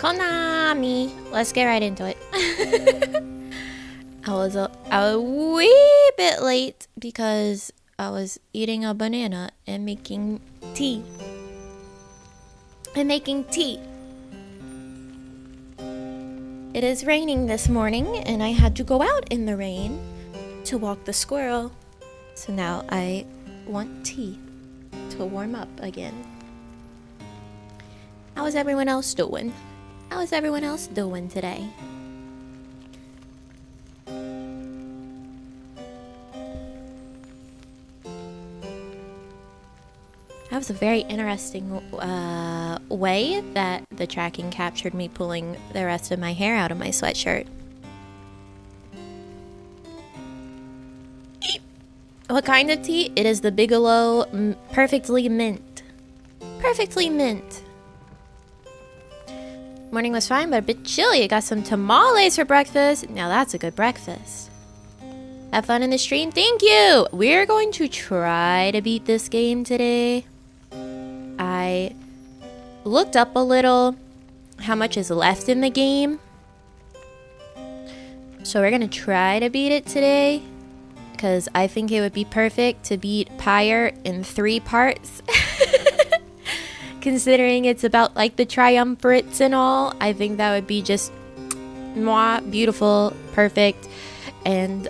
Konami! Let's get right into it. I was a wee bit late because I was eating a banana and making tea. It is raining this morning and I had to go out in the rain to walk the squirrel. So now I want tea to warm up again. How is everyone else doing? How is everyone else doing today? That was a very interesting way that the tracking captured me pulling the rest of my hair out of my sweatshirt. What kind of tea? It is the Bigelow Perfectly Mint. Perfectly mint. Morning was fine, but a bit chilly. I got some tamales for breakfast. Now that's a good breakfast. Have fun in the stream. Thank you. We're going to try to beat this game today. I looked up a little how much is left in the game. So we're going to try to beat it today. Because I think it would be perfect to beat Pyre in 3 parts. Considering it's about like the triumvirates and all, I think that would be just mwah, beautiful, perfect. And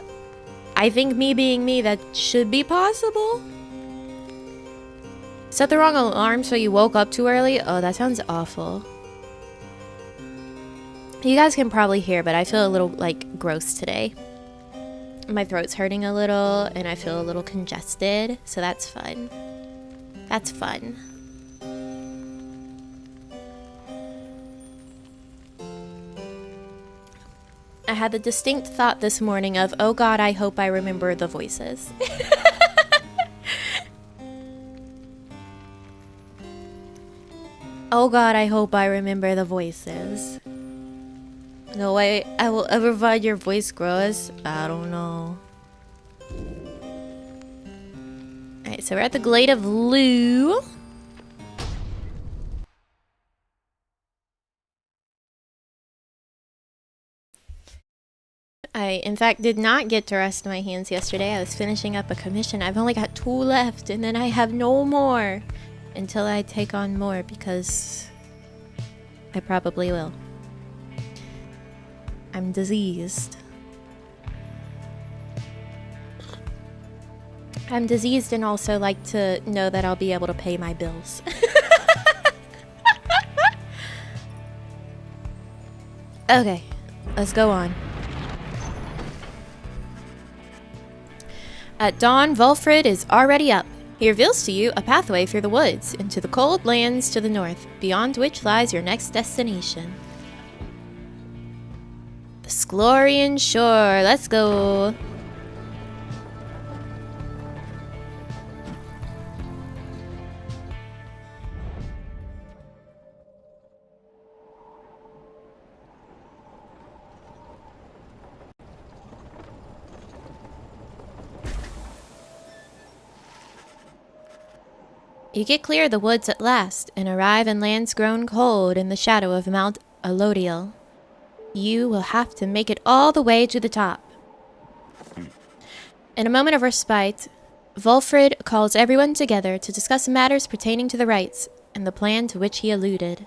I think me being me, that should be possible. Set the wrong alarm so you woke up too early? Oh, that sounds awful. You guys can probably hear, but I feel a little like gross today. My throat's hurting a little and I feel a little congested, so that's fun. That's fun. I had the distinct thought this morning of, oh God, I hope I remember the voices. Oh God, I hope I remember the voices. No way I will ever find your voice grows. I don't know. Alright, so we're at the Glade of Lou. I, in fact, did not get to rest my hands yesterday. I was finishing up a commission. I've only got 2 left, and then I have no more until I take on more, because I probably will. I'm diseased. I'm diseased and also like to know that I'll be able to pay my bills. Okay, let's go on. At dawn, Volfred is already up. He reveals to you a pathway through the woods into the cold lands to the north, beyond which lies your next destination. The Sklorian Shore. Let's go. You get clear of the woods at last, and arrive in lands grown cold in the shadow of Mount Elodiel. You will have to make it all the way to the top. In a moment of respite, Volfred calls everyone together to discuss matters pertaining to the rites and the plan to which he alluded.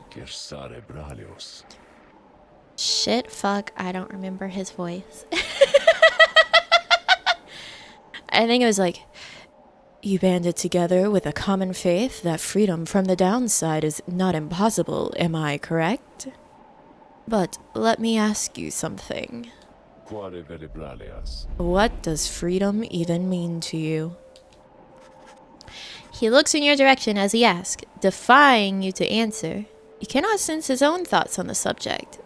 Shit, fuck, I don't remember his voice. I think it was like, you banded together with a common faith that freedom from the downside is not impossible, am I correct? But let me ask you something. What does freedom even mean to you? He looks in your direction as he asks, defying you to answer. You cannot sense his own thoughts on the subject,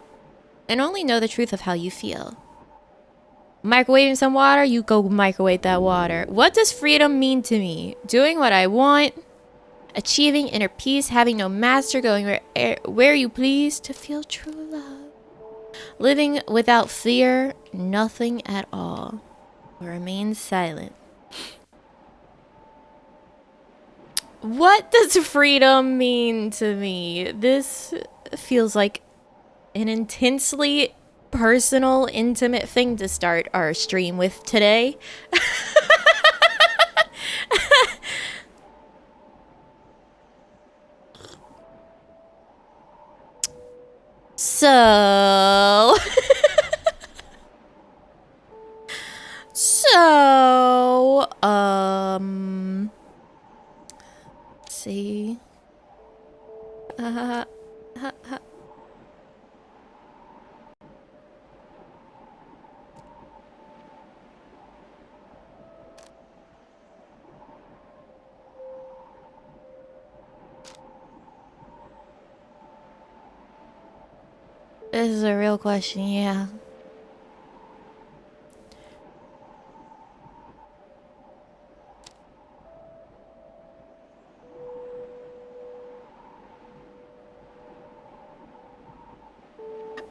and only know the truth of how you feel. Microwaving some water? You go microwave that water. What does freedom mean to me? Doing what I want? Achieving inner peace? Having no master? Going where you please? To feel true love? Living without fear? Nothing at all. Or remain silent. What does freedom mean to me? This feels like an intensely personal, intimate thing to start our stream with today. So... let's see. This is a real question, yeah.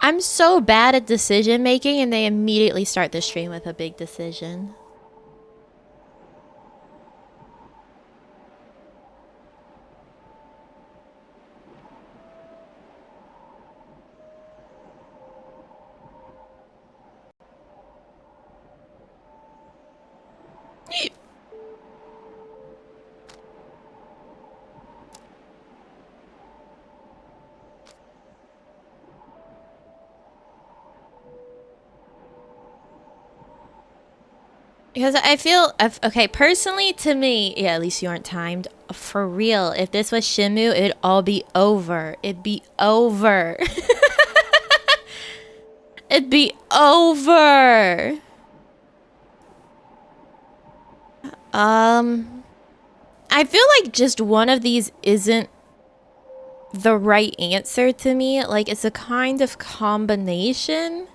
I'm so bad at decision making, and they immediately start the stream with a big decision. Because I feel, okay, personally to me, yeah, at least you aren't timed. For real, if this was Shimu, it'd all be over. It'd be over. It'd be over. I feel like just one of these isn't the right answer to me. Like, it's a kind of combination.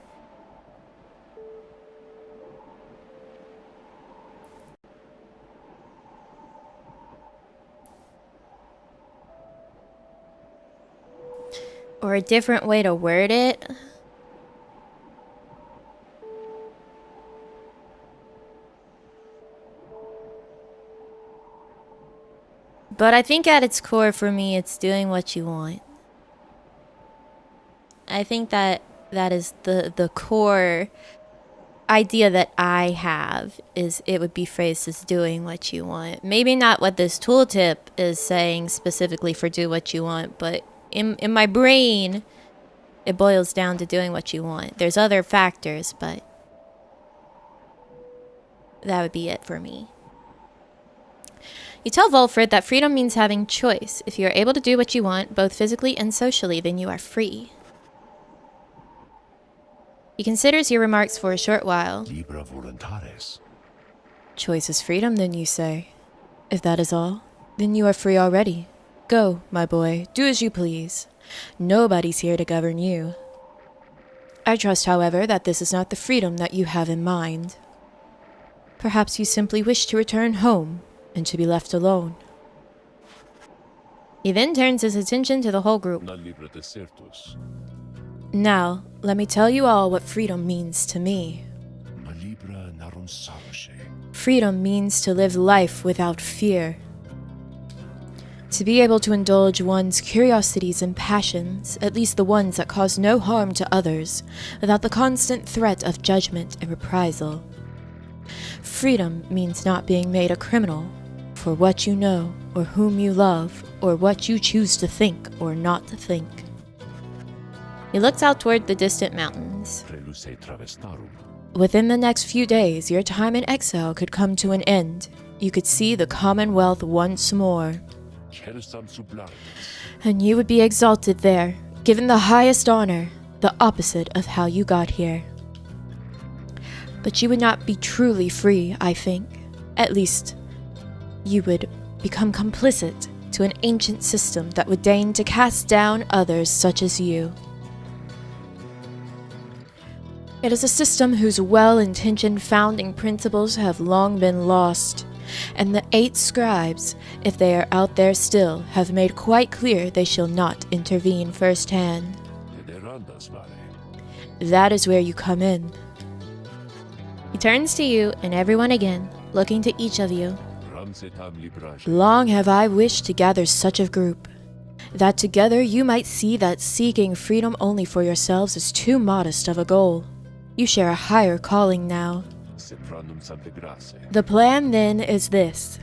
Or a different way to word it. But I think at its core for me, it's doing what you want. I think that is the core idea that I have, is it would be phrased as doing what you want. Maybe not what this tooltip is saying specifically for do what you want, but in my brain, it boils down to doing what you want. There's other factors, but that would be it for me. You tell Volfred that freedom means having choice. If you are able to do what you want, both physically and socially, then you are free. He considers your remarks for a short while. Libra voluntaris. Choice is freedom, then you say. If that is all, then you are free already. Go, my boy, do as you please. Nobody's here to govern you. I trust, however, that this is not the freedom that you have in mind. Perhaps you simply wish to return home and to be left alone. He then turns his attention to the whole group. Now, let me tell you all what freedom means to me. Freedom means to live life without fear. To be able to indulge one's curiosities and passions, at least the ones that cause no harm to others, without the constant threat of judgment and reprisal. Freedom means not being made a criminal for what you know, or whom you love, or what you choose to think or not to think. He looks out toward the distant mountains. Within the next few days, your time in exile could come to an end. You could see the Commonwealth once more. And you would be exalted there, given the highest honor, the opposite of how you got here. But you would not be truly free, I think. At least, you would become complicit to an ancient system that would deign to cast down others such as you. It is a system whose well-intentioned founding principles have long been lost, and the 8 scribes, if they are out there still, have made quite clear they shall not intervene firsthand. That is where you come in. He turns to you and everyone again, looking to each of you. Long have I wished to gather such a group. that together you might see that seeking freedom only for yourselves is too modest of a goal. You share a higher calling now. The plan then is this.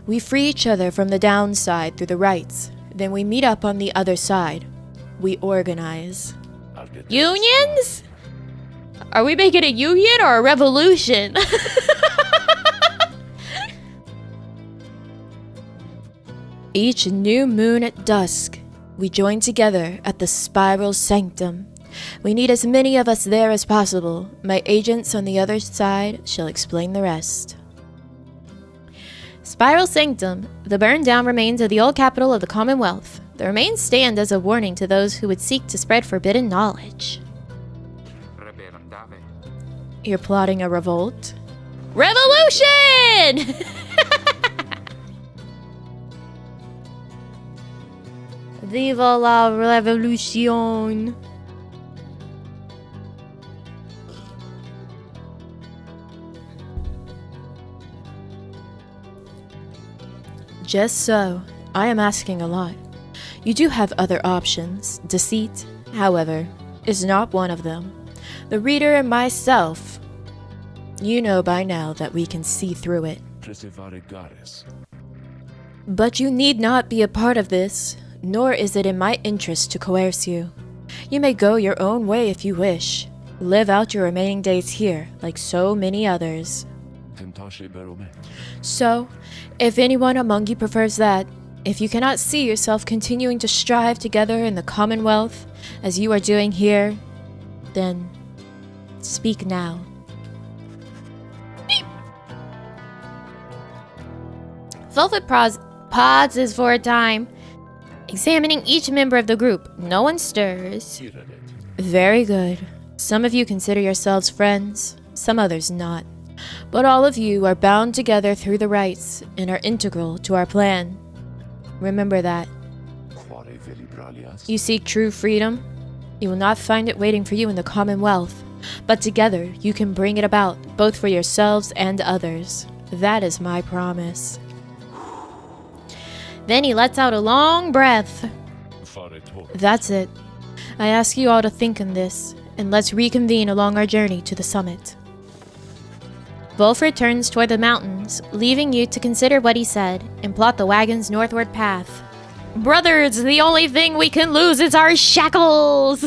We free each other from the downside through the rites, then we meet up on the other side. We organize. Unions? Are we making a union or a revolution? Each new moon at dusk, we join together at the Spiral Sanctum. We need as many of us there as possible. My agents on the other side shall explain the rest. Spiral Sanctum, the burned down remains of the old capital of the Commonwealth. The remains stand as a warning to those who would seek to spread forbidden knowledge. You're plotting a revolt? Revolution! Viva la revolution! Just so. I am asking a lot. You do have other options. Deceit, however, is not one of them. The reader and myself, you know by now that we can see through it. But you need not be a part of this, nor is it in my interest to coerce you. You may go your own way if you wish. Live out your remaining days here, like so many others. So, if anyone among you prefers that, if you cannot see yourself continuing to strive together in the Commonwealth, as you are doing here, then speak now. Velvet pauses for a time, examining each member of the group. No one stirs. Very good. Some of you consider yourselves friends, some others not. But all of you are bound together through the rites and are integral to our plan. Remember that. You seek true freedom? You will not find it waiting for you in the Commonwealth, but together you can bring it about, both for yourselves and others. That is my promise. Then he lets out a long breath. That's it. I ask you all to think on this, and let's reconvene along our journey to the summit. Wolfred turns toward the mountains, leaving you to consider what he said and plot the wagon's northward path. Brothers, the only thing we can lose is our shackles!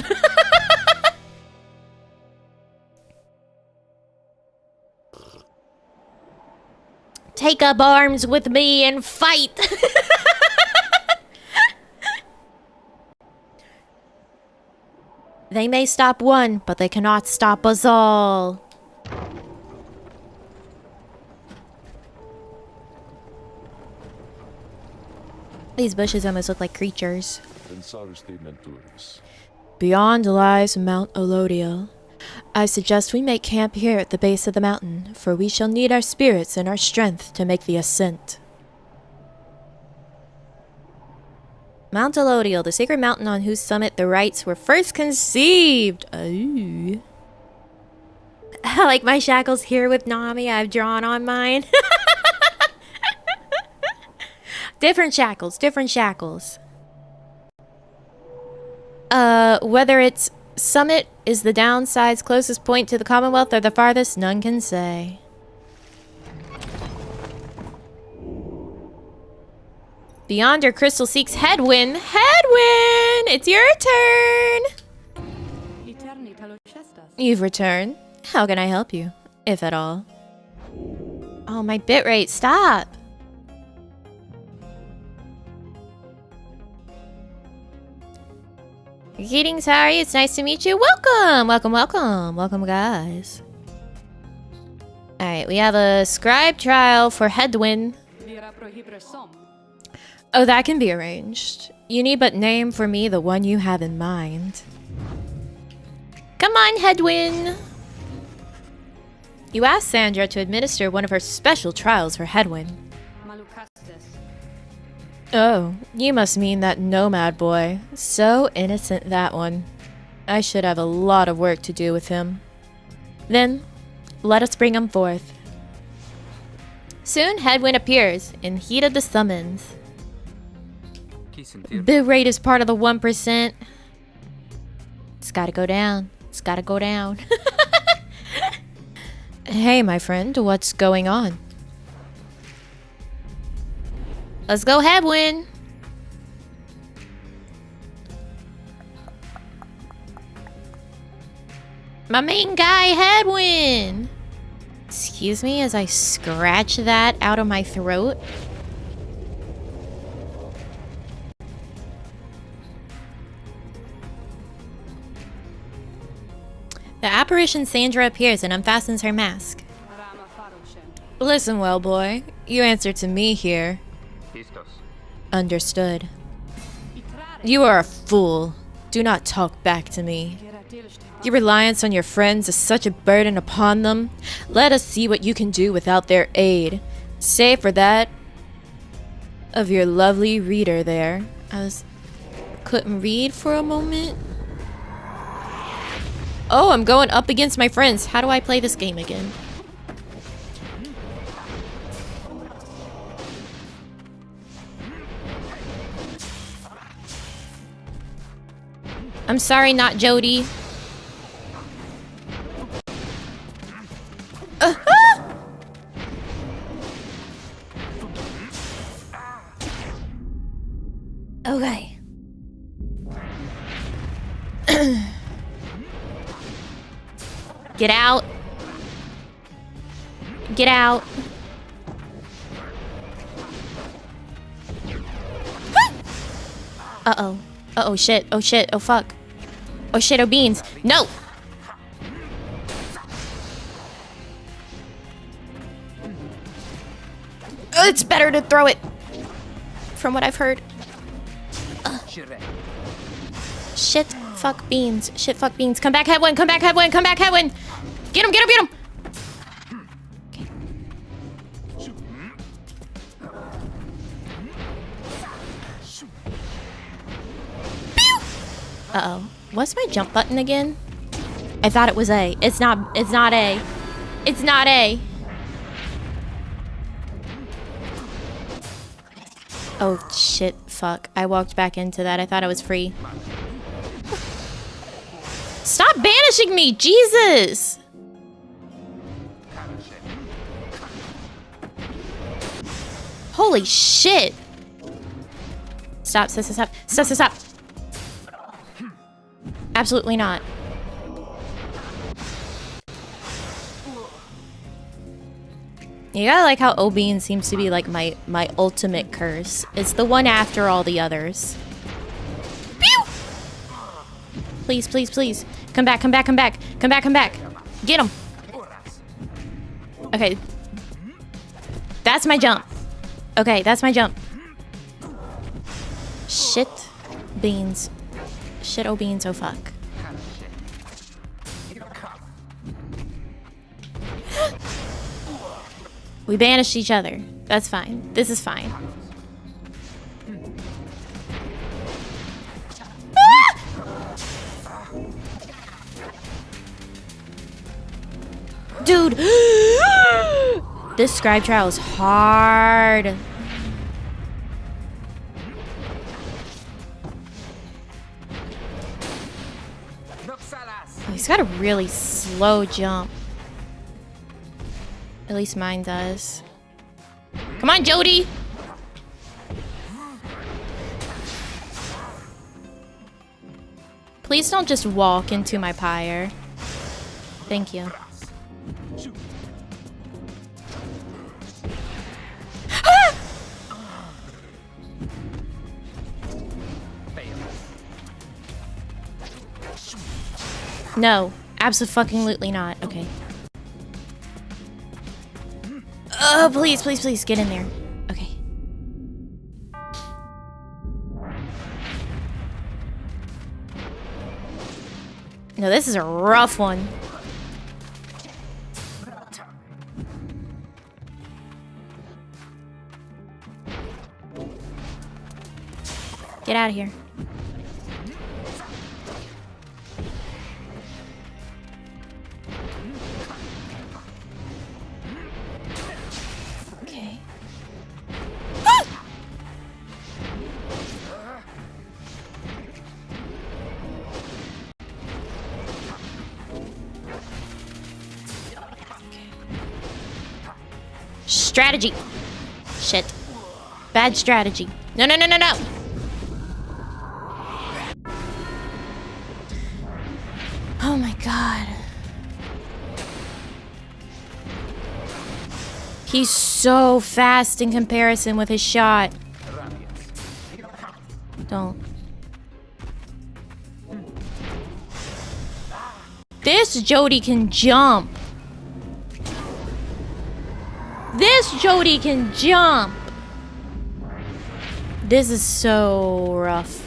Take up arms with me and fight! They may stop one, but they cannot stop us all. These bushes almost look like creatures. Beyond lies Mount Elodiel. I suggest we make camp here at the base of the mountain, for we shall need our spirits and our strength to make the ascent. Mount Elodiel, the sacred mountain on whose summit the rites were first conceived. Ooh. Like my shackles here with Nami, I've drawn on mine. Different shackles, different shackles. Whether its summit is the downside's closest point to the Commonwealth or the farthest, none can say. Beyond your crystal seeks Hedwin. Hedwin! It's your turn! You've returned. How can I help you? If at all. Oh, my bitrate, stop! Greetings, Harry. It's nice to meet you. Welcome! Welcome, welcome. Welcome, guys. Alright, we have a scribe trial for Hedwin. Oh, that can be arranged. You need but name for me the one you have in mind. Come on, Hedwin! You asked Sandra to administer one of her special trials for Hedwin. Oh, you must mean that nomad boy. So innocent, that one. I should have a lot of work to do with him. Then, let us bring him forth. Soon, Hedwin appears, in heat of the summons. Bit rate is part of the 1%. It's gotta go down. It's gotta go down. Hey, my friend, what's going on? Let's go, Hedwin. My main guy, Hedwin. Excuse me as I scratch that out of my throat. The apparition Sandra appears and unfastens her mask. Listen, well, boy. You answer to me here. Understood. You are a fool. Do not talk back to me. Your reliance on your friends is such a burden upon them. Let us see what you can do without their aid. Save for that of your lovely reader there. Couldn't read for a moment. Oh, I'm going up against my friends. How do I play this game again? I'm sorry, not Jody. Okay. Get out. Get out. Uh-oh. Uh-oh, shit. Oh, shit. Oh, fuck. Oh, shit. Oh, beans. No! It's better to throw it. From what I've heard. Shit. Fuck beans. Shit, fuck beans. Come back, Hedwin. Come back, Hedwin. Come back, Hedwin. Get him, get him, get him. Okay. Uh-oh. What's my jump button again? I thought it was A. It's not A. It's not A. Oh, shit. Fuck. I walked back into that. I thought I was free. Stop banishing me! Jesus! Holy shit! Stop, stop, stop, stop, stop, stop! Absolutely not. You gotta like how Obeen seems to be like my ultimate curse. It's the one after all the others. Pew! Please, please, please. Come back, come back, come back. Come back, come back. Get him. Okay. That's my jump. Okay, that's my jump. Shit. Beans. Shit, oh beans, oh fuck. We banished each other. That's fine. This is fine. Dude! This scribe trial is hard. Oh, he's got a really slow jump. At least mine does. Come on, Jody! Please don't just walk into my pyre. Thank you. No, absolutely not. Okay. Oh, please, please, please, get in there. Okay. No, this is a rough one. Get out of here. strategy. Shit. Bad strategy. No, no, no, no, no. Oh my god. He's so fast in comparison with his shot. Don't. This Jody can jump. This Jody can jump. This is so rough.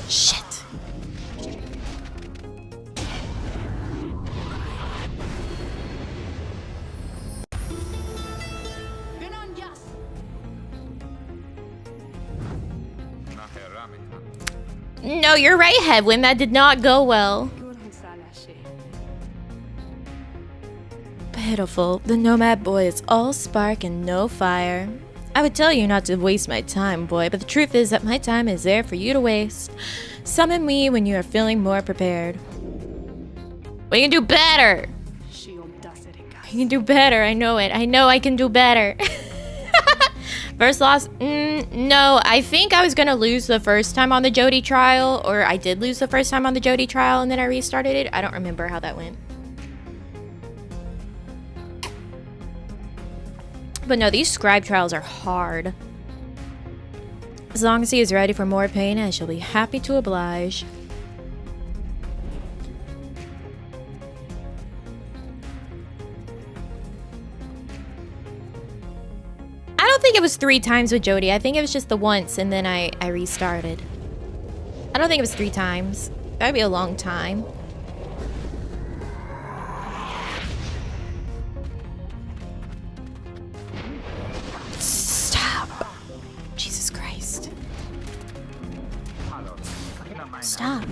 Shit. No, you're right, Hedwin. That did not go well. Pitiful. The nomad boy is all spark and no fire. I would tell you not to waste my time, boy, but the truth is that my time is there for you to waste. Summon me when you are feeling more prepared. We can do better. You can do better. I know it. I know I can do better. First loss? No, I think I was gonna lose the first time on the Jody trial, or I did lose the first time on the Jody trial and then I restarted it. I don't remember how that went. But no, these Scribe trials are hard. As long as he is ready for more pain, I shall be happy to oblige. I don't think it was 3 times with Jody. I think it was just the once and then I restarted. I don't think it was 3 times. That would be a long time. Stop. Jesus Christ. Stop.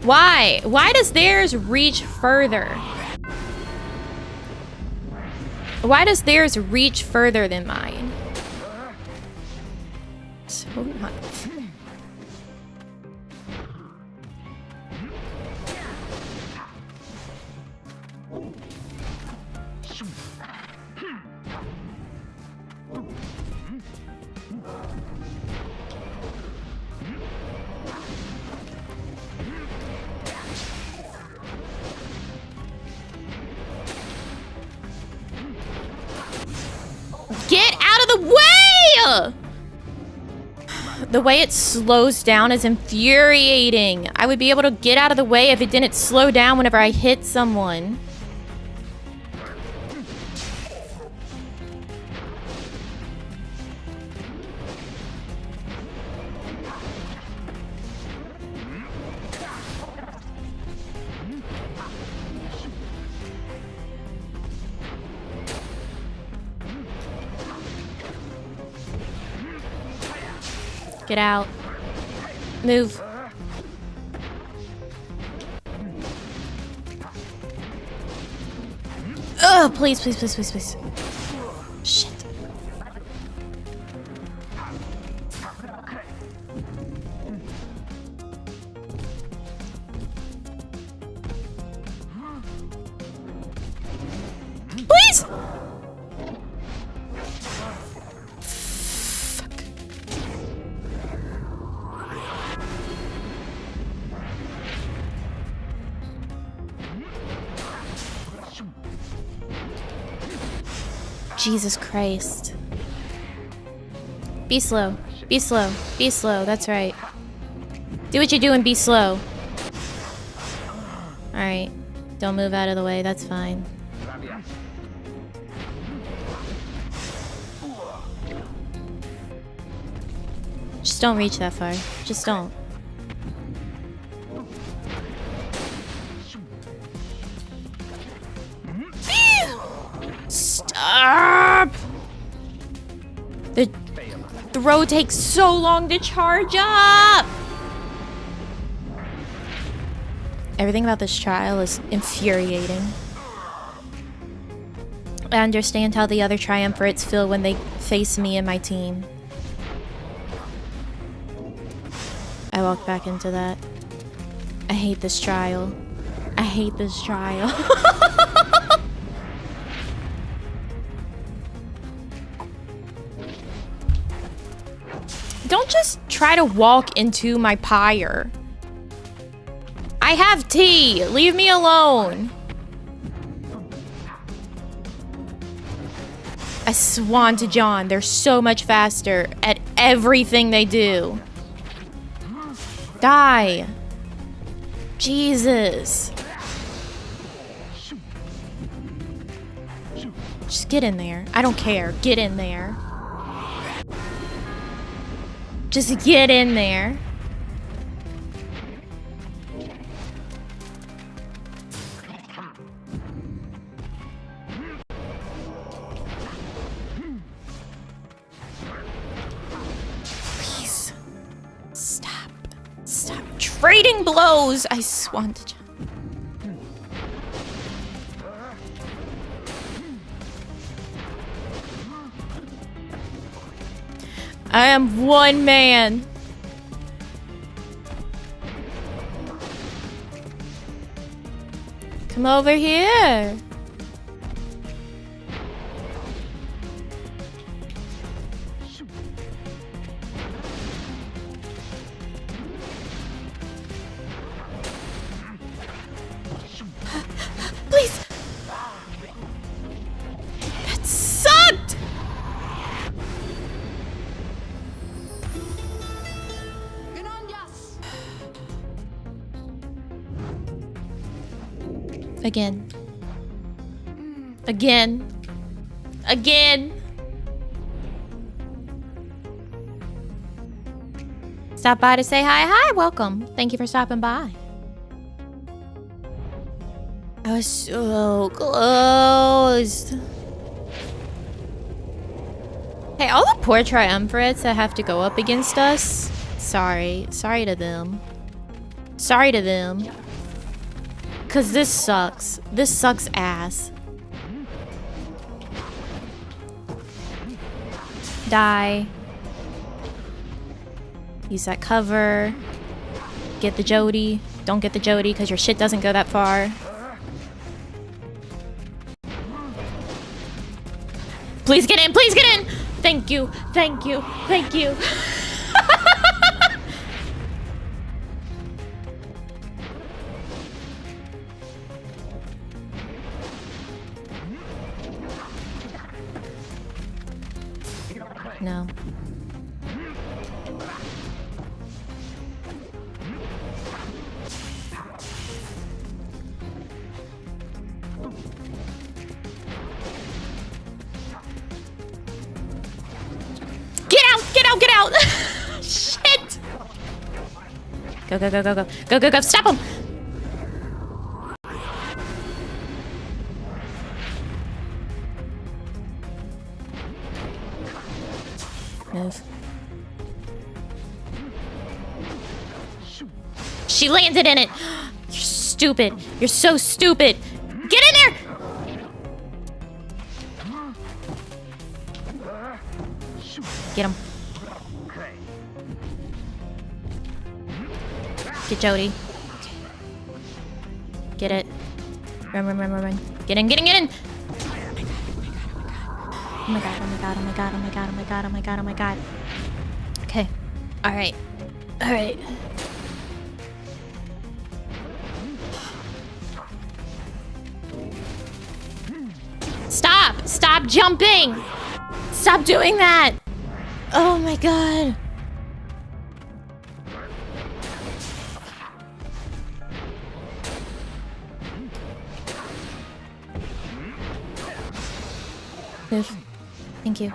Why? Why does theirs reach further? Why does theirs reach further than mine? So not. Get out of the way! The way it slows down is infuriating. I would be able to get out of the way if it didn't slow down whenever I hit someone. Get out. Move. Oh, please, please, please, please, please. Shit. Please! Jesus Christ. Be slow. Be slow. Be slow. That's right. Do what you do and be slow. Alright. Don't move out of the way. That's fine. Just don't reach that far. Just don't. Stop! The throw takes so long to charge up! Everything about this trial is infuriating. I understand how the other triumvirates feel when they face me and my team. I walk back into that. I hate this trial. I hate this trial. Don't just try to walk into my pyre. I have tea. Leave me alone. I swan to John. They're so much faster at everything they do. Die. Jesus. Just get in there. I don't care. Get in there. Just get in there. Please. Stop. Stop trading blows. I swan to John. I am one man. Come over here. Please. That sucked. Again. Again. Again. Stop by to say hi. Hi, welcome. Thank you for stopping by. I was so close. Hey, all the poor triumvirates that have to go up against us. Sorry. Sorry to them. Sorry to them. Cause this sucks. This sucks ass. Die. Use that cover. Get the Jody. Don't get the Jody because your shit doesn't go that far. Please get in. Please get in. Thank you. Thank you. Thank you. No. Get out! Get out! Get out! Shit! Go, go, go, go, go. Go, go, go. Stop him! Move. She landed in it. You're stupid. You're so stupid. Get in there. Get him. Get Jody. Get it. Run, run, run, run, run. Get in, get in, get in. Oh my god, oh my god, oh my god, oh my god, oh my god, oh my god, oh my god. Okay. Alright. Alright. Stop! Stop jumping! Stop doing that! Oh my god. Move. Thank you.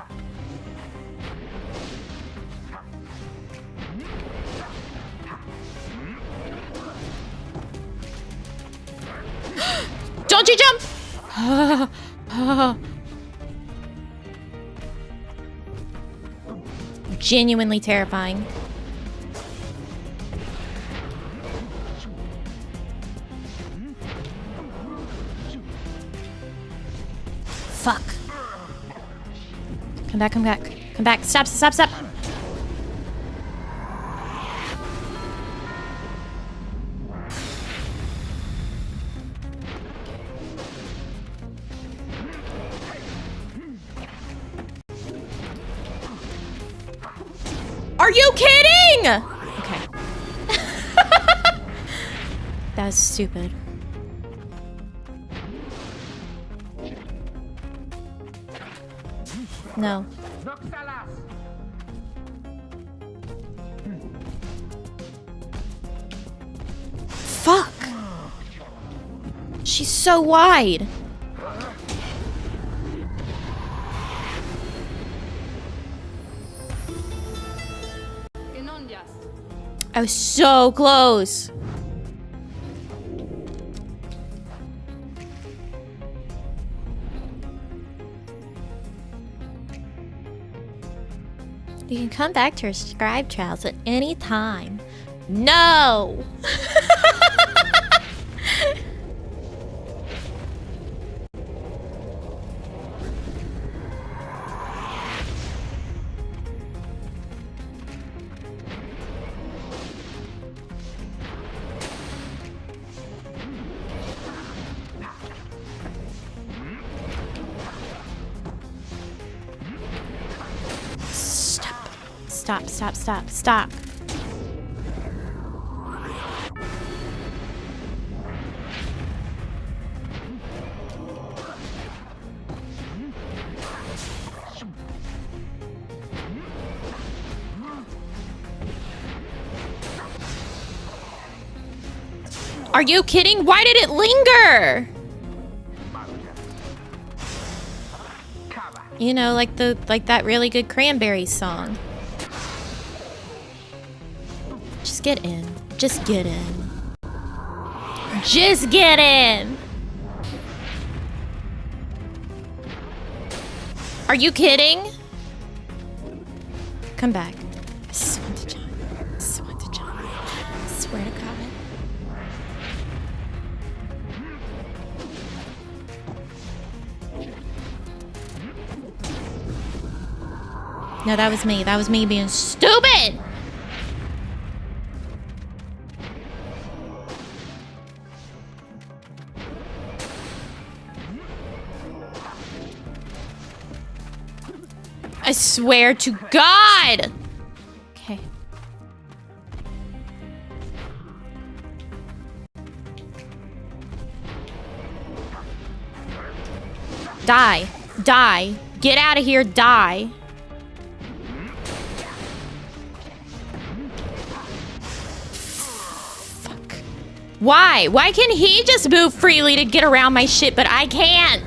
Don't you jump! Genuinely terrifying. Fuck. Come back, come back. Come back. Stop, stop, stop. Are you kidding? Okay. That was stupid. No. Fuck. She's so wide. I was so close. You can come back to her Scribe trials at any time. No! Stop, stop, stop, stop. Are you kidding? Why did it linger? You know, like that really good Cranberries song. Just get in. Just get in. Just get in! Are you kidding? Come back. I swear to John. I swear to John. I swear to God. No, that was me. That was me being stupid! I swear to God! Okay. Die. Die. Get out of here, die. Fuck. Why? Why can he just move freely to get around my shit, but I can't?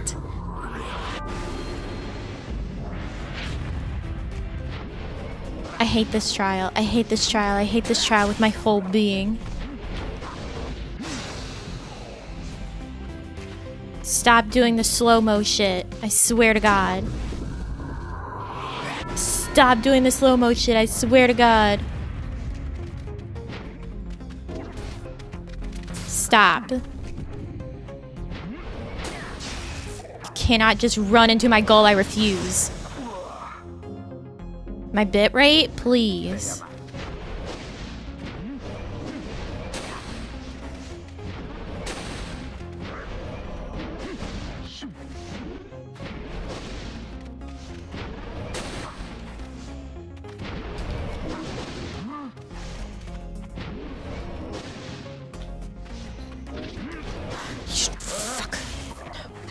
I hate this trial. I hate this trial. I hate this trial with my whole being. Stop doing the slow-mo shit. I swear to God. Stop doing the slow-mo shit. I swear to God. Stop. You cannot just run into my goal. I refuse. My bit rate, please. Fuck.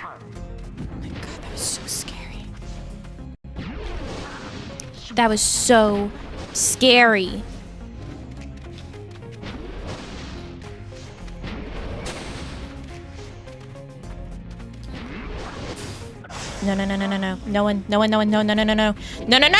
Oh my God, that was so scary. That was so scary. No, no, no, no, no, no. No one, no one, no one, no, no, no, no, no. No, no, no!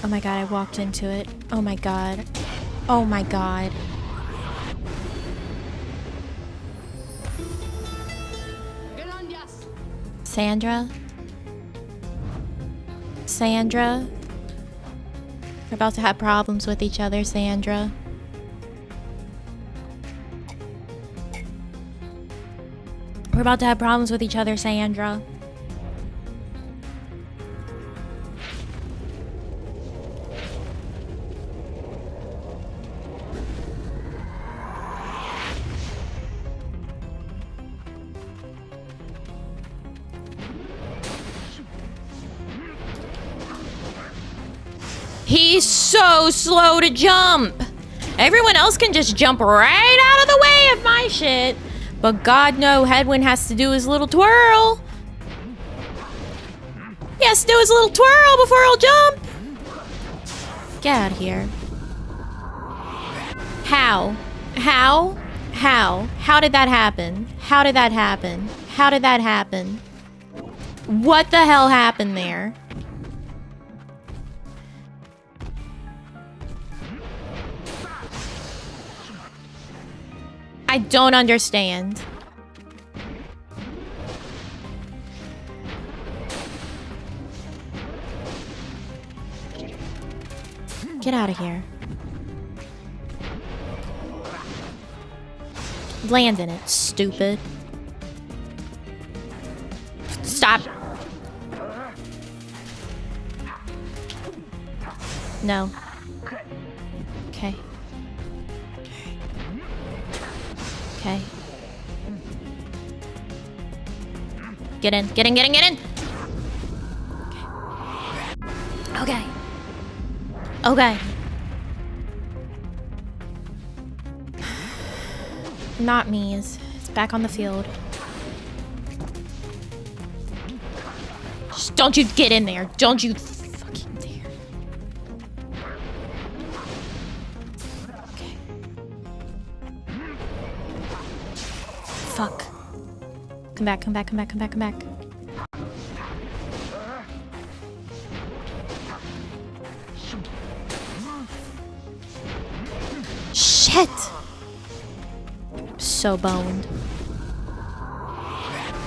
Oh my God, I walked into it. Oh my God. Oh my God. Sandra? Sandra. We're about to have problems with each other, Sandra. We're about to have problems with each other, Sandra. He's so slow to jump. Everyone else can just jump right out of the way of my shit. But God no, Hedwin has to do his little twirl. He has to do his little twirl before he'll jump. Get out of here. How? How? How? How did that happen? How did that happen? How did that happen? What the hell happened there? I don't understand. Get out of here. Land in it, stupid. Stop. No. Okay. Okay. Get in, get in, get in, get in! Okay. Okay. Not me. It's back on the field. Just don't you get in there. Don't you fucking dare. Okay. Fuck. Come back, come back, come back, come back, come back. Shit! So boned.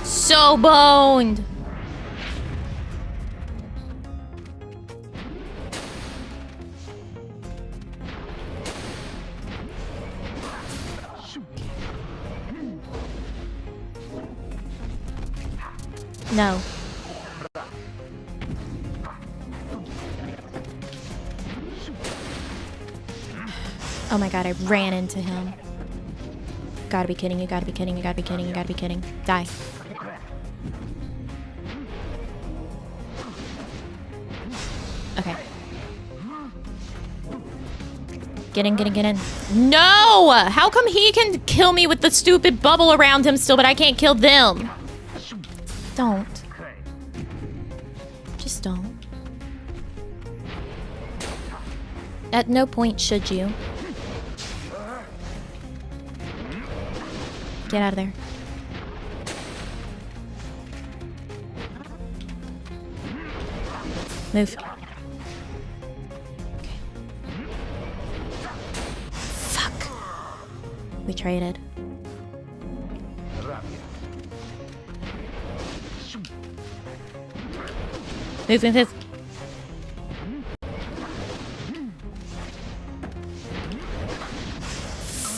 So boned! No. Oh my god, I ran into him. Gotta be kidding, you gotta be kidding, you gotta be kidding, you gotta be kidding. Die. Okay. Get in, get in, get in. No! How come he can kill me with the stupid bubble around him still, but I can't kill them? Don't. Just don't. At no point should you. Get out of there. Move. Okay. Fuck. We traded. Move, move, move.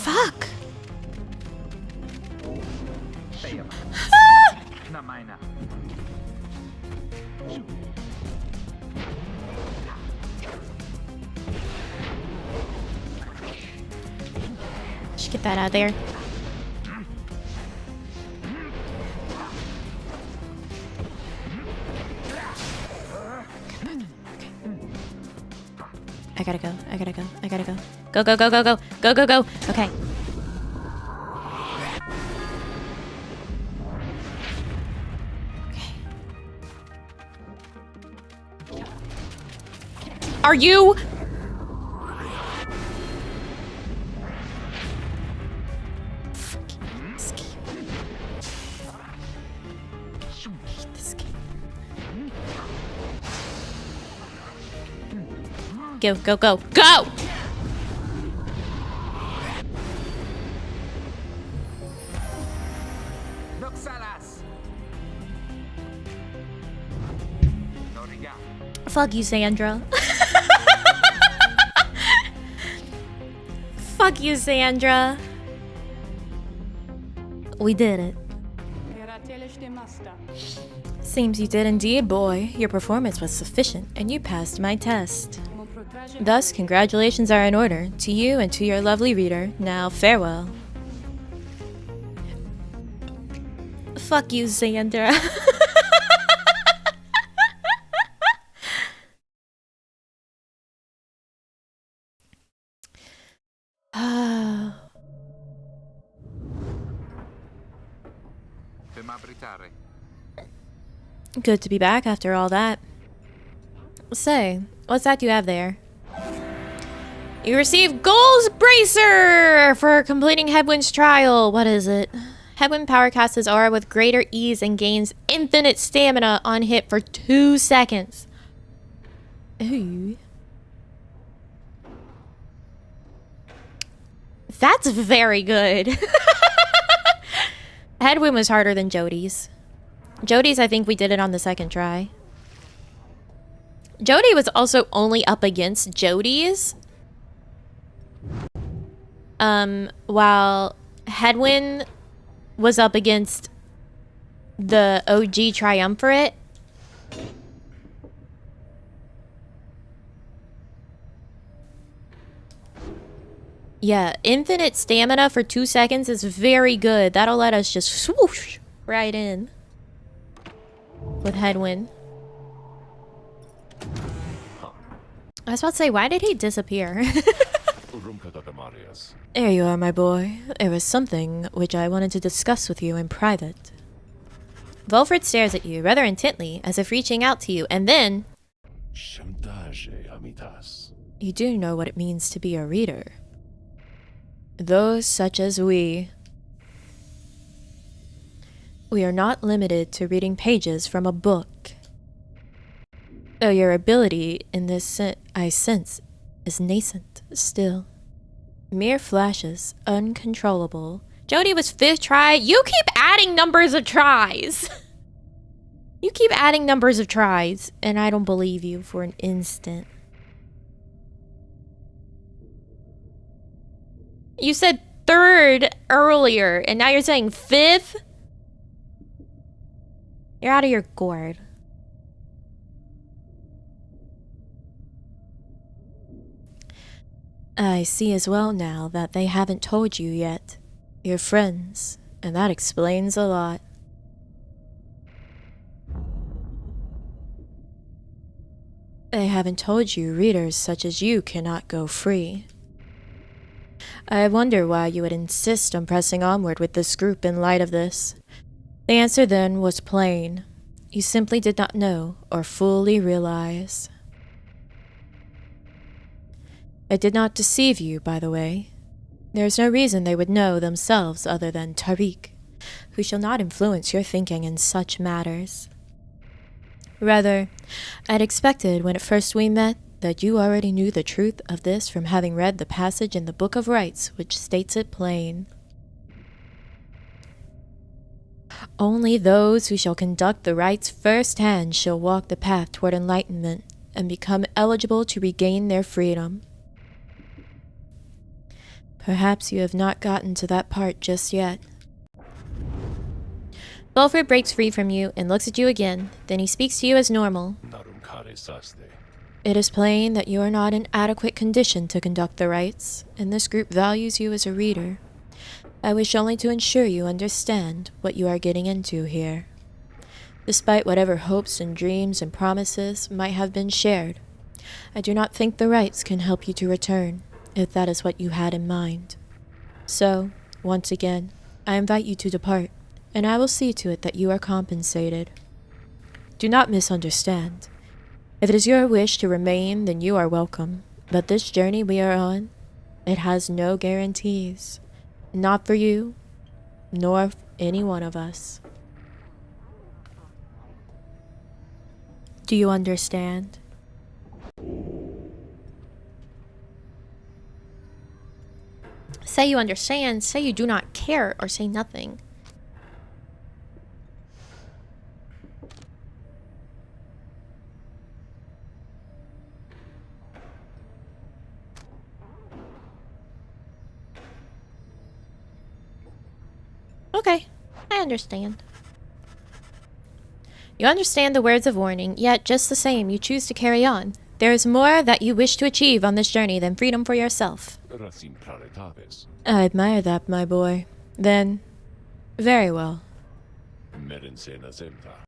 Fuck. Just get that out of there. I gotta go. I gotta go. I gotta go. Go, go, go, go, go. Go, go, go. Okay. Are you? Go, go, go, go! Fuck you, Sandra. Fuck you, Sandra. We did it. Seems you did indeed, boy. Your performance was sufficient, and you passed my test. Thus, congratulations are in order, to you and to your lovely reader. Now, farewell. Fuck you, Sandra. Good to be back after all that. Say, what's that you have there? You received Goals Bracer for completing Hedwin's trial. What is it? Hedwin powercasts his aura with greater ease and gains infinite stamina on hit for 2 seconds. Ooh. That's very good. Hedwin was harder than Jody's. Jody's, I think we did it on the second try. Jody was also only up against Jody's. While Hedwin was up against the OG Triumvirate. Yeah, infinite stamina for 2 seconds is very good. That'll let us just swoosh right in with Hedwin. I was about to say, why did he disappear? There you are, my boy. There was something which I wanted to discuss with you in private. Volfred stares at you rather intently, as if reaching out to you, and then... You do know what it means to be a reader. Those such as we are not limited to reading pages from a book. Though your ability in this I sense is nascent still. Mere flashes, uncontrollable. Jody was 5th try. You keep adding numbers of tries. You keep adding numbers of tries, and I don't believe you for an instant. You said 3rd earlier, and now you're saying 5th? You're out of your gourd. I see as well now that they haven't told you yet. You're friends, and that explains a lot. They haven't told you readers such as you cannot go free. I wonder why you would insist on pressing onward with this group in light of this. The answer then was plain. You simply did not know or fully realize. I did not deceive you, by the way. There is no reason they would know themselves other than Tariq, who shall not influence your thinking in such matters. Rather, I'd expected when at first we met that you already knew the truth of this from having read the passage in the Book of Rites which states it plain. Only those who shall conduct the rites firsthand shall walk the path toward enlightenment and become eligible to regain their freedom. Perhaps you have not gotten to that part just yet. Volfred breaks free from you and looks at you again, then he speaks to you as normal. It is plain that you are not in adequate condition to conduct the rites, and this group values you as a reader. I wish only to ensure you understand what you are getting into here. Despite whatever hopes and dreams and promises might have been shared, I do not think the rites can help you to return, if that is what you had in mind. So, once again, I invite you to depart, and I will see to it that you are compensated. Do not misunderstand. If it is your wish to remain, then you are welcome. But this journey we are on, it has no guarantees. Not for you, nor any one of us. Do you understand? Say you understand, say you do not care, or say nothing. Okay, I understand. You understand the words of warning, yet just the same, you choose to carry on. There is more that you wish to achieve on this journey than freedom for yourself. I admire that, my boy. Then, very well.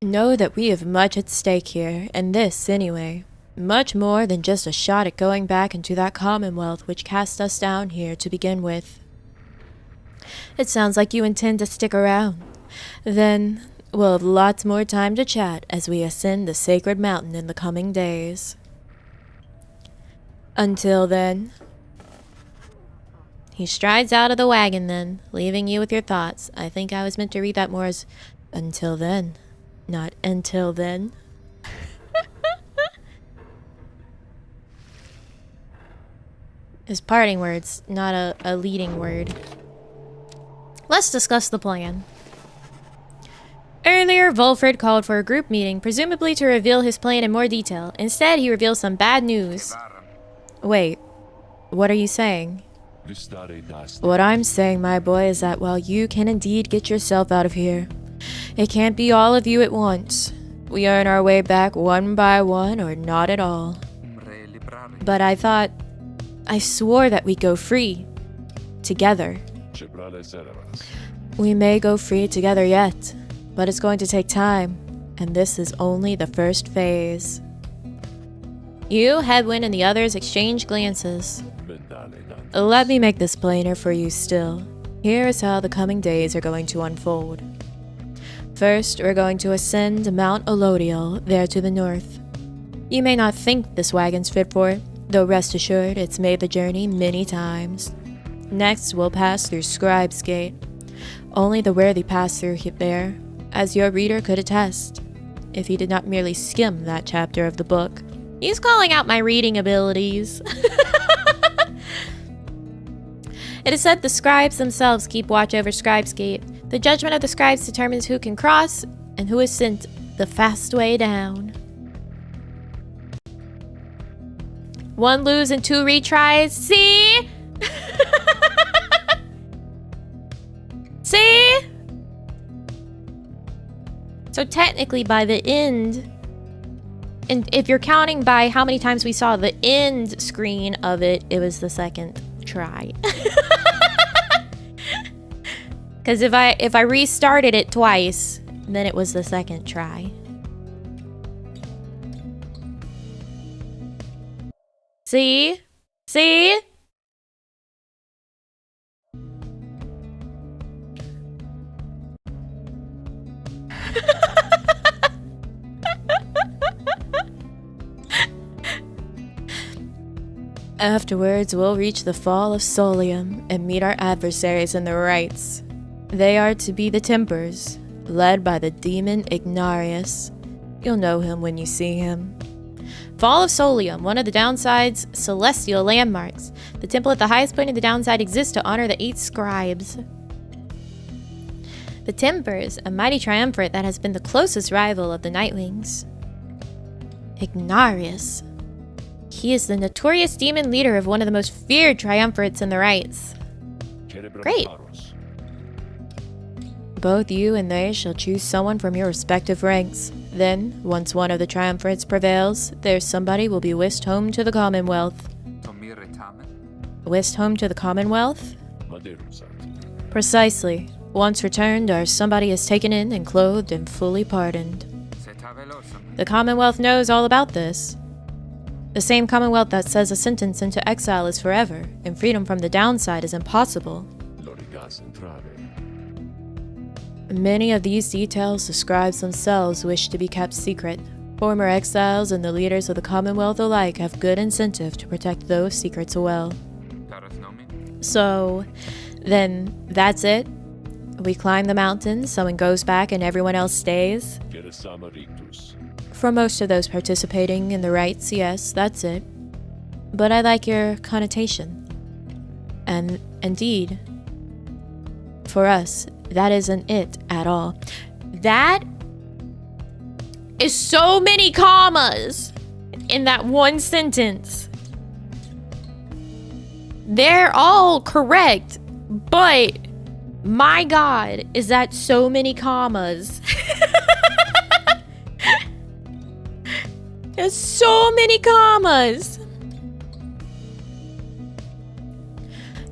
Know that we have much at stake here, and this, anyway. Much more than just a shot at going back into that commonwealth which cast us down here to begin with. It sounds like you intend to stick around. Then, we'll have lots more time to chat as we ascend the sacred mountain in the coming days. Until then... He strides out of the wagon then, leaving you with your thoughts. I think I was meant to read that more as, until then, not until then. His parting words, not a leading word. Let's discuss the plan. Earlier, Volfred called for a group meeting, presumably to reveal his plan in more detail. Instead, he reveals some bad news. Wait, what are you saying? What I'm saying, my boy, is that while you can indeed get yourself out of here, it can't be all of you at once. We earn our way back one by one, or not at all. But I swore that we'd go free. Together. We may go free together yet, but it's going to take time, and this is only the first phase. You, Hedwin, and the others exchange glances. Let me make this plainer for you still. Here is how the coming days are going to unfold. First, we're going to ascend Mount Elodiel, there to the north. You may not think this wagon's fit for it, though rest assured it's made the journey many times. Next, we'll pass through Scribe's Gate. Only the worthy pass through there, as your reader could attest, if he did not merely skim that chapter of the book. He's calling out my reading abilities. It is said the scribes themselves keep watch over Scribe's Gate. The judgment of the scribes determines who can cross and who is sent the fast way down. 1 lose and 2 retries. See? See? So technically by the end, and if you're counting by how many times we saw the end screen of it, it was the second try. Because if I restarted it twice, then it was the second try. See? See? Afterwards, we'll reach the Fall of Solium and meet our adversaries in the rites. They are to be the Tempers, led by the demon Ignarius. You'll know him when you see him. Fall of Solium, one of the downside's celestial landmarks. The temple at the highest point of the downside exists to honor the 8 scribes. The Tempers, a mighty triumvirate that has been the closest rival of the Nightwings. Ignarius. He is the notorious demon leader of one of the most feared triumvirates in the rites. Great. Both you and they shall choose someone from your respective ranks. Then, once one of the triumvirates prevails, there's somebody will be whisked home to the Commonwealth. Whisked home to the Commonwealth? Precisely. Once returned, our somebody is taken in and clothed and fully pardoned. The Commonwealth knows all about this. The same Commonwealth that says a sentence into exile is forever, and freedom from the downside is impossible. Many of these details the scribes themselves wish to be kept secret. Former exiles and the leaders of the Commonwealth alike have good incentive to protect those secrets well. So, then, that's it? We climb the mountain, someone goes back and everyone else stays? For most of those participating in the rites, yes, that's it. But I like your connotation. And indeed, for us, that isn't it at all. That is so many commas in that one sentence. They're all correct, but My god, is that so many commas? There's so many commas.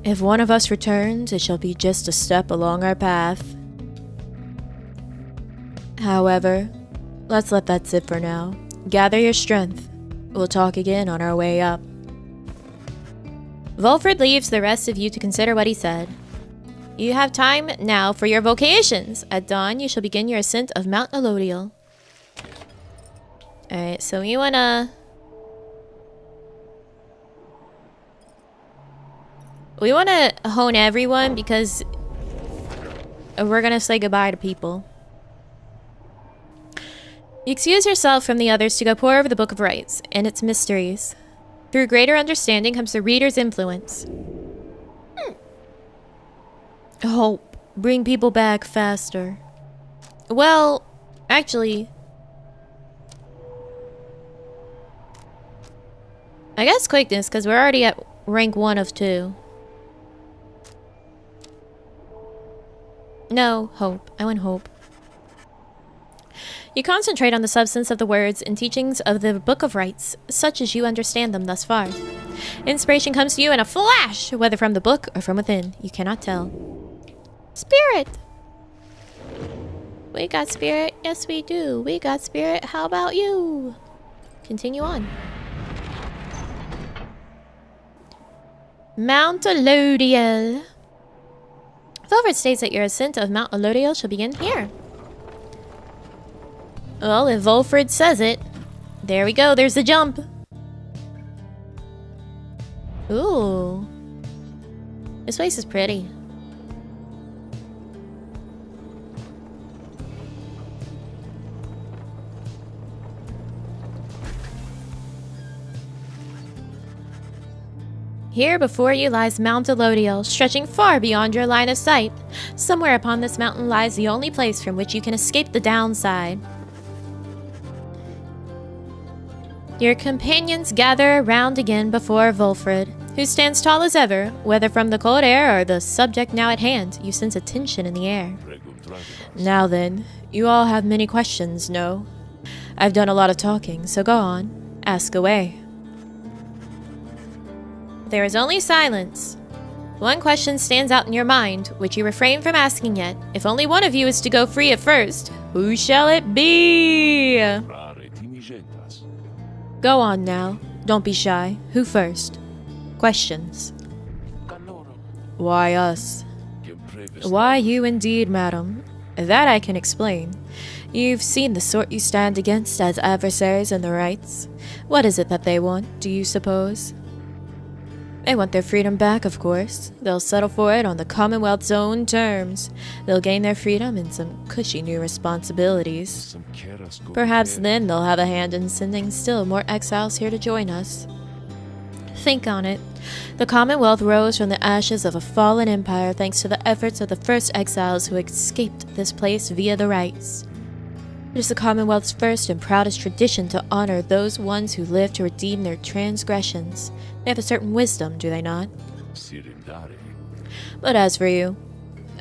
If one of us returns, it shall be just a step along our path. However, let's let that sit for now. Gather your strength. We'll talk again on our way up. Volfred leaves the rest of you to consider what he said. You have time now for your vocations. At dawn, you shall begin your ascent of Mount Elodial. Alright, so we wanna hone everyone because we're gonna say goodbye to people. You excuse yourself from the others to go pore over the Book of Rites and its mysteries. Through greater understanding comes the reader's influence. Hope. Bring people back faster. Well, actually, I guess quickness, because we're already at rank 1 of 2. No, hope. I want hope. You concentrate on the substance of the words and teachings of the Book of Rites, such as you understand them thus far. Inspiration comes to you in a flash, whether from the book or from within. You cannot tell. Spirit! We got spirit. Yes, we do. We got spirit. How about you? Continue on. Mount Elodial. Volfred states that your ascent of Mount Elodial shall begin here. Well, if Volfred says it. There we go. There's the jump. Ooh. This place is pretty. Here before you lies Mount Elodial, stretching far beyond your line of sight. Somewhere upon this mountain lies the only place from which you can escape the downside. Your companions gather around again before Volfred, who stands tall as ever. Whether from the cold air or the subject now at hand, you sense a tension in the air. Now then, you all have many questions, no? I've done a lot of talking, so go on. Ask away. There is only silence. One question stands out in your mind, which you refrain from asking yet. If only one of you is to go free at first, who shall it be? Go on now. Don't be shy. Who first? Questions. Why us? Why you indeed, madam? That I can explain. You've seen the sort you stand against as adversaries in the rites. What is it that they want, do you suppose? They want their freedom back, of course. They'll settle for it on the Commonwealth's own terms. They'll gain their freedom and some cushy new responsibilities. Perhaps then they'll have a hand in sending still more exiles here to join us. Think on it. The Commonwealth rose from the ashes of a fallen empire thanks to the efforts of the first exiles who escaped this place via the rites. It is the Commonwealth's first and proudest tradition to honor those ones who live to redeem their transgressions. They have a certain wisdom, do they not? But as for you,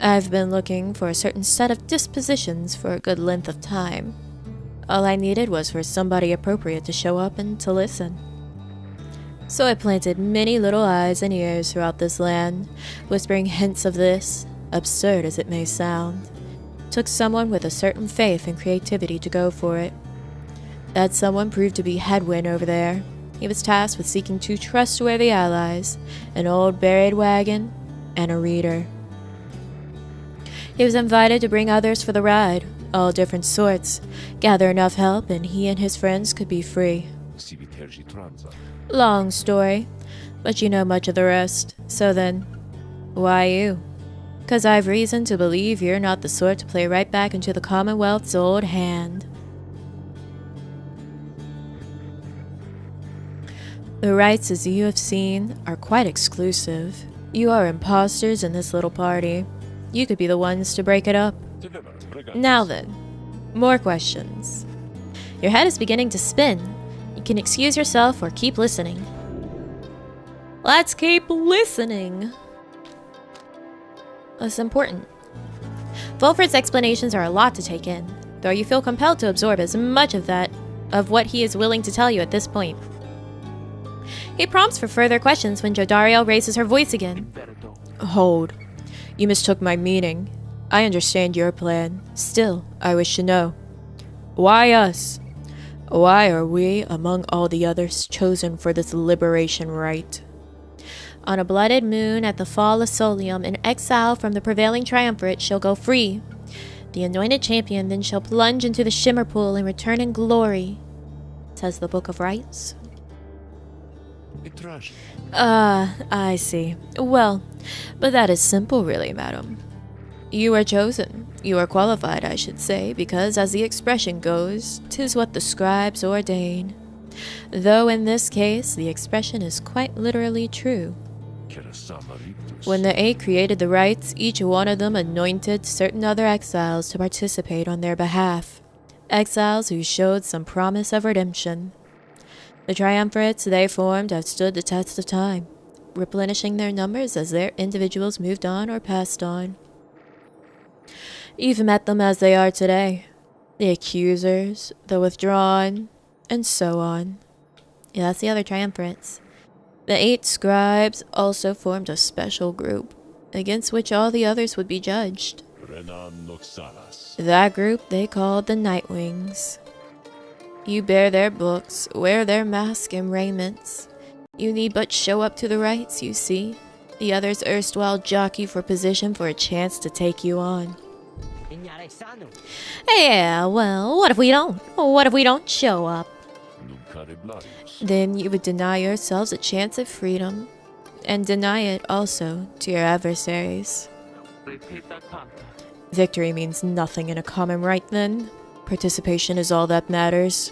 I've been looking for a certain set of dispositions for a good length of time. All I needed was for somebody appropriate to show up and to listen. So I planted many little eyes and ears throughout this land, whispering hints of this, absurd as it may sound. Took someone with a certain faith and creativity to go for it. That someone proved to be Hedwin over there. He was tasked with seeking 2 trustworthy allies, an old buried wagon and a reader. He was invited to bring others for the ride, all different sorts, gather enough help, and he and his friends could be free. Long story, but you know much of the rest. So then, why you? 'Cause I've reason to believe you're not the sort to play right back into the Commonwealth's old hand. The rites, as you have seen, are quite exclusive. You are imposters in this little party. You could be the ones to break it up. Now then, more questions. Your head is beginning to spin. You can excuse yourself or keep listening. Let's keep listening. That's important. Volfred's explanations are a lot to take in, though you feel compelled to absorb as much of what he is willing to tell you at this point. He prompts for further questions when Jodariel raises her voice again. Hold. You mistook my meaning. I understand your plan. Still, I wish to know. Why us? Why are we, among all the others, chosen for this liberation rite? On a blooded moon at the fall of Solium, an exile from the prevailing triumvirate shall go free. The anointed champion then shall plunge into the shimmer pool and return in glory, says the Book of Rites. I see. Well, but that is simple really, madam. You are chosen. You are qualified, I should say, because as the expression goes, 'tis what the scribes ordain. Though in this case, the expression is quite literally true. When the Eight created the rites, each one of them anointed certain other exiles to participate on their behalf. Exiles who showed some promise of redemption. The triumvirates they formed have stood the test of time, replenishing their numbers as their individuals moved on or passed on. You've met them as they are today. The accusers, the withdrawn, and so on. Yeah, that's the other triumvirates. The 8 scribes also formed a special group, against which all the others would be judged. That group they called the Nightwings. You bear their books, wear their mask and raiments. You need but show up to the rites, you see. The others erstwhile jockey for position for a chance to take you on. Yeah, well, what if we don't? What if we don't show up? Then you would deny yourselves a chance at freedom, and deny it also to your adversaries. Victory means nothing in a common rite, then. Participation is all that matters.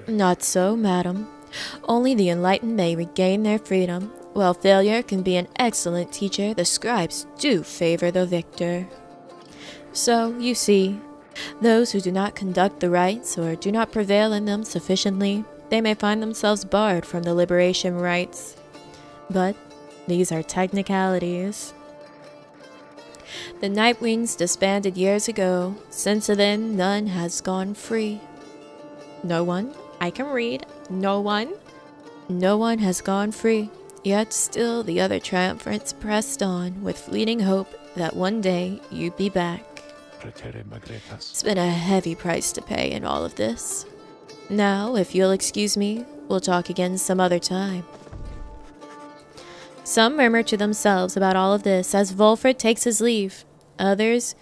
Not so, madam. Only the enlightened may regain their freedom. While failure can be an excellent teacher, the scribes do favor the victor. So, you see, those who do not conduct the rites or do not prevail in them sufficiently, they may find themselves barred from the liberation rites. But these are technicalities. The Nightwings disbanded years ago. Since then, none has gone free. No one, I can read, no one has gone free. Yet still the other triumphants pressed on with fleeting hope that one day you'd be back. It's been a heavy price to pay in all of this. Now, if you'll excuse me, we'll talk again some other time. Some murmur to themselves about all of this as Volfred takes his leave. Others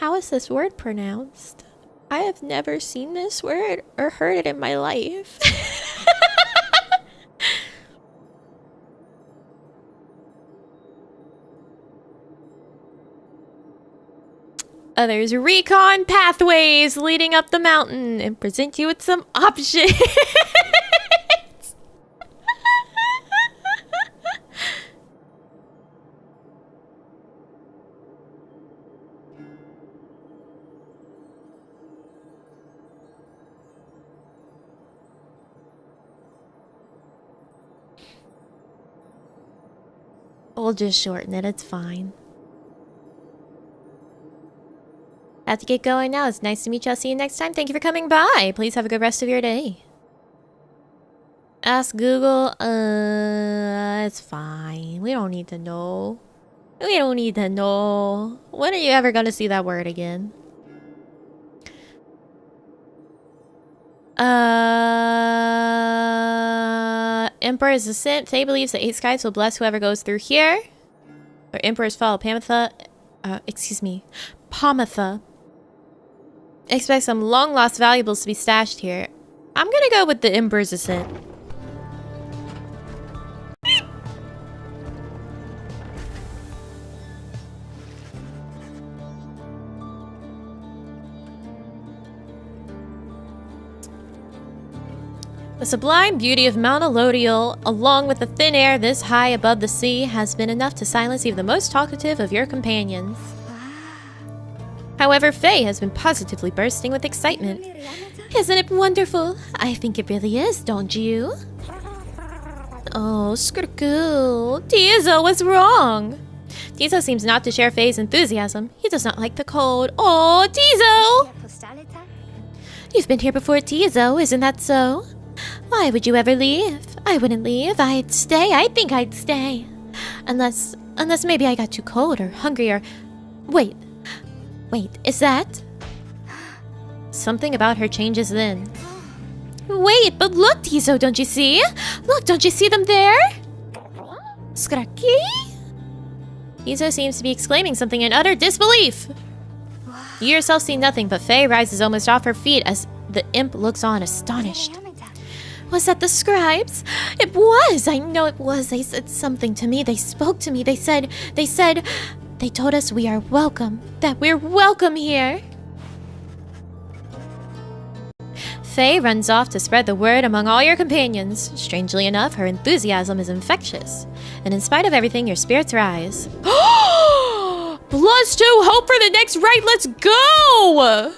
How is this word pronounced? I have never seen this word or heard it in my life. Others recon pathways leading up the mountain and present you with some options. We'll just shorten it, it's fine. Have to get going now. It's nice to meet you. I'll see you next time. Thank you for coming by. Please have a good rest of your day. Ask Google. It's fine. We don't need to know. We don't need to know. When are you ever gonna see that word again? Emperor's Ascent. Faye believes the 8 scribes will bless whoever goes through here. Or Emperor's Fall. Pomotha. Pomotha. Expect some long-lost valuables to be stashed here. I'm gonna go with the Emperor's Ascent. The sublime beauty of Mount Elodial, along with the thin air this high above the sea, has been enough to silence even the most talkative of your companions. However, Faye has been positively bursting with excitement. Isn't it wonderful? I think it really is, don't you? Oh, Skirkoo. Tizo was wrong. Tizo seems not to share Faye's enthusiasm. He does not like the cold. Oh, Tizo! You've been here before, Tizo, isn't that so? Why would you ever leave? I wouldn't leave. I'd stay. I think I'd stay. Unless maybe I got too cold or hungry or... Wait, is that... Something about her changes then. Wait, but look, Tizo, don't you see? Look, don't you see them there? Skraki? Tizo seems to be exclaiming something in utter disbelief. You yourself see nothing, but Faye rises almost off her feet as the imp looks on, astonished. Was that the scribes? It was! I know it was. They said something to me. They spoke to me. They told us we are welcome. That we're welcome here. Faye runs off to spread the word among all your companions. Strangely enough, her enthusiasm is infectious. And in spite of everything, your spirits rise. +2 hope for the next rite. Let's go!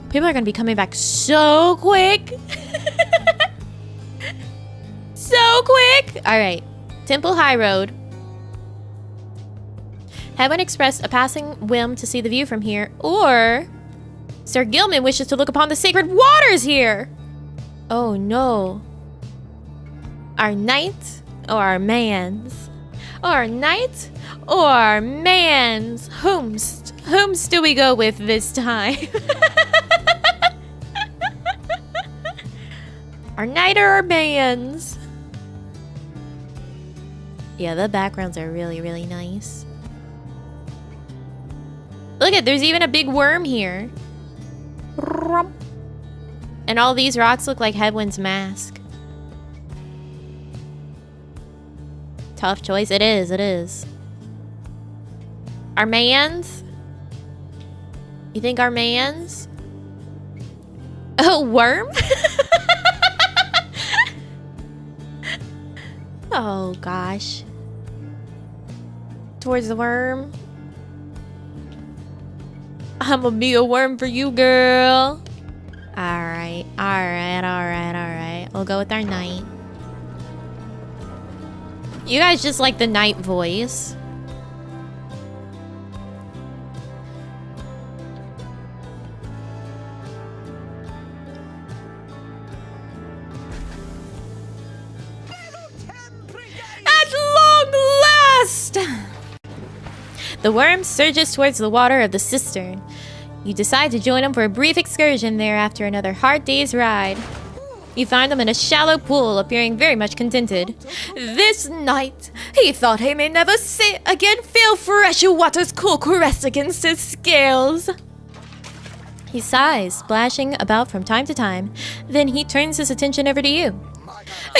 People are going to be coming back so quick. So quick. All right. Temple High Road. Hedwin expressed a passing whim to see the view from here, or Sir Gilman wishes to look upon the sacred waters here. Oh no. Our knight or our mans? Our knight or our mans? Whomst do we go with this time? Our knight or our mans? Yeah, the backgrounds are really, really nice. Look at, there's even a big worm here. And all these rocks look like Hedwin's mask. Tough choice. It is. Our mans? You think our mans? Oh, worm? Oh, gosh. Towards the worm. I'ma be a worm for you, girl. Alright. We'll go with our knight. You guys just like the knight voice. At long last! The worm surges towards the water of the cistern. You decide to join them for a brief excursion there after another hard day's ride. You find them in a shallow pool, appearing very much contented. This night, he thought he may never again feel fresh water's cool caress against his scales. He sighs, splashing about from time to time. Then he turns his attention over to you.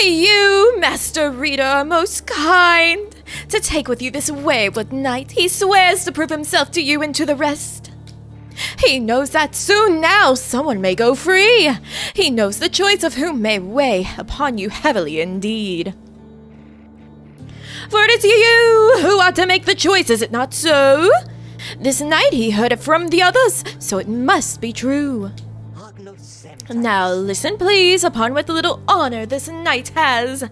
You, Master Reader, are most kind. To take with you this wayward knight, he swears to prove himself to you and to the rest. He knows that soon now someone may go free. He knows the choice of whom may weigh upon you heavily indeed. For it is you who ought to make the choice, is it not so? This night he heard it from the others, so it must be true. Now listen, please, upon what little honor this knight has.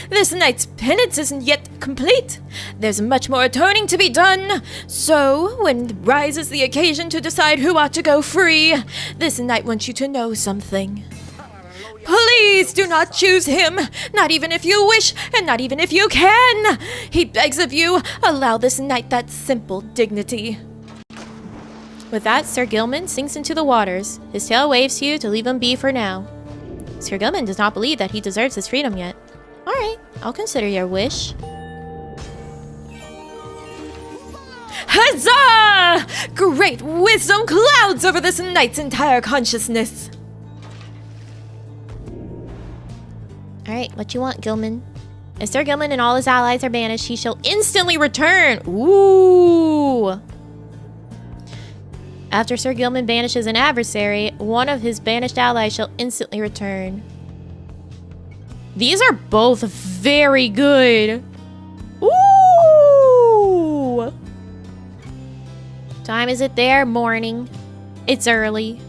This knight's penance isn't yet complete. There's much more atoning to be done. So, when rises the occasion to decide who ought to go free, this knight wants you to know something. Please do not choose him, not even if you wish, and not even if you can. He begs of you, allow this knight that simple dignity. With that, Sir Gilman sinks into the waters. His tail waves to you to leave him be for now. Sir Gilman does not believe that he deserves his freedom yet. Alright, I'll consider your wish. Huzzah! Great wisdom clouds over this knight's entire consciousness. Alright, what you want, Gilman? If Sir Gilman and all his allies are banished, he shall instantly return. Ooh! After Sir Gilman banishes an adversary, one of his banished allies shall instantly return. These are both very good. Ooh! Time is it there? Morning. It's early.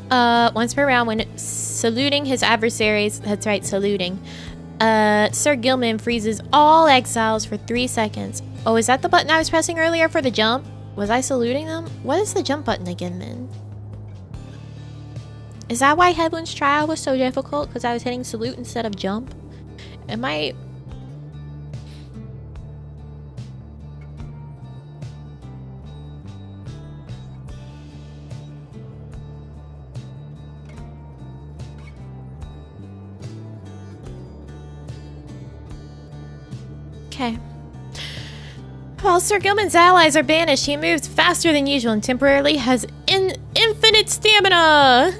Once per round when saluting his adversaries, that's right, saluting, Sir Gilman freezes all exiles for 3 seconds. Oh, is that the button I was pressing earlier for the jump? Was I saluting them? What is the jump button again then? Is that why Hedwin's trial was so difficult? Because I was hitting salute instead of jump? Am I... Okay. While Sir Gilman's allies are banished, he moves faster than usual and temporarily has infinite stamina!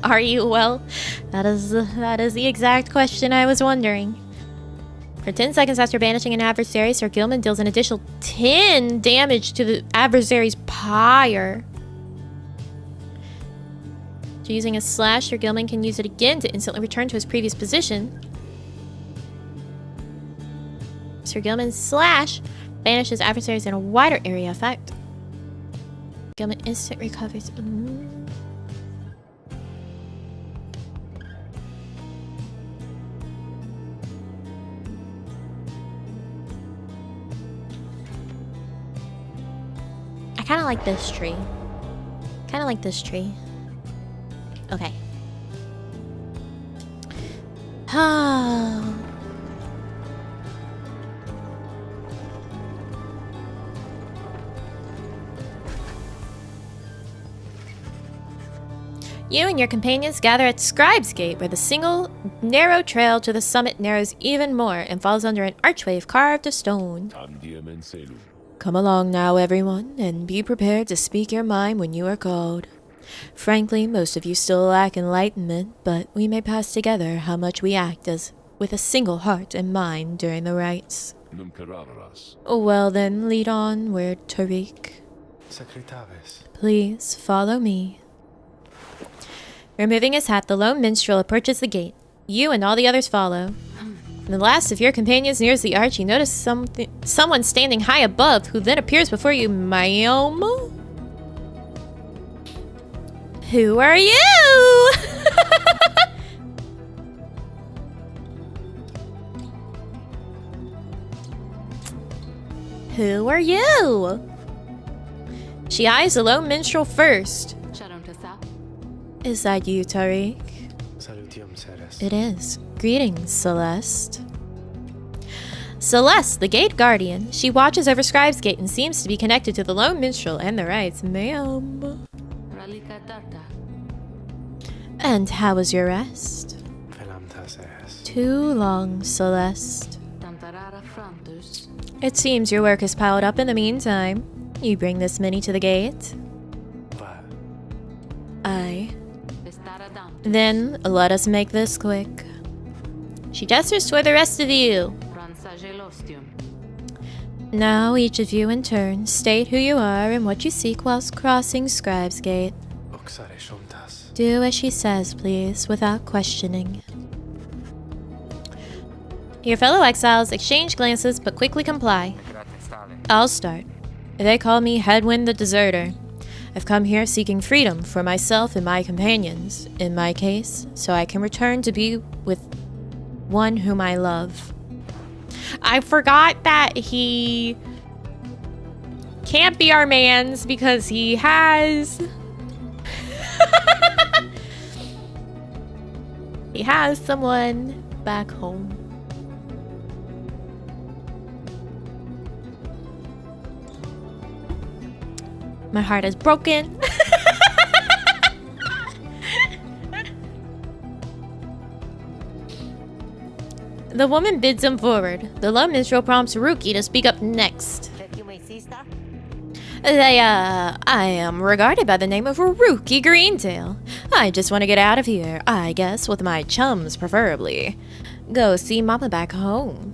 Are you well? That is the exact question I was wondering. For 10 seconds after banishing an adversary, Sir Gilman deals an additional 10 damage to the adversary's pyre. Using a slash, Sir Gilman can use it again to instantly return to his previous position. Sir Gilman's slash banishes adversaries in a wider area effect. Gilman instant recovers. I kind of like this tree. Kind of like this tree. Okay. You and your companions gather at Scribe's Gate, where the single, narrow trail to the summit narrows even more and falls under an archway carved of stone. Come along now, everyone, and be prepared to speak your mind when you are called. Frankly, most of you still lack enlightenment, but we may pass together how much we act as with a single heart and mind during the rites. Well then, lead on, where Tariq. Please, follow me. Removing his hat, the lone minstrel approaches the gate. You and all the others follow. When the last of your companions nears the arch, you notice someone standing high above, who then appears before you, ma'am. Who are you? Who are you? She eyes the lone minstrel first. Is that you, Tariq? It is. Greetings, Celeste. Celeste, the gate guardian. She watches over Scribe's Gate and seems to be connected to the lone minstrel and the rites. Ma'am. And how was your rest? Too long, Celeste. It seems your work has piled up in the meantime. You bring this many to the gate? Aye. Then, let us make this quick. She gestures toward the rest of you. Now, each of you in turn, state who you are and what you seek whilst crossing Scribe's Gate. Do as she says, please, without questioning. Your fellow exiles exchange glances, but quickly comply. I'll start. They call me Hedwin the Deserter. I've come here seeking freedom for myself and my companions, in my case, so I can return to be with one whom I love. I forgot that he can't be our man's because he has... he has someone back home. My heart is broken. The woman bids him forward. The lone minstrel prompts Ruki to speak up next. I am regarded by the name of Ruki Greentail. I just want to get out of here, I guess, with my chums preferably. Go see Mama back home.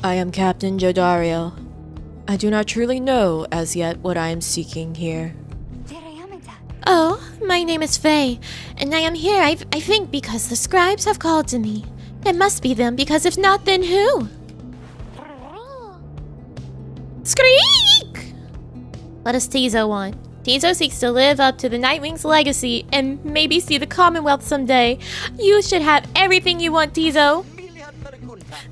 I am Captain Jodariel. I do not truly know as yet what I am seeking here. Oh, my name is Faye, and I am here, I think, because the scribes have called to me. It must be them, because if not, then who? Shriek! What does Tizo want? Tizo seeks to live up to the Nightwing's legacy and maybe see the Commonwealth someday. You should have everything you want, Tizo.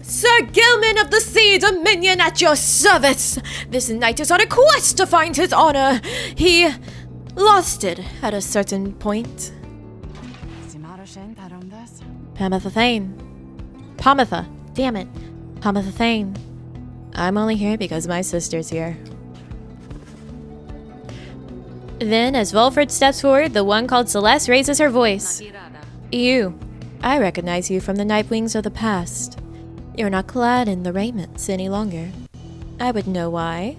Sir Gilman of the Sea Dominion at your service! This knight is on a quest to find his honor. He lost it at a certain point. Pomotha Thane. Pomotha. Damn it. Pomotha Thane. I'm only here because my sister's here. Then, as Volfred steps forward, the one called Celeste raises her voice. You. I recognize you from the Nightwings of the past. You're not clad in the raiments any longer. I would know why.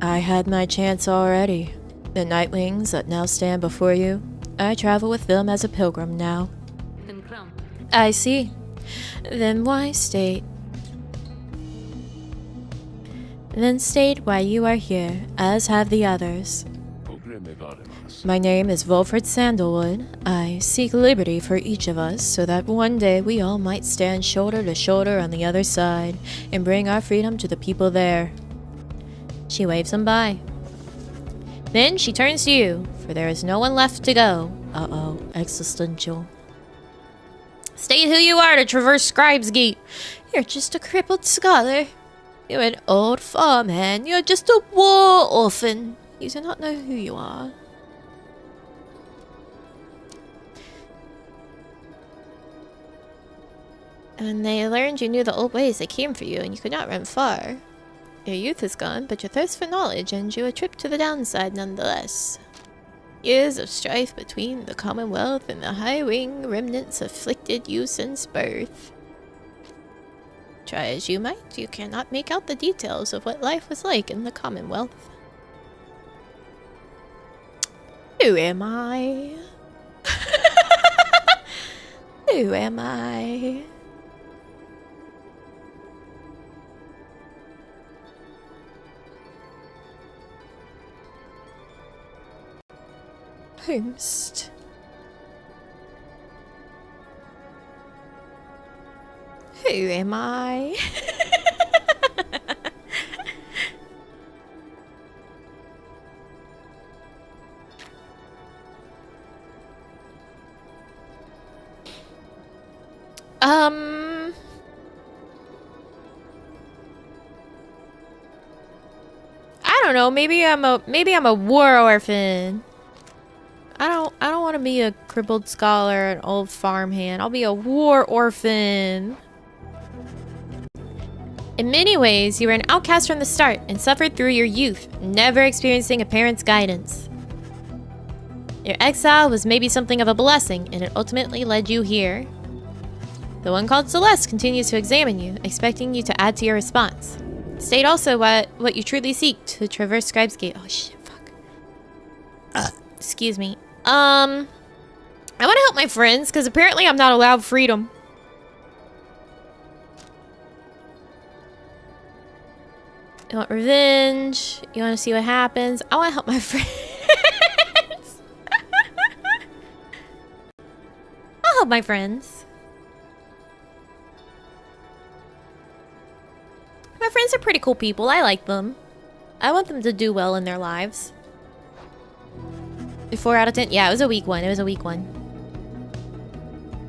I had my chance already. The Nightwings that now stand before you, I travel with them as a pilgrim now. I see. Then why state? Then state why you are here, as have the others. My name is Volfred Sandalwood. I seek liberty for each of us, so that one day we all might stand shoulder to shoulder on the other side, and bring our freedom to the people there. She waves him by. Then she turns to you, for there is no one left to go. Uh-oh, existential. State who you are to traverse Scribe's Gate. You're just a crippled scholar. You're an old farmhand. You're just a war orphan. You do not know who you are. And they learned you knew the old ways that came for you, and you could not run far. Your youth is gone, but your thirst for knowledge earned you a trip to the downside nonetheless. Years of strife between the Commonwealth and the High Wing remnants afflicted you since birth. Try as you might, you cannot make out the details of what life was like in the Commonwealth. Who am I? Who am I? Host. Who am I? I don't know, maybe I'm a war orphan. I don't want to be a crippled scholar, an old farmhand. I'll be a war orphan. In many ways, you were an outcast from the start and suffered through your youth, never experiencing a parent's guidance. Your exile was maybe something of a blessing, and it ultimately led you here. The one called Celeste continues to examine you, expecting you to add to your response. State also what you truly seek to traverse Scribe's Gate. Oh shit, fuck. Excuse me. I want to help my friends, because apparently I'm not allowed freedom. You want revenge? You want to see what happens? I want to help my friends. I'll help my friends. My friends are pretty cool people. I like them. I want them to do well in their lives. 4 out of 10? Yeah, it was a weak one. It was a weak one.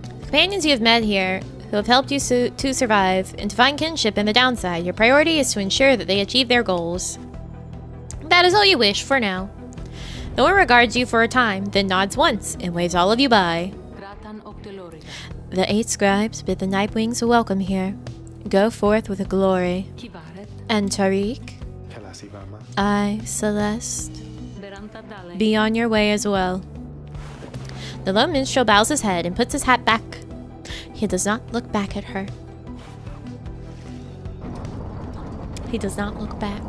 The companions you have met here, who have helped you to survive and to find kinship in the downside, your priority is to ensure that they achieve their goals. That is all you wish for now. No one regards you for a time, then nods once and waves all of you by. The 8 scribes bid the Nightwings a welcome here. Go forth with a glory. And Tariq, I, Celeste, be on your way as well. The lone minstrel bows his head and puts his hat back. He does not look back at her. He does not look back.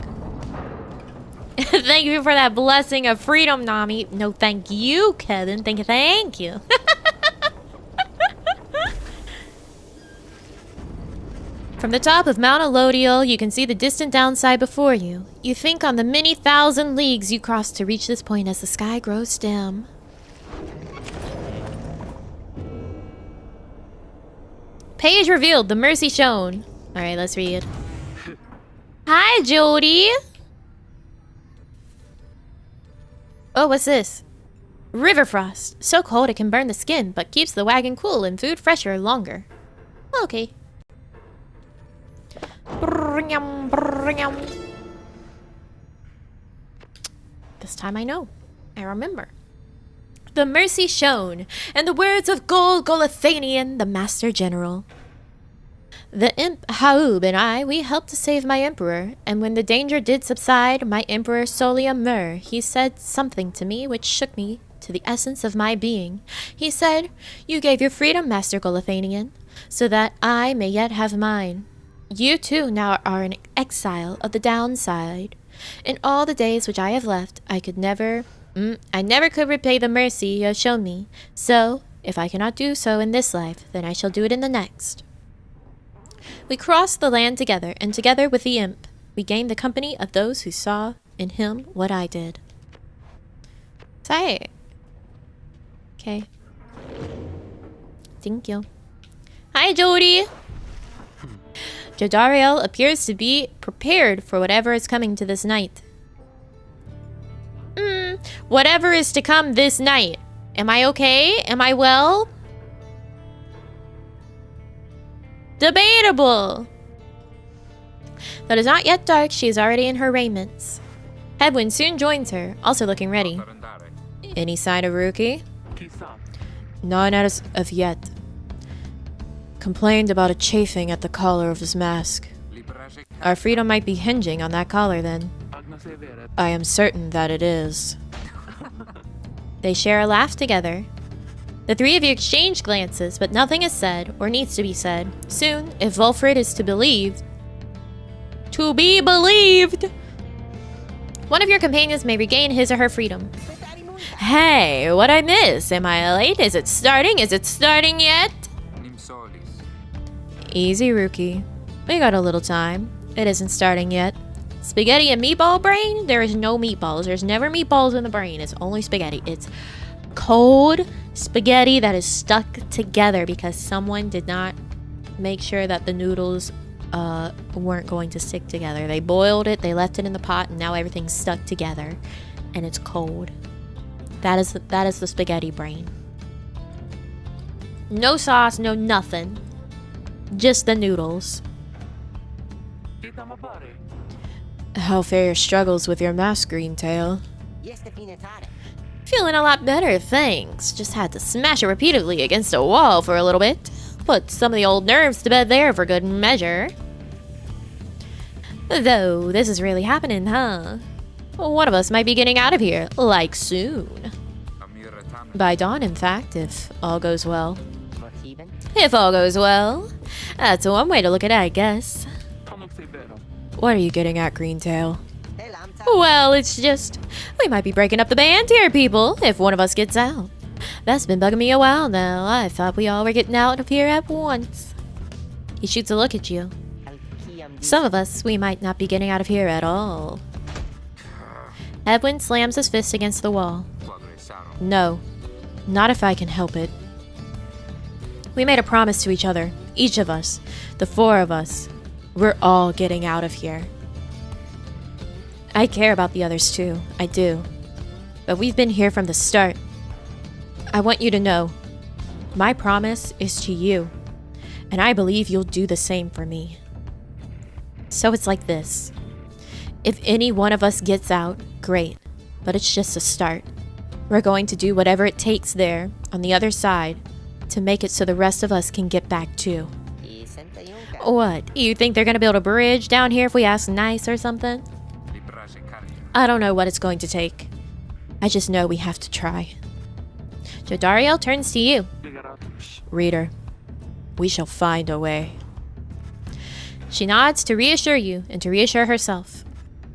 Thank you for that blessing of freedom, Nami. No, thank you, Kevin. Thank you. From the top of Mount Elodial, you can see the distant downside before you. You think on the many thousand leagues you crossed to reach this point as the sky grows dim. Page revealed, the mercy shown. Alright, let's read. Hi, Jody! Oh, what's this? River frost. So cold it can burn the skin, but keeps the wagon cool and food fresher longer. Okay. This time I know. I remember. The mercy shown, and the words of Gold Golathanian, the Master General. The imp Haub and I, we helped to save my emperor, and when the danger did subside, my emperor Solium Mur, he said something to me which shook me to the essence of my being. He said, "You gave your freedom, Master Golathanian, so that I may yet have mine. You too now are an exile of the downside. In all the days which I have left, I never could repay the mercy you have shown me. So, if I cannot do so in this life, then I shall do it in the next." We crossed the land together, and together with the imp, we gained the company of those who saw in him what I did. Say. Okay. Thank you. Hi, Jody! Jodariel appears to be prepared for whatever is coming to this night. Whatever is to come this night. Am I okay? Am I well? Debatable! Though it is not yet dark, she is already in her raiments. Hedwin soon joins her, also looking ready. Any sign of Rookie? None as of yet. Complained about a chafing at the collar of his mask. Our freedom might be hinging on that collar then. I am certain that it is. They share a laugh together. The three of you exchange glances, but nothing is said or needs to be said. Soon, if Volfred is to be believed, one of your companions may regain his or her freedom. Hey, what I miss? Am I late? Is it starting? Is it starting yet? Easy, Rookie. We got a little time. It isn't starting yet. Spaghetti and meatball brain? There is no meatballs. There's never meatballs in the brain. It's only spaghetti. It's cold spaghetti that is stuck together because someone did not make sure that the noodles weren't going to stick together. They boiled it, they left it in the pot, and now everything's stuck together. And it's cold. That is the spaghetti brain. No sauce, no nothing. Just the noodles. How fare your struggles with your mask, Greentail? Feeling a lot better, thanks. Just had to smash it repeatedly against a wall for a little bit. Put some of the old nerves to bed there for good measure. Though, this is really happening, huh? One of us might be getting out of here, like soon. By dawn, in fact, if all goes well. If all goes well. That's one way to look at it, I guess. What are you getting at, Greentail? Well, it's just, we might be breaking up the band here, people, if one of us gets out. That's been bugging me a while now. I thought we all were getting out of here at once. He shoots a look at you. Some of us, we might not be getting out of here at all. Hedwin slams his fist against the wall. No, not if I can help it. We made a promise to each other, each of us, the four of us. We're all getting out of here. I care about the others too, I do. But we've been here from the start. I want you to know, my promise is to you, and I believe you'll do the same for me. So it's like this. If any one of us gets out, great, but it's just a start. We're going to do whatever it takes there, on the other side, to make it so the rest of us can get back too. What? You think they're gonna build a bridge down here if we ask nice or something? I don't know what it's going to take. I just know we have to try. Jodariel turns to you. Reader, we shall find a way. She nods to reassure you and to reassure herself.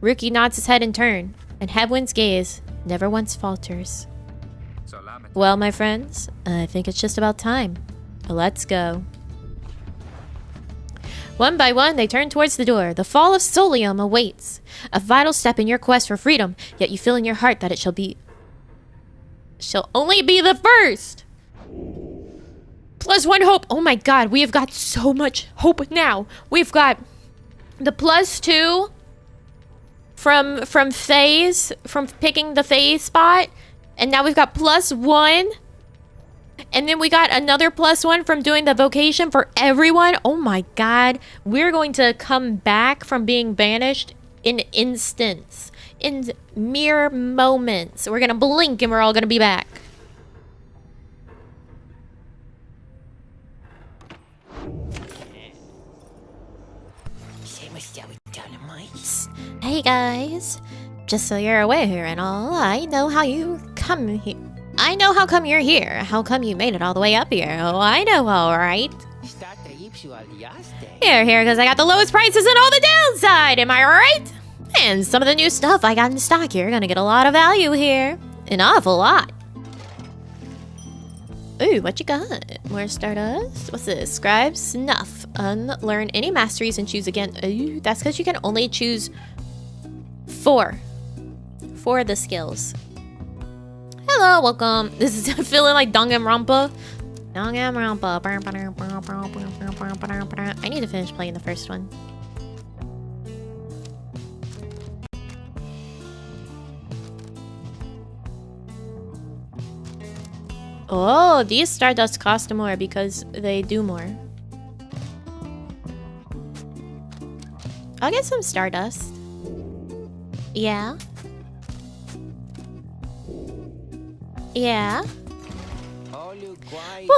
Rookie nods his head in turn, and Hedwin's gaze never once falters. Well, my friends, I think it's just about time. Let's go. One by one, they turn towards the door. The fall of Solium awaits. A vital step in your quest for freedom, yet you feel in your heart that it shall only be the first. +1 hope. Oh my god, we have got so much hope now. We've got the +2 from phase, from picking the phase spot, and now we've got +1, and then we got another +1 from doing the vocation for everyone. Oh my god, we're going to come back from being banished in instants, in mere moments. We're gonna blink and we're all gonna be back. Hey guys, just so you're aware and all, I know how you come here. I know how come you're here. How come you made it all the way up here? Oh, I know, all right. You're here because I got the lowest prices and all the downside, am I right? And some of the new stuff I got in stock, you're gonna get a lot of value here. An awful lot. Ooh, what you got? More Stardust? What's this? Scribe, Snuff. Unlearn any masteries and choose again. Ooh, that's because you can only choose 4 of the skills. Hello, welcome. This is feeling like Danganronpa. Danganronpa. I need to finish playing the first one. Oh, these Stardust cost more because they do more. I'll get some Stardust. Yeah. Yeah.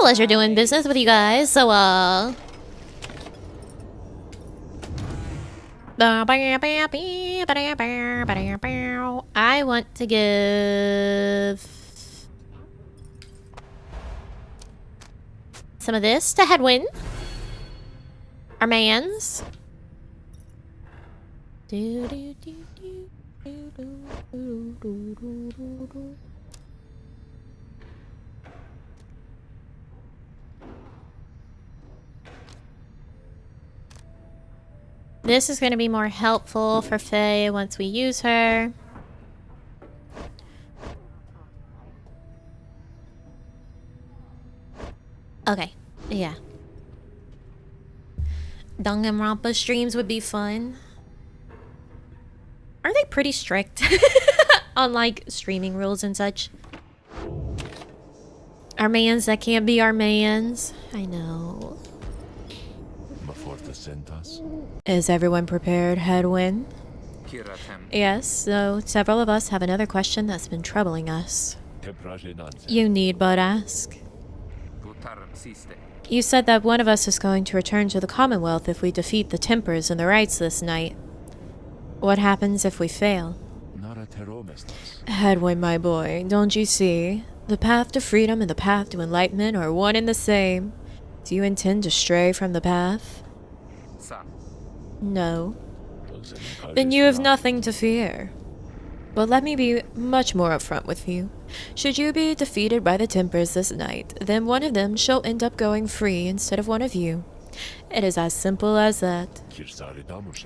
Pleasure doing business with you guys. So, I want to give some of this to Hedwin. Our mans. This is going to be more helpful for Faye once we use her. Okay, yeah. Danganronpa streams would be fun. Are they pretty strict on like streaming rules and such? Our mans that can't be our mans. I know. Is everyone prepared, Hedwin? Yes, so several of us have another question that's been troubling us. You need but ask. You said that one of us is going to return to the Commonwealth if we defeat the Tempers and the Rites this night. What happens if we fail? Hedwin, my boy, don't you see? The path to freedom and the path to enlightenment are one and the same. Do you intend to stray from the path? No. Then you have nothing to fear. But let me be much more upfront with you. Should you be defeated by the Tempers this night, then one of them shall end up going free instead of one of you. It is as simple as that.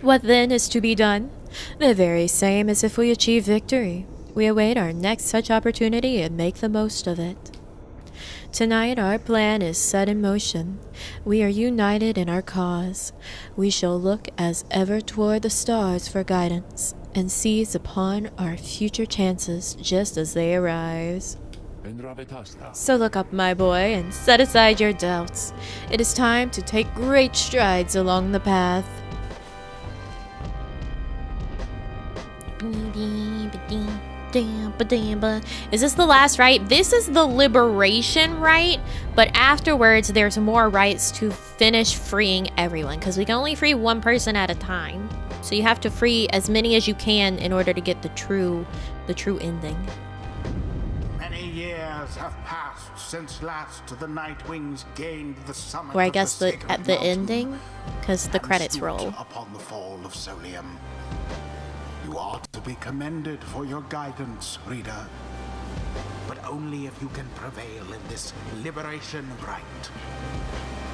What then is to be done? The very same as if we achieve victory. We await our next such opportunity and make the most of it. Tonight our plan is set in motion. We are united in our cause. We shall look as ever toward the stars for guidance, and seize upon our future chances just as they arise. So look up, my boy, and set aside your doubts. It is time to take great strides along the path. Is this the last rite? This is the Liberation rite, but afterwards there's more rites to finish freeing everyone, because we can only free one person at a time. So you have to free as many as you can in order to get the true ending. Many years have passed since last the Nightwings gained the summit. Or I guess at the ending, because the credits roll. Upon the fall of Solium. You are to be commended for your guidance, reader. But only if you can prevail in this liberation rite.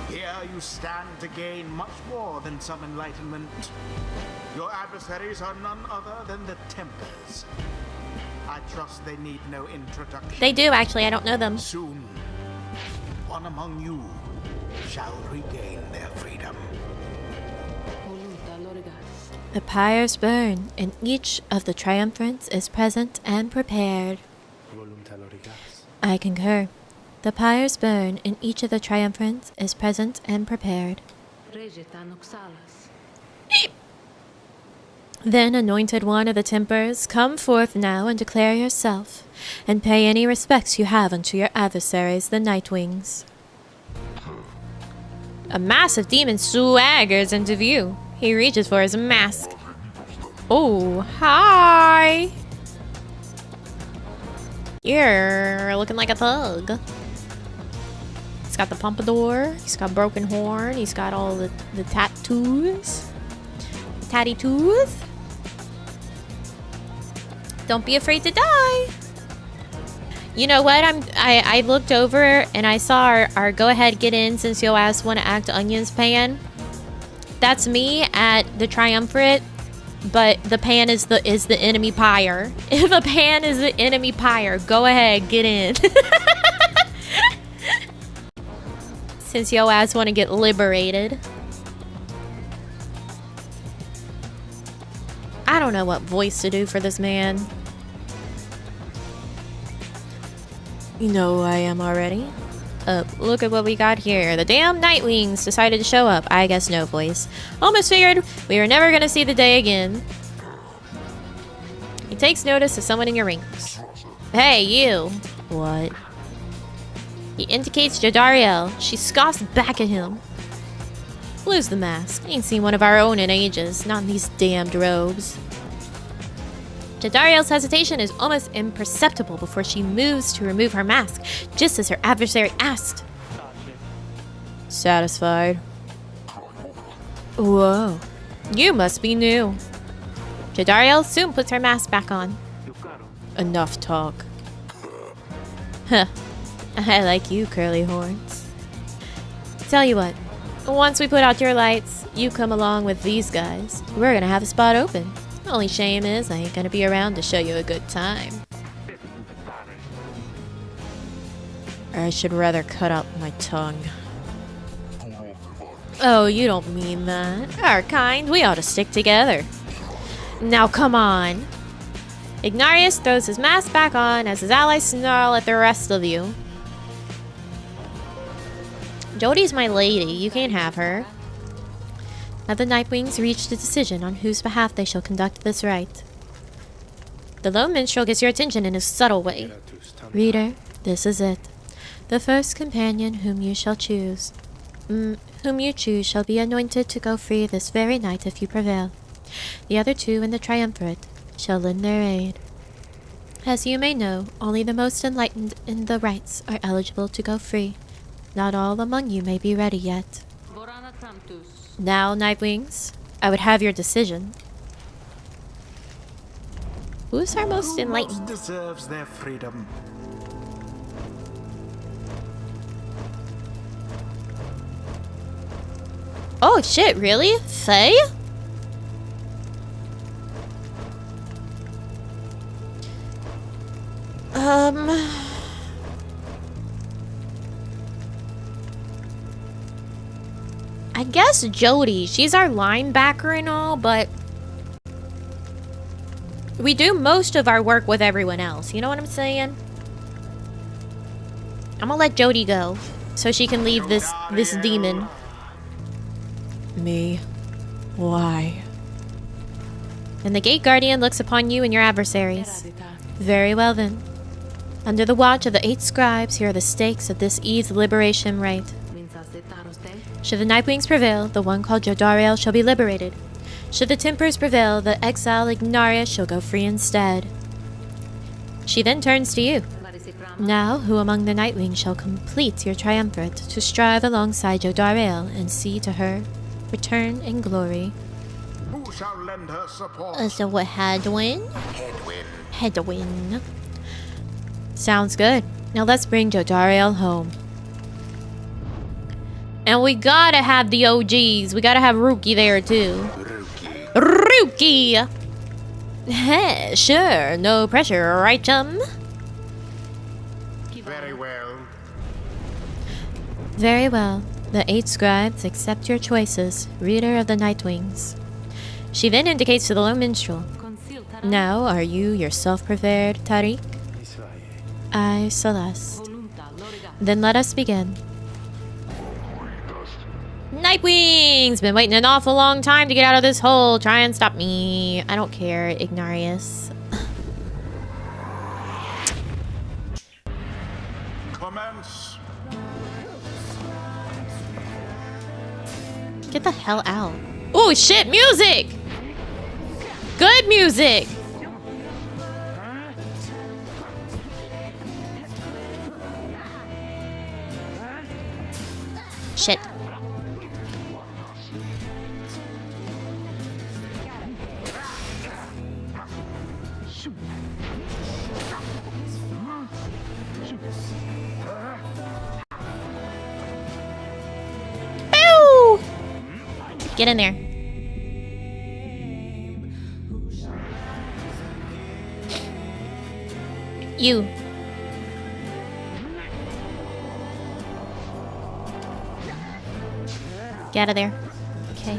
Here you stand to gain much more than some enlightenment. Your adversaries are none other than the Tempers. I trust they need no introduction. They do, actually. I don't know them. Soon, one among you shall regain their freedom. The pyres burn, and each of the triumphants is present and prepared. I concur. The pyres burn, and each of the triumphants is present and prepared. Then, anointed one of the Tempers, come forth now and declare yourself, and pay any respects you have unto your adversaries, the Nightwings. A massive demon swaggers into view. He reaches for his mask. Oh, hi! You're looking like a thug. He's got the pompadour, he's got broken horn, he's got all the tattoos. Tatty tooth. Don't be afraid to die. You know what? I looked over and I saw our go ahead get in since your ass wanna act onions pan. That's me at the triumvirate, but the pan is the enemy pyre. If the pan is the enemy pyre, go ahead, get in. Since your ass wanna get liberated. I don't know what voice to do for this man. You know who I am already? Look at what we got here. The damn Nightwings decided to show up. I guess no voice. Almost figured we were never gonna see the day again. He takes notice of someone in your rings. Hey, you. What? He indicates Jadariel. She scoffs back at him. Lose the mask. Ain't seen one of our own in ages. Not in these damned robes. Jadariel's hesitation is almost imperceptible before she moves to remove her mask, just as her adversary asked. Satisfied? Whoa. You must be new. Jadariel soon puts her mask back on. Enough talk. Huh. I like you, curly horns. Tell you what. Once we put out your lights, you come along with these guys. We're gonna have a spot open. Only shame is I ain't gonna be around to show you a good time. I should rather cut out my tongue. Oh, you don't mean that. Our kind, we ought to stick together. Now come on. Ignarius throws his mask back on as his allies snarl at the rest of you. Jodie's my lady, you can't have her. Now the Nightwings reached a decision on whose behalf they shall conduct this rite. The lone minstrel gets your attention in a subtle way. Reader, this is it. The first companion whom you shall choose. Whom you choose shall be anointed to go free this very night if you prevail. The other two in the triumvirate shall lend their aid. As you may know, only the most enlightened in the rites are eligible to go free. Not all among you may be ready yet. Now, Nightwings, I would have your decision. Who's our most Who enlightened? most deserves their freedom? Oh shit, really? Faye? I guess Jodie. She's our linebacker and all, but we do most of our work with everyone else. You know what I'm saying? I'm gonna let Jodie go so she can leave this demon. Me? Why? And the Gate Guardian looks upon you and your adversaries. Very well then. Under the watch of the 8 scribes, here are the stakes of this Eve's liberation rite. Should the Nightwings prevail, the one called Jodariel shall be liberated. Should the Tempers prevail, the exiled Ignarius shall go free instead. She then turns to you. Now, who among the Nightwings shall complete your triumvirate to strive alongside Jodariel and see to her return in glory? Who shall lend her support? So what, Hedwin? Hedwin. Sounds good. Now let's bring Jodariel home. And we gotta have the OGs. We gotta have Rookie there too. Rookie! Heh, sure, no pressure, right, chum? Very well. Very well. The 8 scribes accept your choices, reader of the Nightwings. She then indicates to the low minstrel. Now, are you yourself prepared, Tariq? I, Celeste. Then let us begin. Nightwings! Been waiting an awful long time to get out of this hole. Try and stop me. I don't care, Ignarius. Commence. Get the hell out. Oh shit, music! Good music! Shit. Ew! Get in there. You. Get out of there. Okay.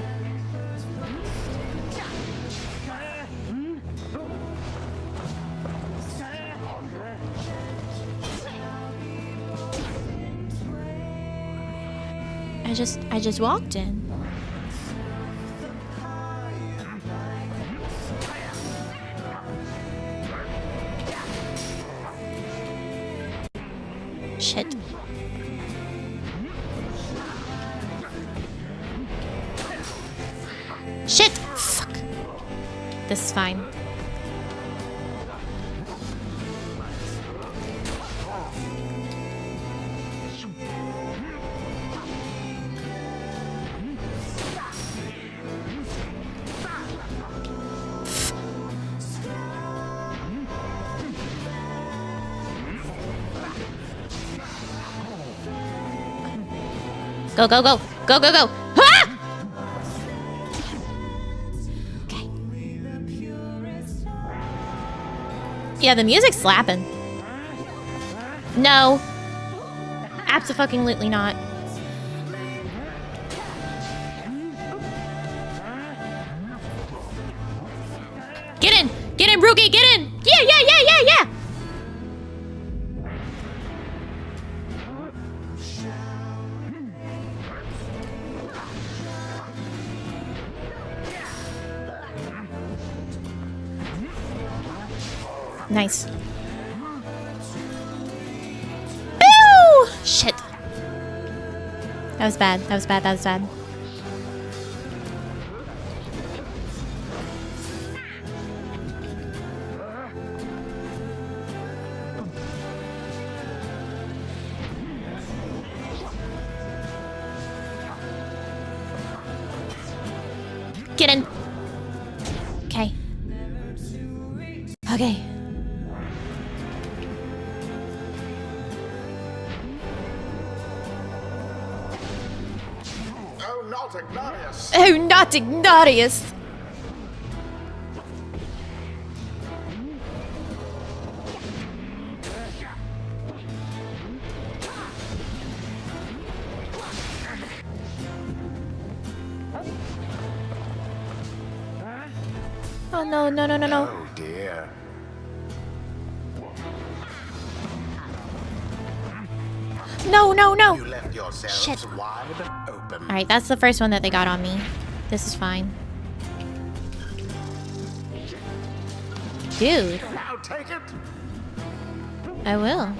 I just walked in. Shit. Shit! Fuck. This is fine. Go, go, go! Go, go, go! Ah! Okay. Yeah, the music's slapping. No. Abso-fucking-lutely not. Get in! Get in, Brookie! Get in! Yeah, yeah, yeah, yeah, yeah! Nice. Boo! Shit. That was bad. That was bad. That was bad. Get in. Okay. Okay. Ignatius. Oh, not Ignatius! Oh no, no, no, no, no. Oh dear. No, no, no! You left yourselves Shit. wide open. Alright, that's the first one that they got on me. This is fine. Dude, Now take it. I will.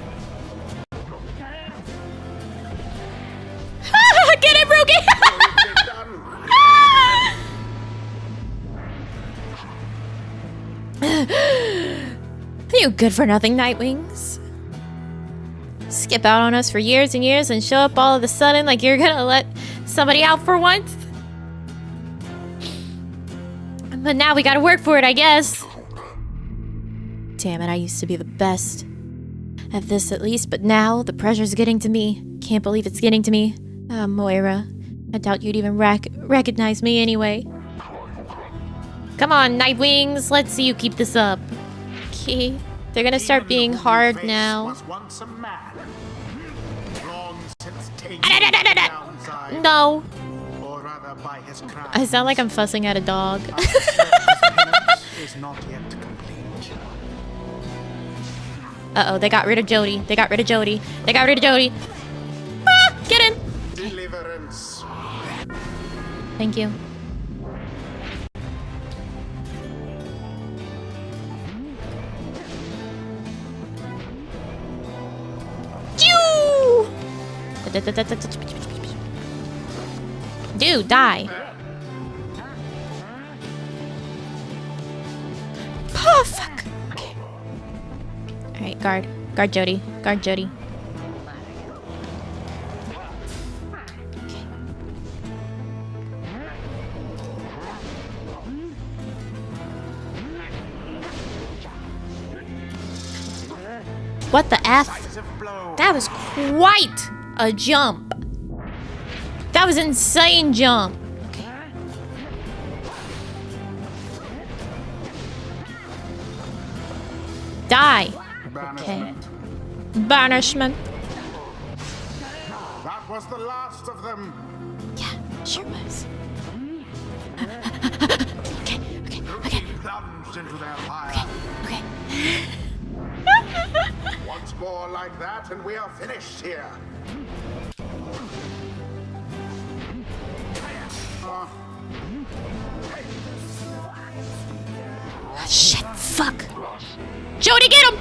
Get it, Brookie! Well done. You good for nothing, Nightwings. Skip out on us for years and years and show up all of a sudden like you're gonna let somebody out for once? But now we gotta work for it, I guess. Damn it, I used to be the best. At this at least, but now the pressure's getting to me. Can't believe it's getting to me. Ah, Moira. I doubt you'd even recognize me anyway. Come on, Nightwings. Let's see you keep this up. Okay. They're gonna start being hard now. side, No. or rather by his crown. I sound like I'm fussing at a dog. His penance is not yet complete. Uh-oh, they got rid of Jody. They got rid of Jody. They got rid of Jody. Ah, get in. Deliverance. Thank you. Choo! Dude, die. Oh, fuck. Okay. Alright, guard. Guard Jody. Guard Jody. What the F? That was quite a jump. That was an insane jump. Okay. Die. Okay. Banishment. That was the last of them. Yeah, sure was. Okay. Plunged into their fire. Okay. Once more like that, and we are finished here. Shit, fuck. Jody, get him!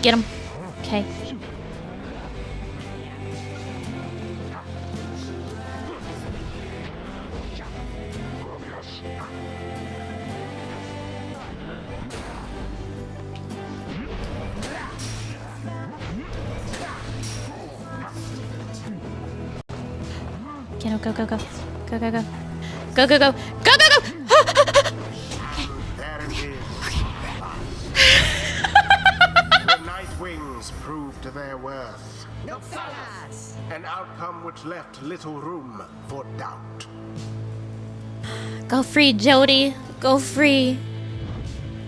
Get him. Okay. Get him. Go, go, go. Go, go, go. Go, go, go. Go, go, go! There it is. The Night Wings proved their worth. An outcome which left little room for doubt. Go free, Jody. Go free.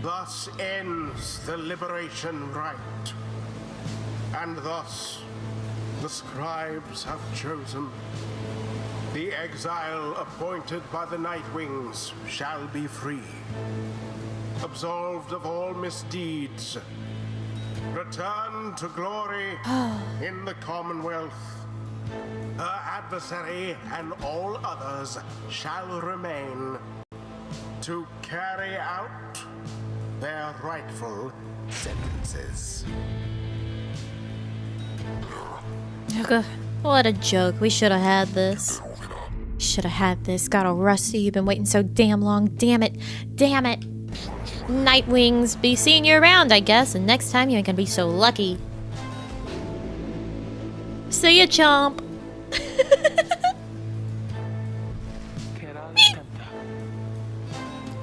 Thus ends the Liberation Rite. And thus, the Scribes have chosen. The exile appointed by the Night Wings shall be free. Absolved of all misdeeds. Return to glory in the Commonwealth. Her adversary and all others shall remain to carry out their rightful sentences. Okay. What a joke. We should have had this. Should have had this. Got all rusty. You've been waiting so damn long. Damn it. Damn it. Nightwings, be seeing you around, I guess. And next time you ain't gonna be so lucky. See ya, chomp.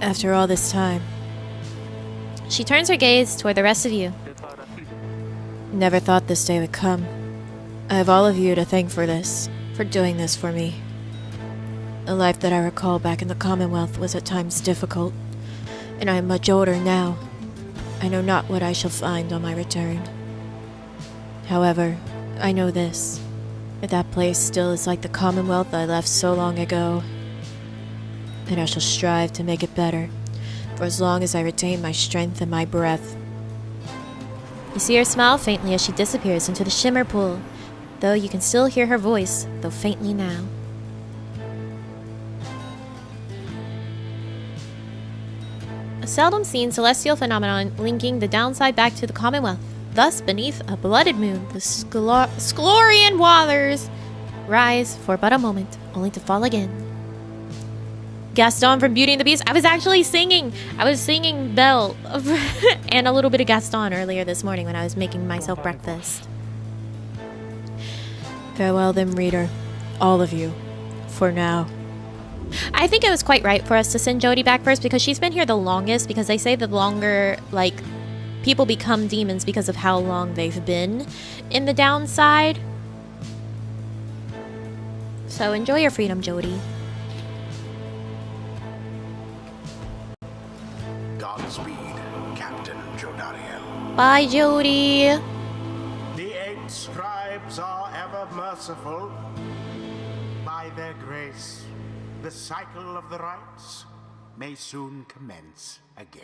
After all this time, She turns her gaze toward the rest of you. never thought this day would come. I have all of you to thank for this, for doing this for me. The life that I recall back in the Commonwealth was at times difficult, and I am much older now. I know not what I shall find on my return. However, I know this, that place still is like the Commonwealth I left so long ago, and I shall strive to make it better, for as long as I retain my strength and my breath. You see her smile faintly as she disappears into the shimmer pool, though you can still hear her voice, though faintly now. A seldom seen celestial phenomenon linking the downside back to the Commonwealth. Thus, beneath a blooded moon, the Sclorian waters rise for but a moment, only to fall again. Gaston from Beauty and the Beast. I was actually singing. I was singing Belle and a little bit of Gaston earlier this morning when I was making myself breakfast. Farewell then, reader, all of you, for now. I think it was quite right for us to send Jody back first because she's been here the longest, because they say the longer, like, people become demons because of how long they've been in the downside. So enjoy your freedom, Jody. Godspeed, Captain Jodariel. Bye, Jody. The 8 scribes are ever merciful. By their grace, the cycle of the rites may soon commence again.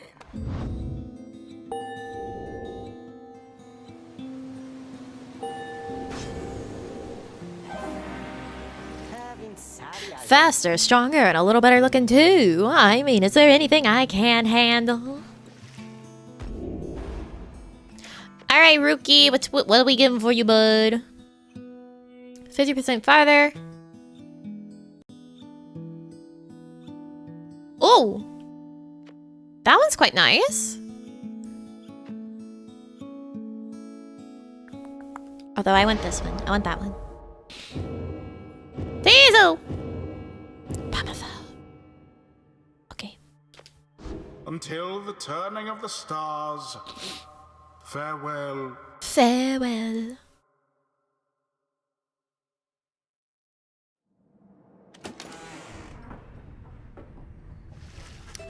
Faster, stronger, and a little better looking too. I mean, is there anything I can't handle? Alright, Rookie, what are we giving for you, bud? 50% farther. Oh! That one's quite nice. Although I want this one. I want that one. Teasel! Pomotha. Okay. Until the turning of the stars, farewell. Farewell.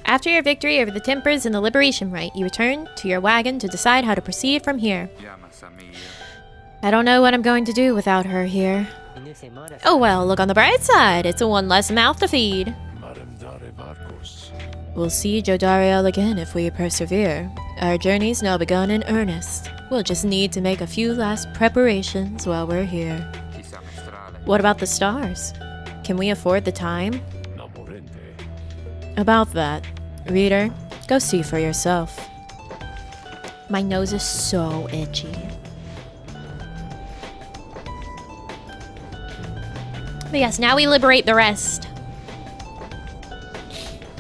After your victory over the Tempers and the Liberation Rite, you return to your wagon to decide how to proceed from here. I don't know what I'm going to do without her here. Oh well, look on the bright side. It's one less mouth to feed. We'll see Jodariel again if we persevere. Our journey's now begun in earnest. We'll just need to make a few last preparations while we're here. What about the stars? Can we afford the time? About that, reader, go see for yourself. My nose is so itchy. But yes, now we liberate the rest.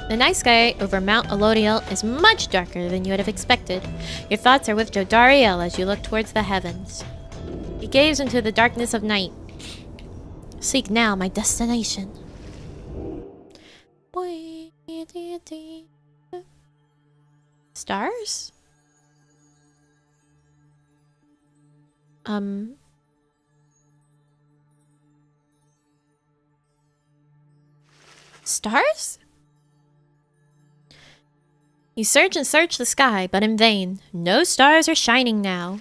The night sky over Mount Elodiel is much darker than you would have expected. Your thoughts are with Jodariel as you look towards the heavens. You gaze into the darkness of night. Seek now my destination. Stars? Stars? You search and search the sky, but in vain. No stars are shining now.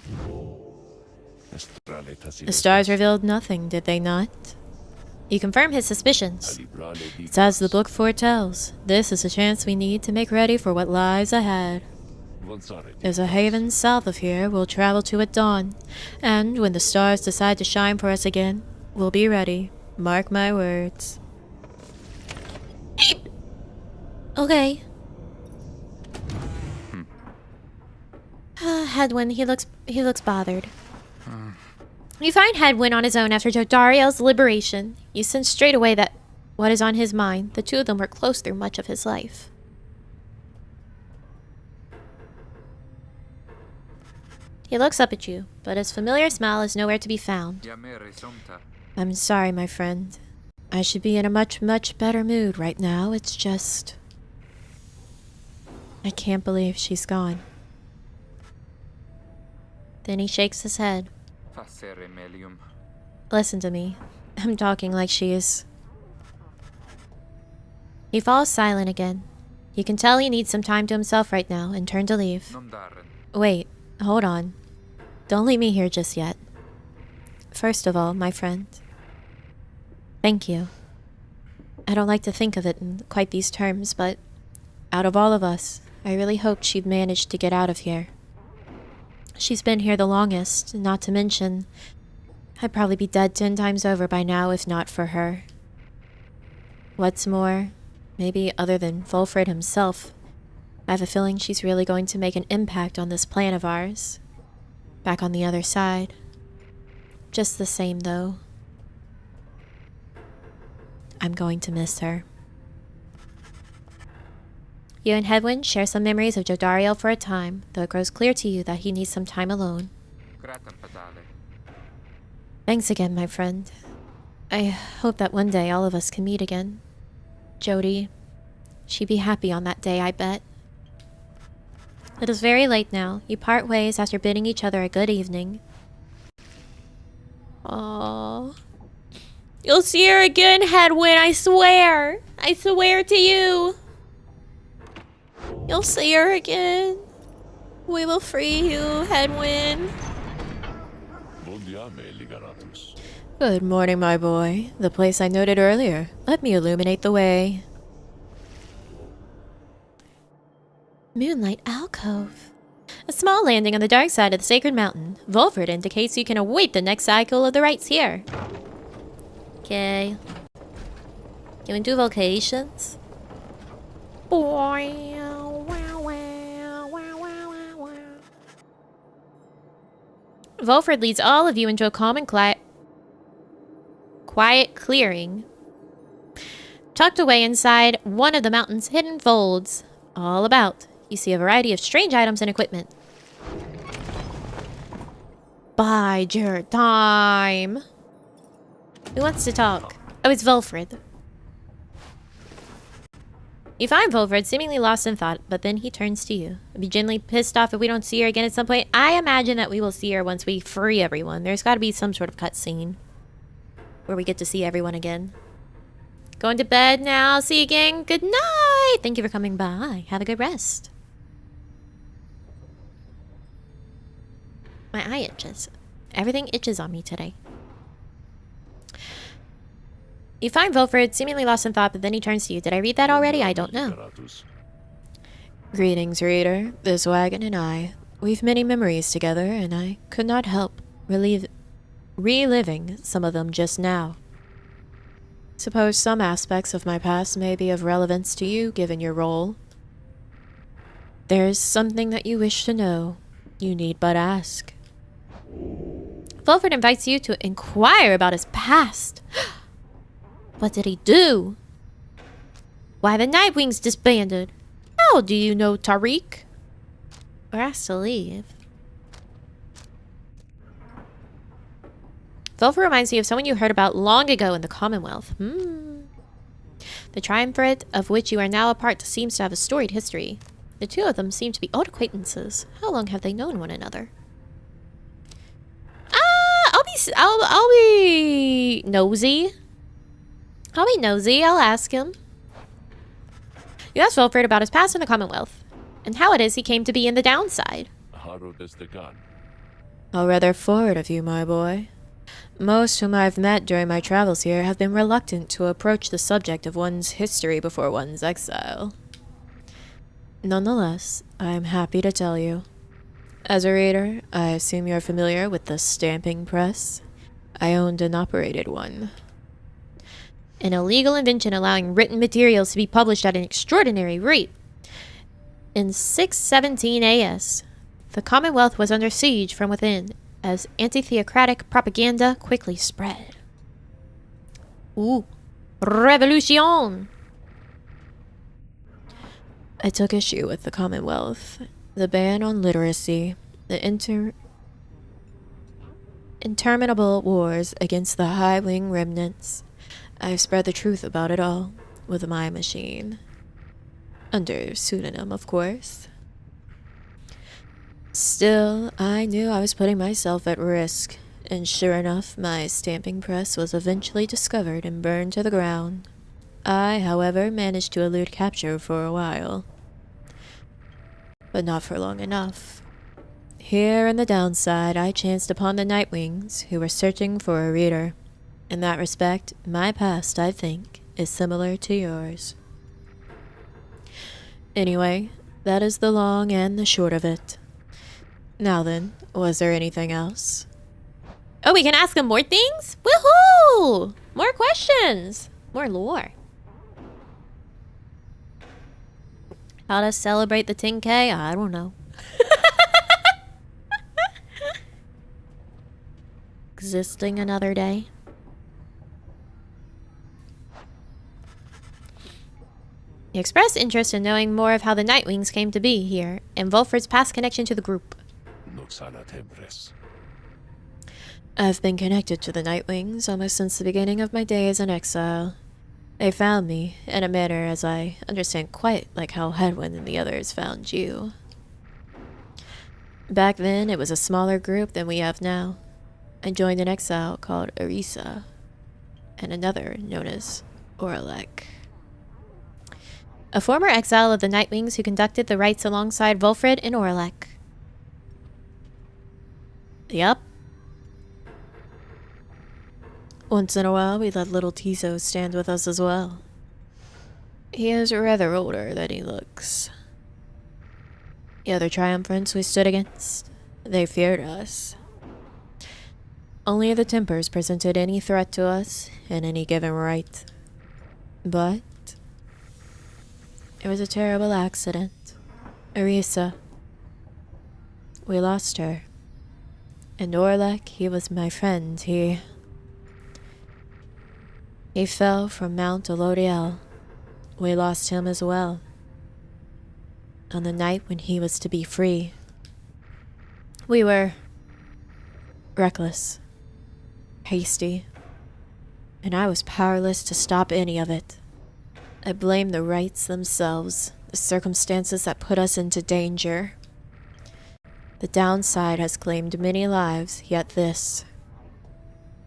The stars revealed nothing, did they not? You confirm his suspicions. It's as the book foretells. This is a chance we need to make ready for what lies ahead. There's a haven south of here we'll travel to at dawn, and when the stars decide to shine for us again, we'll be ready. Mark my words. Okay. Hedwin, he looks bothered. You find Hedwin on his own after Jodariel's liberation. You sense straight away that what is on his mind. The two of them were close through much of his life. He looks up at you, but his familiar smile is nowhere to be found. I'm sorry, my friend. I should be in a much, much better mood right now. It's just... I can't believe she's gone. Then he shakes his head. Listen to me. I'm talking like she is. He falls silent again. You can tell he needs some time to himself right now and turn to leave. Wait, hold on. Don't leave me here just yet. First of all, my friend, thank you. I don't like to think of it in quite these terms, but out of all of us, I really hoped she'd managed to get out of here. She's been here the longest, not to mention, I'd probably be dead 10 times over by now if not for her. What's more, maybe other than Volfred himself, I have a feeling she's really going to make an impact on this plan of ours. Back on the other side. Just the same, though, I'm going to miss her. You and Hedwin share some memories of Jodariel for a time, though it grows clear to you that he needs some time alone. Thanks again, my friend. I hope that one day all of us can meet again. Jody. She'd be happy on that day, I bet. It is very late now. You part ways after bidding each other a good evening. Aww. You'll see her again, Hedwin, I swear. I swear to you. You'll see her again. We will free you, Hedwin. Good morning, my boy. The place I noted earlier. Let me illuminate the way. Moonlight Alcove. A small landing on the dark side of the sacred mountain. Volford indicates you can await the next cycle of the rites here. Okay. Can we do vocations? Volford leads all of you into a calm and quiet clearing, tucked away inside one of the mountain's hidden folds. All about, you see a variety of strange items and equipment. Bide your time. Who wants to talk? Oh, it's Volfred. You find Volfred seemingly lost in thought, but then he turns to you. Be genuinely pissed off if we don't see her again at some point. I imagine that we will see her once we free everyone. There's got to be some sort of cutscene where we get to see everyone again. Going to bed now. See you again. Good night. Thank you for coming by. Have a good rest. My eye itches. Everything itches on me today. You find Volfred seemingly lost in thought, but then he turns to you. Did I read that already? I don't know. Greetings, reader. This wagon and I, we've many memories together, and I could not help reliving some of them just now. Suppose some aspects of my past may be of relevance to you, given your role. There's something that you wish to know. You need but ask. Volfred invites you to inquire about his past. What did he do? Why the Nightwings disbanded? How do you know Tariq? We're asked to leave. Volfred reminds you of someone you heard about long ago in the Commonwealth. The triumvirate of which you are now a part seems to have a storied history. The two of them seem to be old acquaintances. How long have they known one another? I'll be nosy. I'll ask him. You ask Volfred about his past in the Commonwealth, and how it is he came to be in the downside. How rather forward of you, my boy. Most whom I've met during my travels here have been reluctant to approach the subject of one's history before one's exile. Nonetheless, I am happy to tell you. As a reader, I assume you're familiar with the stamping press. I owned and operated one. An illegal invention allowing written materials to be published at an extraordinary rate. In 617 AS, the Commonwealth was under siege from within as anti-theocratic propaganda quickly spread. Ooh, revolution! I took issue with the Commonwealth, the ban on literacy, the interminable wars against the high-wing remnants. I've spread the truth about it all with my machine. Under pseudonym, of course. Still, I knew I was putting myself at risk, and sure enough, my stamping press was eventually discovered and burned to the ground. I, however, managed to elude capture for a while. But not for long enough. Here in the downside, I chanced upon the Nightwings, who were searching for a reader. In that respect, my past, I think, is similar to yours. Anyway, that is the long and the short of it. Now then, was there anything else? Oh, we can ask him more things? Woohoo! More questions! More lore. How to celebrate the 10K? I don't know. Existing another day. He expressed interest in knowing more of how the Nightwings came to be here, and Volfred's past connection to the group. I've been connected to the Nightwings almost since the beginning of my days in exile. They found me in a manner as I understand quite like how Hedwin and the others found you. Back then, it was a smaller group than we have now. I joined an exile called Arisa, and another known as Orlek. A former exile of the Nightwings who conducted the rites alongside Volfred and Orlek. Yup. Once in a while, we let little Tizo stand with us as well. He is rather older than he looks. The other triumvirates we stood against, they feared us. Only the Tempers presented any threat to us in any given rite. But it was a terrible accident. Arisa. We lost her. And Orlek, he was my friend. He fell from Mount Elodiel. We lost him as well. On the night when he was to be free. We were reckless, hasty, and I was powerless to stop any of it. I blame the rites themselves, the circumstances that put us into danger. The downside has claimed many lives, yet this.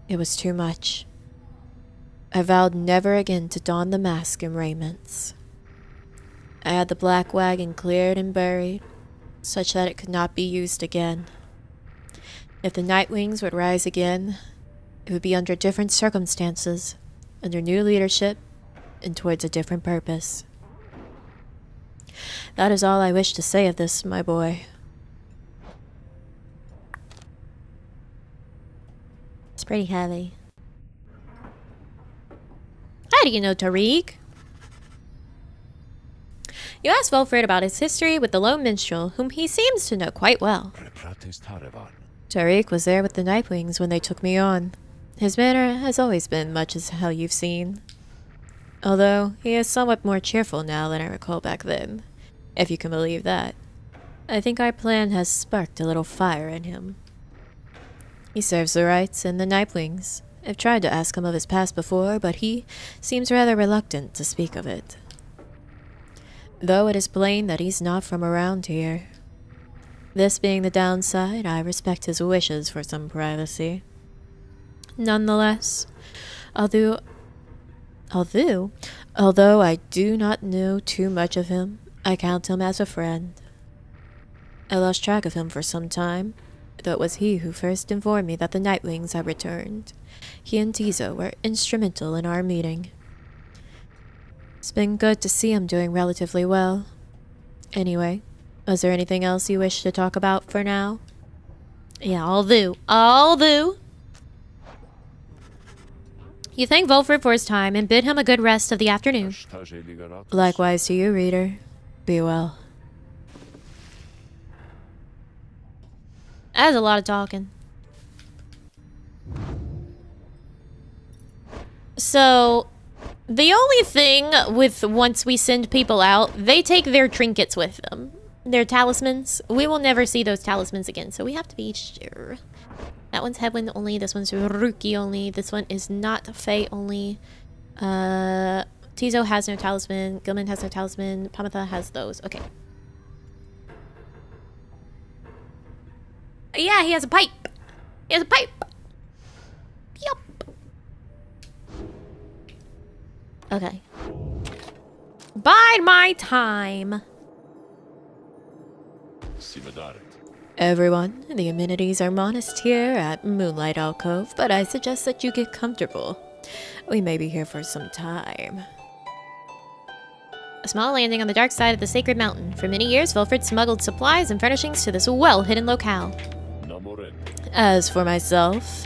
It was too much. I vowed never again to don the mask and raiments. I had the black wagon cleared and buried, such that it could not be used again. If the Nightwings would rise again, it would be under different circumstances, under new leadership, and towards a different purpose. That is all I wish to say of this, my boy. It's pretty heavy. How do you know Tariq? You asked Volfred about his history with the lone minstrel, whom he seems to know quite well. Tariq was there with the Nightwings when they took me on. His manner has always been much as how you've seen. Although, he is somewhat more cheerful now than I recall back then, if you can believe that. I think our plan has sparked a little fire in him. He serves the rites and the Nightwings. I've tried to ask him of his past before, but he seems rather reluctant to speak of it. Though it is plain that he's not from around here. This being the downside, I respect his wishes for some privacy. Nonetheless, although I do not know too much of him, I count him as a friend. I lost track of him for some time, though it was he who first informed me that the Nightwings had returned. He and Tizo were instrumental in our meeting. It's been good to see him doing relatively well. Anyway, was there anything else you wish to talk about for now? Yeah, I'll do. You thank Volfred for his time and bid him a good rest of the afternoon. Likewise to you, reader. Be well. That was a lot of talking. So, the only thing with once we send people out, they take their trinkets with them. Their talismans. We will never see those talismans again, so we have to be sure. That one's Hedwin only, this one's Ruki only, this one is not Fae only. Tizo has no talisman, Gilman has no talisman, Pomotha has those. Okay. Yeah, he has a pipe. He has a pipe. Yup. Okay. Bide my time. Everyone, the amenities are modest here at Moonlight Alcove, but I suggest that you get comfortable. We may be here for some time. A small landing on the dark side of the sacred mountain. For many years, Volfred smuggled supplies and furnishings to this well-hidden locale. As for myself,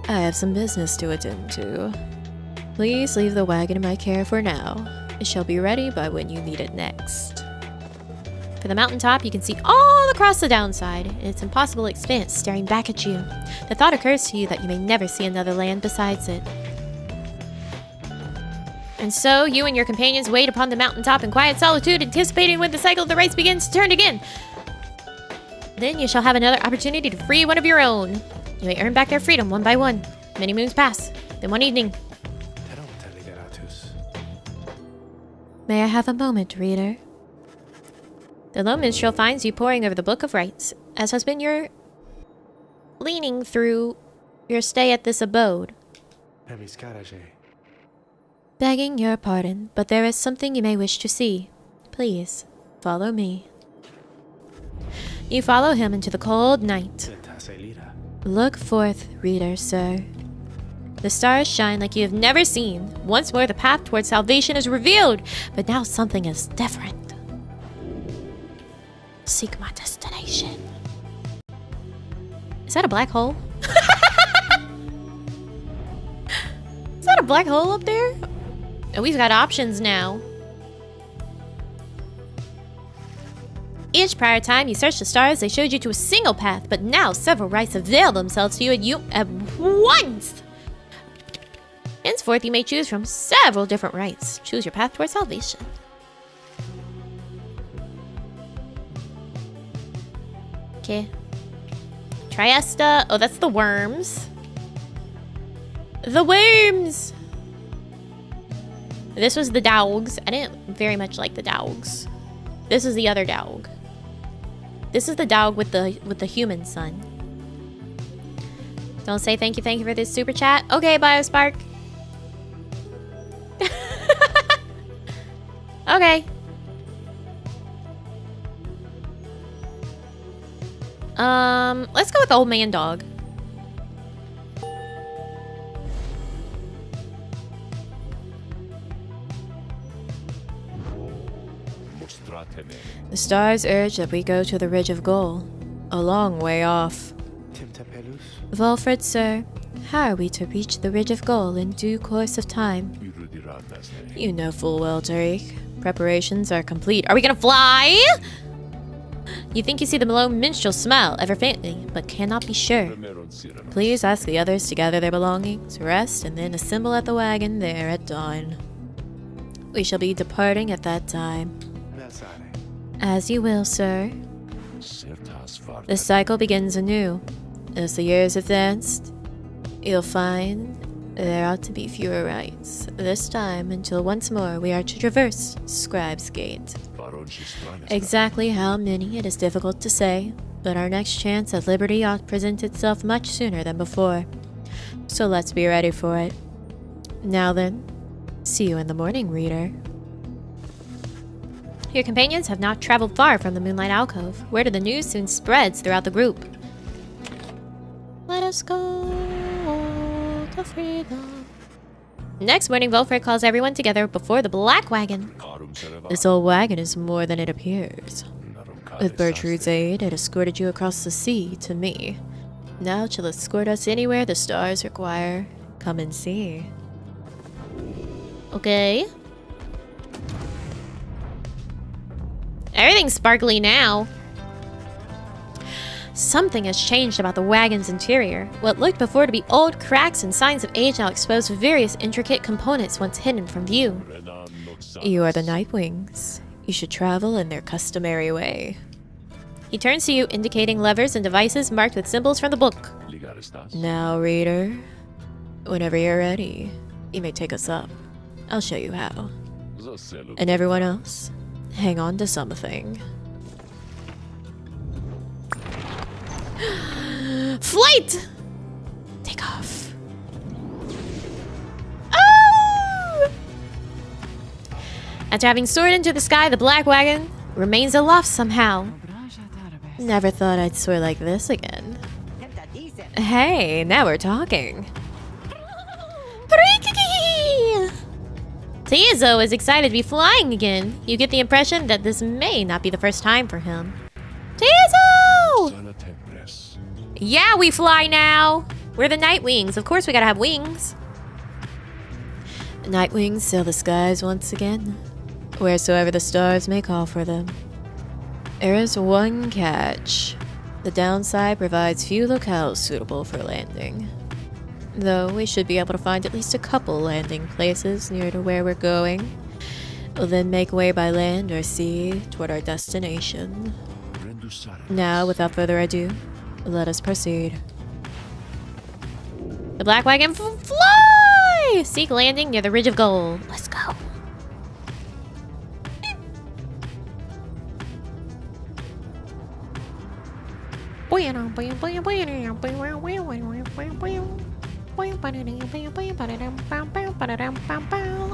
I have some business to attend to. Please leave the wagon in my care for now. It shall be ready by when you need it next. From the mountaintop, you can see all across the downside, and its impossible expanse staring back at you. The thought occurs to you that you may never see another land besides it. And so, you and your companions wait upon the mountaintop in quiet solitude, anticipating when the cycle of the race begins to turn again. Then you shall have another opportunity to free one of your own. You may earn back their freedom one by one. Many moons pass. Then one evening, May I have a moment, reader? The low minstrel finds you poring over the Book of Rites, as has been your leaning through your stay at this abode. Begging your pardon, but there is something you may wish to see. Please, follow me. You follow him into the cold night. Look forth, reader, sir. The stars shine like you have never seen. Once more, the path towards salvation is revealed, but now something is different. Seek my destination. Is that a black hole? Is that a black hole up there? Oh, we've got options now. Each prior time you searched the stars, they showed you to a single path, but now several rites avail themselves to you and you at once. Henceforth, you may choose from several different rites. Choose your path towards salvation. Okay. Triesta. Oh, that's the worms. The worms! This was the dogs. I didn't very much like the dogs. This is the other dog. This is the dog with the human son. Don't say thank you for this super chat. Okay, Biospark. Okay. Let's go with old man dog. The stars urge that we go to the Ridge of Goal, a long way off. Volfred, sir, how are we to reach the Ridge of Goal in due course of time? You know full well, Tariq. Preparations are complete. Are we gonna fly? You think you see the low minstrel smell ever faintly, but cannot be sure. Please ask the others to gather their belongings, rest, and then assemble at the wagon there at dawn. We shall be departing at that time. As you will, sir. The cycle begins anew. As the years advanced, you'll find there ought to be fewer rites. This time, until once more we are to traverse Scribe's Gate. Exactly how many it is difficult to say, but our next chance at liberty ought to present itself much sooner than before. So let's be ready for it. Now then, see you in the morning, reader. Your companions have not traveled far from the Moonlight Alcove. Word of the news soon spreads throughout the group. Let us go to freedom. Next morning, Volfred calls everyone together before the Black Wagon. This old wagon is more than it appears. With Bertrude's aid, it escorted you across the sea to me. Now it shall escort us anywhere the stars require. Come and see. Okay. Everything's sparkly now. Something has changed about the wagon's interior. What looked before to be old cracks and signs of age now expose various intricate components once hidden from view. You are the Nightwings. You should travel in their customary way. He turns to you, indicating levers and devices marked with symbols from the book. Now, reader, whenever you're ready, you may take us up. I'll show you how. And everyone else, hang on to something. Flight! Take off. Oh! After having soared into the sky, the Black Wagon remains aloft somehow. Never thought I'd soar like this again. Hey, now we're talking. Teizo is excited to be flying again. You get the impression that this may not be the first time for him. Teizo! Yeah, we fly now. We're the Nightwings. Of course we gotta have wings. Nightwings sail the skies once again, wheresoever the stars may call for them. There is one catch. The downside provides few locales suitable for landing. Though we should be able to find at least a couple landing places near to where we're going. We'll then make way by land or sea toward our destination. Now, without further ado, let us proceed. The Black Wagon fly! Seek landing near the Ridge of Gold. Let's go.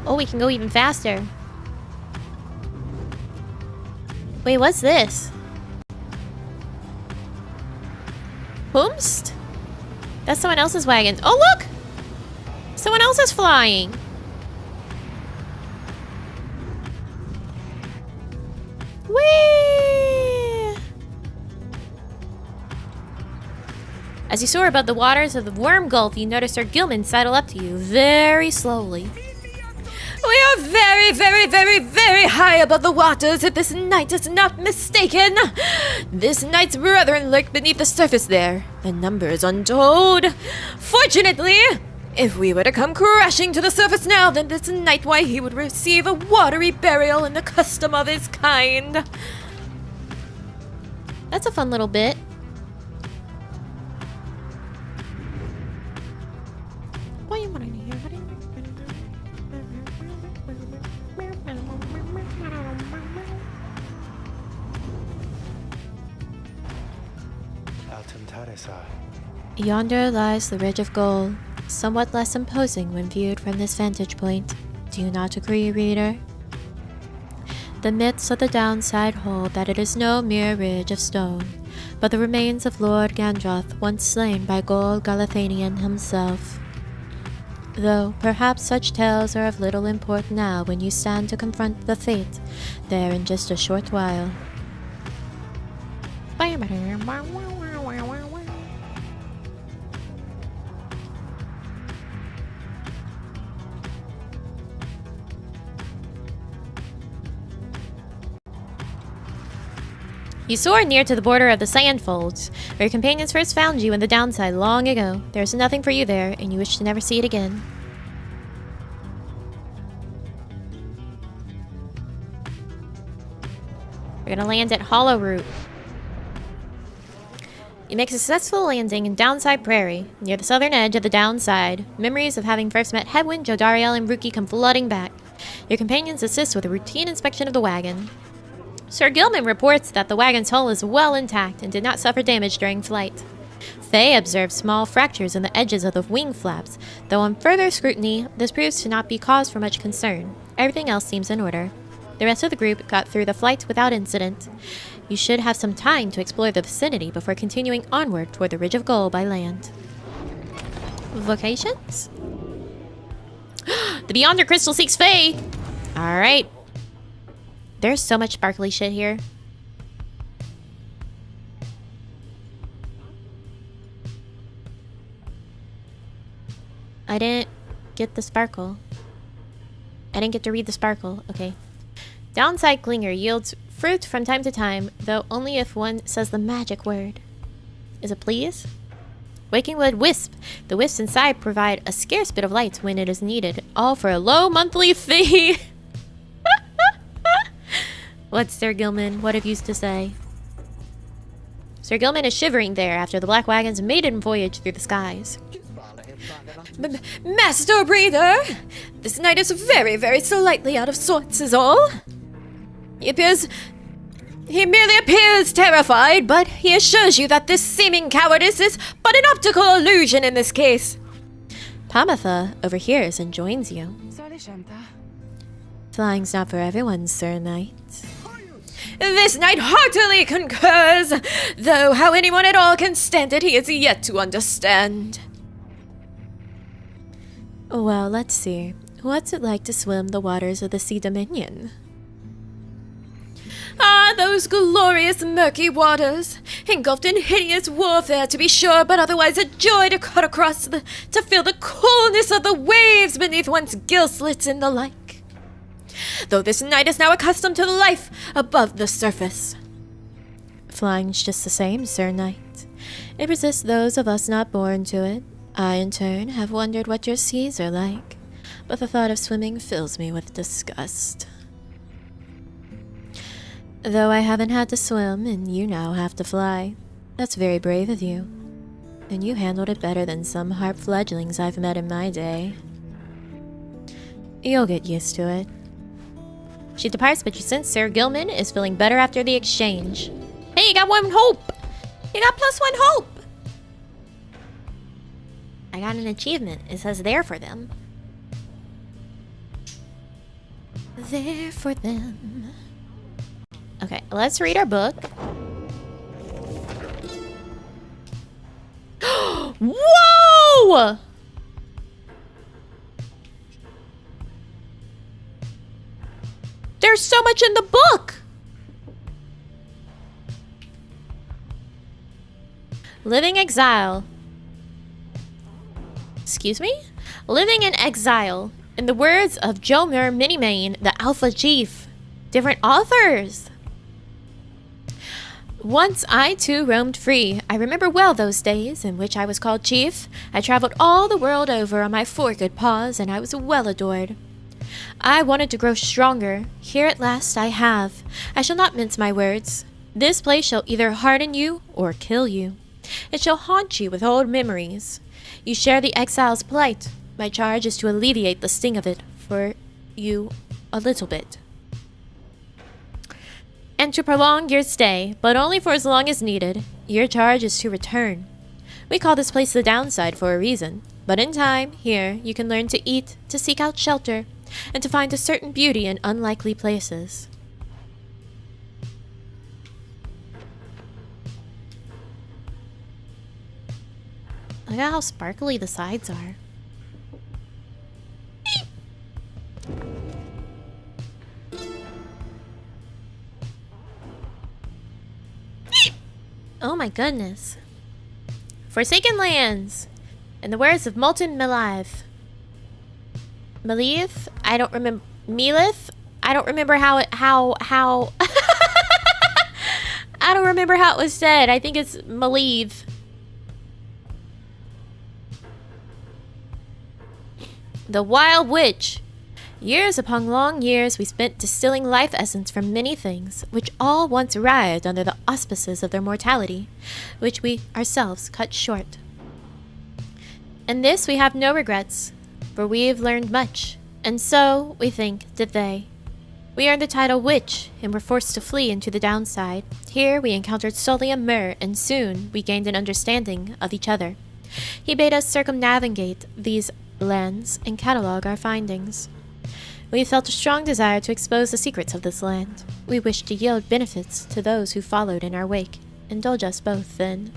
Oh, we can go even faster. Wait, what's this? Boomst? That's someone else's wagon. Oh, look! Someone else is flying. Whee! As you soar above the waters of the Worm Gulf, you notice Sir Gilman sidle up to you very slowly. We are very, very, very, very high above the waters, if this knight is not mistaken. This knight's brethren lurk beneath the surface there. The number is untold. Fortunately, if we were to come crashing to the surface now, then this knight, why, he would receive a watery burial in the custom of his kind. That's a fun little bit. Yonder lies the Ridge of Gold, somewhat less imposing when viewed from this vantage point. Do you not agree, reader? The myths of the downside hold that it is no mere ridge of stone, but the remains of Lord Gandroth, once slain by Gold Galathanian himself. Though perhaps such tales are of little import now when you stand to confront the fate there in just a short while. You soar near to the border of the Sandfolds, where your companions first found you in the downside long ago. There is nothing for you there, and you wish to never see it again. We're gonna land at Hollowroot. You make a successful landing in Downside Prairie, near the southern edge of the downside. Memories of having first met Hedwin, Jodariel, and Ruki come flooding back. Your companions assist with a routine inspection of the wagon. Sir Gilman reports that the wagon's hull is well intact and did not suffer damage during flight. Faye observes small fractures in the edges of the wing flaps, though on further scrutiny, this proves to not be cause for much concern. Everything else seems in order. The rest of the group got through the flight without incident. You should have some time to explore the vicinity before continuing onward toward the Ridge of Gold by land. Vocations? The Beyonder Crystal seeks Faye! Alright. There's so much sparkly shit here. I didn't get the sparkle. I didn't get to read the sparkle. Okay. Downside Clinger yields fruit from time to time, though only if one says the magic word. Is it please? Wakingwood Wisp. The wisps inside provide a scarce bit of light when it is needed, all for a low monthly fee. What's Sir Gilman? What have you to say? Sir Gilman is shivering there after the Black Wagon's maiden voyage through the skies. Master Breather! This knight is very, very slightly out of sorts is all. He merely appears terrified, but he assures you that this seeming cowardice is but an optical illusion in this case. Pomotha overhears and joins you. Flying's not for everyone, Sir Knight. This knight heartily concurs, though how anyone at all can stand it he is yet to understand. Well, let's see. What's it like to swim the waters of the Sea Dominion? Ah, those glorious murky waters, engulfed in hideous warfare to be sure, but otherwise a joy to cut across to feel the coolness of the waves beneath one's gill slits and the like. Though this knight is now accustomed to life above the surface. Flying's just the same, Sir Knight. It resists those of us not born to it. I, in turn, have wondered what your seas are like, but the thought of swimming fills me with disgust. Though I haven't had to swim, and you now have to fly. That's very brave of you. And you handled it better than some harp fledglings I've met in my day. You'll get used to it. She departs, but you sense Sir Gilman is feeling better after the exchange. Hey, you got one hope! You got +1 hope. I got an achievement. It says there for them. There for them. Okay, let's read our book. Whoa! There's so much in the book! Living exile. Excuse me? Living in exile. In the words of Jomer Minimane, the Alpha Chief. Different authors. Once I too roamed free. I remember well those days in which I was called chief. I traveled all the world over on my 4 good paws, and I was well adored. I wanted to grow stronger. Here at last I have. I shall not mince my words. This place shall either harden you or kill you. It shall haunt you with old memories. You share the exile's plight. My charge is to alleviate the sting of it for you a little bit. And to prolong your stay, but only for as long as needed. Your charge is to return. We call this place the downside for a reason, but in time, here, you can learn to eat, to seek out shelter, and to find a certain beauty in unlikely places. Look at how sparkly the sides are. Oh my goodness. Forsaken lands. In the words of Molten Melith. Melith? I don't remember. Melith? I don't remember how I don't remember how it was said. I think it's Melith. The Wild Witch. Years upon long years we spent distilling life essence from many things, which all once writhed under the auspices of their mortality, which we ourselves cut short. In this we have no regrets, for we have learned much, and so, we think, did they. We earned the title Witch, and were forced to flee into the downside. Here we encountered Solium Mur, and soon we gained an understanding of each other. He bade us circumnavigate these lands and catalog our findings. We felt a strong desire to expose the secrets of this land. We wished to yield benefits to those who followed in our wake. Indulge us both, then.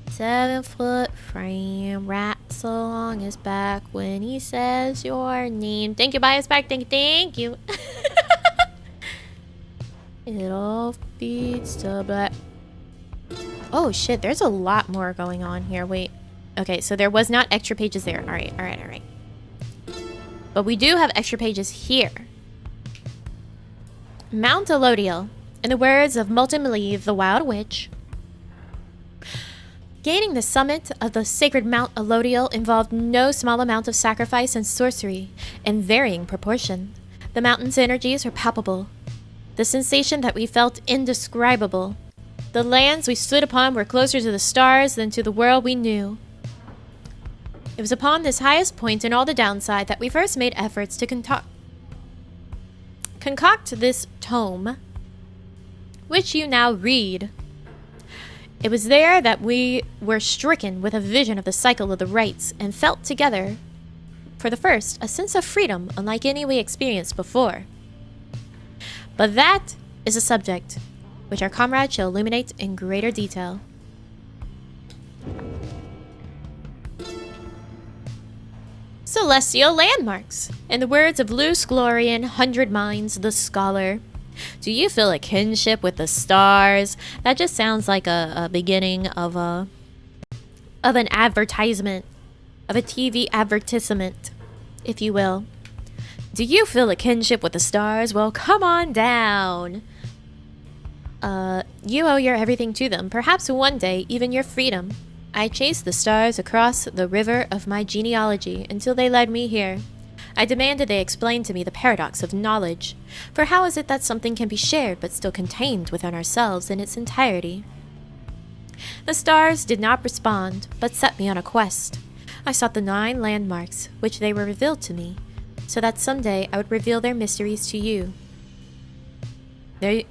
7-foot frame, rats along his back when he says your name. Thank you, Bias Back. Thank you. It all feeds to black. Oh shit, there's a lot more going on here. Wait. Okay, so there was not extra pages there. Alright. But we do have extra pages here. Mount Elodiel. In the words of Molten Melith, the Wild Witch. Gaining the summit of the sacred Mount Elodiel involved no small amount of sacrifice and sorcery, in varying proportion. The mountain's energies were palpable. The sensation that we felt indescribable. The lands we stood upon were closer to the stars than to the world we knew. It was upon this highest point in all the downside that we first made efforts to concoct this tome, which you now read. It was there that we were stricken with a vision of the cycle of the rites and felt together, for the first, a sense of freedom unlike any we experienced before. But that is a subject which our comrade shall illuminate in greater detail. Celestial landmarks. In the words of Luce Glorian, 100 Minds, the scholar. Do you feel a kinship with the stars? That just sounds like a beginning of an advertisement, of a TV advertisement, if you will. Do you feel a kinship with the stars? Well, come on down. You owe your everything to them. Perhaps one day, even your freedom. I chased the stars across the river of my genealogy until they led me here. I demanded they explain to me the paradox of knowledge. For how is it that something can be shared but still contained within ourselves in its entirety? The stars did not respond, but set me on a quest. I sought the 9 landmarks, which they were revealed to me, so that someday I would reveal their mysteries to you.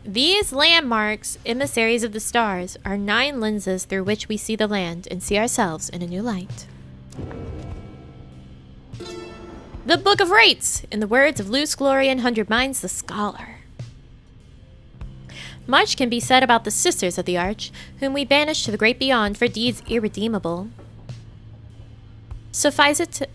These landmarks, emissaries of the stars, are 9 lenses through which we see the land and see ourselves in a new light. The Book of Rites, in the words of Luce Glory and 100 Minds the Scholar. Much can be said about the Sisters of the Arch, whom we banished to the great beyond for deeds irredeemable. Suffice it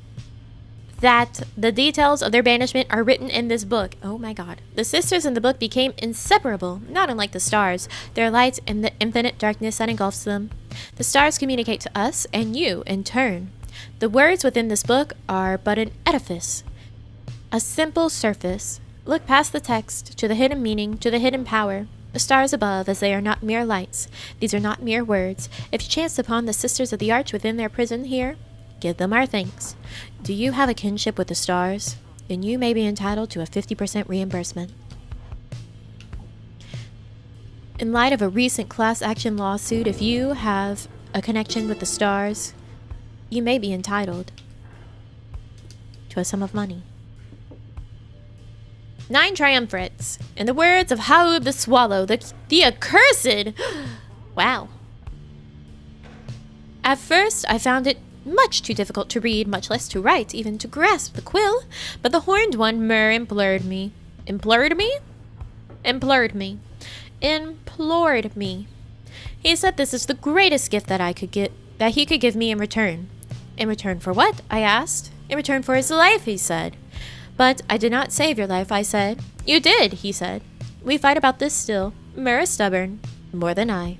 that the details of their banishment are written in this book. Oh my god. The sisters in the book became inseparable, not unlike the stars, their light and the infinite darkness that engulfs them. The stars communicate to us and you in turn. The words within this book are but an edifice, a simple surface. Look past the text to the hidden meaning, to the hidden power. The stars above, as they are not mere lights. These are not mere words. If you chance upon the Sisters of the Arch within their prison here, give them our thanks. Do you have a kinship with the stars? Then you may be entitled to a 50% reimbursement. In light of a recent class action lawsuit, if you have a connection with the stars, you may be entitled to a sum of money. 9 triumvirates. In the words of Haub the Swallow, the accursed... Wow. At first, I found it much too difficult to read, much less to write, even to grasp the quill, but the horned one implored me. Implored me? Implored me. Implored me. He said this is the greatest gift that he could give me in return. In return for what? I asked. In return for his life, he said. But I did not save your life, I said. You did, he said. We fight about this still. Mur is stubborn. More than I.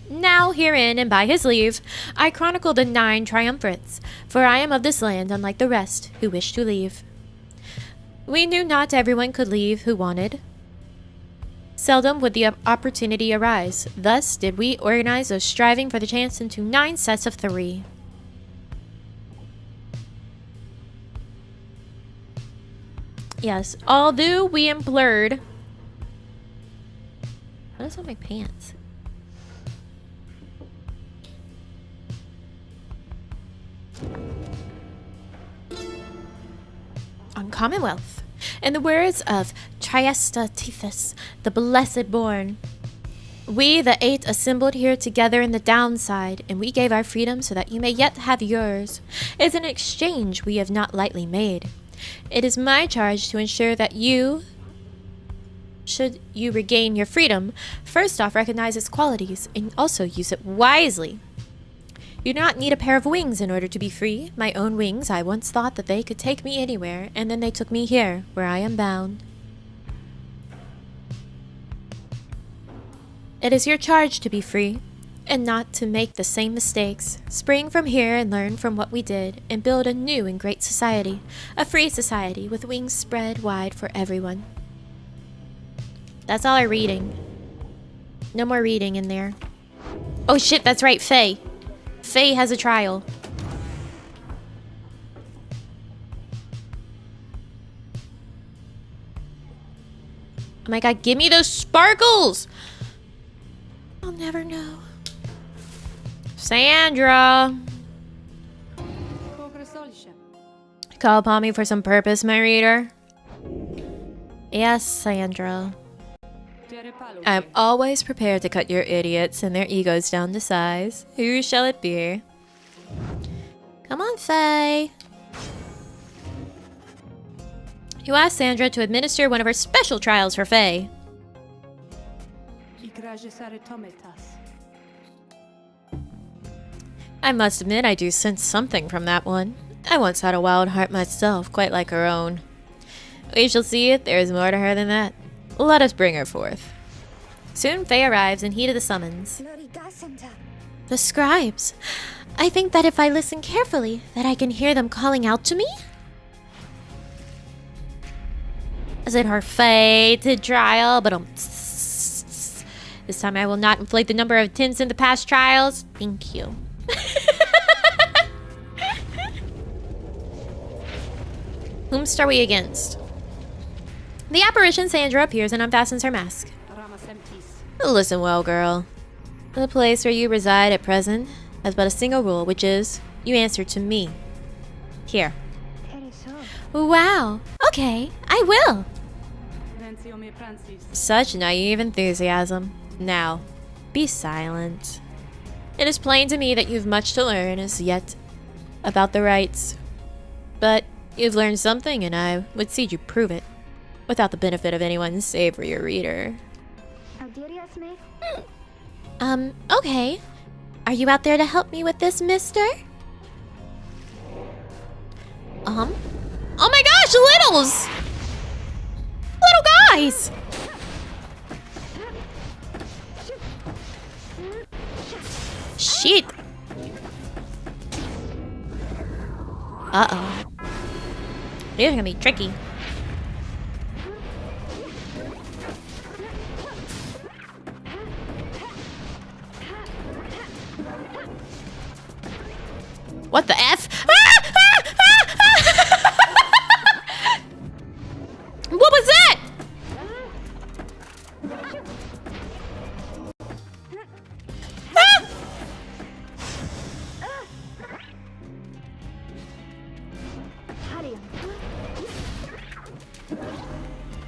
Now, herein, and by his leave, I chronicle the 9 triumvirates, for I am of this land, unlike the rest, who wish to leave. We knew not everyone could leave who wanted. Seldom would the opportunity arise. Thus did we organize those striving for the chance into 9 sets of 3. Yes, although we implored... What is on my pants? On Commonwealth. In the words of Chastity, the Blessed Born, we, the 8, assembled here together in the downside, and we gave our freedom so that you may yet have yours. It's an exchange we have not lightly made. It is my charge to ensure that you, should you regain your freedom, first off recognize its qualities and also use it wisely. You do not need a pair of wings in order to be free. My own wings, I once thought that they could take me anywhere, and then they took me here, where I am bound. It is your charge to be free, and not to make the same mistakes. Spring from here and learn from what we did, and build a new and great society. A free society with wings spread wide for everyone. That's all our reading. No more reading in there. Oh shit, that's right, Faye. Faye has a trial. Oh my god, give me those sparkles! I'll never know. Sandra! Call upon me for some purpose, my reader? Yes, Sandra. I'm always prepared to cut your idiots and their egos down to size. Who shall it be? Come on, Faye. You asked Sandra to administer one of her special trials for Faye. I must admit I do sense something from that one. I once had a wild heart myself, quite like her own. We shall see if there is more to her than that. Let us bring her forth. Soon Faye arrives in heat of the summons. The scribes. I think that if I listen carefully, that I can hear them calling out to me? Is it her fated trial? But this time I will not inflate the number of attempts in the past trials. Thank you. Whomst are we against? The apparition Sandra appears and unfastens her mask. Listen well, girl. The place where you reside at present has but a single rule, which is, you answer to me. Here. Wow. Okay, I will. Such naive enthusiasm. Now, be silent. It is plain to me that you've much to learn as yet about the rites. But you've learned something, and I would see you prove it, without the benefit of anyone save for your reader. Okay. Are you out there to help me with this, mister? Oh my gosh, littles! Little guys! Shit! Uh-oh. These are gonna be tricky. What the F? What was that?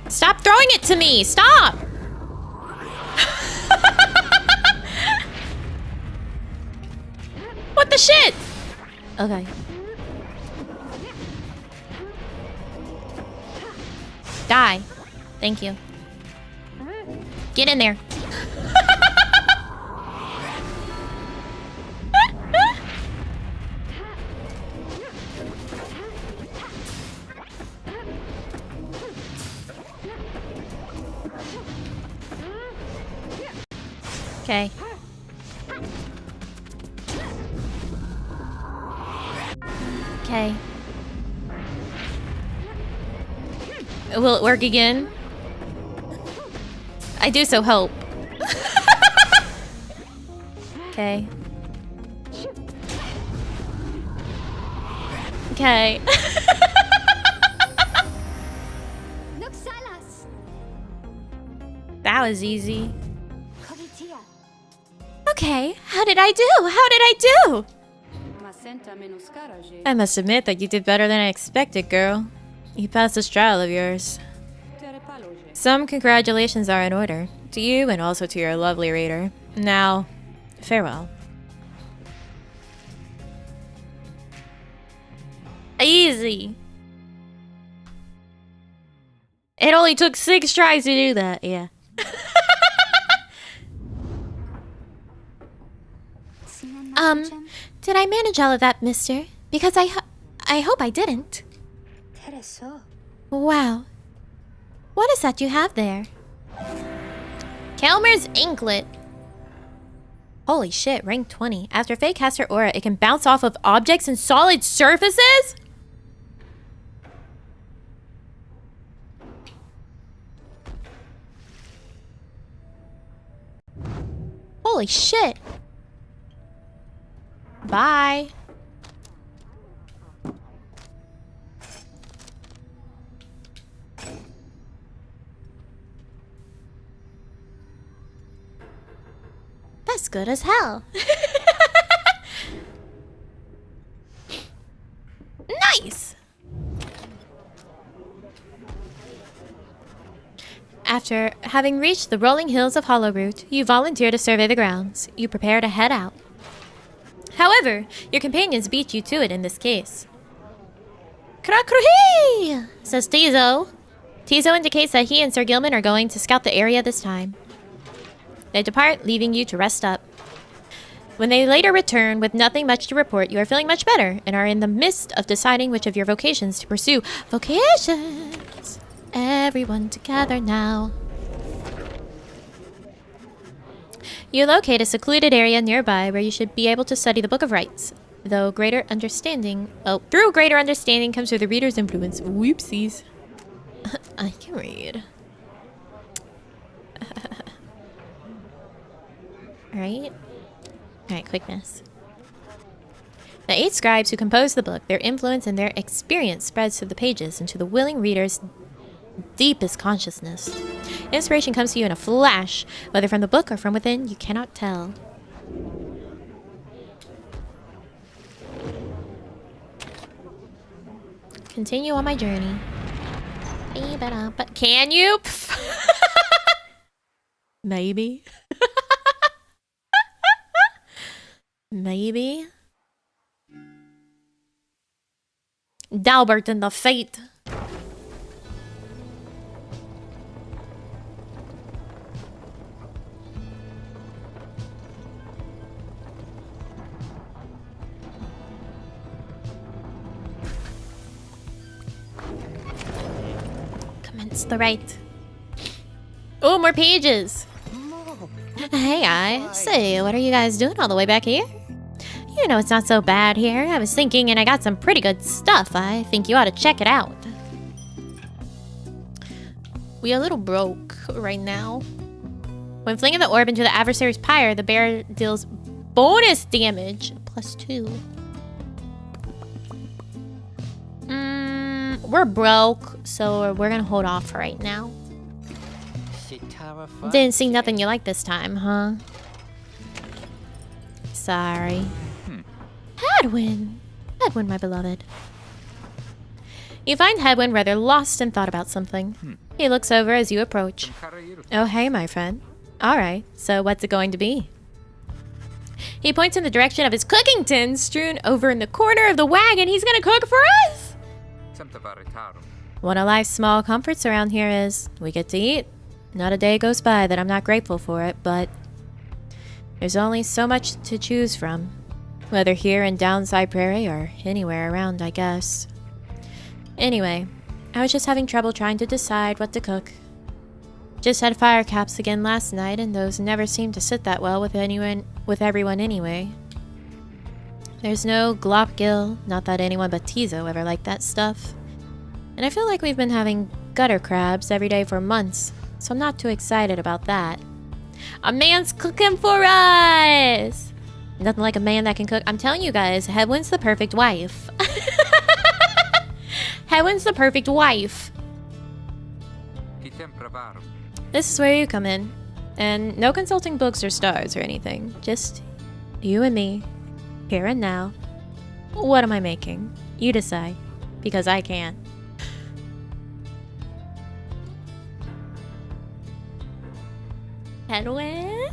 Stop throwing it to me! Stop! What the shit? Okay. Die. Thank you. Get in there. Okay. Okay. Will it work again? I do so hope. Okay. Okay. That was easy. Okay, how did I do? How did I do? I must admit that you did better than I expected, girl. You passed this trial of yours. Some congratulations are in order, to you and also to your lovely reader. Now, farewell. Easy. It only took 6 tries to do that, yeah. Did I manage all of that, mister? Because I hope I didn't. Wow. What is that you have there? Kelmer's Inklet. Holy shit, rank 20. After Faye casts her aura, it can bounce off of objects and solid surfaces? Holy shit. Bye. That's good as hell. Nice. After having reached the rolling hills of Hollowroot, you volunteer to survey the grounds. You prepare to head out. However, your companions beat you to it in this case. Krakruhi! Says Tizo. Tizo indicates that he and Sir Gilman are going to scout the area this time. They depart, leaving you to rest up. When they later return with nothing much to report, you are feeling much better and are in the midst of deciding which of your vocations to pursue. Vocations! Everyone together now. You locate a secluded area nearby where you should be able to study the Book of Rites. Through greater understanding comes through the reader's influence. Whoopsies. I can read. Alright, quickness. The 8 scribes who compose the book, their influence and their experience spreads through the pages into the willing reader's deepest consciousness. Inspiration comes to you in a flash, whether from the book or from within, you cannot tell. Continue on my journey. But can you? Maybe. Maybe. Dalbert and the Fate. Commence the rite. Oh, more pages. Hey, I say, what are you guys doing all the way back here? You know, it's not so bad here. I was thinking, and I got some pretty good stuff. I think you ought to check it out. We a little broke right now. When flinging the orb into the adversary's pyre, the bear deals bonus damage, +2. We're broke, so we're gonna hold off right now. Didn't see nothing you like this time, huh? Sorry. Hedwin! Hedwin, my beloved. You find Hedwin rather lost in thought about something. He looks over as you approach. Oh, hey, my friend. Alright, so what's it going to be? He points in the direction of his cooking tin strewn over in the corner of the wagon. He's gonna cook for us! One of life's small comforts around here is we get to eat. Not a day goes by that I'm not grateful for it, but there's only so much to choose from. Whether here in Downside Prairie or anywhere around, I guess. Anyway, I was just having trouble trying to decide what to cook. Just had fire caps again last night, and those never seem to sit that well with everyone anyway. There's no glopgill, not that anyone but Tizo ever liked that stuff. And I feel like we've been having gutter crabs every day for months, so I'm not too excited about that. A man's cooking for us! Nothing like a man that can cook. I'm telling you guys, Hedwin's the perfect wife. Hedwin's the perfect wife. This is where you come in. And no consulting books or stars or anything. Just you and me, here and now. What am I making? You decide. Because I can't. Hedwin?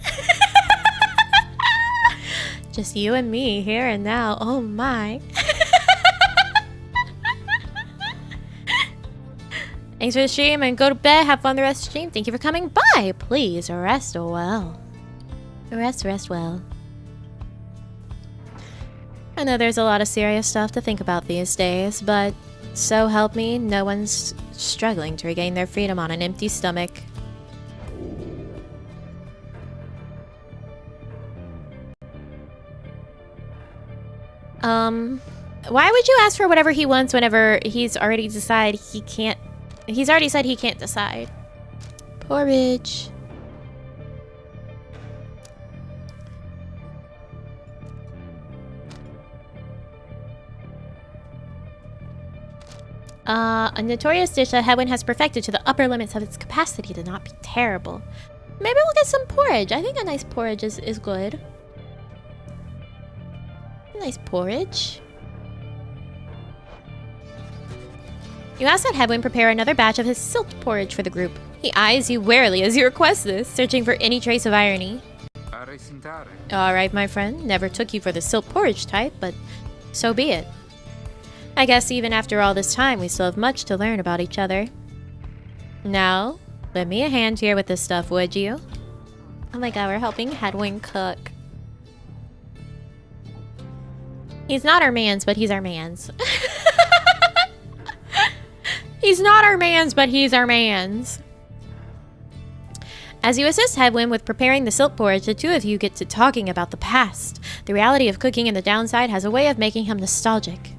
Just you and me, here and now. Oh my. Thanks for the stream and go to bed. Have fun the rest of the stream. Thank you for coming by. Please rest well. Rest well. I know there's a lot of serious stuff to think about these days, but so help me, no one's struggling to regain their freedom on an empty stomach. Why would you ask for whatever he wants whenever he's already decided he can't? He's already said he can't decide. Porridge. A notorious dish that Hedwin has perfected to the upper limits of its capacity to not be terrible. Maybe we'll get some porridge. I think a nice porridge is good. Nice porridge. You ask that Hedwin prepare another batch of his silt porridge for the group. He eyes you warily as you request this, searching for any trace of irony. Alright, my friend. Never took you for the silt porridge type, but so be it. I guess even after all this time, we still have much to learn about each other. Now, lend me a hand here with this stuff, would you? Oh my god, we're helping Hedwin cook. He's not our mans, but he's our mans. He's not our mans, but he's our mans. As you assist Hedwin with preparing the silt porridge, the two of you get to talking about the past. The reality of cooking in the downside has a way of making him nostalgic.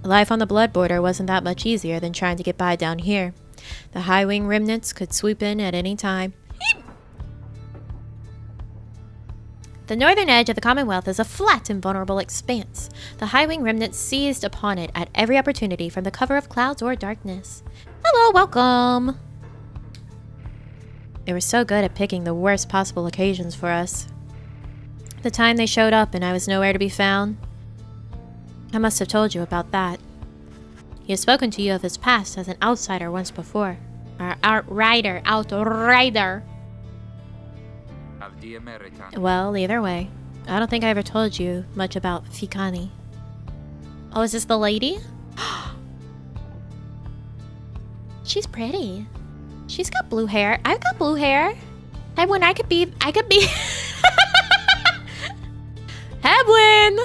Life on the blood border wasn't that much easier than trying to get by down here. The high wing remnants could swoop in at any time. The northern edge of the Commonwealth is a flat and vulnerable expanse. The high-wing remnants seized upon it at every opportunity from the cover of clouds or darkness. Hello, welcome! They were so good at picking the worst possible occasions for us. The time they showed up and I was nowhere to be found. I must have told you about that. He has spoken to you of his past as an outsider once before. Outrider. Outrider. Well, either way. I don't think I ever told you much about Fikani. Oh, is this the lady? She's pretty. She's got blue hair. I've got blue hair. Hedwin, I could be... Hedwin!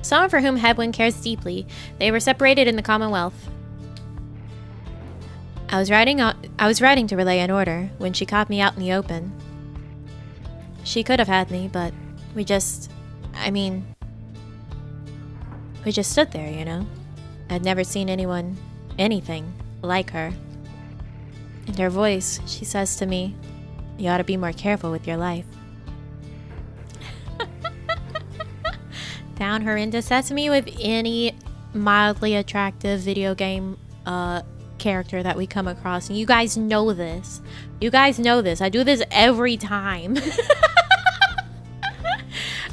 Someone for whom Hedwin cares deeply. They were separated in the Commonwealth. I was writing to relay an order when she caught me out in the open. She could have had me, but we just stood there, you know? I'd never seen anything like her. In her voice, she says to me, "You ought to be more careful with your life." Down her into sesame with any mildly attractive video game character that we come across. And you guys know this. You guys know this. I do this every time.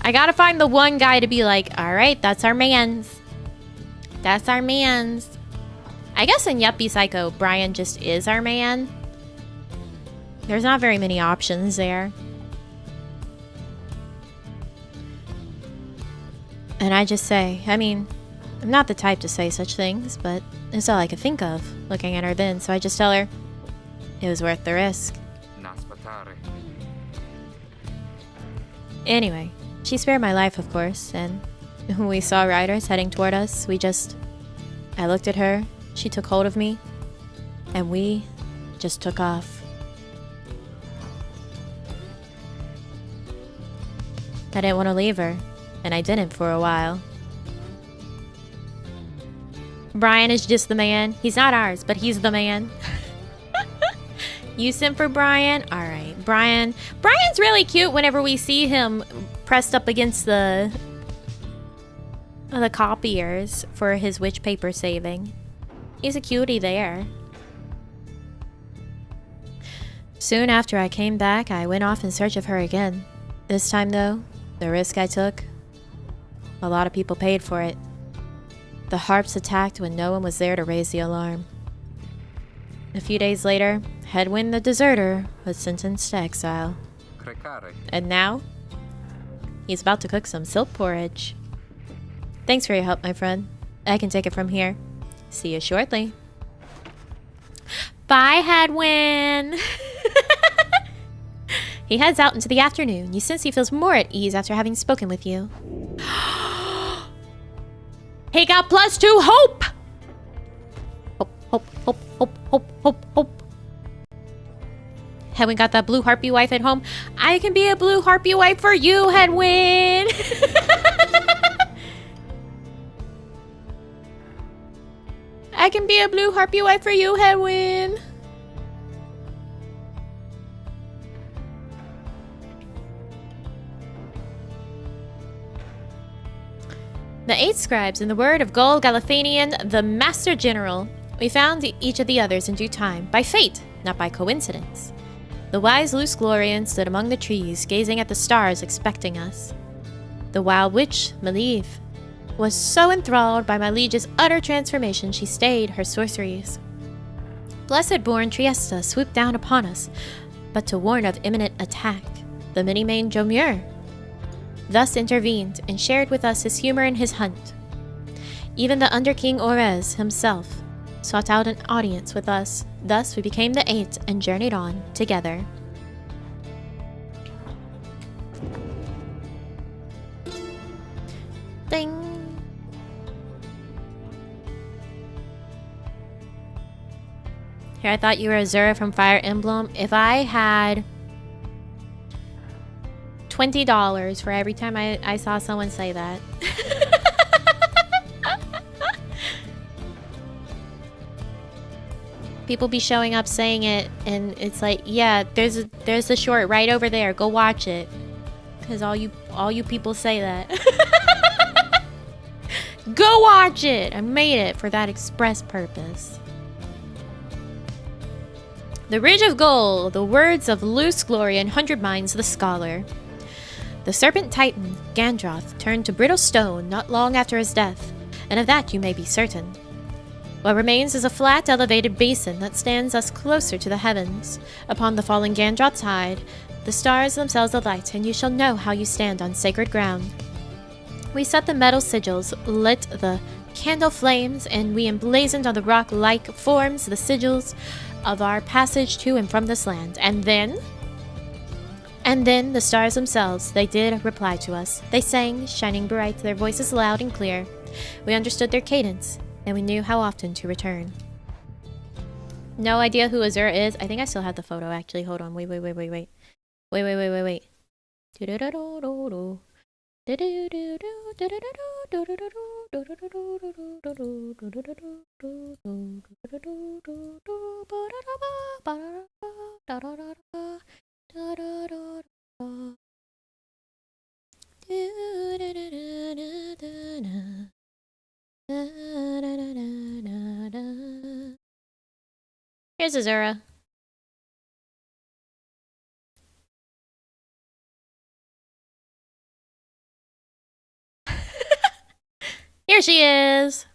I gotta find the one guy to be like, alright, that's our mans. That's our mans. I guess in Yuppie Psycho, Brian just is our man. There's not very many options there. And I just say, I'm not the type to say such things, but it's all I could think of looking at her then, so I just tell her it was worth the risk. Anyway, she spared my life, of course, and when we saw riders heading toward us, I looked at her, she took hold of me, and we just took off. I didn't want to leave her, and I didn't for a while. Brian is just the man. He's not ours, but he's the man. You sent for Brian? Alright, Brian's really cute whenever we see him pressed up against the copiers for his witch paper saving. He's a cutie there. Soon after I came back, I went off in search of her again. This time though, the risk I took, a lot of people paid for it. The harps attacked when no one was there to raise the alarm. A few days later, Hedwin the deserter was sentenced to exile. And now, he's about to cook some silk porridge. Thanks for your help, my friend. I can take it from here. See you shortly. Bye, Hedwin! He heads out into the afternoon. You sense he feels more at ease after having spoken with you. He got +2 hope! Hope. Hedwin got that blue harpy wife at home. I can be a blue harpy wife for you, Hedwin! I can be a blue harpy wife for you, Hedwin! The 8 scribes in the word of Gol Galathanian, the Master General. We found each of the others in due time, by fate, not by coincidence. The wise loose Glorian stood among the trees, gazing at the stars, expecting us. The wild witch, Malieve, was so enthralled by my liege's utter transformation she stayed her sorceries. Blessed-born Triesta swooped down upon us, but to warn of imminent attack, the many-maned Jomur thus intervened and shared with us his humor in his hunt. Even the Underking Orez himself sought out an audience with us. Thus we became the 8 and journeyed on together. Ding! Here, I thought you were Azura from Fire Emblem. If I had $20 for every time I saw someone say that. People be showing up saying it, and it's like, yeah, there's a short right over there. Go watch it, because all you people say that. Go watch it. I made it for that express purpose. The Ridge of Gold, the words of Luce Gloria and 100 Minds the Scholar. The serpent titan, Gandroth, turned to brittle stone not long after his death, and of that you may be certain. What remains is a flat, elevated basin that stands us closer to the heavens. Upon the falling Gandrot's hide, the stars themselves alight, and you shall know how you stand on sacred ground. We set the metal sigils, lit the candle flames, and we emblazoned on the rock-like forms the sigils of our passage to and from this land. And then the stars themselves, they did reply to us. They sang, shining bright, their voices loud and clear. We understood their cadence, and we knew how often to return. No idea who Azura is. I think I still have the photo, actually. Hold on. Wait. Wait. Do-do-do-do-do. Here's Azura. Here she is.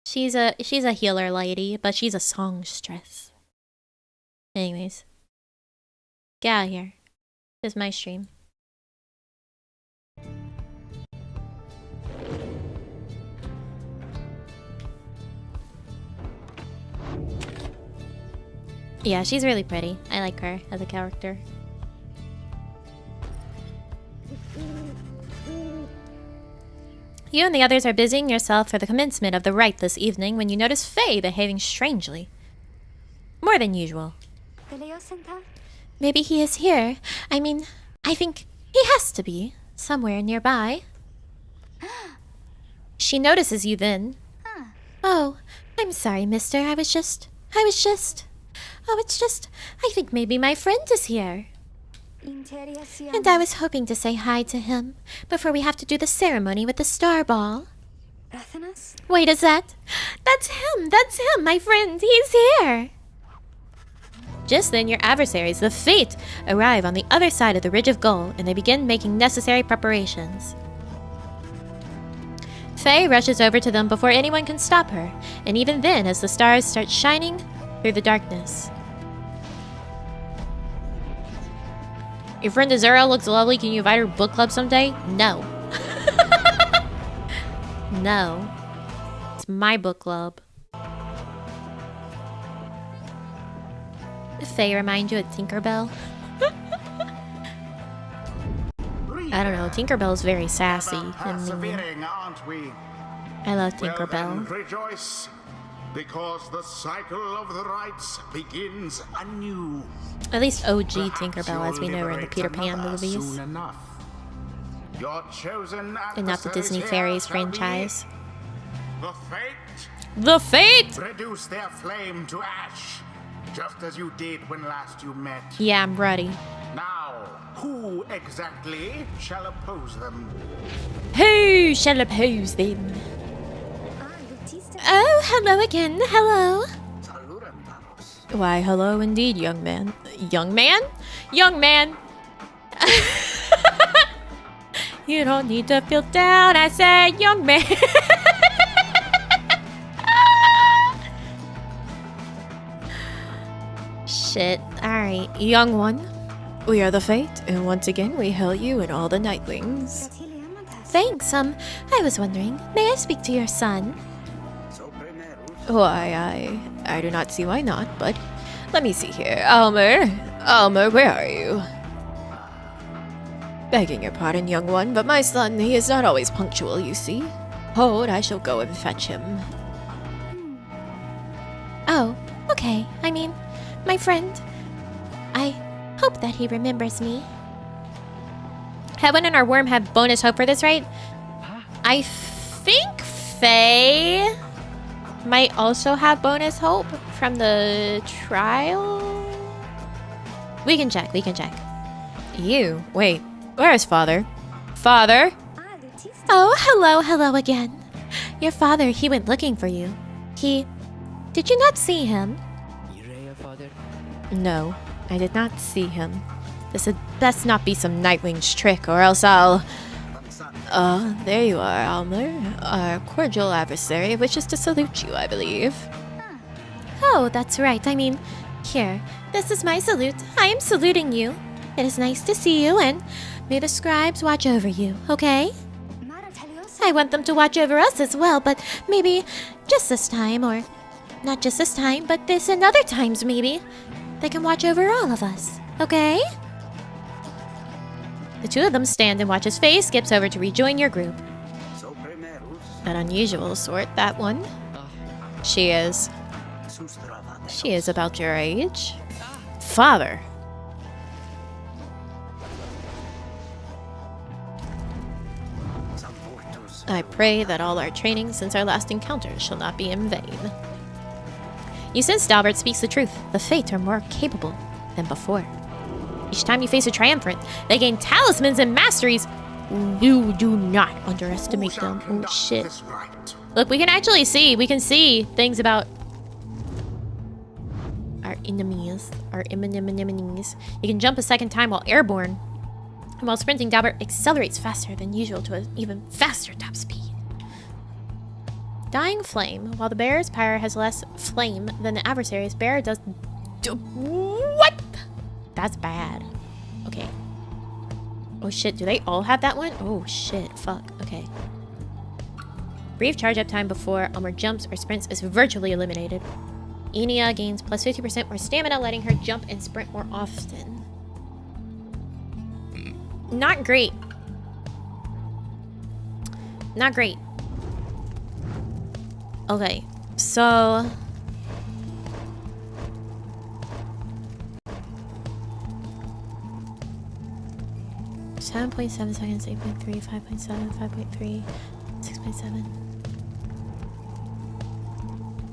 She's a healer lady, but she's a songstress. Anyways, get out of here. This is my stream. Yeah, she's really pretty. I like her as a character. You and the others are busying yourself for the commencement of the rite this evening when you notice Faye behaving strangely. More than usual. Maybe he is here. I mean, I think he has to be. Somewhere nearby. She notices you then. Oh, I'm sorry, mister. I was just... Oh, it's just... I think maybe my friend is here. And I was hoping to say hi to him before we have to do the ceremony with the star ball. Wait, is that? That's him, my friend. He's here. Just then, your adversaries, the Fate, arrive on the other side of the Ridge of Gold, and they begin making necessary preparations. Faye rushes over to them before anyone can stop her, and even then, as the stars start shining through the darkness. Your friend Azura looks lovely. Can you invite her book club someday? No. No. It's my book club. Faye remind you of Tinkerbell? I don't know. Tinkerbell's very sassy. I love Tinkerbell. Well, rejoice, because the cycle of the rites begins anew. At least OG Tinkerbell, as we know her in the Peter Pan movies. And not the Disney Fairies franchise. The Fate. The Fate! Reduce their flame to ash, just as you did when last you met. Yeah, I'm ready. Now, who exactly shall oppose them? Who shall oppose them? Oh, hello again. Hello. Why, hello indeed, young man. Young man? Young man. You don't need to feel down, I said, young man. Shit. Alright, young one. We are the Fate, and once again we hail you and all the Nightwings. Thanks, I was wondering, may I speak to your son? Why, I do not see why not, but let me see here. Almer, where are you? Begging your pardon, young one, but my son, he is not always punctual, you see. Hold, I shall go and fetch him. Oh, okay. I mean, my friend. I hope that he remembers me. Hedwin and our worm have bonus hope for this, right? I think Faye might also have bonus hope from the trial. We can check. You? Wait, where is father? Father? Oh, hello again. Your father, he went looking for you. Did you not see him? No, I did not see him. This had best not be some Nightwing's trick, or else I'll... There you are, Almer. Our cordial adversary wishes to salute you, I believe. Oh, that's right. I mean, here, this is my salute. I am saluting you. It is nice to see you, and may the scribes watch over you, okay? I want them to watch over us as well, but maybe just this time, or not just this time, but this and other times maybe. They can watch over all of us, okay? The two of them stand and watch as Faye skips over to rejoin your group. An unusual sort, that one. She is about your age. Father. I pray that all our training since our last encounter shall not be in vain. You sense Dalbert speaks the truth. The Fate are more capable than before. Each time you face a triumvirate, they gain talismans and masteries. You do not underestimate them. Oh shit. Look, we can see things about our enemies. You can jump a second time while airborne. And while sprinting, Dalbert accelerates faster than usual to an even faster top speed. Dying Flame. While the bear's Pyre has less flame than the adversary's, bear does... What? That's bad. Okay. Oh shit, do they all have that one? Oh shit, fuck. Okay. Brief charge up time before Elmer jumps or sprints is virtually eliminated. Enya gains plus 50% more stamina, letting her jump and sprint more often. Not great. Not great. Okay, so... 7.7 seconds, 8.3, 5.7, 5.3, 6.7.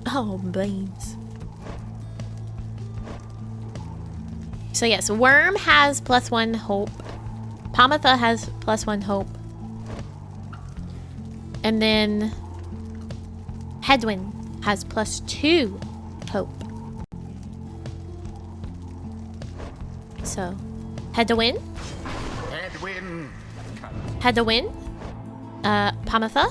Oh, beans. So yes, Worm has +1 hope. Pomotha has +1 hope. And then Hedwin has +2 hope. So, Hedwin. Hedwin. Pomotha.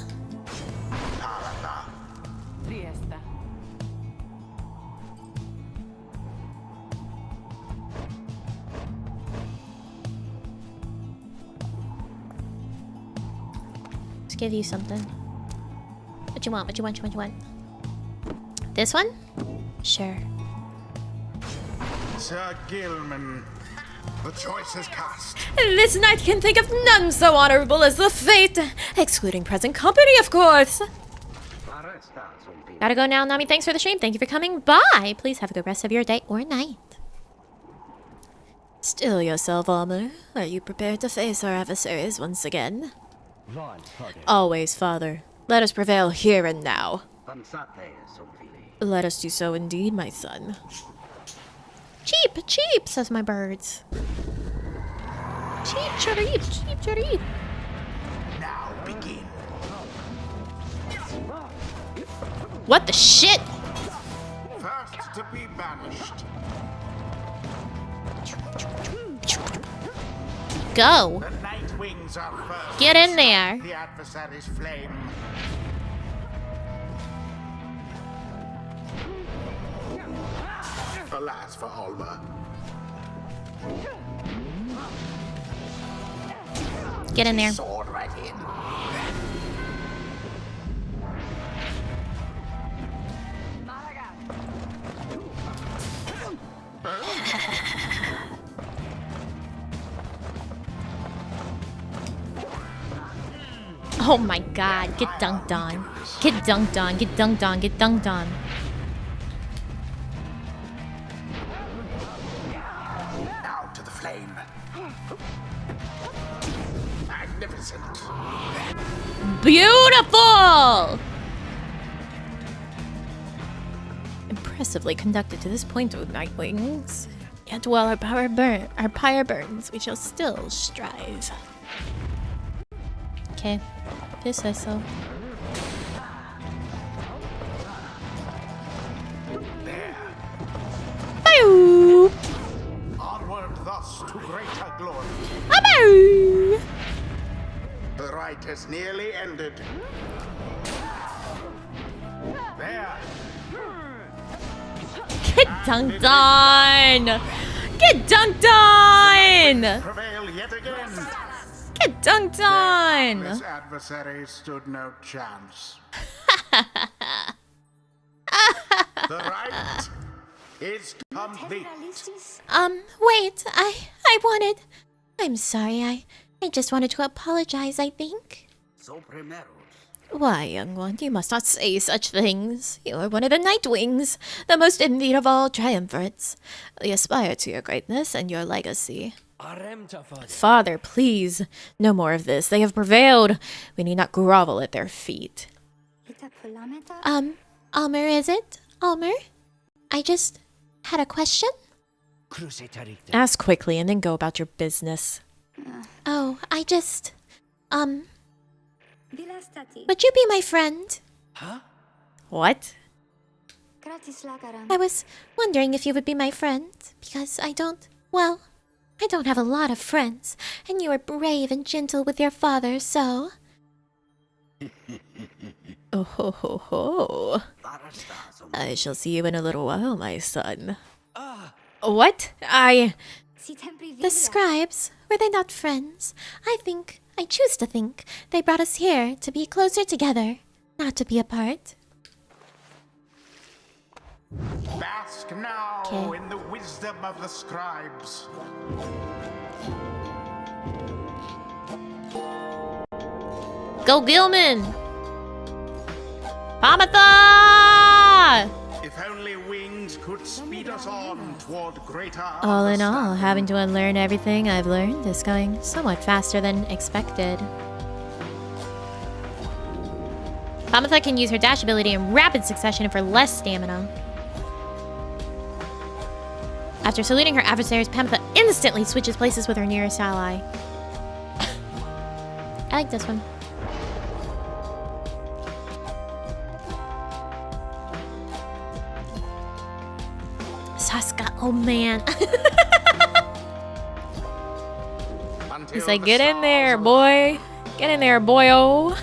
Let's give you something. What you want? What you want? What you want? This one? Sure. Sir Gilman, the choice is cast. This knight can think of none so honorable as the Fate, excluding present company, of course. Gotta go now, Nami. Thanks for the stream. Thank you for coming by. Please have a good rest of your day or night. Still yourself, Almer. Are you prepared to face our adversaries once again? Always, Father. Let us prevail here and now. Let us do so indeed, my son. Cheap, cheap, says my birds. Cheap, cheap, cheap, cheap. Now begin. What the shit? First to be banished. Go. The night wings are first. Get in there. The adversary's flame. Alas for Alma. Get in there. Sword right in. Oh my god, get dunked on. Get dunked on, get dunked on, get dunked on. Now to the flame. Magnificent. Beautiful! Impressively conducted to this point, O Nightwings. Yet while our pyre burns, we shall still strive. Okay, if you say so. There. Bye! Onward thus to greater glory. Bye! The rite has nearly ended. There. Get dunked on! Get dunked on! Prevail yet again. Get dunked on! This adversary stood no chance. The rite is complete. Wait, I wanted... I'm sorry, I just wanted to apologize, I think. Why, young one, you must not say such things. You are one of the Nightwings, the most envied of all triumvirates. We aspire to your greatness and your legacy. Father, please, no more of this. They have prevailed. We need not grovel at their feet. Almer, is it? Almer? I just had a question. Ask quickly and then go about your business. Oh, I just... Would you be my friend? Huh? What? I was wondering if you would be my friend, because I don't have a lot of friends, and you are brave and gentle with your father, so... Oh ho ho ho. I shall see you in a little while, my son. What? The scribes, were they not friends? I choose to think, they brought us here to be closer together, not to be apart. Bask now Okay. in the wisdom of the scribes. Go Gilman! Pomotha! If only wings could speed us on toward greater All in all, understanding. having to unlearn everything I've learned is going somewhat faster than expected. Pomotha can use her dash ability in rapid succession for less stamina. After saluting her adversaries, Pomotha instantly switches places with her nearest ally. I like this one. Saska, oh man. Until He's like, the get in stars there, align. boy. Get in there, boyo.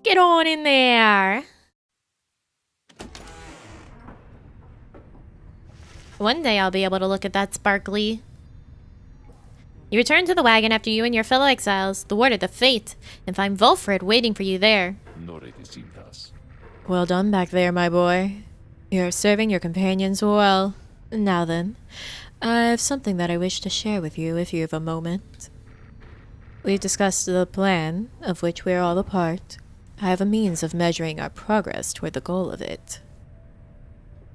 Get on in there. One day I'll be able to look at that sparkly. You return to the wagon after you and your fellow exiles thwarted the fate and find Volfred waiting for you there. Well done back there, my boy. You're serving your companions well. Now then, I have something that I wish to share with you if you have a moment. We've discussed the plan, of which we are all a part. I have a means of measuring our progress toward the goal of it.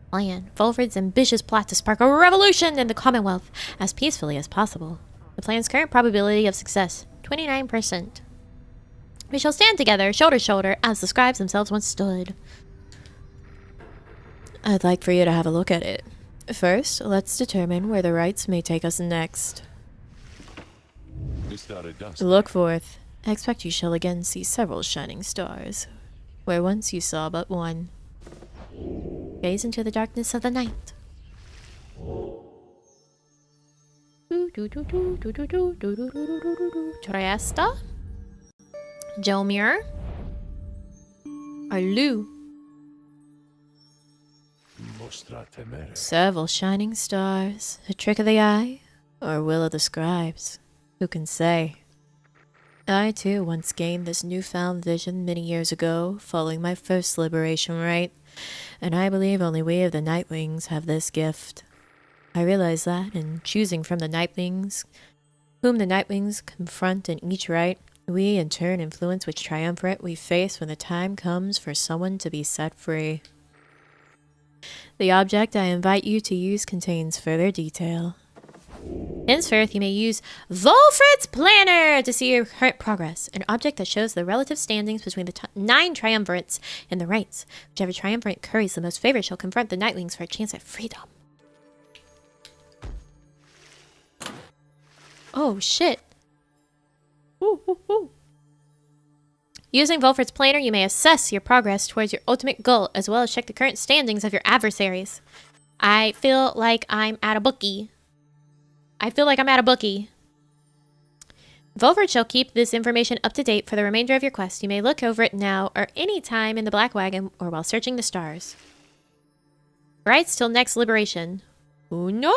Plan. Volfred's ambitious plot to spark a revolution in the Commonwealth as peacefully as possible. The plan's current probability of success, 29%. We shall stand together, shoulder to shoulder, as the scribes themselves once stood. I'd like for you to have a look at it. First, let's determine where the rites may take us next. Look forth. I expect you shall again see several shining stars, where once you saw but one. Gaze into the darkness of the night. Triesta? Jomir? Arlu? Several shining stars, a trick of the eye, or will of the scribes. Who can say? I too once gained this newfound vision many years ago, following my first liberation rite, and I believe only we of the Nightwings have this gift. I realize that in choosing from the Nightwings, whom the Nightwings confront in each rite, we in turn influence which triumvirate we face when the time comes for someone to be set free. The object I invite you to use contains further detail. Henceforth, you may use Volfred's Planner to see your current progress, an object that shows the relative standings between the 9 triumvirates in the rites. Whichever triumvirate curries the most favor shall confront the Nightwings for a chance at freedom. Oh, shit. Ooh, ooh, ooh. Using Volfred's Planner, you may assess your progress towards your ultimate goal, as well as check the current standings of your adversaries. I feel like I'm at a bookie. Volvert shall keep this information up to date for the remainder of your quest. You may look over it now or any time in the Black Wagon or while searching the stars. Rights till next liberation. Who knows?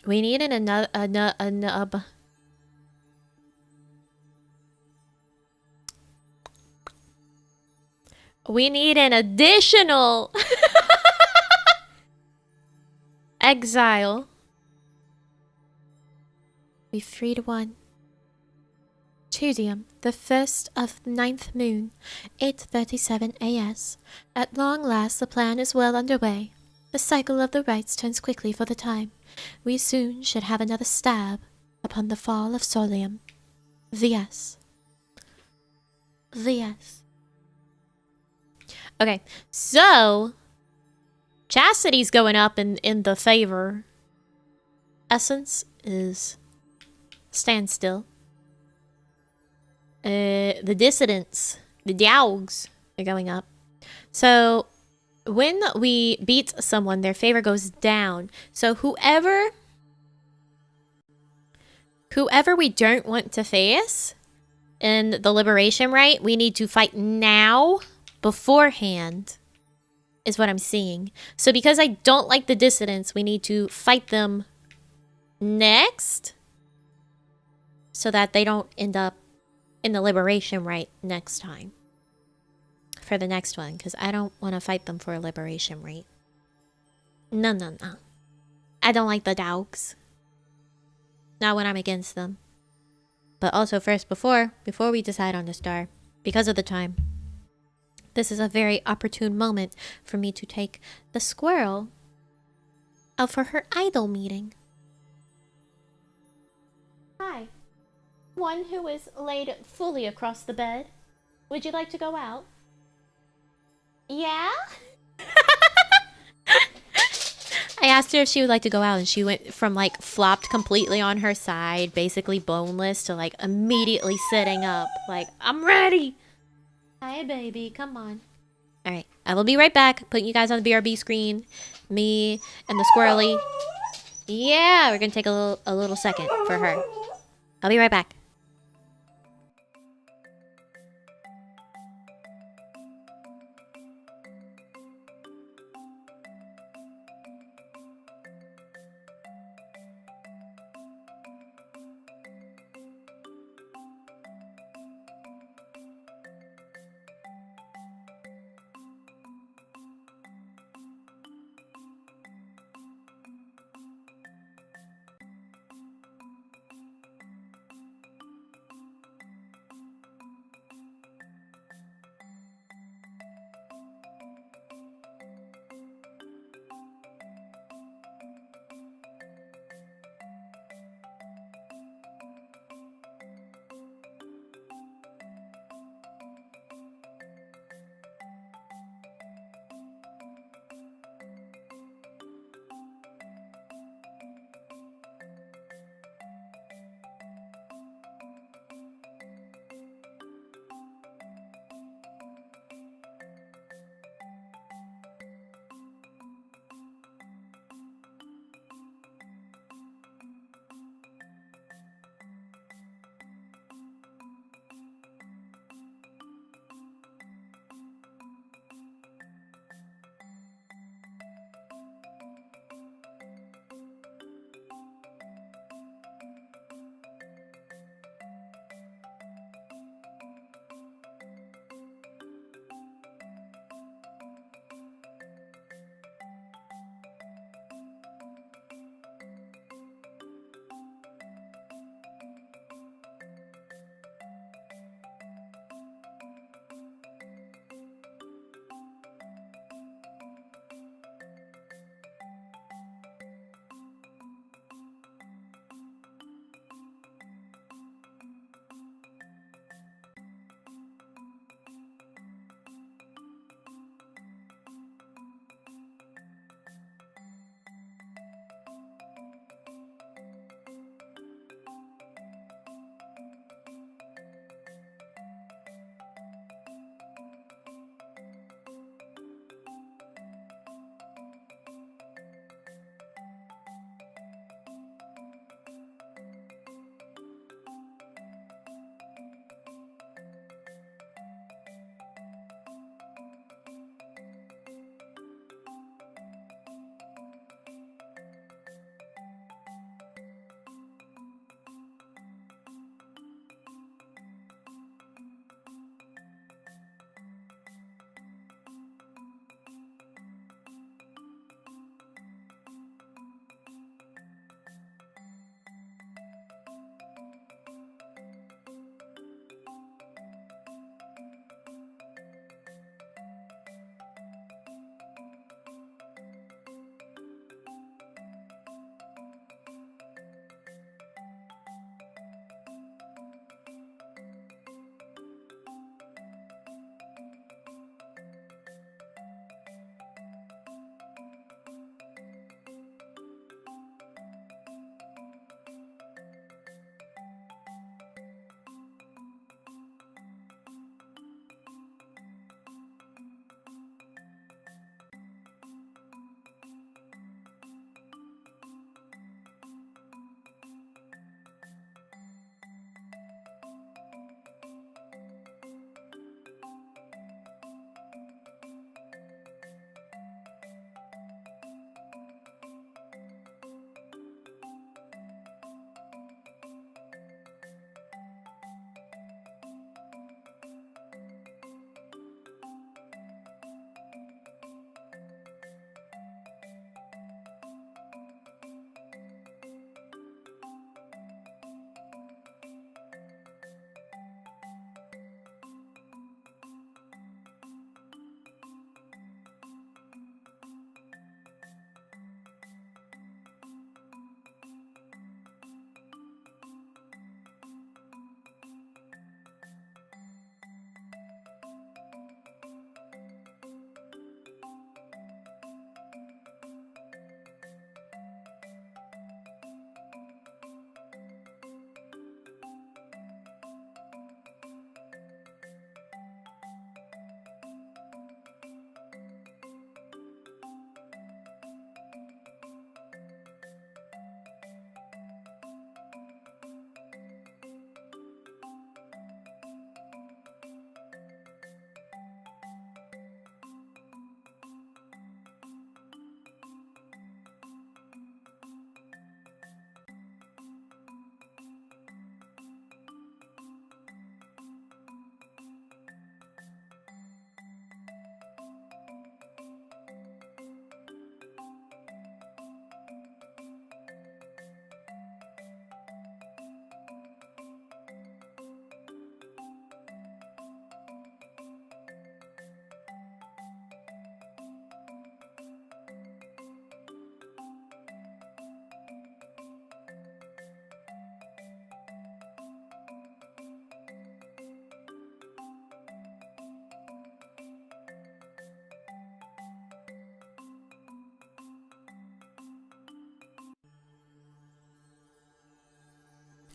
We need another we need an additional exile. We freed one. Tudium, the first of the 9th moon, 8:37 AS. At long last, the plan is well underway. The cycle of the rites turns quickly for the time. We soon should have another stab upon the fall of Solium. VS. VS. Okay, so Chastity's going up in the favor. Essence is standstill. The dissidents, the dogs, are going up. So when we beat someone, their favor goes down. So whoever we don't want to face in the liberation rite, we need to fight now beforehand, is what I'm seeing. So because I don't like the dissidents, we need to fight them next so that they don't end up in the liberation rite next time. For the next one, because I don't want to fight them for a liberation rate. No. I don't like the dogs. Not when I'm against them. But also first, before we decide on the star, because of the time, this is a very opportune moment for me to take the squirrel out for her idol meeting. Hi. One who is laid fully across the bed. Would you like to go out? Yeah? I asked her if she would like to go out, and she went from like flopped completely on her side, basically boneless, to like immediately sitting up. Like, I'm ready. Hi, baby. Come on. All right. I will be right back. Putting you guys on the BRB screen. Me and the squirrely. Yeah, we're going to take a little second for her. I'll be right back.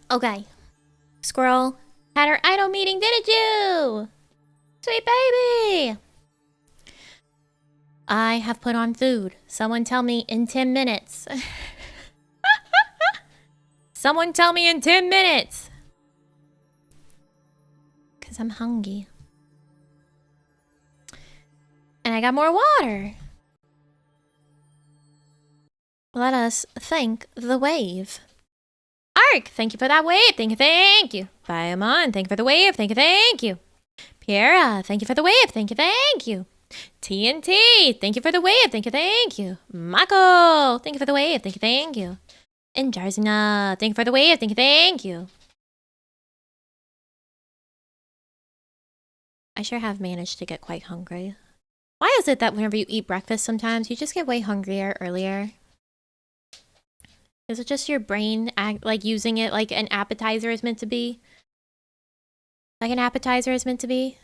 Okay. Squirrel had her idol meeting, didn't you? Sweet baby! I have put on food. Someone tell me in 10 minutes. Someone tell me in 10 minutes! Because I'm hungry. And I got more water. Let us thank the wave. Ark, thank you for that wave. Thank you, thank you. Fiamon, thank you for the wave. Thank you, thank you. Pyre, thank you for the wave. Thank you, thank you. TNT, thank you for the wave. Thank you, thank you. Mako, thank you for the wave. Thank you, thank you. And Jarzina, thank you for the wave. Thank you, thank you. I sure have managed to get quite hungry. Why is it that whenever you eat breakfast sometimes, you just get way hungrier earlier? Is it just your brain like using it like an appetizer is meant to be? Like an appetizer is meant to be?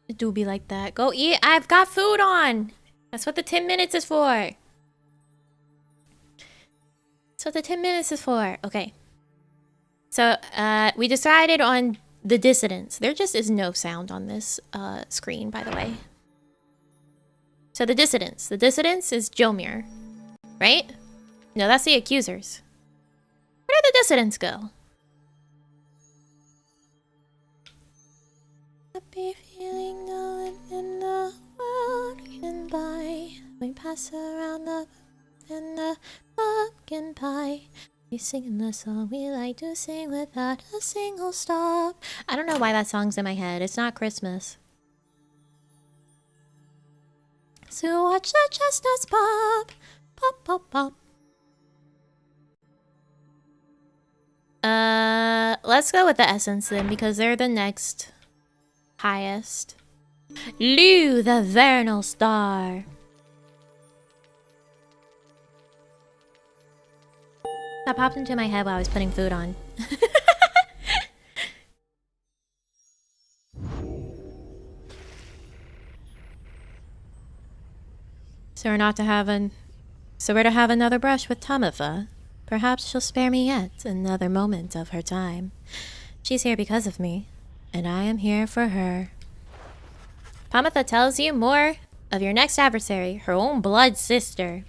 It do be like that. Go eat. I've got food on. That's what the 10 minutes is for. That's what the 10 minutes is for. Okay. So, we decided on the dissidents. There just is no sound on this screen, by the way. So the dissidents. The dissidents is Jomir. Right? No, that's the accusers. Where did the dissidents go? Happy feeling no one in the world can buy. We pass around the pumpkin pie. We sing the song we like to sing without a single stop. I don't know why that song's in my head. It's not Christmas. So watch the chestnuts pop. Pop, pop, pop. Let's go with the essence then, because they're the next highest. Lu, the vernal star. That popped into my head while I was putting food on. So we're to have another brush with Pomotha. Perhaps she'll spare me yet another moment of her time. She's here because of me, and I am here for her. Pomotha tells you more of your next adversary, her own blood sister.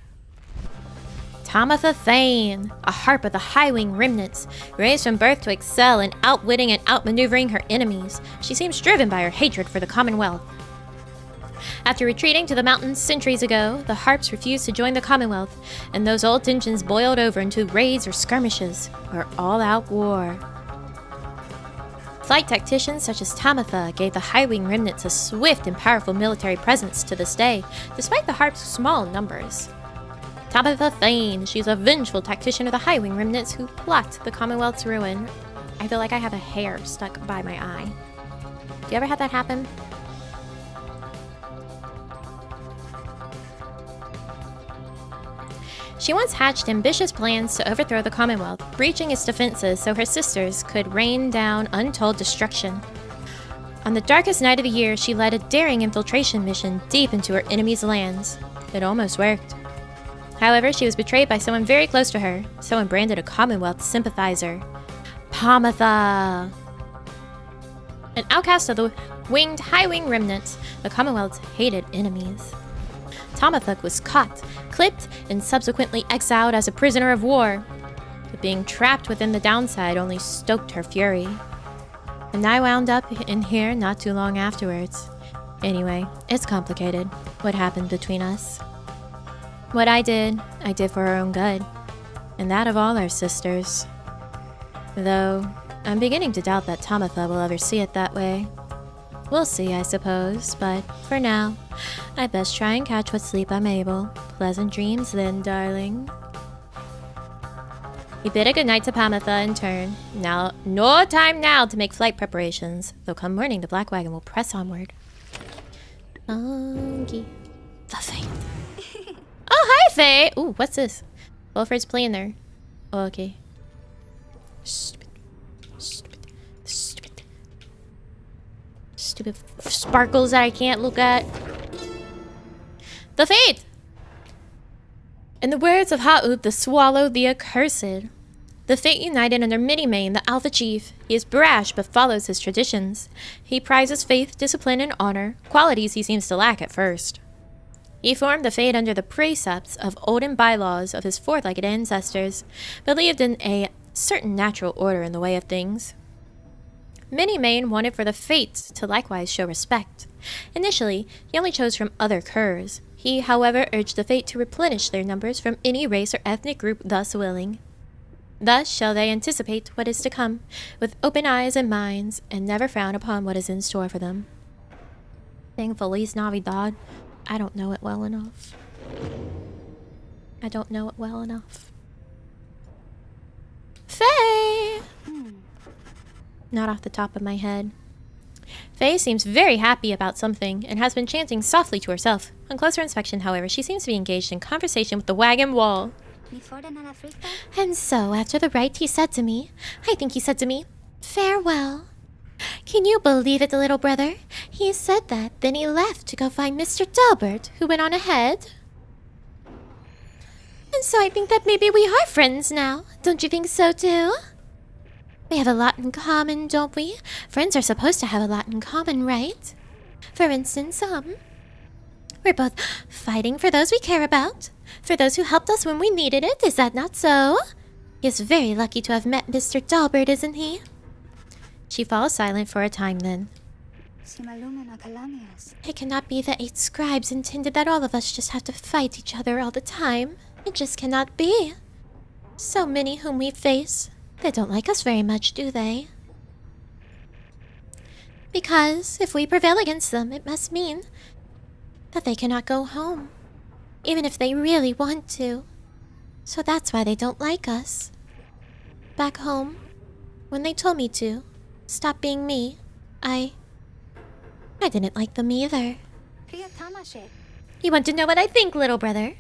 Pomotha Thane, a harp of the High-Wing remnants, raised from birth to excel in outwitting and outmaneuvering her enemies. She seems driven by her hatred for the Commonwealth. After retreating to the mountains centuries ago, the harps refused to join the Commonwealth, and those old tensions boiled over into raids or skirmishes, or all-out war. Flight tacticians such as Pomotha gave the High-Wing remnants a swift and powerful military presence to this day, despite the harp's small numbers. Pomotha Thane, she's a vengeful tactician of the High-Wing remnants who plot the Commonwealth's ruin. I feel like I have a hair stuck by my eye. Do you ever have that happen? She once hatched ambitious plans to overthrow the Commonwealth, breaching its defenses so her sisters could rain down untold destruction. On the darkest night of the year, she led a daring infiltration mission deep into her enemy's lands. It almost worked. However, she was betrayed by someone very close to her, someone branded a Commonwealth sympathizer. Pomotha! An outcast of the winged High-Wing remnants, the Commonwealth's hated enemies. Pomotha was caught, clipped, and subsequently exiled as a prisoner of war. But being trapped within the downside only stoked her fury. And I wound up in here not too long afterwards. Anyway, it's complicated, what happened between us. What I did for her own good. And that of all our sisters. Though, I'm beginning to doubt that Pomotha will ever see it that way. We'll see, I suppose, but for now, I best try and catch what sleep I'm able. Pleasant dreams then, darling. He bid a goodnight to Pomotha in turn. Now, no time now to make flight preparations, though come morning the Black Wagon will press onward. The Faith. Oh, hi, Faye! Ooh, what's this? Wilfred's playing there. Oh, okay. Stupid. Stupid sparkles that I can't look at. The Fate! In the words of Ha'ud, the Swallow, the Accursed, the Fate united under Minimane, the Alpha Chief. He is brash, but follows his traditions. He prizes faith, discipline, and honor, qualities he seems to lack at first. He formed the Fate under the precepts of olden bylaws of his four-legged ancestors, believed in a certain natural order in the way of things. Minimane wanted for the Fates to likewise show respect. Initially, he only chose from other curs. He, however, urged the Fate to replenish their numbers from any race or ethnic group thus willing. Thus shall they anticipate what is to come, with open eyes and minds, and never frown upon what is in store for them. Feliz Navidad. I don't know it well enough. I don't know it well enough. Faye! Not off the top of my head. Faye seems very happy about something and has been chanting softly to herself. On closer inspection, however, she seems to be engaged in conversation with the wagon wall. And so, after the rite, he said to me, farewell. Can you believe it, little brother? He said that, then he left to go find Mr. Delbert, who went on ahead. And so I think that maybe we are friends now. Don't you think so, too? We have a lot in common, don't we? Friends are supposed to have a lot in common, right? For instance, we're both fighting for those we care about, for those who helped us when we needed it. Is that not so? He is very lucky to have met Mr. Delbert, isn't he? She falls silent for a time then. It cannot be that 8 scribes intended that all of us just have to fight each other all the time. It just cannot be. So many whom we face, they don't like us very much, do they? Because if we prevail against them, it must mean that they cannot go home, even if they really want to. So that's why they don't like us. Back home, when they told me to stop being me, I didn't like them either. You want to know what I think, little brother?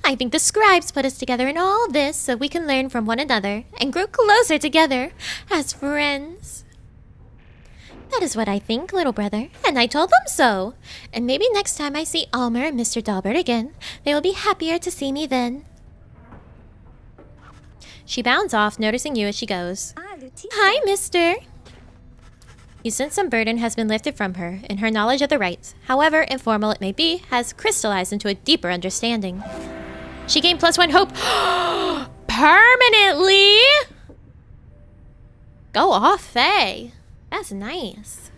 I think the scribes put us together in all this so we can learn from one another and grow closer together as friends. That is what I think, little brother, and I told them so. And maybe next time I see Almer and Mr. Delbert again, they will be happier to see me then. She bounds off, noticing you as she goes. Hi, mister. You sense some burden has been lifted from her, and her knowledge of the rites, however informal it may be, has crystallized into a deeper understanding. She gained +1 hope. Permanently! Go off, Faye. That's nice.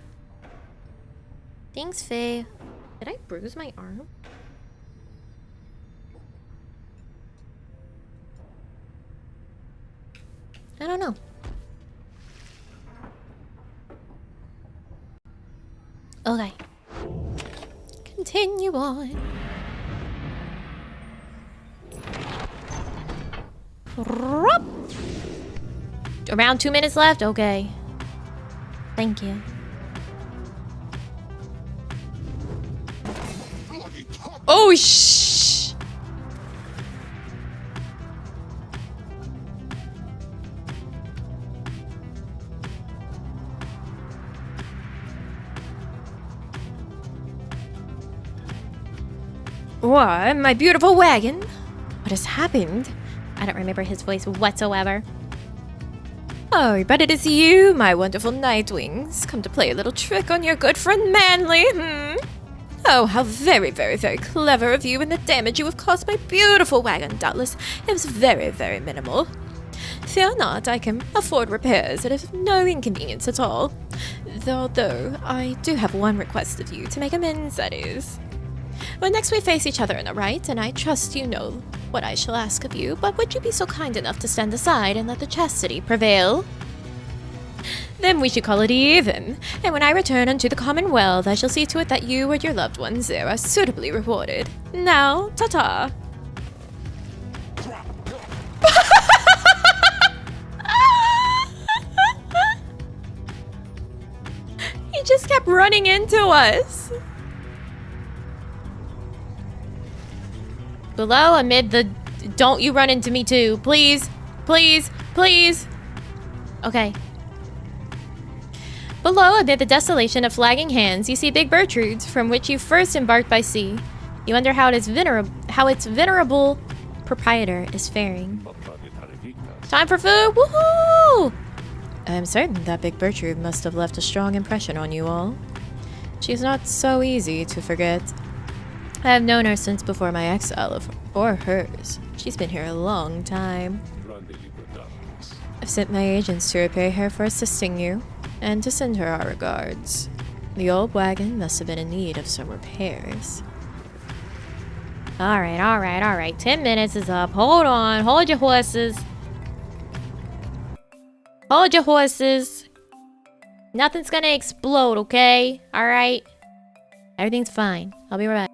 Thanks, Faye. Did I bruise my arm? I don't know. Okay. Continue on. Around 2 minutes left? Okay. Thank you. Oh, shh! What? My beautiful wagon? What has happened? I don't remember his voice whatsoever. Oh, but it is you, my wonderful Nightwings, come to play a little trick on your good friend Manly, Oh, how very, very, very clever of you, and the damage you have caused my beautiful wagon, doubtless, it was very, very minimal. Fear not, I can afford repairs at no inconvenience at all. Though I do have one request of you, to make amends, that is. Well, next we face each other in a rite, and I trust you know what I shall ask of you, but would you be so kind enough to stand aside and let the chastity prevail? Then we should call it even, and when I return unto the Commonwealth, I shall see to it that you and your loved ones there are suitably rewarded. Now, ta-ta. He just kept running into us. Below, amid the don't you run into me too. Please, please, please. Okay. Below, amid the desolation of flagging hands, you see big Bertrude's, from which you first embarked by sea. You wonder how its venerable proprietor is faring. Time for food! Woohoo! I am certain that Big Bertrude must have left a strong impression on you all. She's not so easy to forget. I have known her since before my exile, or hers. She's been here a long time. I've sent my agents to repay her for assisting you, and to send her our regards. The old wagon must have been in need of some repairs. Alright. 10 minutes is up. Hold on. Hold your horses. Hold your horses. Nothing's gonna explode, okay? Alright? Everything's fine. I'll be right back.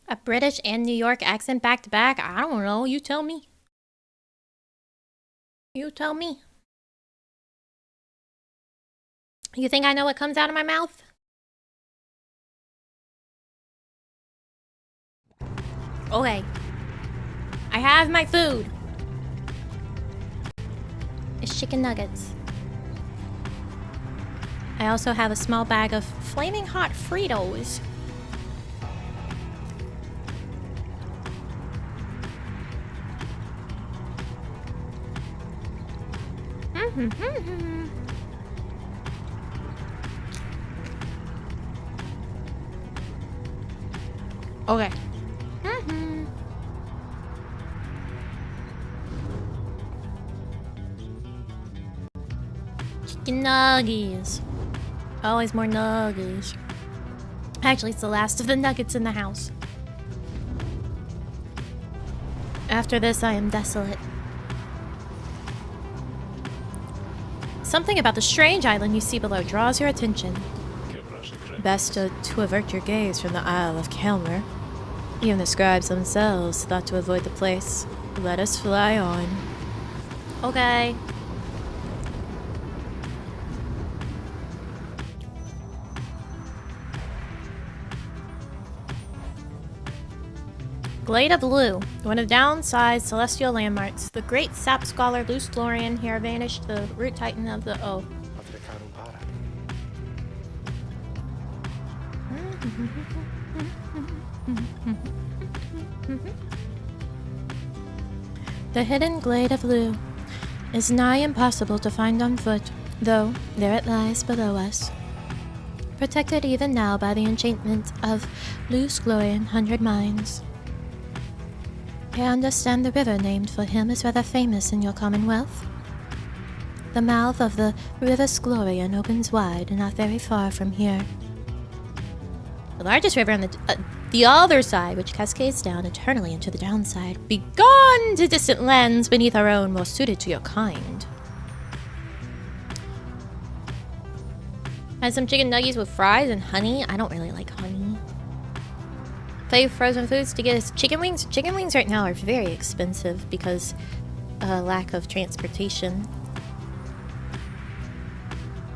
A British and New York accent back to back? I don't know. You tell me. You tell me. You think I know what comes out of my mouth? Okay. I have my food. It's chicken nuggets. I also have a small bag of flaming hot Fritos. Okay. Chicken nuggets. Always more nuggets. Actually, it's the last of the nuggets in the house. After this, I am desolate. Something about the strange island you see below draws your attention. Best to avert your gaze from the Isle of Kelmer. Even the scribes themselves thought to avoid the place. Let us fly on. Okay. Glade of Lu, one of downsized celestial landmarks. The great sap scholar Luce Glorian here vanished, the root titan of the O. The hidden Glade of Lu is nigh impossible to find on foot, though there it lies below us. Protected even now by the enchantment of Luce Glorian 100 Mines. I understand the river named for him is rather famous in your commonwealth. The mouth of the River Sglorian opens wide, not very far from here. The largest river on the other side, which cascades down eternally into the downside. Begone to distant lands beneath our own, more suited to your kind. Had some chicken nuggets with fries and honey. I don't really like honey. Play frozen foods to get us chicken wings. Chicken wings right now are very expensive because lack of transportation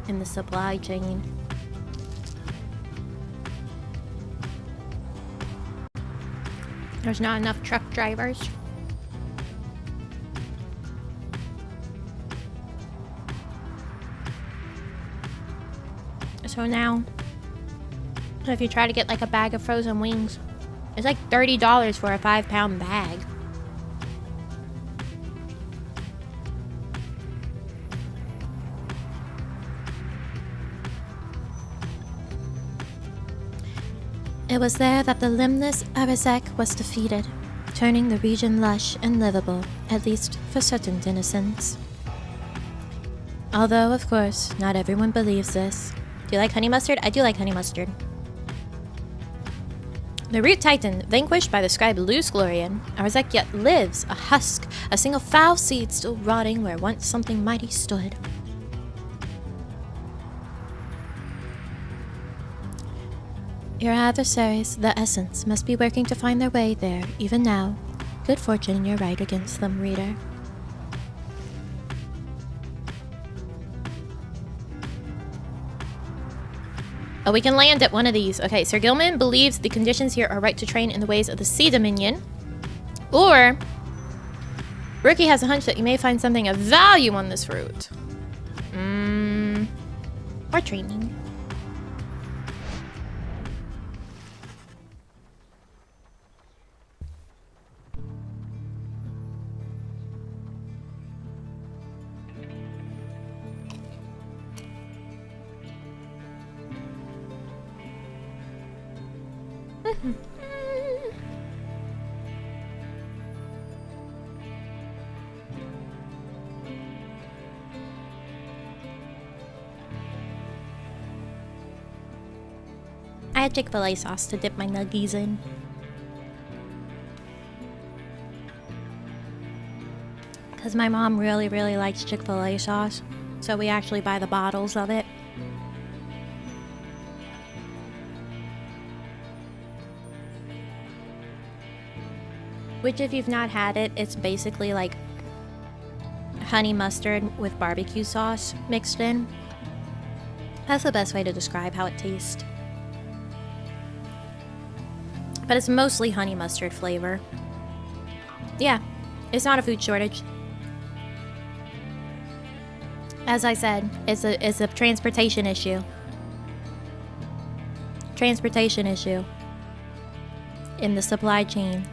in the supply chain. There's not enough truck drivers. So now, if you try to get like a bag of frozen wings, it's like $30 for a 5-pound bag. It was there that the limbless Arazek was defeated, turning the region lush and livable, at least for certain denizens. Although, of course, not everyone believes this. Do you like honey mustard? I do like honey mustard. The root titan, vanquished by the scribe Luce Glorian, Arazek yet lives, a husk, a single foul seed still rotting where once something mighty stood. Your adversaries, the Essence, must be working to find their way there, even now. Good fortune in your right against them, reader. Oh, we can land at one of these. Okay, Sir Gilman believes the conditions here are right to train in the ways of the Sea Dominion. Or, Rookie has a hunch that you may find something of value on this route. Or training. I had Chick-fil-A sauce to dip my nuggies in. Because my mom really, really likes Chick-fil-A sauce. So we actually buy the bottles of it. Which, if you've not had it, it's basically like honey mustard with barbecue sauce mixed in. That's the best way to describe how it tastes. But it's mostly honey mustard flavor. Yeah, it's not a food shortage. As I said, it's a transportation issue. Transportation issue in the supply chain.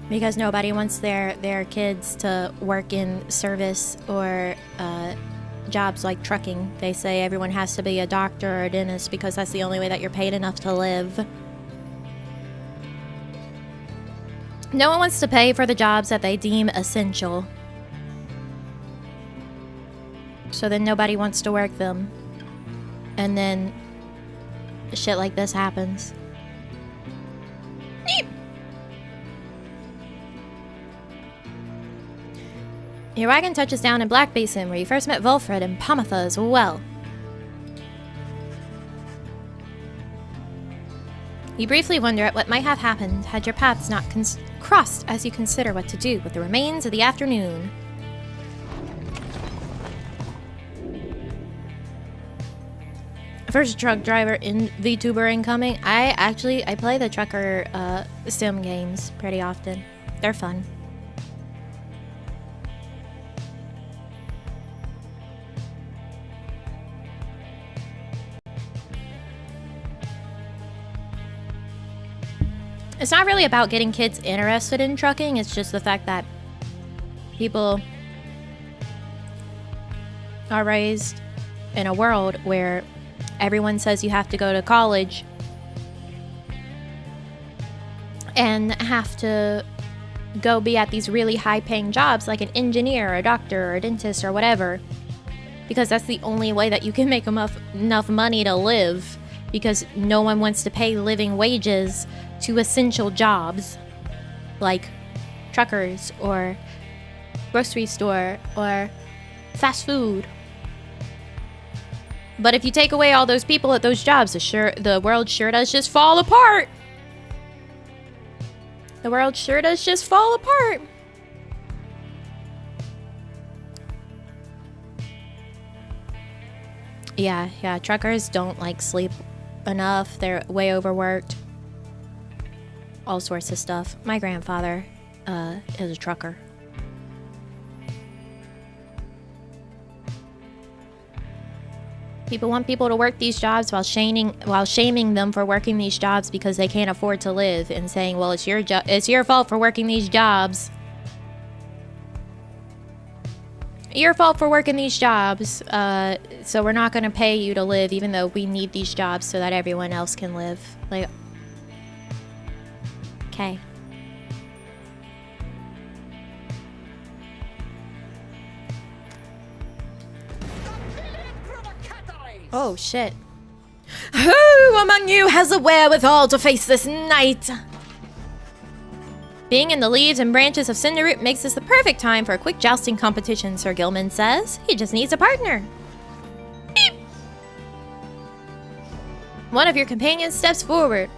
Because nobody wants their kids to work in service or jobs like trucking. They say everyone has to be a doctor or a dentist because that's the only way that you're paid enough to live. No one wants to pay for the jobs that they deem essential. So then nobody wants to work them. And then shit like this happens. Your wagon touches down in Black Basin, where you first met Volfred and Pomotha as well. You briefly wonder at what might have happened had your paths not crossed as you consider what to do with the remains of the afternoon. First truck driver in VTuber incoming. I play the trucker sim games pretty often. They're fun. It's not really about getting kids interested in trucking, it's just the fact that people are raised in a world where everyone says you have to go to college and have to go be at these really high-paying jobs like an engineer or a doctor or a dentist or whatever, because that's the only way that you can make enough money to live, because no one wants to pay living wages to essential jobs like truckers or grocery store or fast food. But if you take away all those people at those jobs, the world sure does just fall apart. The world sure does just fall apart. Yeah, truckers don't like sleep enough. They're way overworked. All sorts of stuff. My grandfather is a trucker. People want people to work these jobs while shaming them for working these jobs because they can't afford to live, and saying, well, it's your fault for working these jobs. Your fault for working these jobs. So we're not going to pay you to live, even though we need these jobs so that everyone else can live. Like, okay. Oh, shit. Who among you has the wherewithal to face this night? Being in the leaves and branches of Cinderroot makes this the perfect time for a quick jousting competition, Sir Gilman says. He just needs a partner. Beep. One of your companions steps forward.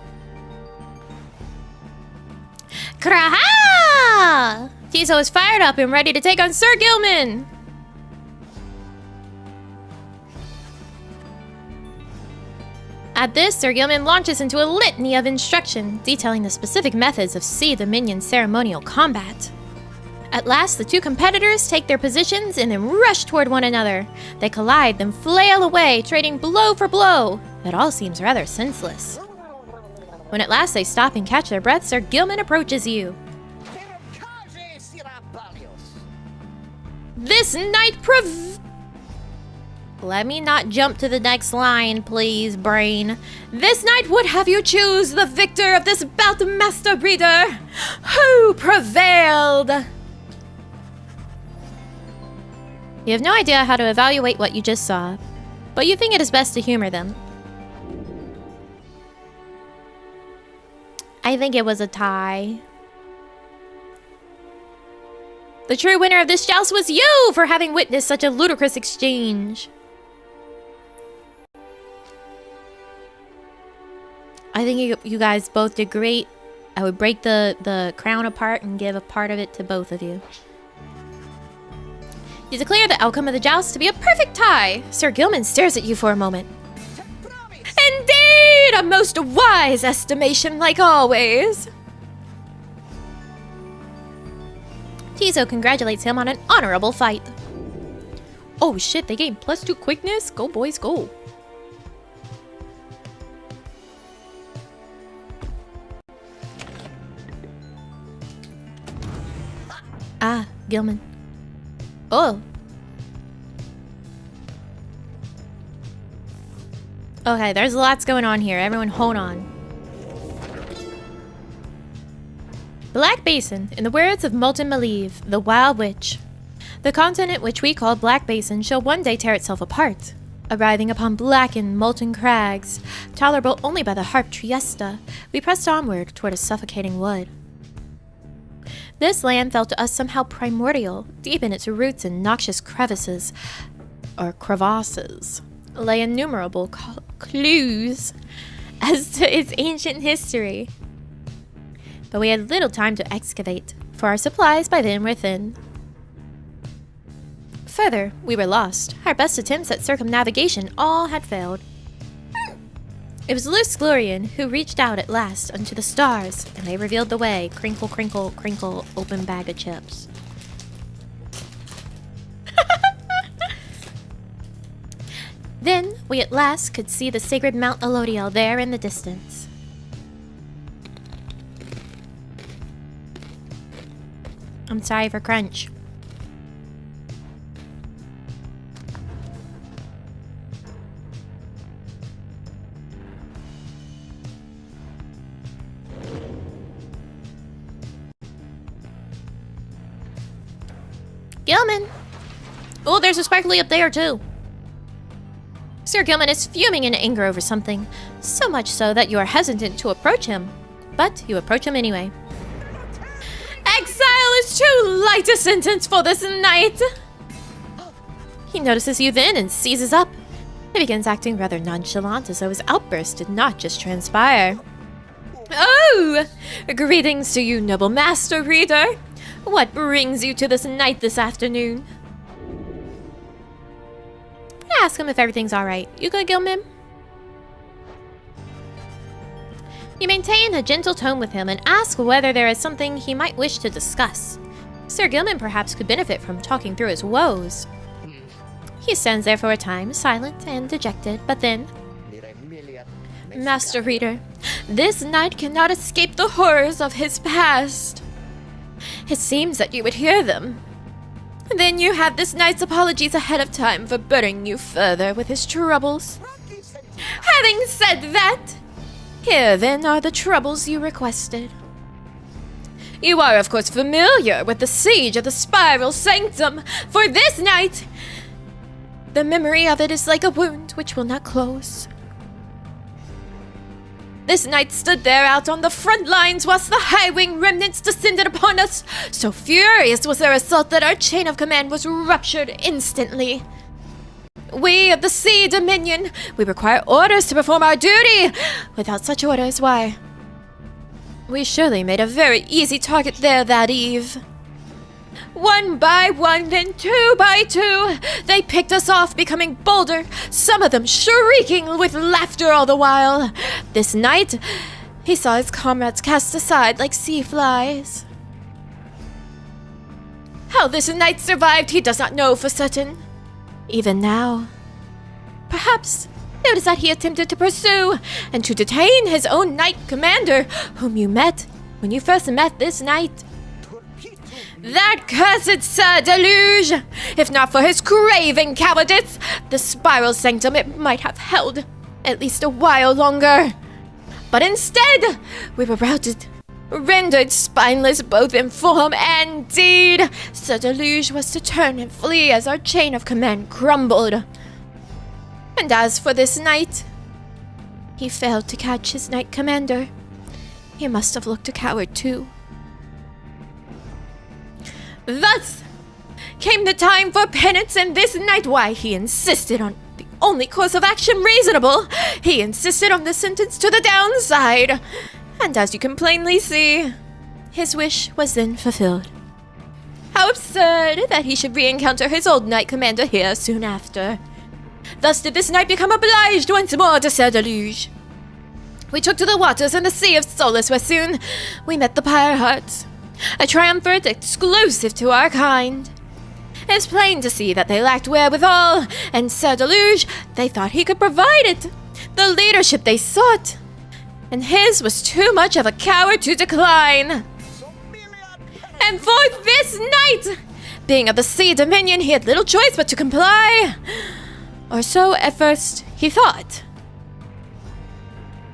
Kraha! Tiso is fired up and ready to take on Sir Gilman. At this, Sir Gilman launches into a litany of instruction, detailing the specific methods of Sea the Minion ceremonial combat. At last, the two competitors take their positions and then rush toward one another. They collide, then flail away, trading blow for blow. It all seems rather senseless. When at last they stop and catch their breath, Sir Gilman approaches you. This night Let me not jump to the next line, please, brain. This night would have you choose the victor of this bout, Master Breeder. Who prevailed? You have no idea how to evaluate what you just saw, but you think it is best to humor them. I think it was a tie. The true winner of this joust was you for having witnessed such a ludicrous exchange. I think you guys both did great. I would break the crown apart and give a part of it to both of you. You declare the outcome of the joust to be a perfect tie. Sir Gilman stares at you for a moment. Indeed, a most wise estimation, like always. Tiso congratulates him on an honorable fight. Oh shit, they gained +2 quickness? Go boys, go. Ah, Gilman. Oh. Okay, there's lots going on here. Everyone hold on. Black Basin, in the words of Molten Malieve, the Wild Witch. The continent which we call Black Basin shall one day tear itself apart. Arriving upon blackened, molten crags, tolerable only by the harp Triesta, we pressed onward toward a suffocating wood. This land felt to us somehow primordial, deep in its roots and noxious crevices, or crevasses, lay innumerable clues as to its ancient history. But we had little time to excavate, for our supplies by then were thin. Further, we were lost. Our best attempts at circumnavigation all had failed. It was Luce Glorian who reached out at last unto the stars, and they revealed the way. Crinkle, crinkle, crinkle, open bag of chips. Then, we at last could see the sacred Mount Elodiel there in the distance. I'm sorry for crunch. Gilman! Oh, there's a sparkly up there, too. Sir Gilman is fuming in anger over something, so much so that you are hesitant to approach him. But you approach him anyway. Exile is too light a sentence for this night! He notices you then and seizes up. He begins acting rather nonchalant as though his outburst did not just transpire. Oh! Greetings to you, noble master reader! What brings you to this night this afternoon? Ask him if everything's alright. You good, Gilman? You maintain a gentle tone with him and ask whether there is something he might wish to discuss. Sir Gilman perhaps could benefit from talking through his woes. He stands there for a time, silent and dejected, but then... Master Reader, this knight cannot escape the horrors of his past. It seems that you would hear them. Then you have this knight's apologies ahead of time for burdening you further with his troubles. Having said that, here then are the troubles you requested. You are of course familiar with the siege of the Spiral Sanctum. For this night, the memory of it is like a wound which will not close. This knight stood there out on the front lines whilst the high-wing remnants descended upon us. So furious was their assault that our chain of command was ruptured instantly. We of the Sea Dominion, we require orders to perform our duty. Without such orders, why? We surely made a very easy target there that eve. One by one, then two by two, they picked us off, becoming bolder, some of them shrieking with laughter all the while. This knight, he saw his comrades cast aside like sea flies. How this knight survived, he does not know for certain. Even now. Perhaps it was that he attempted to pursue and to detain his own knight commander, whom you met when you first met this knight. That cursed Sir Deluge! If not for his craving cowardice, the Spiral Sanctum it might have held at least a while longer. But instead, we were routed, rendered spineless both in form and deed. Sir Deluge was to turn and flee as our chain of command crumbled. And as for this knight, he failed to catch his knight commander. He must have looked a coward too. Thus came the time for penance, and this knight, why, he insisted on the only course of action reasonable. He insisted on the sentence to the downside. And as you can plainly see, his wish was then fulfilled. How absurd that he should re-encounter his old knight commander here soon after. Thus did this knight become obliged once more to Sir Deluge. We took to the waters and the Sea of Solace, where soon we met the Pyre hearts. A triumvirate exclusive to our kind. It's plain to see that they lacked wherewithal, and Sir Deluge, they thought he could provide it, the leadership they sought. And his was too much of a coward to decline. And for this knight, being of the Sea Dominion, he had little choice but to comply. Or so at first he thought.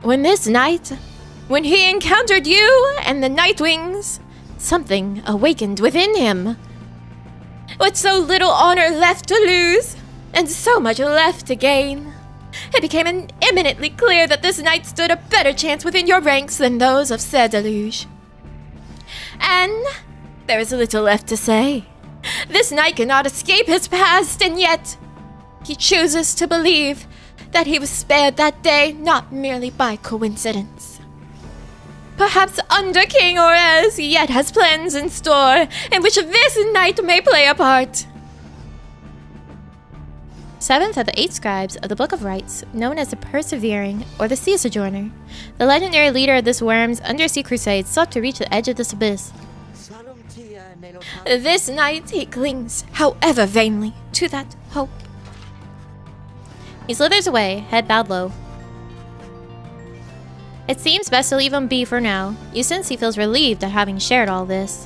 When this night, when he encountered you and the Nightwings, something awakened within him. With so little honor left to lose, and so much left to gain, it became eminently clear that this knight stood a better chance within your ranks than those of Sir Deluge. And there is little left to say. This knight cannot escape his past, and yet he chooses to believe that he was spared that day not merely by coincidence. Perhaps under King Orez yet has plans in store, in which this knight may play a part. 7th of the 8 scribes of the Book of Rites, known as the Persevering or the Sea Sojourner. The legendary leader of this worm's undersea crusade sought to reach the edge of this abyss. This knight, he clings, however vainly, to that hope. He slithers away, head bowed low. It seems best to leave him be for now. You sense he feels relieved at having shared all this.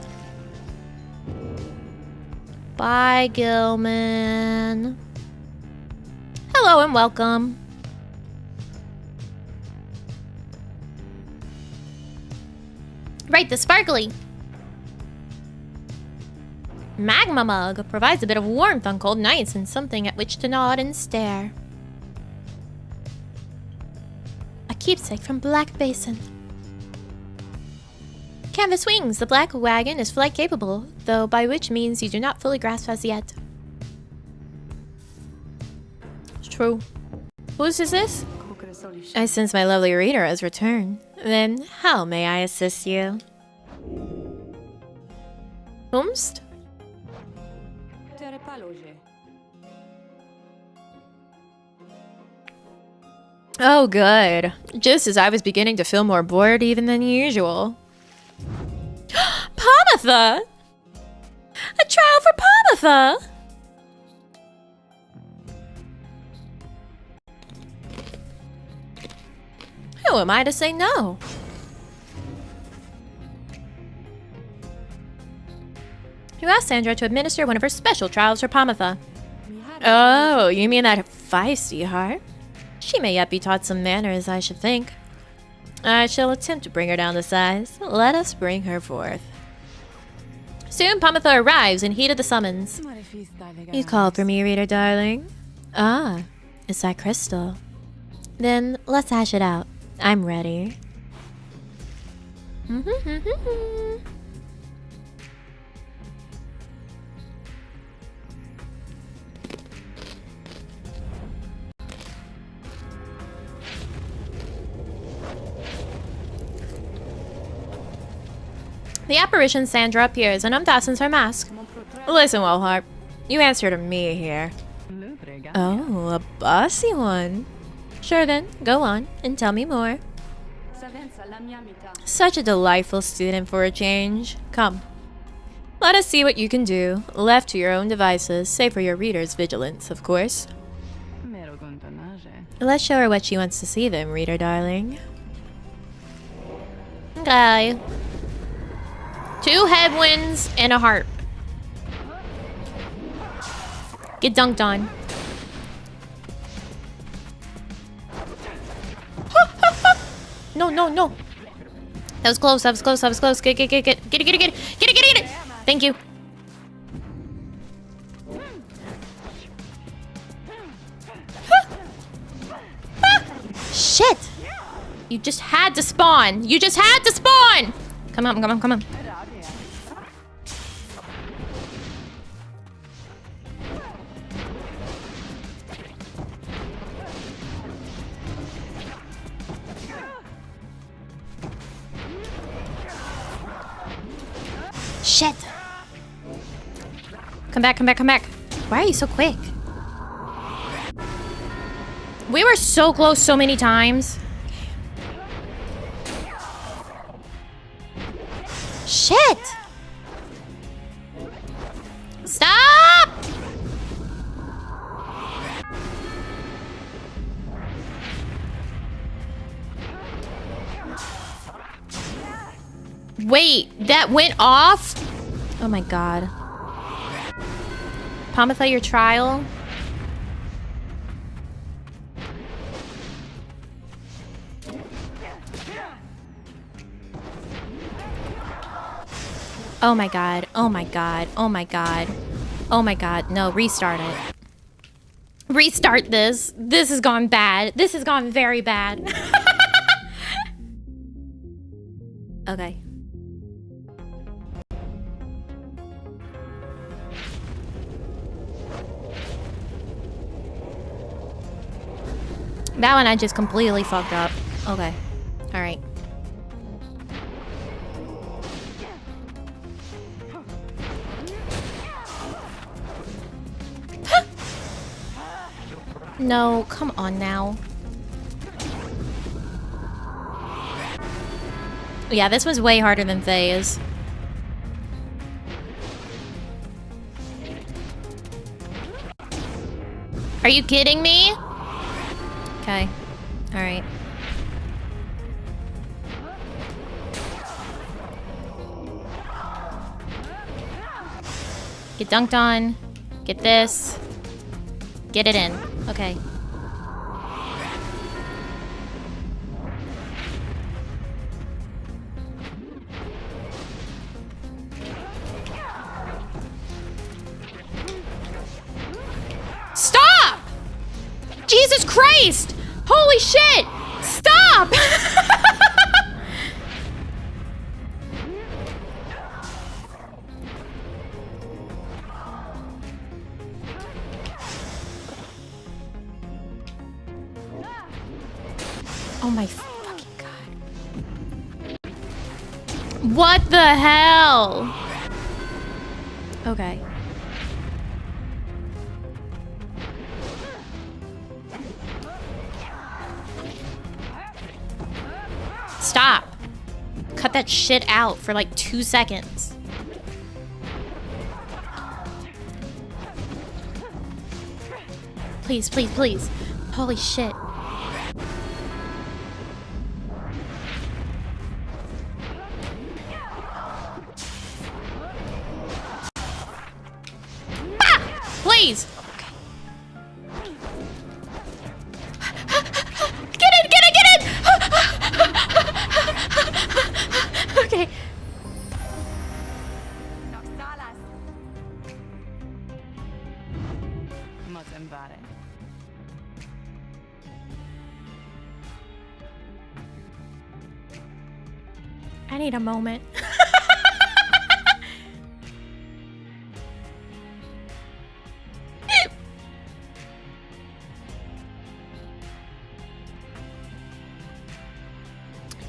Bye, Gilman. Hello and welcome. Right, the sparkly. Magma mug provides a bit of warmth on cold nights and something at which to nod and stare. A keepsake from Black Basin. Canvas wings. The black wagon is flight capable, though by which means you do not fully grasp as yet. It's true. Whose is this? I sense my lovely reader has returned. Then, how may I assist you? Whomst? Oh, good. Just as I was beginning to feel more bored even than usual. Pomotha! A trial for Pomotha! Who am I to say no? You asked Sandra to administer one of her special trials for Pomotha. Oh, you mean that feisty heart? She may yet be taught some manners, I should think. I shall attempt to bring her down to size. Let us bring her forth. Soon Pomotha arrives and heeded the summons. You called for me, reader darling? Ah, is that crystal? Then let's hash it out. I'm ready. The apparition Sandra appears and unfastens her mask. Listen, Wellheart. You answer to me here. Oh, a bossy one. Sure then, go on and tell me more. Such a delightful student for a change. Come. Let us see what you can do, left to your own devices, save for your reader's vigilance, of course. Let's show her what she wants to see then, reader darling. Okay. 2 headwinds and a heart. Get dunked on. No, no, no. That was close, that was close, that was close. Get it. Thank you. Shit. You just had to spawn. You just had to spawn. Come on, come on, come on. Shit. Come back, come back, come back. Why are you so quick? We were so close so many times. Shit! Stop! Wait, that went off? Oh my god. Pomotha, your trial? Oh my god, oh my god, oh my god. Oh my god, no, restart it. Restart this. This has gone bad. This has gone very bad. Okay. That one I just completely fucked up. Okay. Alright. No, come on now. Yeah, this was way harder than Faye's. Are you kidding me? Okay. Alright. Get dunked on. Get this. Get it in. Okay. Stop! Jesus Christ! Holy shit! Stop! Oh my fucking god. What the hell? Okay. Stop. Cut that shit out for like 2 seconds. Please, please, please. Holy shit. Please! Get in! Get in! Get in! Okay. I need a moment.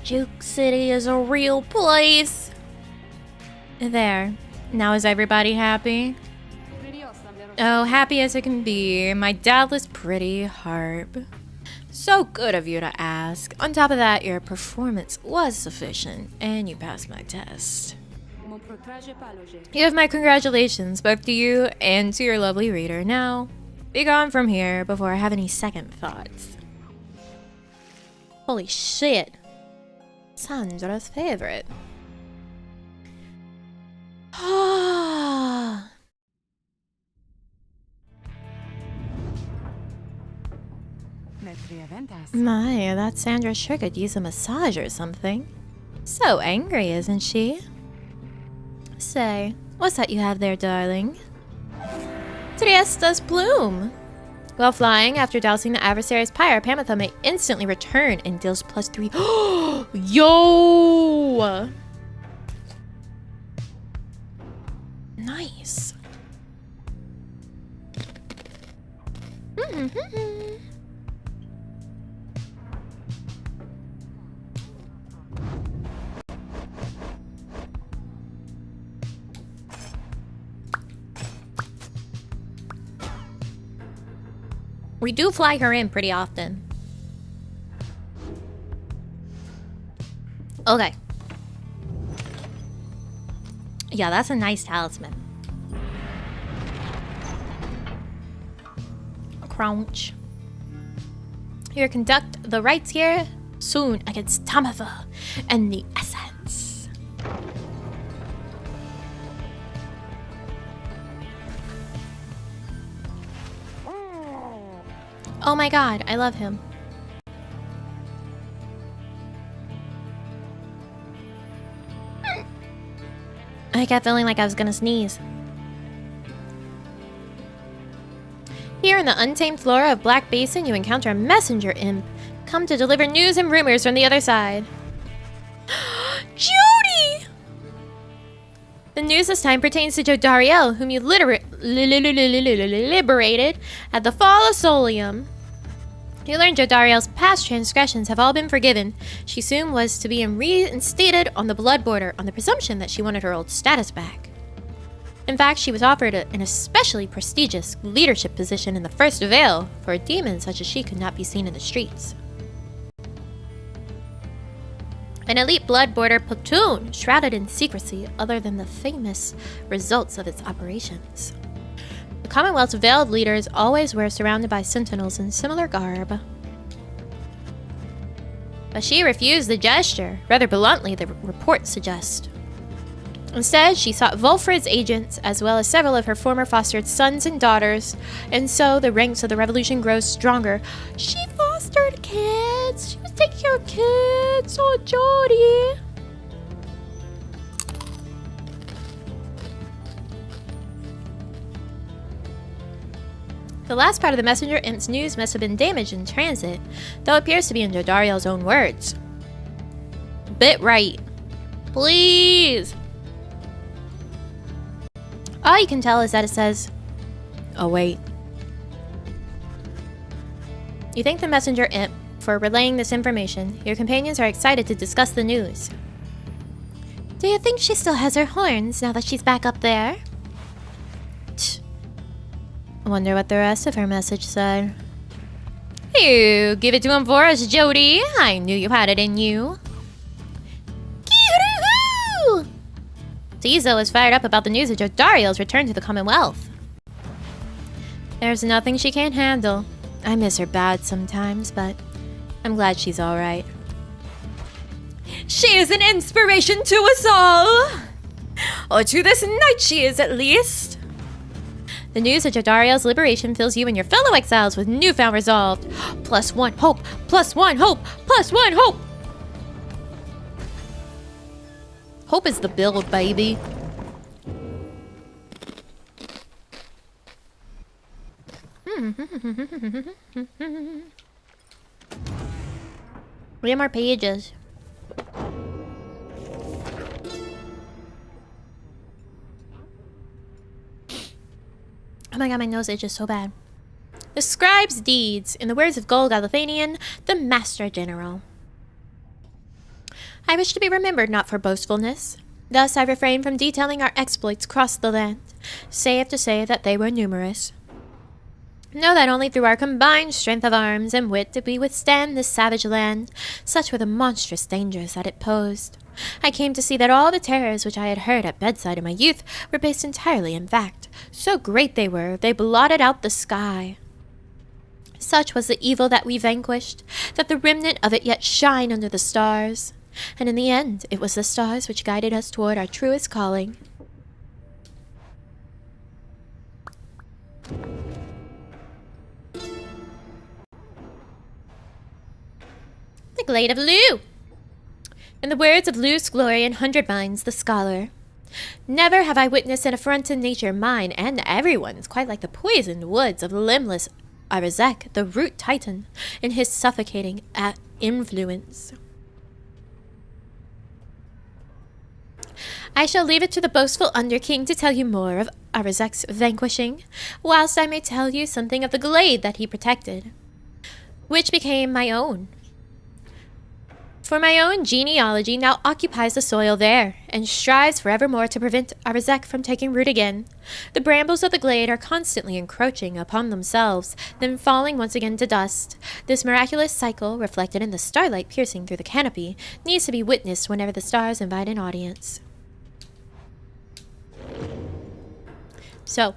Juke City is a real place. There. Now is everybody happy? Oh, happy as it can be. My doubtless pretty harp. So good of you to ask. On top of that, your performance was sufficient, and you passed my test. You have my congratulations, both to you and to your lovely reader. Now, be gone from here before I have any second thoughts. Holy shit. Sandra's favorite. My, that Sandra sure could use a massage or something. So angry, isn't she? Say, what's that you have there, darling? Triesta's plume. While flying, after dousing the adversary's pyre, Pomotha may instantly return and deals +3. Yo! Nice. We do fly her in pretty often. Okay. Yeah, that's a nice talisman. Crouch. Here, conduct the rites here soon against Pomotha and the essence. Oh my god, I love him. I kept feeling like I was gonna sneeze. Here in the untamed flora of Black Basin, you encounter a messenger imp, come to deliver news and rumors from the other side. Judy! The news this time pertains to Jodariel, whom you liberated at the fall of Solium. You learned Jodariel's past transgressions have all been forgiven. She soon was to be reinstated on the blood border on the presumption that she wanted her old status back. In fact, she was offered an especially prestigious leadership position in the First Veil, for a demon such as she could not be seen in the streets. An elite blood border platoon, shrouded in secrecy other than the famous results of its operations. The Commonwealth's veiled leaders always were surrounded by sentinels in similar garb. But she refused the gesture, rather bluntly the reports suggest. Instead, she sought Volfred's agents, as well as several of her former fostered sons and daughters, and so the ranks of the revolution grows stronger. She fostered kids! She was taking care of kids! Oh, Jody! The last part of the messenger imp's news must have been damaged in transit, though it appears to be in Jodariel's own words. Bit right. Please! All you can tell is that it says, "Oh wait." You thank the messenger imp for relaying this information. Your companions are excited to discuss the news. Do you think she still has her horns now that she's back up there? I wonder what the rest of her message said. You give it to him for us, Jody. I knew you had it in you. Kee-hoo-hoo! Tizo is fired up about the news of Jodariel's return to the Commonwealth. There's nothing she can't handle. I miss her bad sometimes, but I'm glad she's alright. She is an inspiration to us all! Or to this night she is, at least. The news of Jodariel's liberation fills you and your fellow exiles with newfound resolve. +1 hope, +1 hope, +1 hope! Hope is the build, baby. Read more pages. Oh my god, my nose itches so bad. The Scribe's deeds, in the words of Gol Galathanian, the Master General. I wish to be remembered not for boastfulness. Thus I refrain from detailing our exploits across the land, save to say that they were numerous. Know that only through our combined strength of arms and wit did we withstand this savage land. Such were the monstrous dangers that it posed. I came to see that all the terrors which I had heard at bedside in my youth were based entirely in fact. So great they were, they blotted out the sky. Such was the evil that we vanquished, that the remnant of it yet shine under the stars. And in the end, it was the stars which guided us toward our truest calling. The Glade of Lu. In the words of Lu's Glory in 100 Minds, the scholar, never have I witnessed an affront to nature, mine and everyone's, quite like the poisoned woods of limbless Arazek, the root titan, in his suffocating influence. I shall leave it to the boastful Underking to tell you more of Arazek's vanquishing, whilst I may tell you something of the glade that he protected, which became my own. For my own genealogy now occupies the soil there, and strives forevermore to prevent Arazek from taking root again. The brambles of the glade are constantly encroaching upon themselves, then falling once again to dust. This miraculous cycle, reflected in the starlight piercing through the canopy, needs to be witnessed whenever the stars invite an audience. So,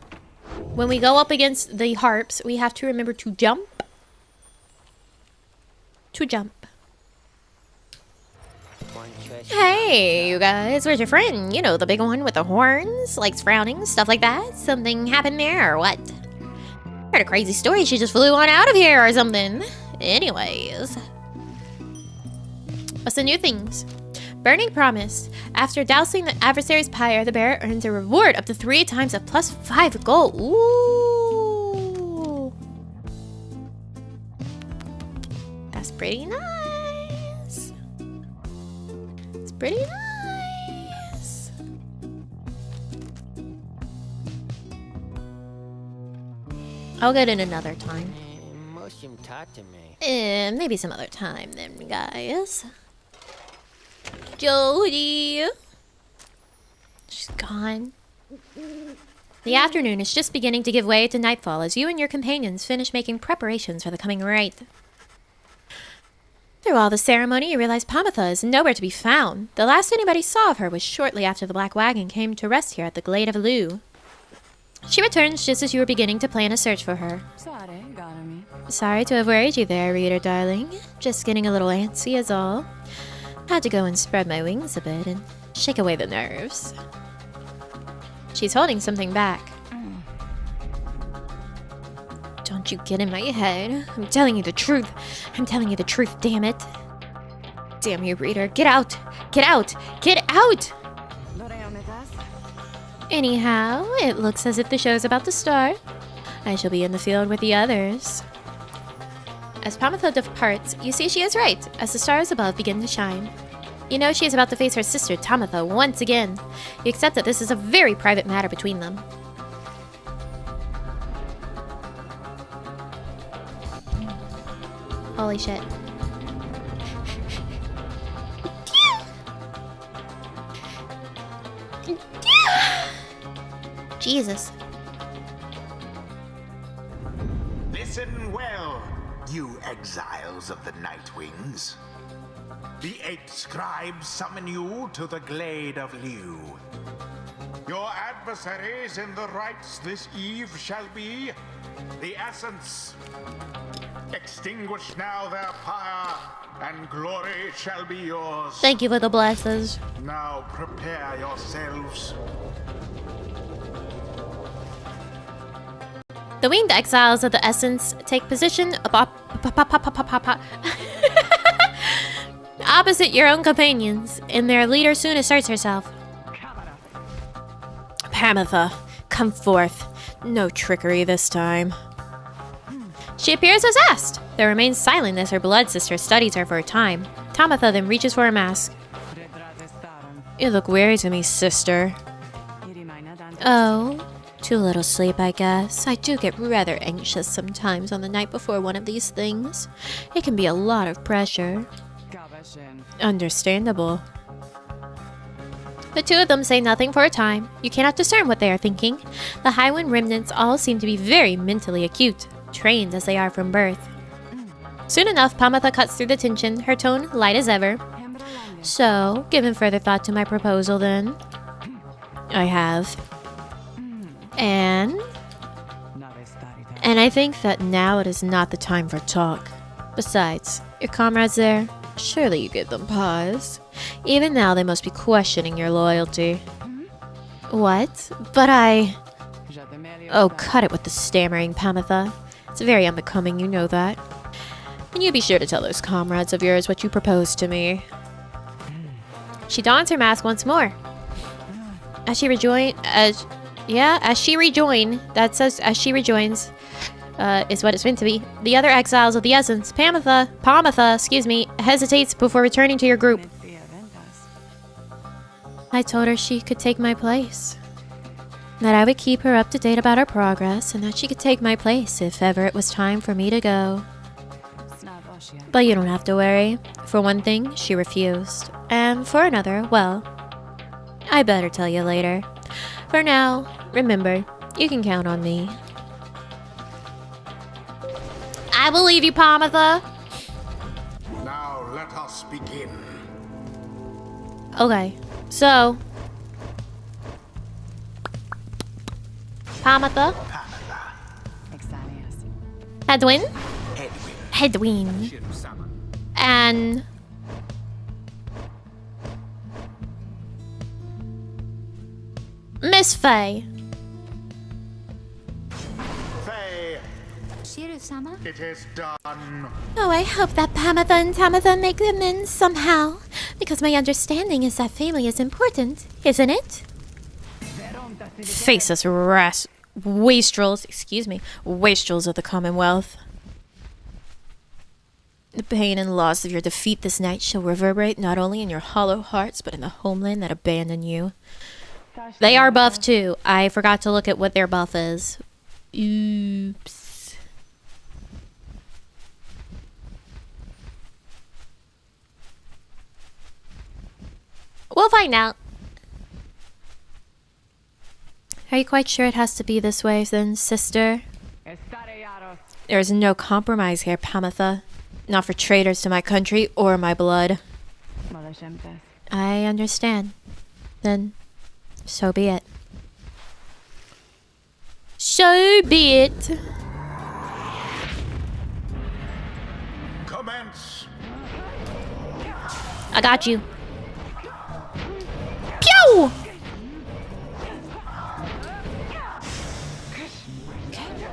when we go up against the harps, we have to remember to jump. To jump. Hey, you guys, where's your friend? You know, the big one with the horns, likes frowning, stuff like that. Something happened there, or what? Heard a crazy story, she just flew on out of here or something. Anyways. What's the new things? Burning Promise. After dousing the adversary's pyre, the bearer earns a reward up to 3 times a +5 gold. Ooh. That's pretty nice. Pretty nice. I'll get it another time. Maybe some other time then, guys. Jody. She's gone. The afternoon is just beginning to give way to nightfall as you and your companions finish making preparations for the coming rite. Through all the ceremony, you realize Pomotha is nowhere to be found. The last anybody saw of her was shortly after the Black Wagon came to rest here at the Glade of Lu. She returns just as you were beginning to plan a search for her. Sorry to have worried you there, reader darling. Just getting a little antsy is all. Had to go and spread my wings a bit and shake away the nerves. She's holding something back. Don't you get in my head. I'm telling you the truth. I'm telling you the truth, damn it. Damn you, reader. Get out! Get out! Get out! Anyhow, it looks as if the show's about to start. I shall be in the field with the others. As Pomotha departs, you see she is right, as the stars above begin to shine. You know she is about to face her sister, Pomotha, once again. You accept that this is a very private matter between them. Holy shit. Jesus. Listen well, you exiles of the Night Wings. The 8 scribes summon you to the glade of Liu. Your adversaries in the rites this eve shall be the Essence. Extinguish now their pyre, and glory shall be yours. Thank you for the blessings. Now prepare yourselves. The winged exiles of the Essence take position opposite your own companions, and their leader soon asserts herself. Pomotha, come forth. No trickery this time. She appears as asked, though remains silent as her blood sister studies her for a time. Pomotha then reaches for a mask. You look weary to me, sister. Oh, too little sleep, I guess. I do get rather anxious sometimes on the night before one of these things. It can be a lot of pressure. Understandable. The two of them say nothing for a time. You cannot discern what they are thinking. The Highwind remnants all seem to be very mentally acute, trained as they are from birth. Soon enough, Pomotha cuts through the tension, her tone light as ever. So, given further thought to my proposal then? I have. And I think that now it is not the time for talk. Besides, your comrades there, surely you give them pause. Even now they must be questioning your loyalty. what? But I... Oh, cut it with the stammering, Pomotha. It's very unbecoming, you know that. And you be sure to tell those comrades of yours what you proposed to me. She dons her mask once more. As she rejoins, is what it's meant to be. The other exiles of the Essence, Pomotha, hesitates before returning to your group. I told her she could take my place. That I would keep her up to date about her progress, and that she could take my place if ever it was time for me to go. But you don't have to worry. For one thing, she refused. And for another, well, I better tell you later. For now, remember, you can count on me. I believe you, Pomotha. Now let us begin. Okay, so... Pomotha. Hedwin. Hedwin. And... Miss Faye. Faye, it is done. Oh, I hope that Pomotha and Pomotha make amends somehow. Because my understanding is that family is important, isn't it? Face us, wastrels of the Commonwealth. The pain and loss of your defeat this night shall reverberate not only in your hollow hearts, but in the homeland that abandoned you. They are buff too. I forgot to look at what their buff is. Oops. We'll find out. Are you quite sure it has to be this way then, sister? There is no compromise here, Pomotha. Not for traitors to my country or my blood. I understand. Then, so be it. So be it. Commence. I got you. Pew!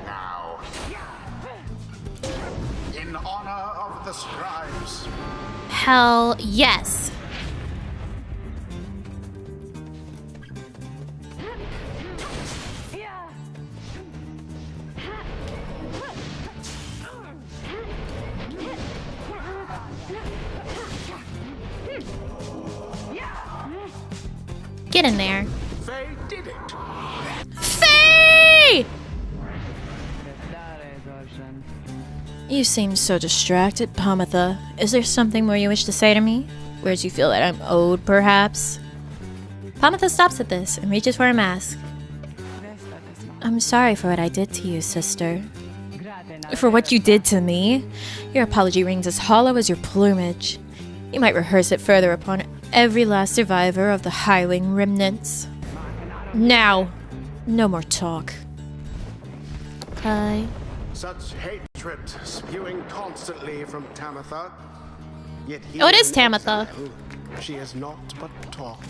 Now, in honor of the scribes. Hell yes. Get in there. They did it. Faye! You seem so distracted, Pomotha. Is there something more you wish to say to me? Whereas you feel that I'm owed, perhaps? Pomotha stops at this and reaches for a mask. I'm sorry for what I did to you, sister. For what you did to me? Your apology rings as hollow as your plumage. You might rehearse it further upon every last survivor of the Highwing remnants. Now! No more talk. Okay. Such hatred spewing constantly from Tamatha. Yet Oh, it here is in Tamatha. exile, she has naught but talk.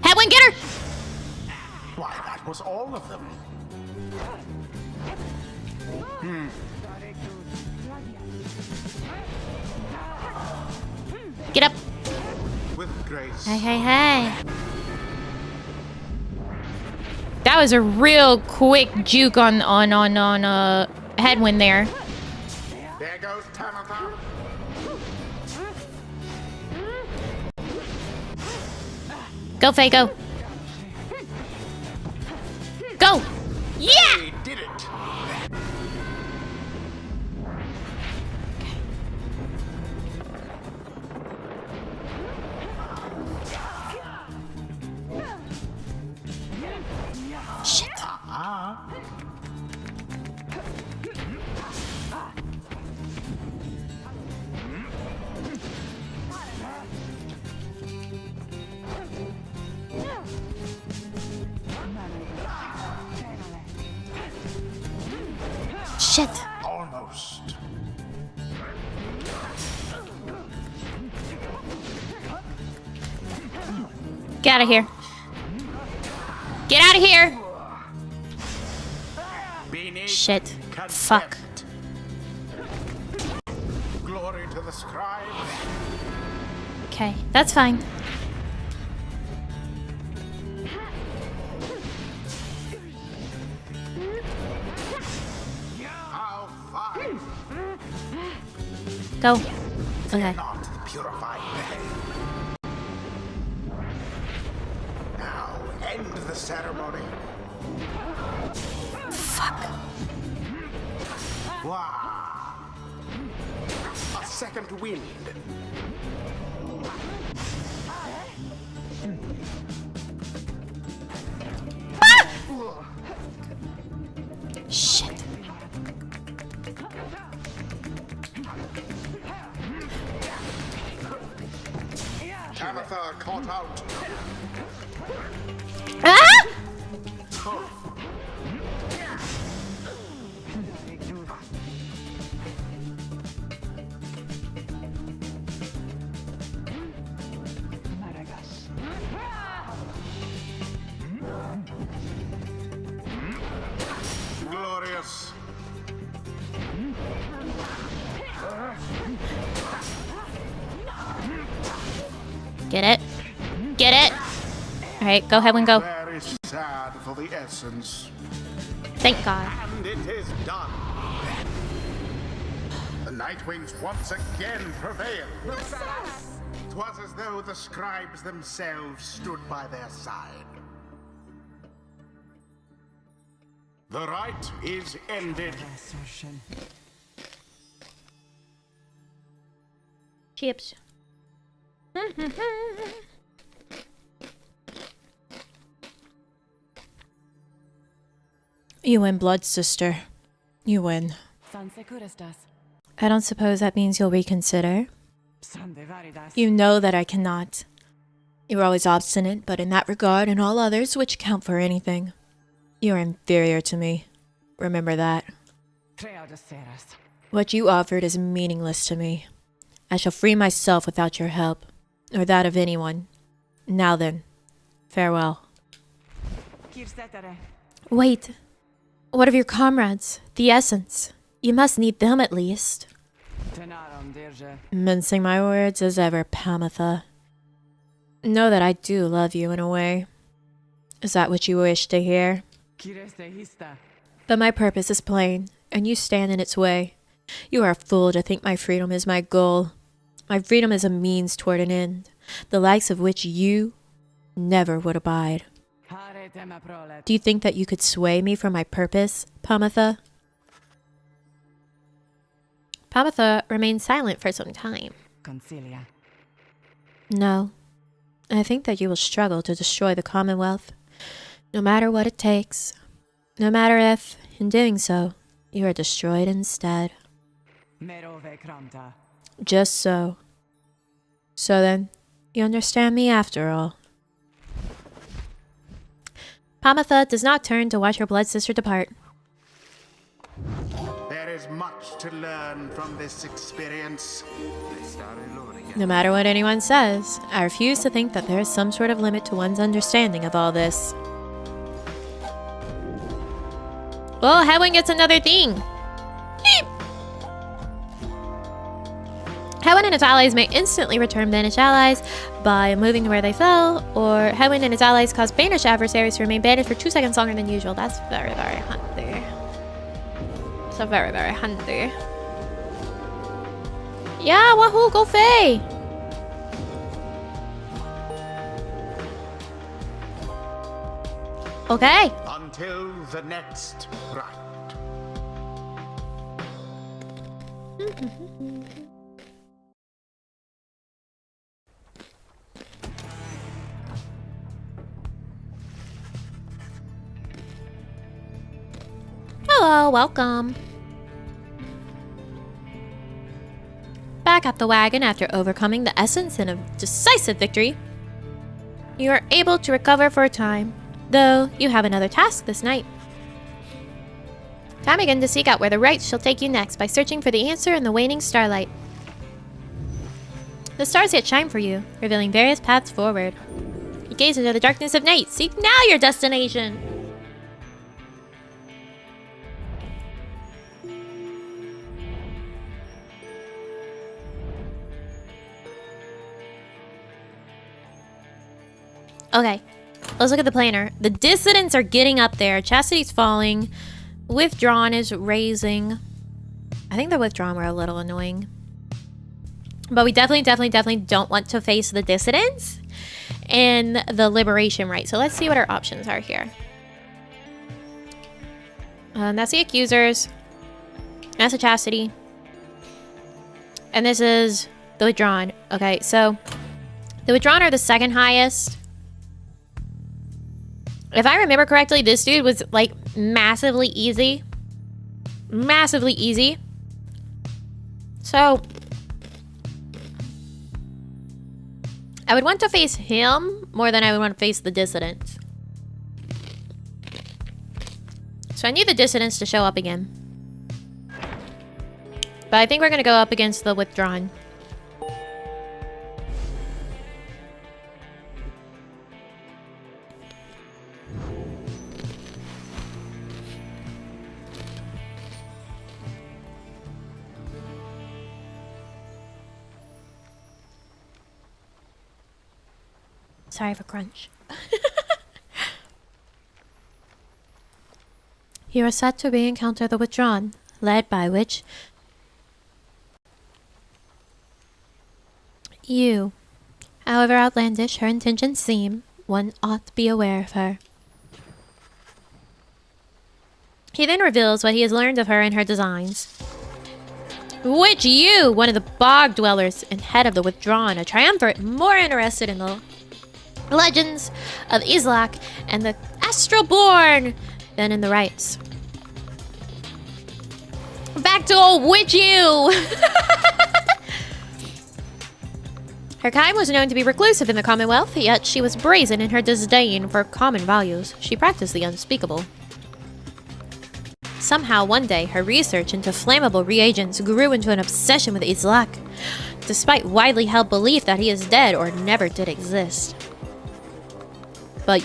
Hedwin, get her! Why, that was all of them. Get up. With grace. Hey, hey, hey. That was a real quick juke on Hedwin there. There goes Tamatha. Go, Faye, go. Go! Yeah! They did it. Shit. Shit. Almost. Get out of here. Get out of here. Beneath Shit. contempt. Fuck. Glory to the Scribe. Okay, that's fine. How fine. Go. Okay. Not purified bay. Now end the ceremony. Fuck. Wow. A second wind. Shit. Tamatha caught out. Ah! Glorious. Get it. Get it. Alright, go ahead and go. Very sad for the essence. Thank God. And it is done. The Nightwings once again prevailed. 'Twas as though the scribes themselves stood by their side. The rite is ended. Chips. You win, blood sister. You win. I don't suppose that means you'll reconsider? You know that I cannot. You're always obstinate, but in that regard and all others which count for anything, you're inferior to me. Remember that. What you offered is meaningless to me. I shall free myself without your help, or that of anyone. Now then, farewell. Wait. What of your comrades? The essence. You must need them at least. Mincing my words as ever, Pomotha. Know that I do love you in a way. Is that what you wish to hear? But my purpose is plain, and you stand in its way. You are a fool to think my freedom is my goal. My freedom is a means toward an end, the likes of which you never would abide. Do you think that you could sway me from my purpose, Pomotha? Pomotha remained silent for some time. No. I think that you will struggle to destroy the Commonwealth, no matter what it takes. No matter if, in doing so, you are destroyed instead. Just so. So then, you understand me after all. Pomotha does not turn to watch her blood sister depart. There is much to learn from this experience. No matter what anyone says, I refuse to think that there is some sort of limit to one's understanding of all this. Well, Hedwin gets another thing. Hedwin and his allies may instantly return banished allies by moving to where they fell, or Hedwin and his allies cause banished adversaries to remain banished for 2 seconds longer than usual. That's very, very handy. So very, very handy. Yeah, wahoo, go Faye! Okay. Until the next rite. Hello, welcome. Back at the wagon after overcoming the essence in a decisive victory, you are able to recover for a time, though you have another task this night. Time again to seek out where the rite shall take you next by searching for the answer in the waning starlight. The stars yet shine for you, revealing various paths forward. You gaze into the darkness of night. Seek now your destination! Okay, let's look at the planner. The dissidents are getting up there. Chastity's falling. Withdrawn is raising. I think the withdrawn were a little annoying. But we definitely don't want to face the dissidents and the liberation rite. So let's see what our options are here. That's the accusers. That's the chastity. And this is the withdrawn. Okay, so the withdrawn are the second highest. If I remember correctly, this dude was like massively easy. Massively easy. So I would want to face him more than I would want to face the dissidents. So I need the dissidents to show up again. But I think we're going to go up against the withdrawn. Sorry for crunch. You are set to re-encounter the withdrawn, led by which you, however outlandish her intentions seem, one ought to be aware of her. He then reveals what he has learned of her and her designs. Which you, one of the bog dwellers and head of the withdrawn, a triumvirate more interested in the legends of Islak and the astral born than in the rites. Back to old witch you! Her kind was known to be reclusive in the Commonwealth, yet she was brazen in her disdain for common values. She practiced the unspeakable. Somehow, one day, her research into flammable reagents grew into an obsession with Islak, despite widely held belief that he is dead or never did exist. But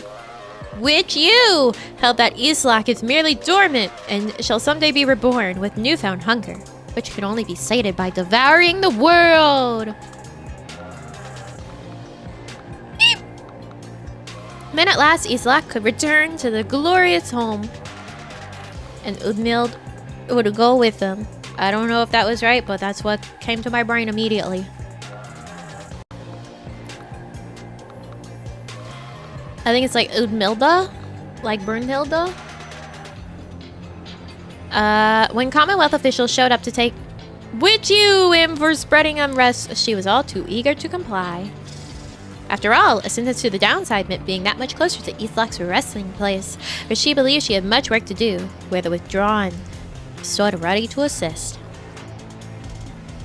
which you held that Islak is merely dormant and shall someday be reborn with newfound hunger, which can only be sated by devouring the world. Then at last Islak could return to the glorious home, and Udmild would go with them. I don't know if that was right, but that's what came to my brain immediately. I think it's like Udmilda, like Brunhilde. When Commonwealth officials showed up to take with you in for spreading unrest, she was all too eager to comply. After all, a sentence to the downside meant being that much closer to Eastlock's wrestling place, where she believed she had much work to do, where the withdrawn stood ready to assist.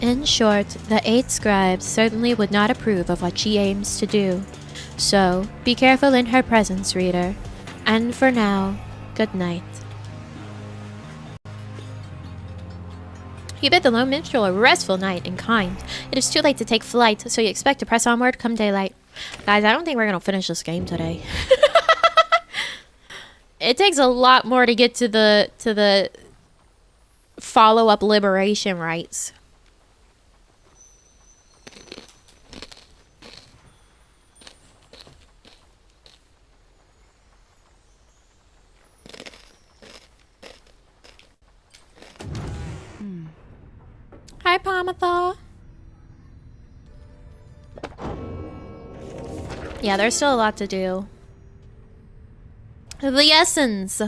In short, the 8 scribes certainly would not approve of what she aims to do. So, be careful in her presence, reader. And for now, good night. You bid the lone minstrel a restful night in kind. It is too late to take flight, so you expect to press onward come daylight. Guys, I don't think we're gonna finish this game today. It takes a lot more to get to the follow-up liberation rites. Hi, Pomotha. Yeah, there's still a lot to do. The Essence.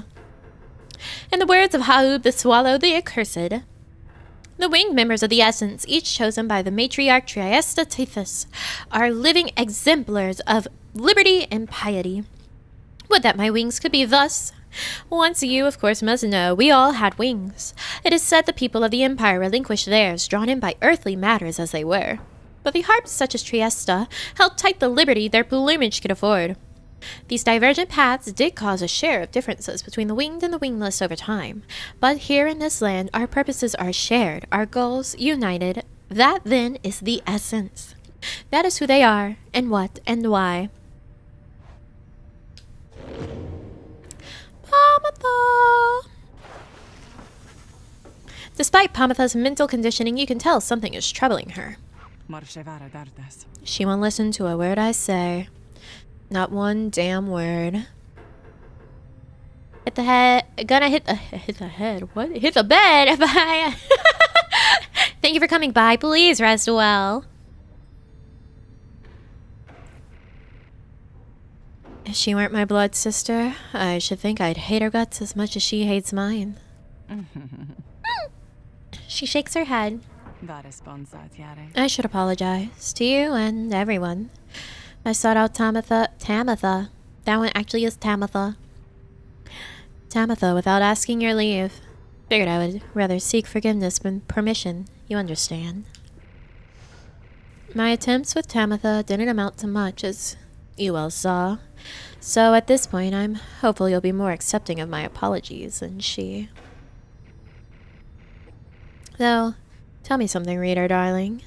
In the words of Haub the Swallow the Accursed, the winged members of the Essence, each chosen by the matriarch Chastity, are living exemplars of liberty and piety. Would that my wings could be thus. Once you, of course, must know, we all had wings. It is said the people of the Empire relinquished theirs, drawn in by earthly matters as they were. But the harps such as Trieste held tight the liberty their plumage could afford. These divergent paths did cause a share of differences between the winged and the wingless over time. But here in this land, our purposes are shared, our goals united. That, then, is the Essence. That is who they are, and what, and why. Pomotha! Despite Pomotha's mental conditioning, you can tell something is troubling her. She won't listen to a word I say. Not one damn word. Hit the head. Gonna hit the head. What? Hit the bed. Bye. Thank you for coming by. Please rest well. If she weren't my blood sister, I should think I'd hate her guts as much as she hates mine. She shakes her head. I should apologize to you and everyone. I sought out Tamitha. That one actually is Tamitha. Tamitha without asking your leave. Figured I would rather seek forgiveness than permission, you understand. My attempts with Tamitha didn't amount to much, as you well saw. So at this point, I'm hopeful you'll be more accepting of my apologies than she. Though, tell me something, reader, darling.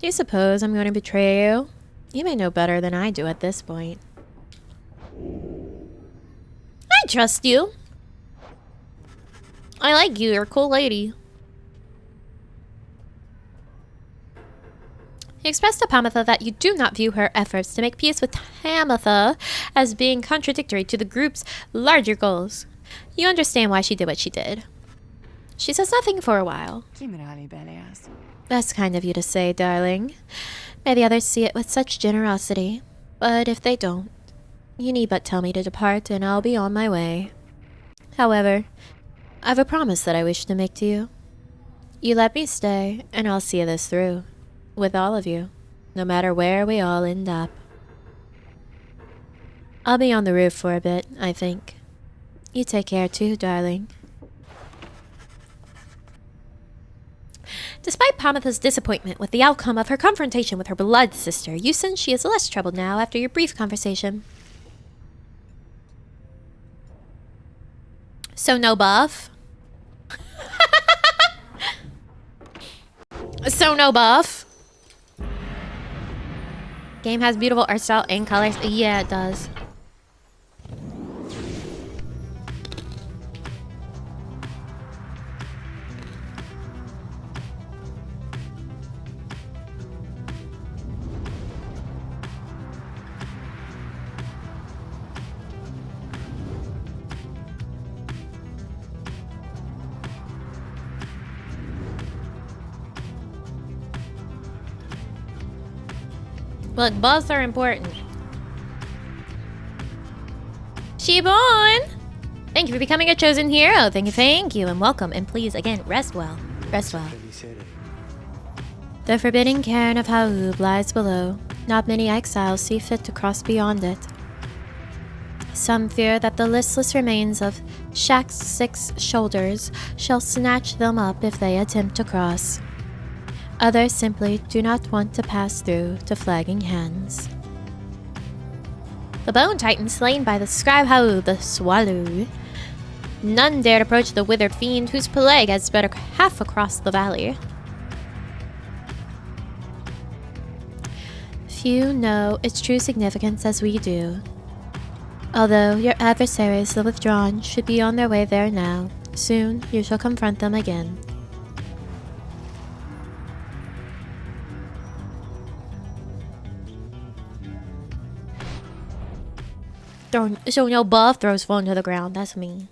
Do you suppose I'm going to betray you? You may know better than I do at this point. I trust you. I like you. You're a cool lady. He expressed to Pomotha that you do not view her efforts to make peace with Tamitha as being contradictory to the group's larger goals. You understand why she did what she did. She says nothing for a while. That's kind of you to say, darling. May the others see it with such generosity. But if they don't, you need but tell me to depart and I'll be on my way. However, I've a promise that I wish to make to you. You let me stay, and I'll see this through. With all of you, no matter where we all end up. I'll be on the roof for a bit, I think. You take care too, darling. Despite Pomotha's disappointment with the outcome of her confrontation with her blood sister, you sense she is less troubled now after your brief conversation. So no buff? So no buff? Game has beautiful art style and colors. Yeah, it does. Look, buffs are important. Shibon! Thank you for becoming a chosen hero. Thank you, and welcome. And please, again, rest well. Rest well. The forbidden cairn of Haub lies below. Not many exiles see fit to cross beyond it. Some fear that the listless remains of Shaq's 6 shoulders shall snatch them up if they attempt to cross. Others simply do not want to pass through to flagging hands. The bone titan slain by the Scribe Haub, the Swallow. None dared approach the withered fiend whose plague had spread half across the valley. Few know its true significance as we do. Although your adversaries, the withdrawn, should be on their way there now, soon you shall confront them again. So no buff throws phone to the ground. That's me.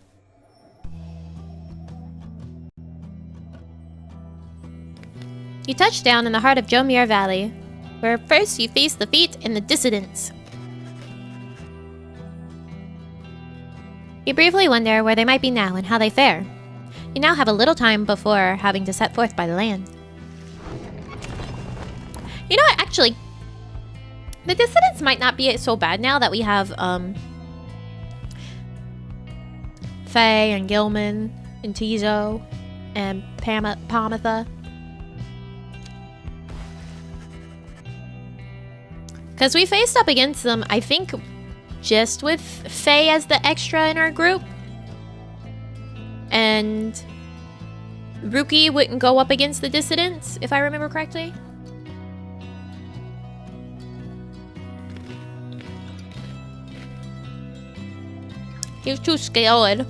You touch down in the heart of Jomir Valley, where first you face the feet and the dissidents. You briefly wonder where they might be now and how they fare. You now have a little time before having to set forth by the land. You know what, actually, the dissidents might not be so bad now that we have, Faye and Gilman and Tizo and Pomotha. Because we faced up against them, I think, just with Faye as the extra in our group. And Rookie wouldn't go up against the dissidents, if I remember correctly. He's too scared.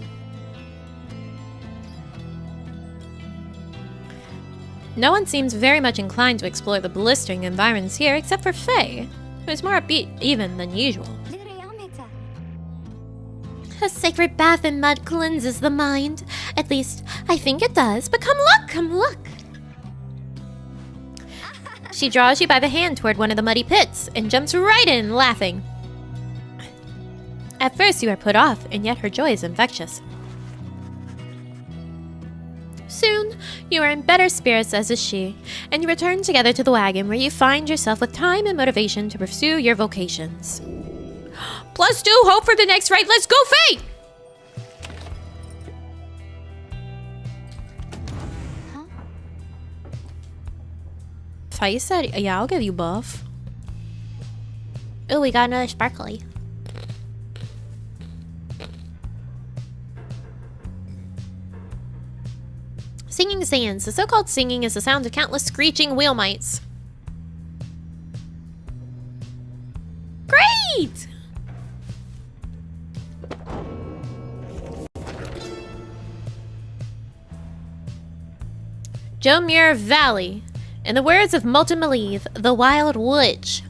No one seems very much inclined to explore the blistering environs here except for Faye, who is more upbeat even than usual. A sacred bath in mud cleanses the mind. At least, I think it does. But come look! She draws you by the hand toward one of the muddy pits and jumps right in, laughing. At first you are put off, and yet her joy is infectious. Soon, you are in better spirits as is she, and you return together to the wagon where you find yourself with time and motivation to pursue your vocations. +2 hope for the next rite. Let's go, Faye! Huh? Faye said, yeah, I'll give you buff. Oh, we got another sparkly. Singing sands. The so-called singing is the sound of countless screeching wheel mites. Great! Jomir Valley. In the words of Molten Maleeth, the Wild Witch.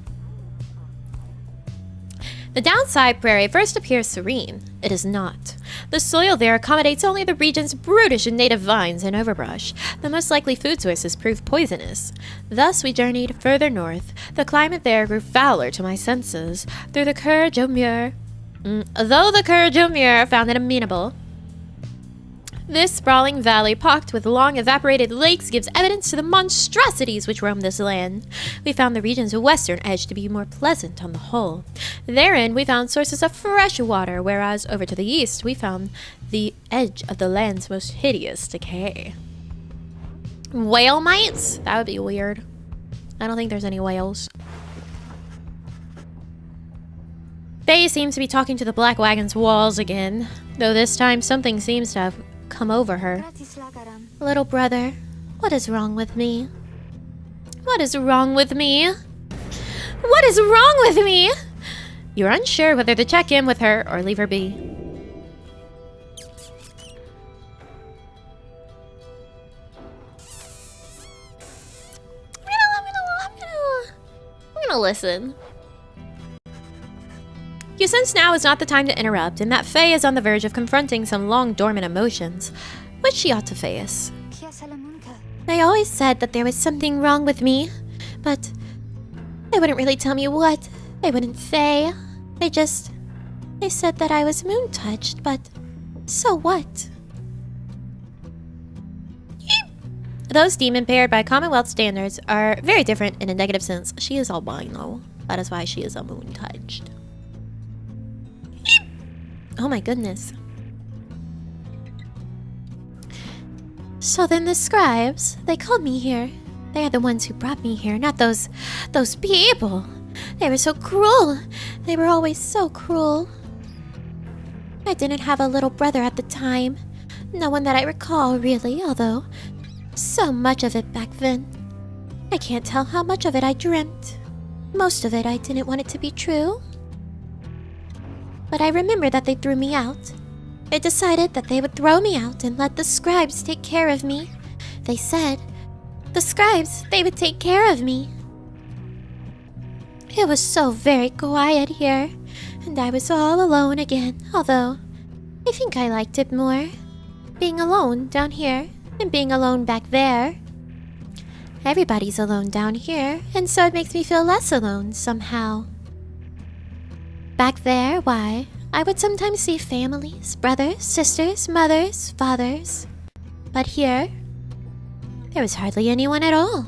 The downside prairie first appears serene. It is not. The soil there accommodates only the region's brutish and native vines and overbrush. The most likely food sources prove poisonous. Thus we journeyed further north. The climate there grew fouler to my senses. Though the Cur Jomir found it amenable. This sprawling valley, pocked with long evaporated lakes, gives evidence to the monstrosities which roam this land. We found the region's western edge to be more pleasant on the whole. Therein we found sources of fresh water, whereas over to the east we found the edge of the land's most hideous decay. Whale mites? That would be weird. I don't think there's any whales. Faye seems to be talking to the black wagon's walls again, though this time something seems to have come over her. Little brother, what is wrong with me? What is wrong with me? What is wrong with me? You're unsure whether to check in with her or leave her be. I'm gonna listen. You sense now is not the time to interrupt, and that Faye is on the verge of confronting some long dormant emotions, which she ought to face. They always said that there was something wrong with me, but they wouldn't really tell me what. They wouldn't say. They just They said that I was moon-touched, but so what? Those demon paired by Commonwealth standards are very different in a negative sense. She is albino. That is why she is a moon-touched. Oh my goodness. So then the scribes, they called me here. They are the ones who brought me here, not those people. They were so cruel. They were always so cruel. I didn't have a little brother at the time. No one that I recall, really, although so much of it back then. I can't tell how much of it I dreamt. Most of it I didn't want it to be true. But I remember that they threw me out. They decided that they would throw me out and let the scribes take care of me. They said the scribes, they would take care of me. It was so very quiet here, and I was all alone again, although I think I liked it more. Being alone down here and being alone back there. Everybody's alone down here, and so it makes me feel less alone somehow. Back there, why, I would sometimes see families, brothers, sisters, mothers, fathers. But here, there was hardly anyone at all.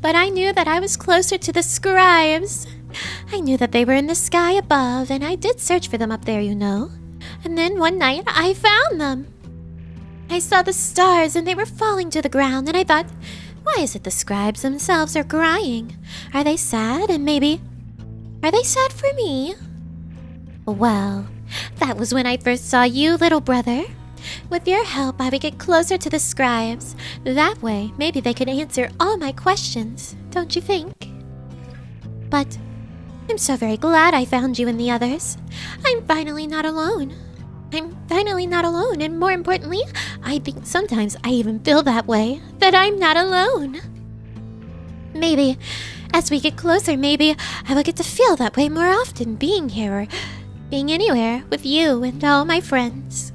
But I knew that I was closer to the scribes. I knew that they were in the sky above, and I did search for them up there, you know. And then one night, I found them. I saw the stars, and they were falling to the ground, and I thought, why is it the scribes themselves are crying? Are they sad, and maybe... Are they sad for me? Well, that was when I first saw you, little brother. With your help, I would get closer to the scribes. That way, maybe they could answer all my questions, don't you think? But I'm so very glad I found you and the others. I'm finally not alone. I'm finally not alone, and more importantly, I think sometimes I even feel that way, that I'm not alone. Maybe, as we get closer, maybe I will get to feel that way more often being here or being anywhere with you and all my friends.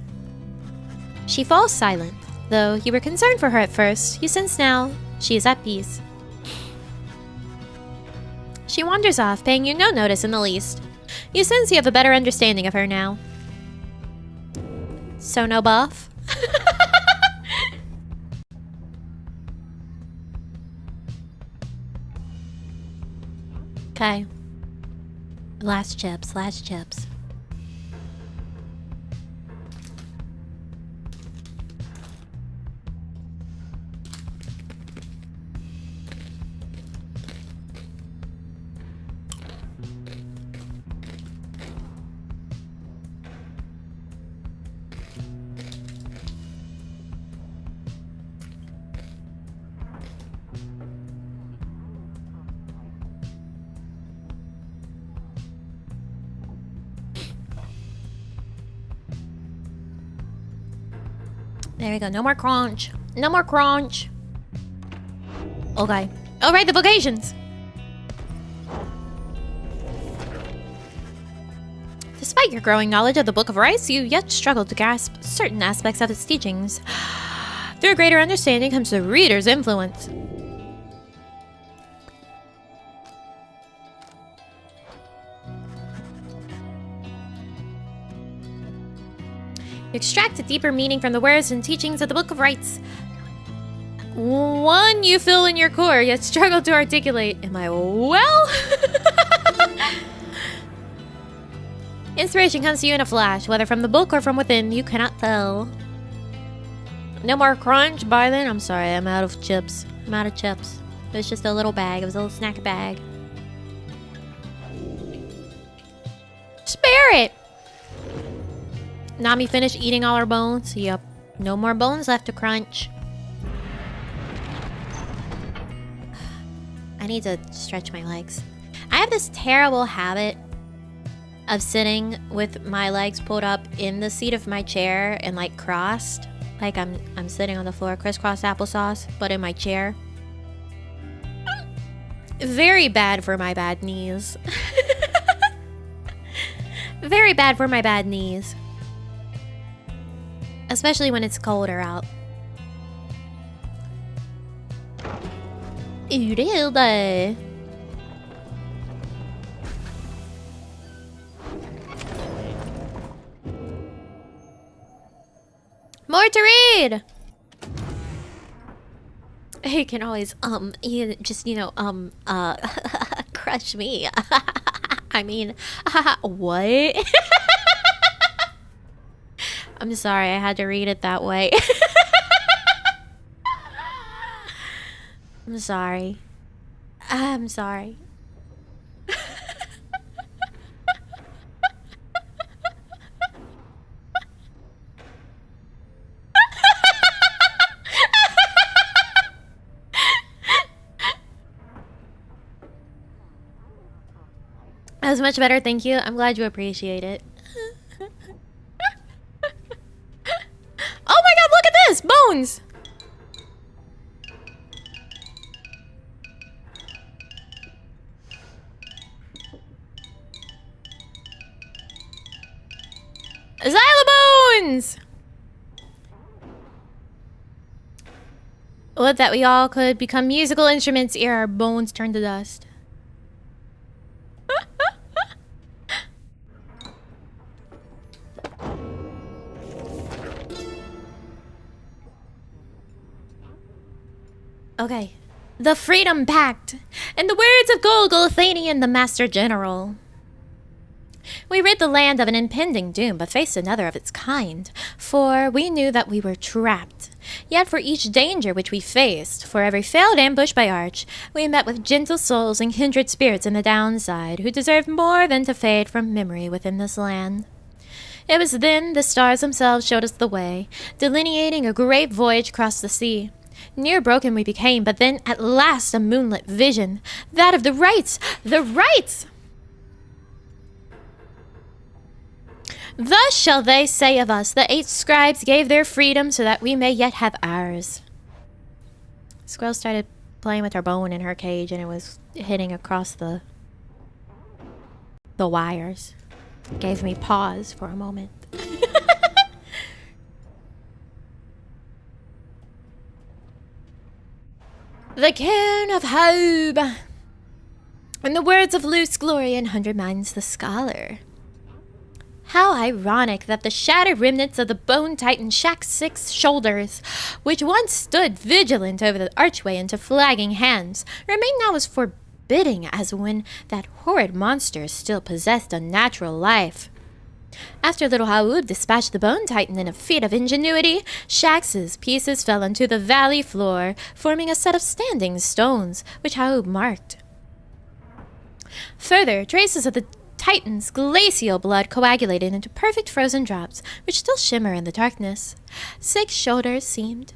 She falls silent. Though you were concerned for her at first, you sense now she is at peace. She wanders off, paying you no notice in the least. You sense you have a better understanding of her now. So no buff? Okay. Last chips, last chips. There we go. No more crunch. No more crunch. Okay. All right, the vocations. Despite your growing knowledge of the Book of Rites, you yet struggle to grasp certain aspects of its teachings. Through a greater understanding comes the reader's influence. You extract a deeper meaning from the words and teachings of the Book of Rites. One you feel in your core, yet struggle to articulate. Am I well? Inspiration comes to you in a flash, whether from the book or from within, you cannot tell. No more crunch by then? I'm sorry, I'm out of chips. I'm out of chips. It was just a little bag. It was a little snack bag. Spare it! Nami finished eating all her bones. Yep. No more bones left to crunch. I need to stretch my legs. I have this terrible habit of sitting with my legs pulled up in the seat of my chair and like crossed. Like I'm sitting on the floor, crisscross applesauce, but in my chair. Very bad for my bad knees. Very bad for my bad knees. Especially when it's colder out. More to read! You can always, crush me. I mean, what? I'm sorry, I had to read it that way. I'm sorry. I'm sorry. That was much better, thank you. I'm glad you appreciate it. Oh my god, look at this! Bones! Xylobones! Would that we all could become musical instruments ere our bones turn to dust. Okay. The Freedom Pact. In the words of Golgolthanian, the Master General. We rid the land of an impending doom, but faced another of its kind. For we knew that we were trapped. Yet for each danger which we faced, for every failed ambush by Arch, we met with gentle souls and kindred spirits in the downside, who deserved more than to fade from memory within this land. It was then the stars themselves showed us the way, delineating a great voyage across the sea. Near broken we became, but then at last a moonlit vision. That of the rites! The rites! Thus shall they say of us, the 8 scribes gave their freedom so that we may yet have ours. Squirrel started playing with her bone in her cage and it was hitting across the wires. Gave me pause for a moment. The cairn of Hope. In the words of Luce Glory in 100 Minds the Scholar. How ironic that the shattered remnants of the Bone Titan Shack's 6 shoulders, which once stood vigilant over the archway into flagging hands, remain now as forbidding as when that horrid monster still possessed a natural life. After little Haub dispatched the Bone Titan in a feat of ingenuity, Shax's pieces fell into the valley floor, forming a set of standing stones, which Haub marked. Further, traces of the Titan's glacial blood coagulated into perfect frozen drops, which still shimmer in the darkness. 6 shoulders seems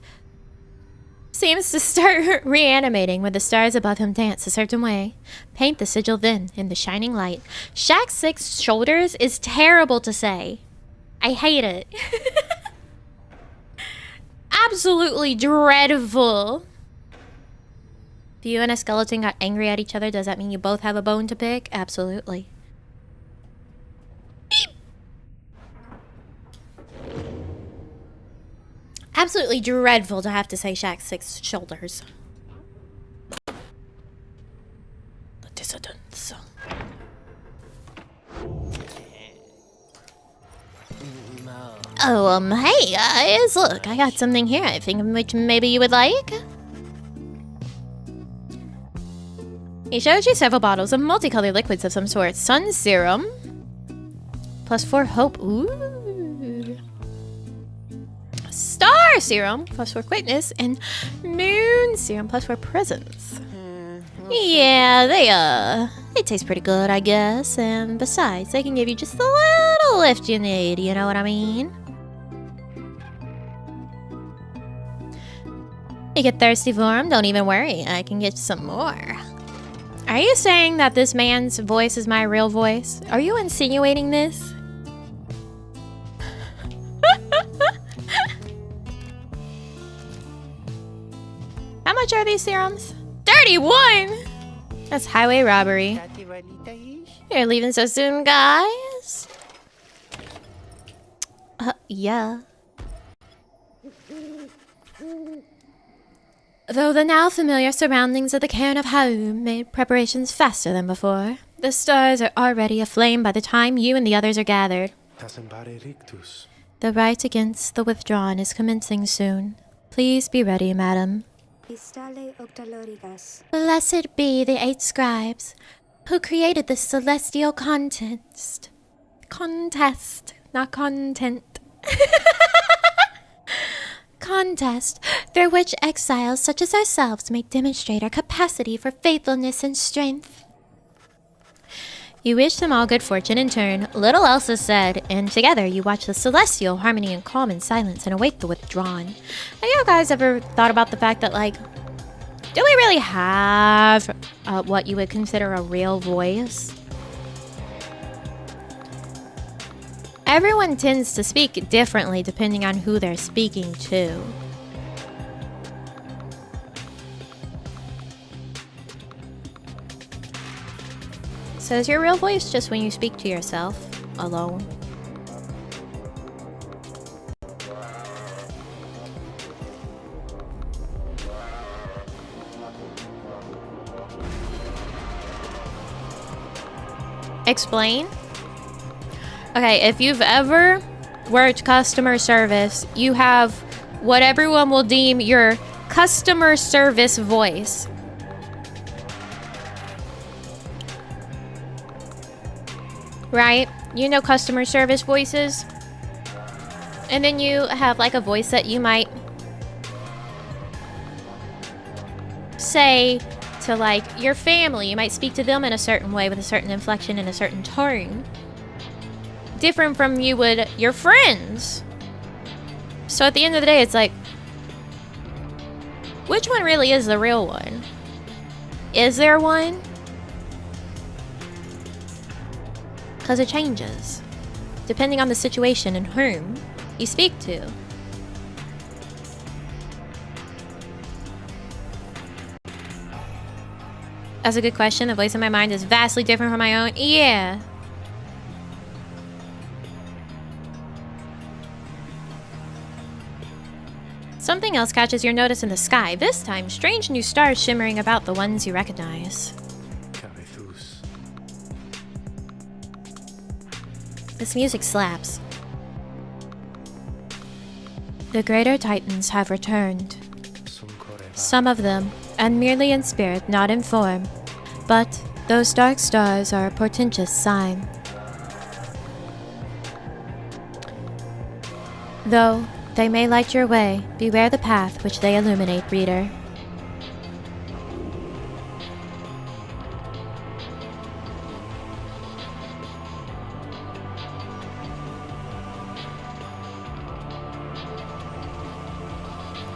to start reanimating when the stars above him dance a certain way. Paint the sigil then in the shining light. Shack's 6 shoulders is terrible to say. I hate it. Absolutely dreadful. If you and a skeleton got angry at each other, does that mean you both have a bone to pick? Absolutely. Absolutely dreadful to have to say Shack's 6 shoulders. The dissidents. Oh, hey guys, look, I got something here I think which maybe you would like. He shows you several bottles of multicolored liquids of some sort. Sun serum. +4 hope. Ooh. Star serum +4 quickness, and moon serum +4 presence. Yeah, they taste pretty good, I guess. And besides, they can give you just the little lift you need, you know what I mean? You get thirsty for them? Don't even worry, I can get some more. Are you saying that this man's voice is my real voice? Are you insinuating this? How much are these serums? 31! That's highway robbery. You're leaving so soon, guys? Yeah. Though the now familiar surroundings of the cairn of Haum made preparations faster than before, the stars are already aflame by the time you and the others are gathered. The rite against the withdrawn is commencing soon. Please be ready, madam. Blessed be the 8 scribes who created this celestial contest. Contest, not content. Contest through which exiles such as ourselves may demonstrate our capacity for faithfulness and strength. You wish them all good fortune in turn. Little else is said, and together you watch the celestial harmony in calm and silence and await the withdrawn. Have you guys ever thought about the fact that, like, do we really have what you would consider a real voice? Everyone tends to speak differently depending on who they're speaking to. So is your real voice just when you speak to yourself alone? Explain? Okay, if you've ever worked customer service, you have what everyone will deem your customer service voice. Right? You know customer service voices? And then you have like a voice that you might say to like your family. You might speak to them in a certain way with a certain inflection and a certain tone. Different from you would your friends. So at the end of the day, it's like, which one really is the real one? Is there one? Because it changes, depending on the situation and whom you speak to. That's a good question. The voice in my mind is vastly different from my own. Yeah. Something else catches your notice in the sky. This time, strange new stars shimmering about the ones you recognize. This music slaps. The greater titans have returned. Some of them, and merely in spirit, not in form. But those dark stars are a portentous sign. Though they may light your way, beware the path which they illuminate, reader.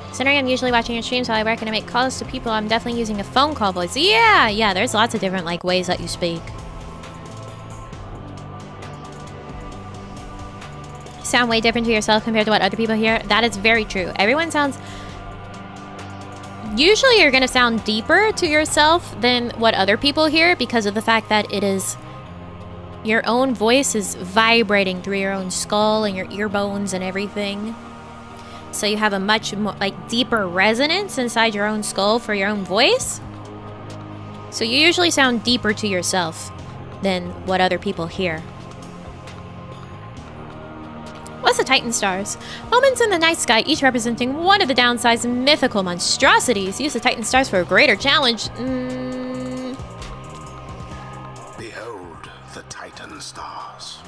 Considering I'm usually watching your streams while I work and I make calls to people, I'm definitely using a phone call voice. Yeah, there's lots of different like ways that you speak. You sound way different to yourself compared to what other people hear. That is very true. Everyone sounds... Usually you're going to sound deeper to yourself than what other people hear because of the fact that it is... Your own voice is vibrating through your own skull and your ear bones and everything. So you have a much more, like, deeper resonance inside your own skull for your own voice. So you usually sound deeper to yourself than what other people hear. What's the Titan stars? Moments in the night sky, each representing one of the downsized mythical monstrosities. Use the Titan stars for a greater challenge. Behold the Titan stars.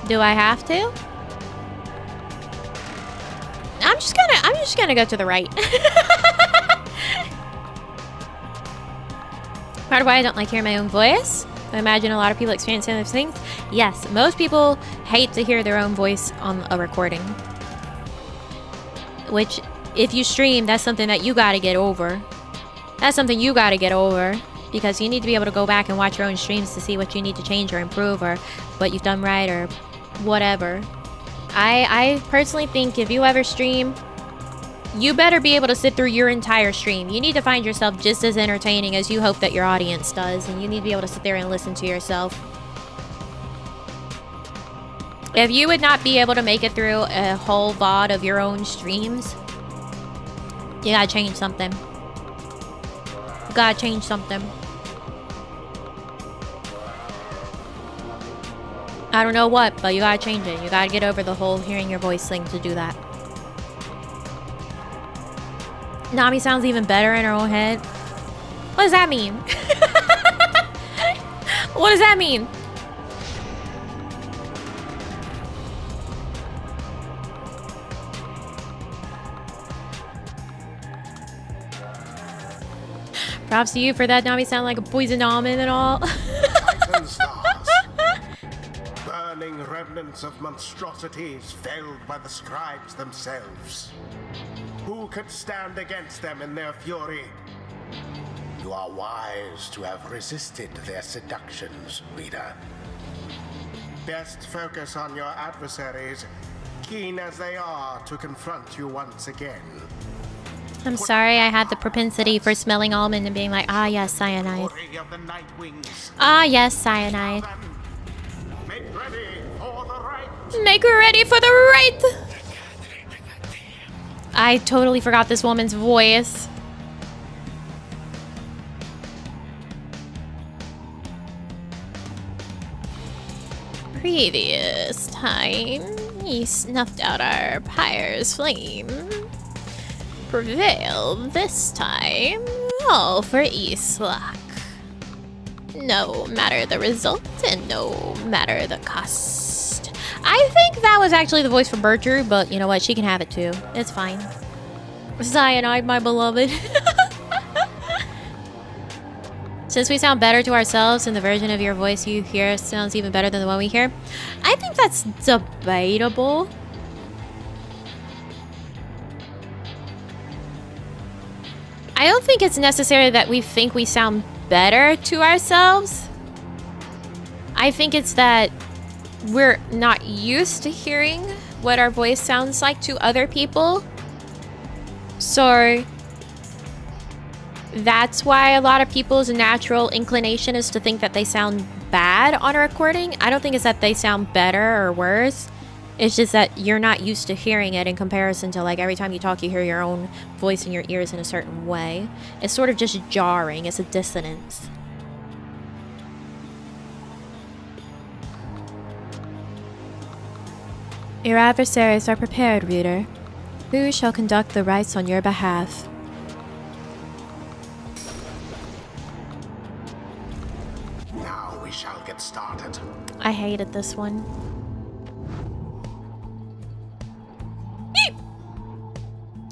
Do I have to? I'm just gonna go to the right. Part of why I don't like hearing my own voice. I imagine a lot of people experiencing those things. Yes, most people hate to hear their own voice on a recording. Which, if you stream, that's something that you gotta get over. That's something you gotta get over. Because you need to be able to go back and watch your own streams to see what you need to change or improve or what you've done right or whatever. I personally think if you ever stream, you better be able to sit through your entire stream. You need to find yourself just as entertaining as you hope that your audience does, and you need to be able to sit there and listen to yourself. If you would not be able to make it through a whole VOD of your own streams, you gotta change something. You gotta change something. I don't know what, but you gotta change it. You gotta get over the whole hearing your voice thing to do that. Nami sounds even better in her own head. What does that mean? What does that mean? Props to you for that. Nami sound like a poisoned almond and all. Titan stars. Burning remnants of monstrosities felled by the scribes themselves. Who could stand against them in their fury? You are wise to have resisted their seductions, reader. Best focus on your adversaries, keen as they are to confront you once again. I'm sorry, I had the propensity for smelling almond and being like, ah yes, cyanide. Glory of the Night Wings. Ah yes, cyanide. Make ready for the rite. Make her ready for the rite! I totally forgot this woman's voice. Previous time, he snuffed out our Pyre's flame. Prevailed this time, all for Islak. No matter the result and no matter the cost. I think that was actually the voice for Bertrude, but you know what? She can have it too. It's fine. Cyanide, my beloved. Since we sound better to ourselves and the version of your voice you hear sounds even better than the one we hear, I think that's debatable. I don't think it's necessary that we think we sound better to ourselves. I think it's that we're not used to hearing what our voice sounds like to other people. So that's why a lot of people's natural inclination is to think that they sound bad on a recording. I don't think it's that they sound better or worse. It's just that you're not used to hearing it in comparison to, like, every time you talk, you hear your own voice in your ears in a certain way. It's sort of just jarring. It's a dissonance. Your adversaries are prepared, reader. Who shall conduct the rites on your behalf? Now we shall get started. I hated this one.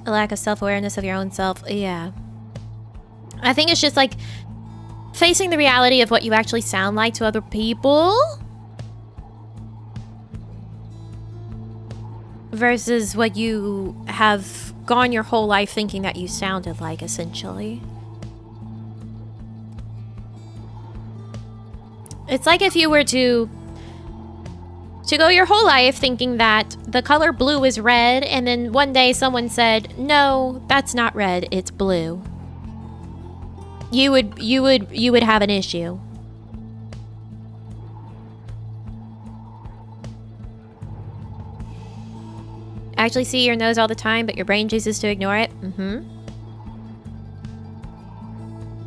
A lack of self-awareness of your own self. Yeah. I think it's just like facing the reality of what you actually sound like to other people versus what you have gone your whole life thinking that you sounded like, essentially. It's like if you were to go your whole life thinking that the color blue is red, and then one day someone said, "No, that's not red, it's blue." You would have an issue. Actually see your nose all the time, but your brain chooses to ignore it.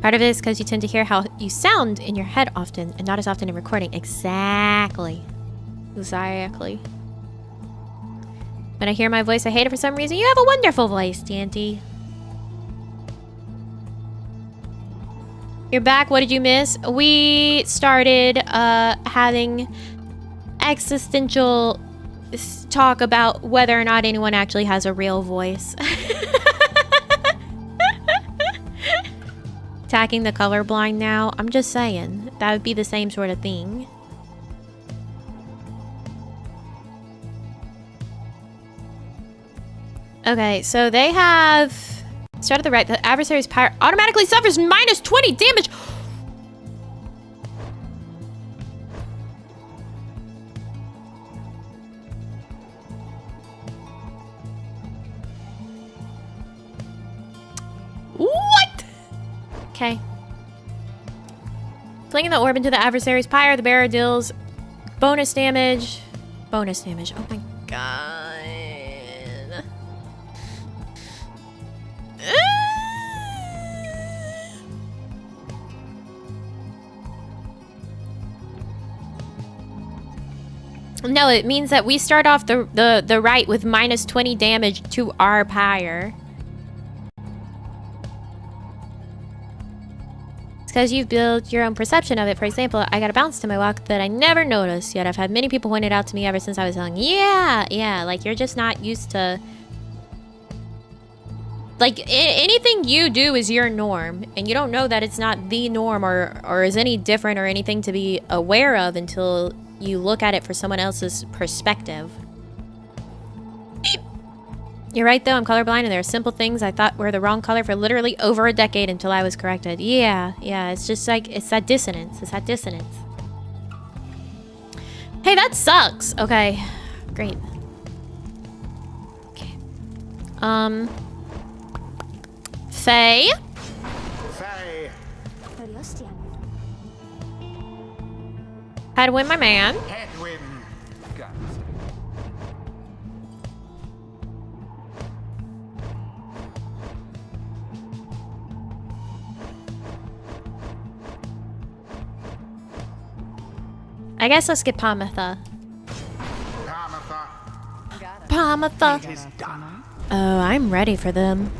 Part of it is because you tend to hear how you sound in your head often, and not as often in recording. Exactly. Exactly. When I hear my voice, I hate it for some reason. You have a wonderful voice, Dante. You're back. What did you miss? We started having existential talk about whether or not anyone actually has a real voice. Attacking the colorblind now. I'm just saying. That would be the same sort of thing. Okay, so they have started the rite. The adversary's Pyre automatically suffers minus 20 damage. What? Okay. Flinging the orb into the adversary's Pyre, the bearer deals bonus damage. Bonus damage. Oh my god. No, it means that we start off the rite with minus 20 damage to our pyre. It's because you've built your own perception of it. For example, I got a bounce to my walk that I never noticed, yet I've had many people point it out to me ever since I was young. Yeah, like you're just not used to... Like, anything you do is your norm, and you don't know that it's not the norm or is any different or anything to be aware of until you look at it for someone else's perspective. You're right, though. I'm colorblind, and there are simple things I thought were the wrong color for literally over a decade until I was corrected. Yeah, it's just like, it's that dissonance. It's that dissonance. Hey, that sucks. Okay, great. Okay. Faye? Faye. Hedwin, my man. Hedwin. I guess let's get Pomotha. Pomotha. Pomotha. It is done. Oh, I'm ready for them.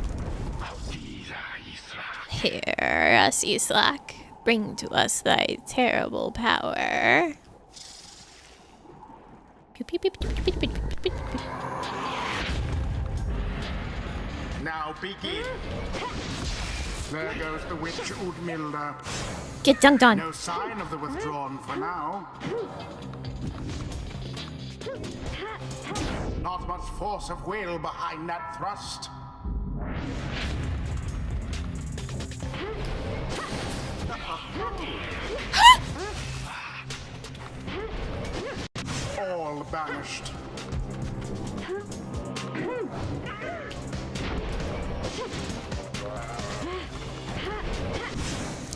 Hear us, Islak. Bring to us thy terrible power. Now begin. There goes the witch Udmilda. Get dunked on. No sign of the withdrawn for now. Not much force of will behind that thrust. All banished.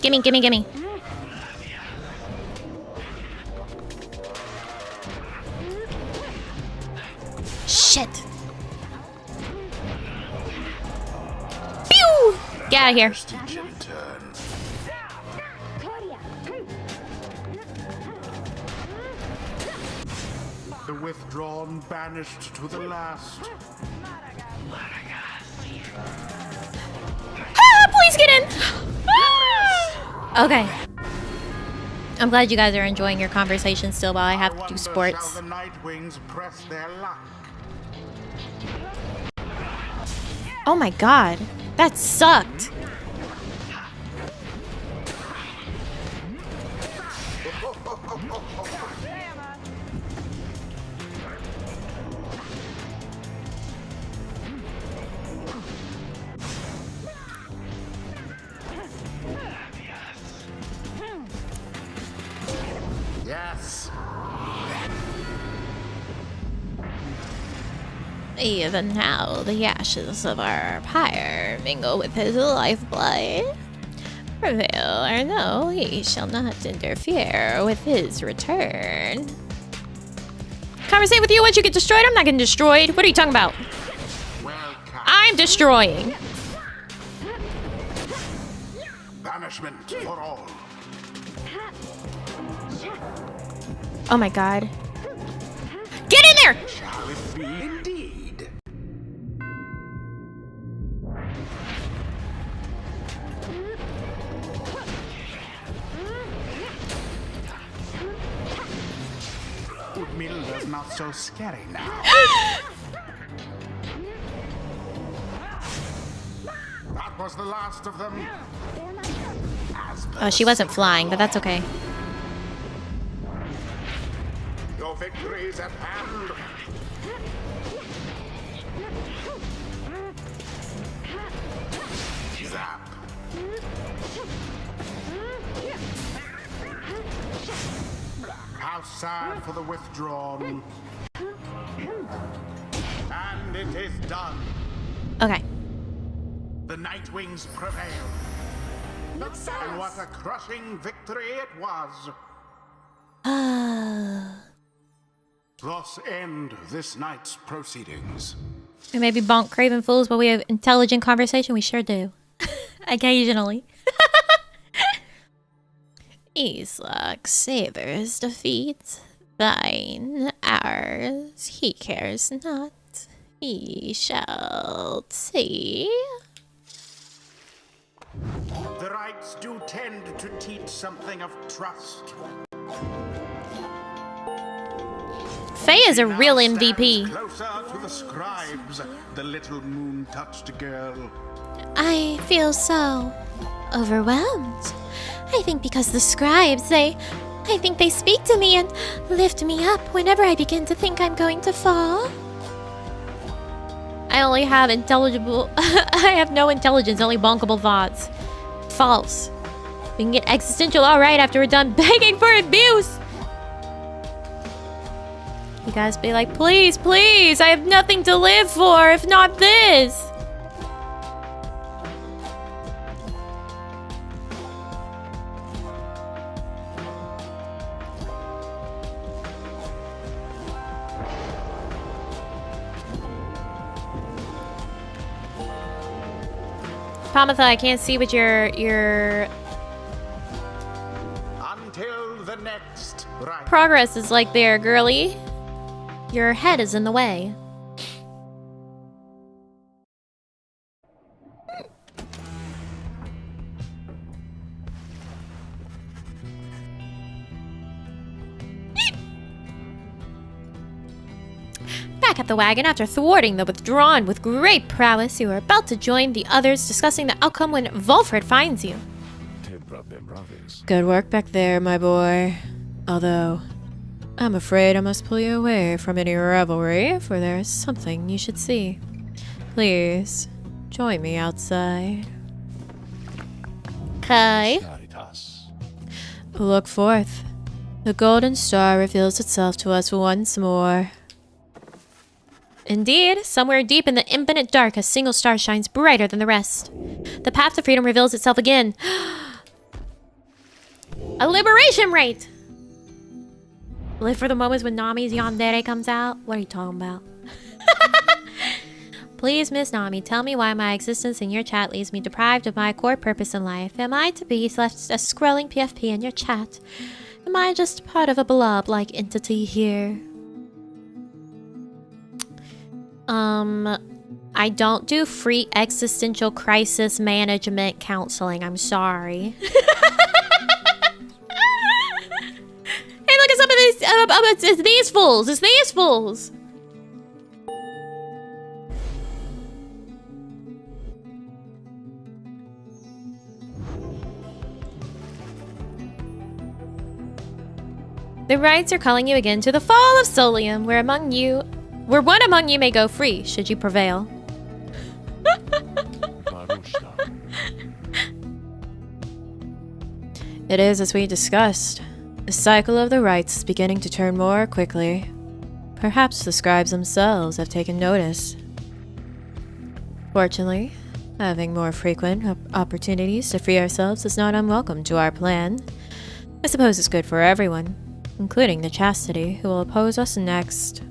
Gimme. Shit. Pew! Get out of here. Stygian turn. The withdrawn banished to the last. Ah, please get in. Ah! Okay. I'm glad you guys are enjoying your conversation still while I have to do Wonder sports. shall the Nightwings press their luck. Oh my god. That sucked. Yes. Even now, the ashes of our pyre mingle with his lifeblood. Prevail or no, he shall not interfere with his return. Conversate with you once you get destroyed? I'm not getting destroyed. What are you talking about? Welcome. I'm destroying. Banishment for all. Oh my god. Get in there! Shall it be indeed? Udmilda's not so scary now. That was the last of them. Oh, she wasn't flying, but that's okay. Your victory is at hand. Zap. How sad for the withdrawn. And it is done. Okay. The Nightwings prevail. And what a crushing victory it was. Thus end this night's proceedings. We maybe bonk craven fools, but we have intelligent conversation. We sure do. Occasionally. Islak savors defeat. Thine stars. He cares not. He shall see. The rites do tend to teach something of trust. Faye is a real Now MVP. stands closer to the scribes, the little moon-touched girl. I feel so overwhelmed. I think because the scribes, I think they speak to me and lift me up whenever I begin to think I'm going to fall. I only have intelligible... I have no intelligence, only bonkable thoughts. False. We can get existential alright after we're done begging for abuse. You guys be like, please, please, I have nothing to live for if not this. Pomotha, I can't see what your Until the next rite. progress is like there, girly. Your head is in the way. Back at the wagon after thwarting the withdrawn with great prowess, you are about to join the others discussing the outcome when Volfred finds you. Good work back there, my boy. Although, I'm afraid I must pull you away from any revelry, for there is something you should see. Please, join me outside. Okay. Look forth. The golden star reveals itself to us once more. Indeed, somewhere deep in the infinite dark, a single star shines brighter than the rest. The path to freedom reveals itself again. A liberation rite! Live for the moments when Nami's yandere comes out? What are you talking about? Please, Miss Nami, tell me why my existence in your chat leaves me deprived of my core purpose in life. Am I to be left a scrolling PFP in your chat? Am I just part of a blob-like entity here? I don't do free existential crisis management counseling. I'm sorry. Hey, look at some of these. It's these fools. It's these fools. The rites are calling you again to the fall of Solium, where one among you may go free, should you prevail. It is as we discussed. The cycle of the rites is beginning to turn more quickly. Perhaps the scribes themselves have taken notice. Fortunately, having more frequent opportunities to free ourselves is not unwelcome to our plan. I suppose it's good for everyone, including the Chastity, who will oppose us next.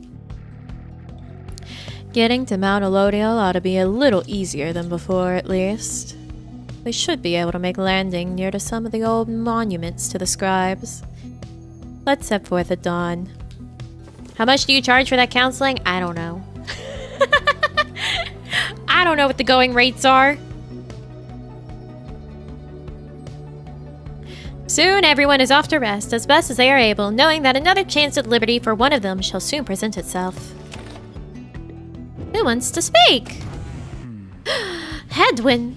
Getting to Mount Elodiel ought to be a little easier than before, at least. We should be able to make landing near to some of the old monuments to the scribes. Let's set forth at dawn. How much do you charge for that counseling? I don't know. I don't know what the going rates are. Soon everyone is off to rest as best as they are able, knowing that another chance at liberty for one of them shall soon present itself. Who wants to speak? Hedwin.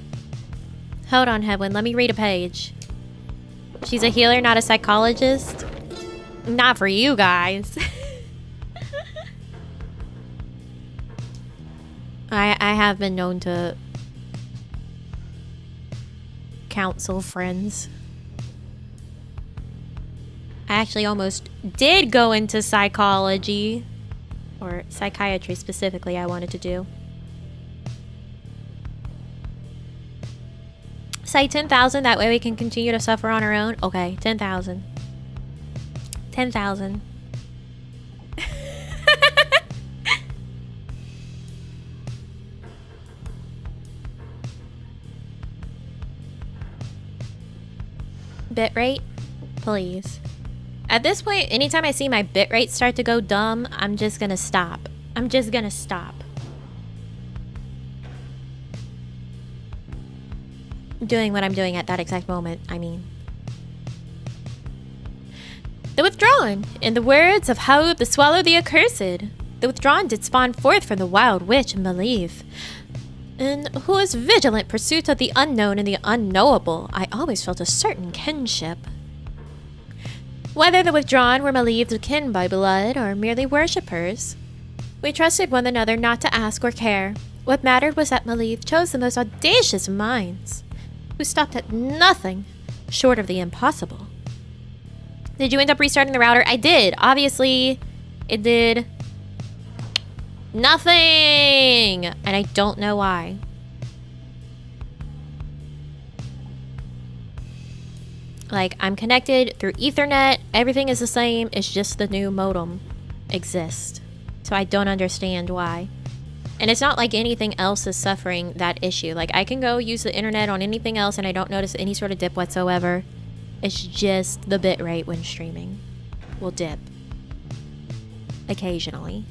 Hold on, Hedwin. Let me read a page. She's a healer, not a psychologist. Not for you guys. I have been known to counsel friends. I actually almost did go into psychology. Or psychiatry specifically, I wanted to do. Say 10,000, that way we can continue to suffer on our own. Okay, 10,000. 10,000. Bitrate, please. At this point, anytime I see my bitrate start to go dumb, I'm just gonna stop. I'm just gonna stop. Doing what I'm doing at that exact moment, I mean. The Withdrawn, in the words of Howd the Swallow the Accursed, the Withdrawn did spawn forth from the wild witch Malieve, in whose vigilant pursuit of the unknown and the unknowable I always felt a certain kinship. Whether the Withdrawn were Malieve's kin by blood or merely worshippers, we trusted one another not to ask or care. What mattered was that Malieve chose the most audacious minds, who stopped at nothing short of the impossible. Did you end up restarting the router? I did. Obviously, it did nothing, and I don't know why. Like, I'm connected through Ethernet. Everything is the same. It's just the new modem exists. So I don't understand why. And it's not like anything else is suffering that issue. Like, I can go use the internet on anything else and I don't notice any sort of dip whatsoever. It's just the bitrate when streaming will dip. Occasionally.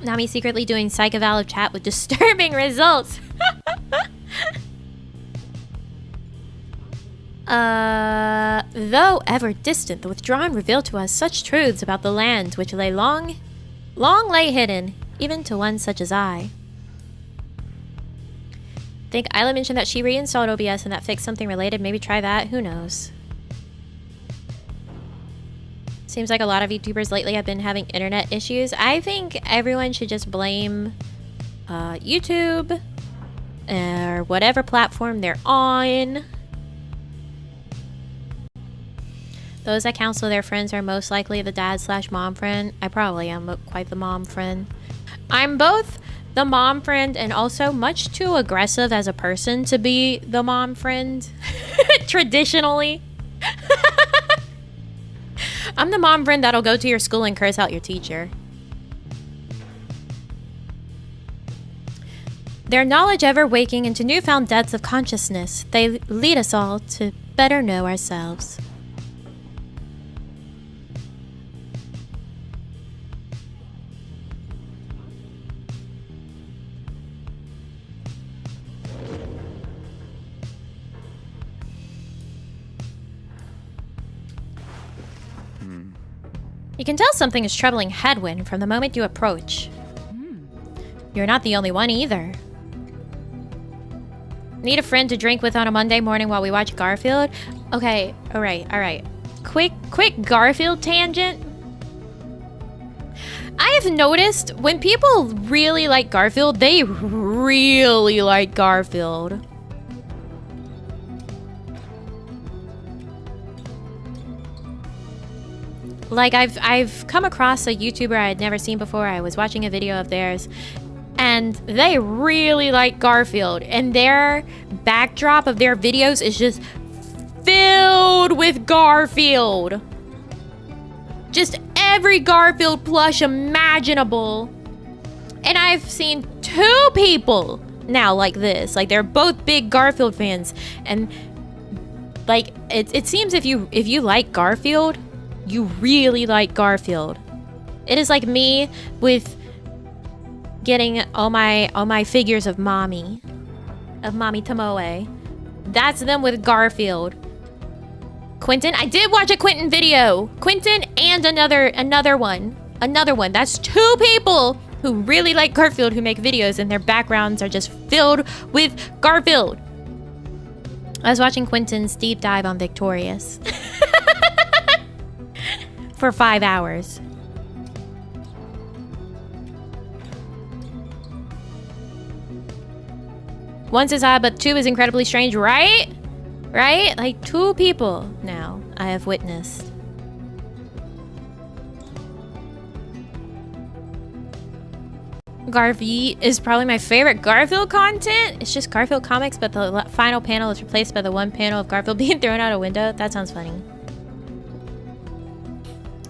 Nami secretly doing Psych Eval of chat with disturbing results. Though ever distant, the Withdrawn revealed to us such truths about the land which lay long lay hidden, even to one such as I. Think Isla mentioned that she reinstalled OBS and that fixed something related. Maybe try that. Who knows? Seems like a lot of YouTubers lately have been having internet issues. I think everyone should just blame YouTube or whatever platform they're on. Those that counsel their friends are most likely the dad/mom friend. I probably am quite the mom friend. I'm both the mom friend and also much too aggressive as a person to be the mom friend. Traditionally. I'm the mom friend that'll go to your school and curse out your teacher. Their knowledge ever waking into newfound depths of consciousness, they lead us all to better know ourselves. You can tell something is troubling Hedwin from the moment you approach. You're not the only one either. Need a friend to drink with on a Monday morning while we watch Garfield? Okay, alright. Quick Garfield tangent. I have noticed when people really like Garfield, they really like Garfield. Like, I've come across a YouTuber I had never seen before. I was watching a video of theirs, and they really like Garfield. And their backdrop of their videos is just filled with Garfield. Just every Garfield plush imaginable. And I've seen 2 people now like this. Like, they're both big Garfield fans. And, like, it seems if you like Garfield, you really like Garfield. It is like me with getting all my figures of Mommy Tomoe. That's them with Garfield. Quentin, I did watch a Quentin video. Quentin and another one. That's 2 people who really like Garfield who make videos and their backgrounds are just filled with Garfield. I was watching Quentin's deep dive on Victorious. For 5 hours. One is odd, but 2 is incredibly strange, right? Right? Like 2 people now I have witnessed. Garvey is probably my favorite Garfield content. It's just Garfield comics, but the final panel is replaced by the one panel of Garfield being thrown out a window. That sounds funny.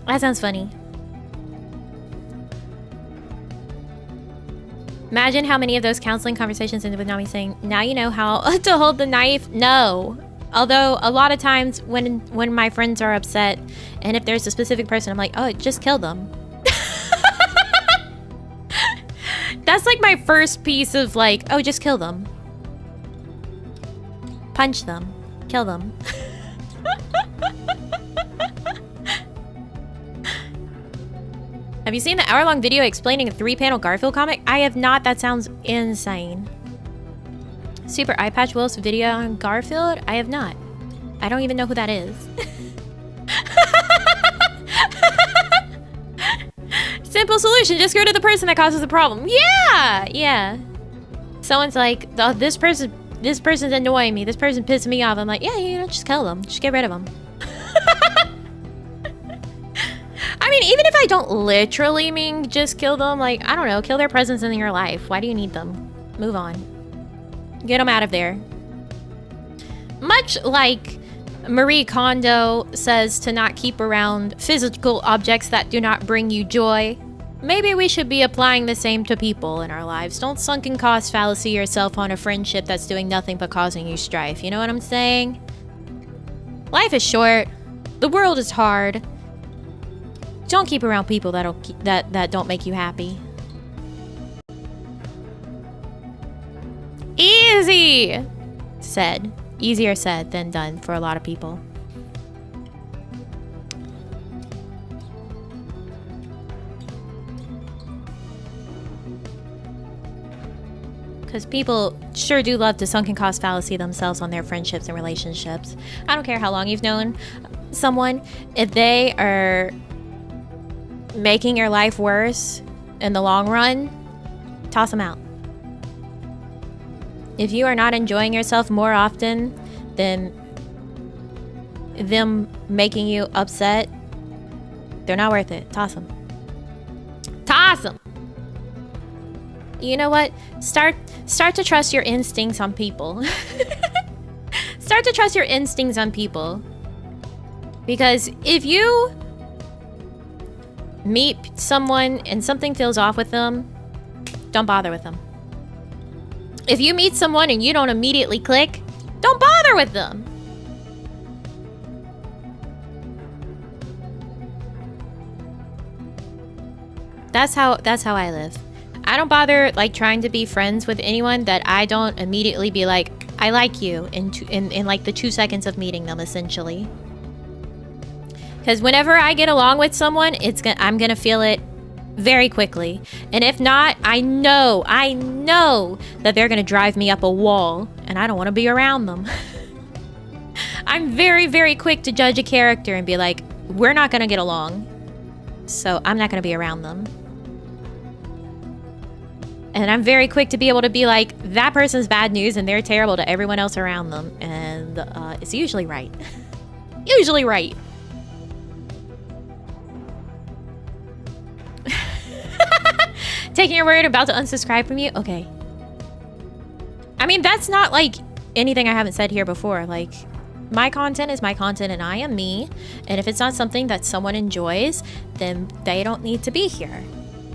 That sounds funny. Imagine how many of those counseling conversations ended with Nami saying, now you know how to hold the knife. No. Although a lot of times when my friends are upset and if there's a specific person, I'm like, oh, just kill them. That's like my first piece of like, oh, just kill them. Punch them. Kill them. Have you seen the hour-long video explaining a 3-panel Garfield comic? I have not. That sounds insane. Super Eye Patch Wolf's video on Garfield? I have not. I don't even know who that is. Simple solution. Just go to the person that causes the problem. Yeah! Yeah. Someone's like, oh, this person's annoying me. This person pissed me off. I'm like, yeah, you know, just kill them. Just get rid of them. I mean, even if I don't literally mean just kill them, like, I don't know, kill their presence in your life. Why do you need them? Move on. Get them out of there. Much like Marie Kondo says to not keep around physical objects that do not bring you joy, maybe we should be applying the same to people in our lives. Don't sunken cost fallacy yourself on a friendship that's doing nothing but causing you strife. You know what I'm saying? Life is short. The world is hard. Don't keep around people that don't make you happy. Easy said. Easier said than done for a lot of people. Because people sure do love to sunken cost fallacy themselves on their friendships and relationships. I don't care how long you've known someone. If they are making your life worse in the long run, toss them out. If you are not enjoying yourself more often than them making you upset, they're not worth it. Toss them. Toss them. You know what? Start to trust your instincts on people. Start to trust your instincts on people. Because if you meet someone and something feels off with them, don't bother with them. If you meet someone and you don't immediately click, don't bother with them. That's how I live. I don't bother like trying to be friends with anyone that I don't immediately be like, I like you in like the 2 seconds of meeting them, essentially. Because whenever I get along with someone, I'm gonna feel it very quickly. And if not, I know that they're gonna drive me up a wall, and I don't want to be around them. I'm very, very quick to judge a character and be like, we're not gonna get along, so I'm not gonna be around them. And I'm very quick to be able to be like, that person's bad news and they're terrible to everyone else around them. And it's usually right. Usually right. Taking your word, about to unsubscribe from you? Okay. I mean, that's not like anything I haven't said here before. Like, my content is my content and I am me. And if it's not something that someone enjoys, then they don't need to be here.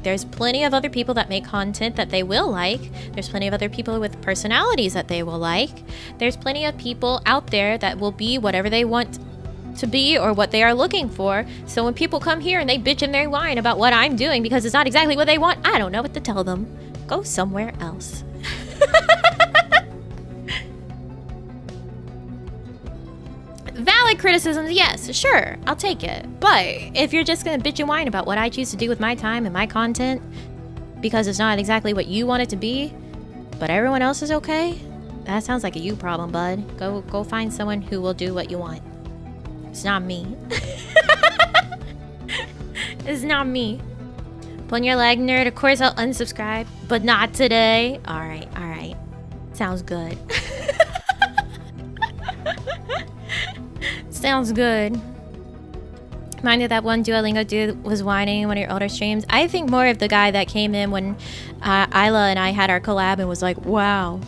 There's plenty of other people that make content that they will like. There's plenty of other people with personalities that they will like. There's plenty of people out there that will be whatever they want to be or what they are looking for. So when people come here and they bitch and they whine about what I'm doing because it's not exactly what they want, I don't know what to tell them. Go somewhere else. Valid criticisms, yes, sure, I'll take it. But if you're just gonna bitch and whine about what I choose to do with my time and my content because it's not exactly what you want it to be, but everyone else is okay, that sounds like a you problem, bud. Go find someone who will do what you want. It's not me. It's not me. Pulling your leg, nerd. Of course I'll unsubscribe, but not today. Alright. Sounds good. Sounds good. Minded that one Duolingo dude was whining in one of your older streams. I think more of the guy that came in when Isla and I had our collab and was like, wow,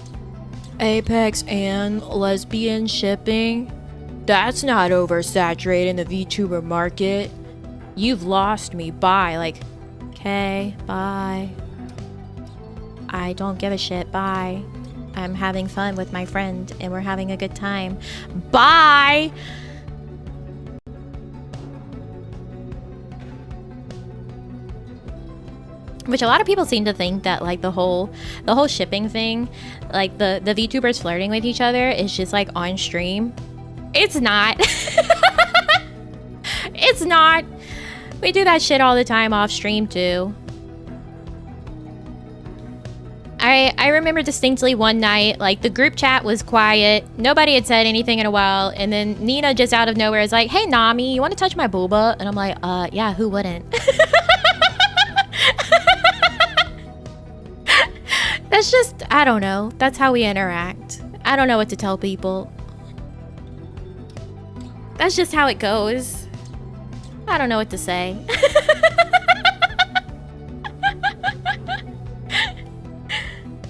Apex and lesbian shipping? That's not oversaturating the VTuber market. You've lost me. Bye. Like, okay, bye. I don't give a shit. Bye. I'm having fun with my friend and we're having a good time. Bye! Which a lot of people seem to think that like the whole shipping thing, like the VTubers flirting with each other is just like on stream. It's not. It's not. We do that shit all the time off stream too. I remember distinctly one night, like the group chat was quiet. Nobody had said anything in a while. And then Nina just out of nowhere is like, hey Nami, you want to touch my booba? And I'm like, yeah, who wouldn't? That's just, I don't know. That's how we interact. I don't know what to tell people. That's just how it goes. I don't know what to say.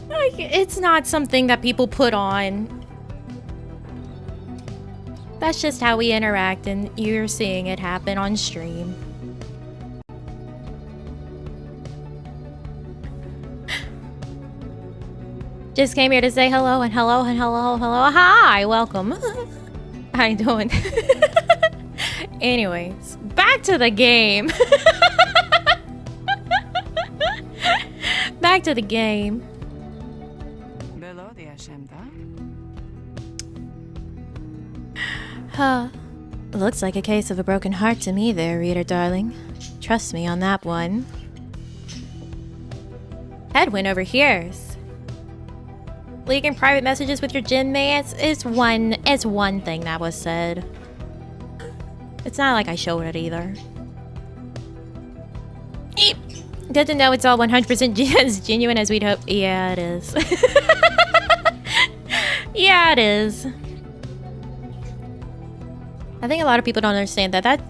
Like, it's not something that people put on. That's just how we interact, and you're seeing it happen on stream. Just came here to say hello and hello and hello, hello. Hi, welcome. How you doing? Anyways, back to the game. Back to the game. Huh. Looks like a case of a broken heart to me there, reader darling. Trust me on that one. Hedwin overhears. Leaking private messages with your gin mates is one thing that was said. It's not like I showed it either. Eep. Good to know it's all 100% as genuine as we'd hope. Yeah, it is. Yeah, it is. I think a lot of people don't understand that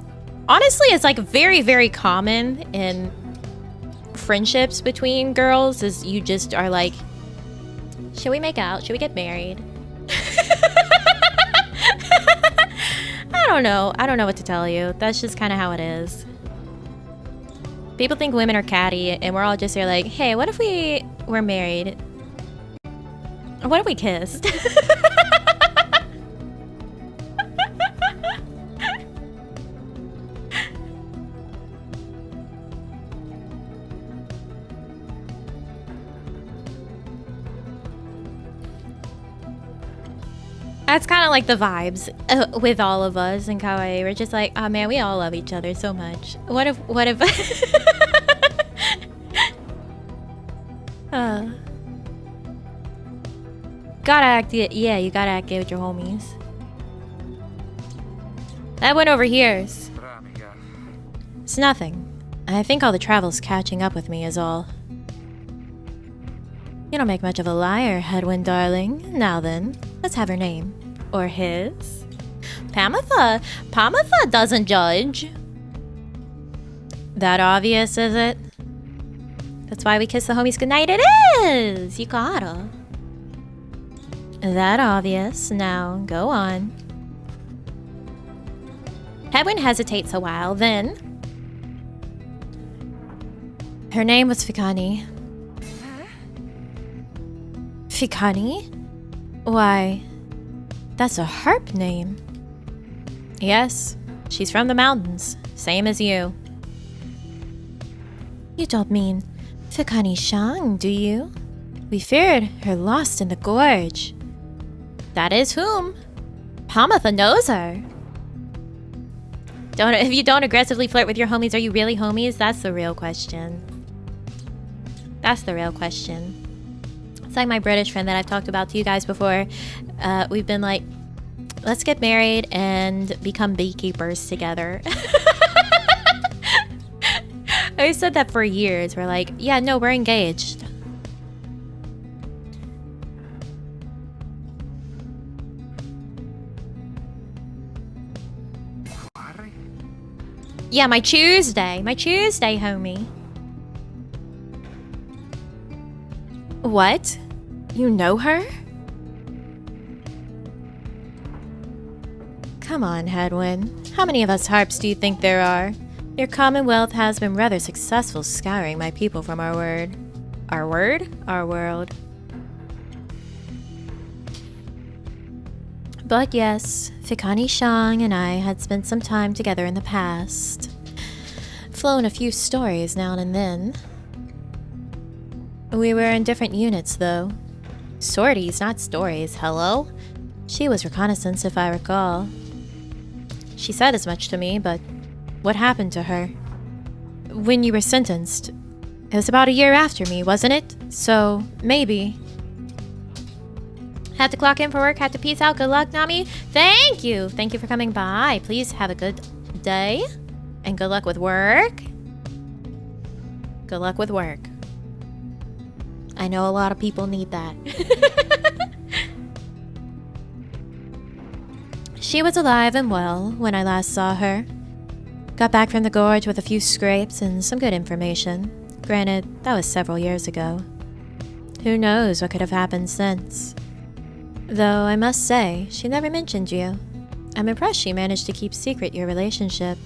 honestly is like very, very common in friendships between girls, is you just are like, should we make out? Should we get married? I don't know. I don't know what to tell you. That's just kind of how it is. People think women are catty, and we're all just here like, hey, what if we were married? What if we kissed? That's kind of like the vibes with all of us in Kawaii. We're just like, oh man, we all love each other so much. What if gotta act, yeah, you gotta act gay with your homies. That went over here. It's nothing. I think all the travel's catching up with me is all. You don't make much of a liar, Hedwin darling. Now then, let's have her name. Or his. Pomotha doesn't judge. That obvious, is it? That's why we kiss the homies goodnight. It is! You gotta. That obvious. Now, go on. Hedwin hesitates a while, then... Her name was Fikani. Fikani? Why, that's a harp name. Yes, she's from the mountains, same as you. You don't mean Fikani Shang, do you? We feared her lost in the gorge. That is whom. Pomotha knows her. If you don't aggressively flirt with your homies, are you really homies? That's the real question. That's the real question. It's like my British friend that I've talked about to you guys before. We've been like, let's get married and become beekeepers together. I said that for years. We're like, yeah, no, we're engaged. Yeah, my Tuesday, homie. What? You know her? Come on, Hedwin. How many of us harps do you think there are? Your commonwealth has been rather successful scouring my people from our word. Our word? Our world. But yes, Fikani Shang and I had spent some time together in the past. Flown a few stories now and then. We were in different units, though. Sorties, not stories. Hello? She was reconnaissance, if I recall. She said as much to me, but what happened to her? When you were sentenced, it was about a year after me, wasn't it? So, maybe. Had to clock in for work, had to peace out. Good luck, Nami. Thank you. Thank you for coming by. Please have a good day. And good luck with work. Good luck with work. I know a lot of people need that. She was alive and well when I last saw her. Got back from the gorge with a few scrapes and some good information. Granted, that was several years ago. Who knows what could have happened since. Though I must say, she never mentioned you. I'm impressed she managed to keep secret your relationship.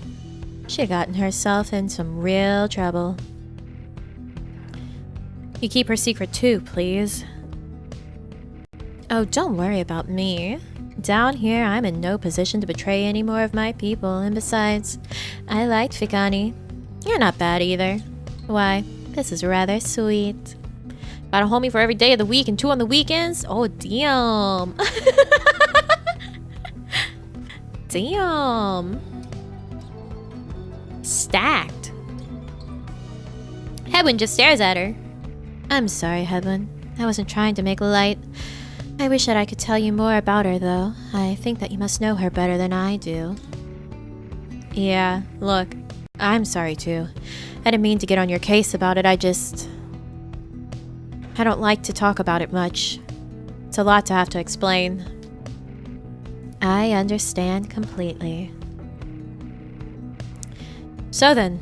She had gotten herself in some real trouble. You keep her secret too, please. Oh, don't worry about me. Down here, I'm in no position to betray any more of my people, and besides, I liked Fikani. You're not bad either. Why, this is rather sweet. Got a homie for every day of the week and 2 on the weekends? Oh, damn. Damn. Stacked. Hedwin just stares at her. I'm sorry, Hedwin. I wasn't trying to make light. I wish that I could tell you more about her, though. I think that you must know her better than I do. Yeah, look, I'm sorry too. I didn't mean to get on your case about it, I don't like to talk about it much. It's a lot to have to explain. I understand completely. So then,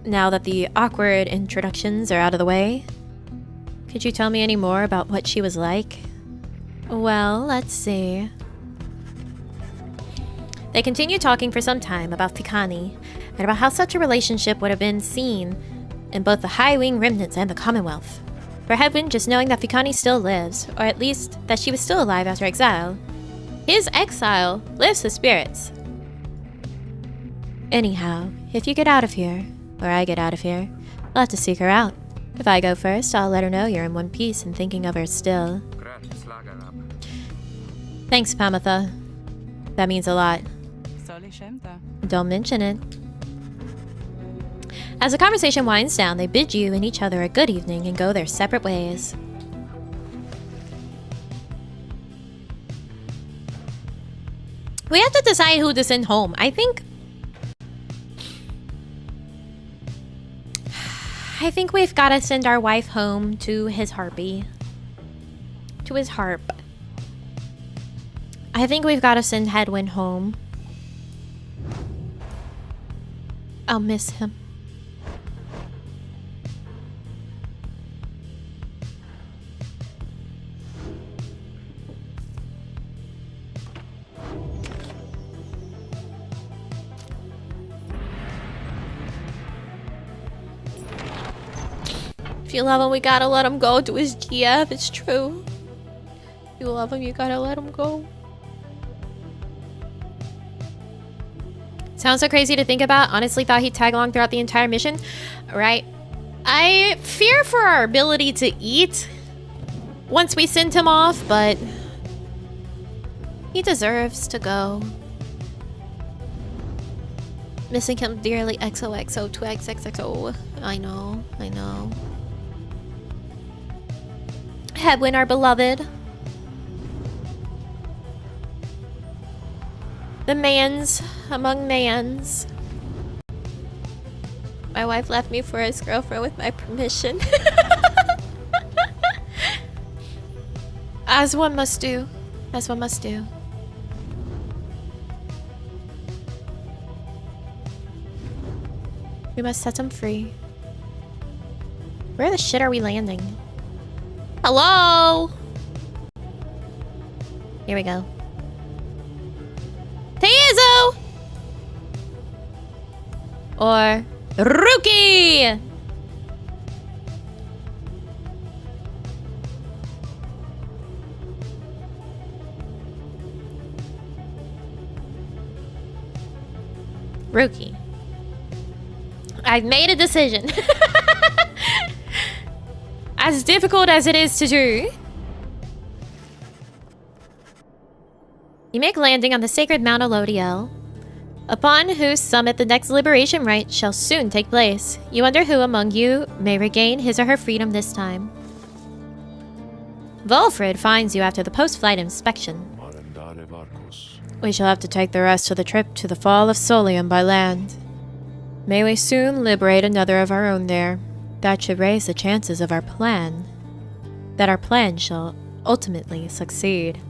now that the awkward introductions are out of the way, could you tell me any more about what she was like? Well, let's see. They continued talking for some time about Fikani, and about how such a relationship would have been seen in both the High Wing remnants and the Commonwealth. For Hedwin, just knowing that Fikani still lives, or at least that she was still alive after exile, his exile lifts his spirits. Anyhow, if you get out of here, or I get out of here, I'll have to seek her out. If I go first, I'll let her know you're in one piece and thinking of her still. Thanks, Pomotha. That means a lot. Don't mention it. As the conversation winds down, they bid you and each other a good evening and go their separate ways. We have to decide who to send home. I think we've got to send our wife home to his harpy. To his harp. I think we've got to send Hedwin home. I'll miss him. If you love him, we gotta let him go to his GF. It's true. If you love him, you gotta let him go. Sounds so crazy to think about. Honestly thought he'd tag along throughout the entire mission. Right. I fear for our ability to eat once we send him off, but he deserves to go. Missing him dearly. XOXO 2XXXO. I know. Hedwin, our beloved. The mans among mans. My wife left me for his girlfriend with my permission. As one must do. As one must do. We must set him free. Where the shit are we landing? Hello? Here we go. Teizo! Or Ruki! Rookie. I've made a decision. As difficult as it is to do. You make landing on the sacred Mount Elodiel, upon whose summit the next liberation rite shall soon take place. You wonder who among you may regain his or her freedom this time. Volfred finds you after the post-flight inspection. We shall have to take the rest of the trip to the Fall of Solium by land. May we soon liberate another of our own there. That should raise the chances of our plan. That our plan shall ultimately succeed.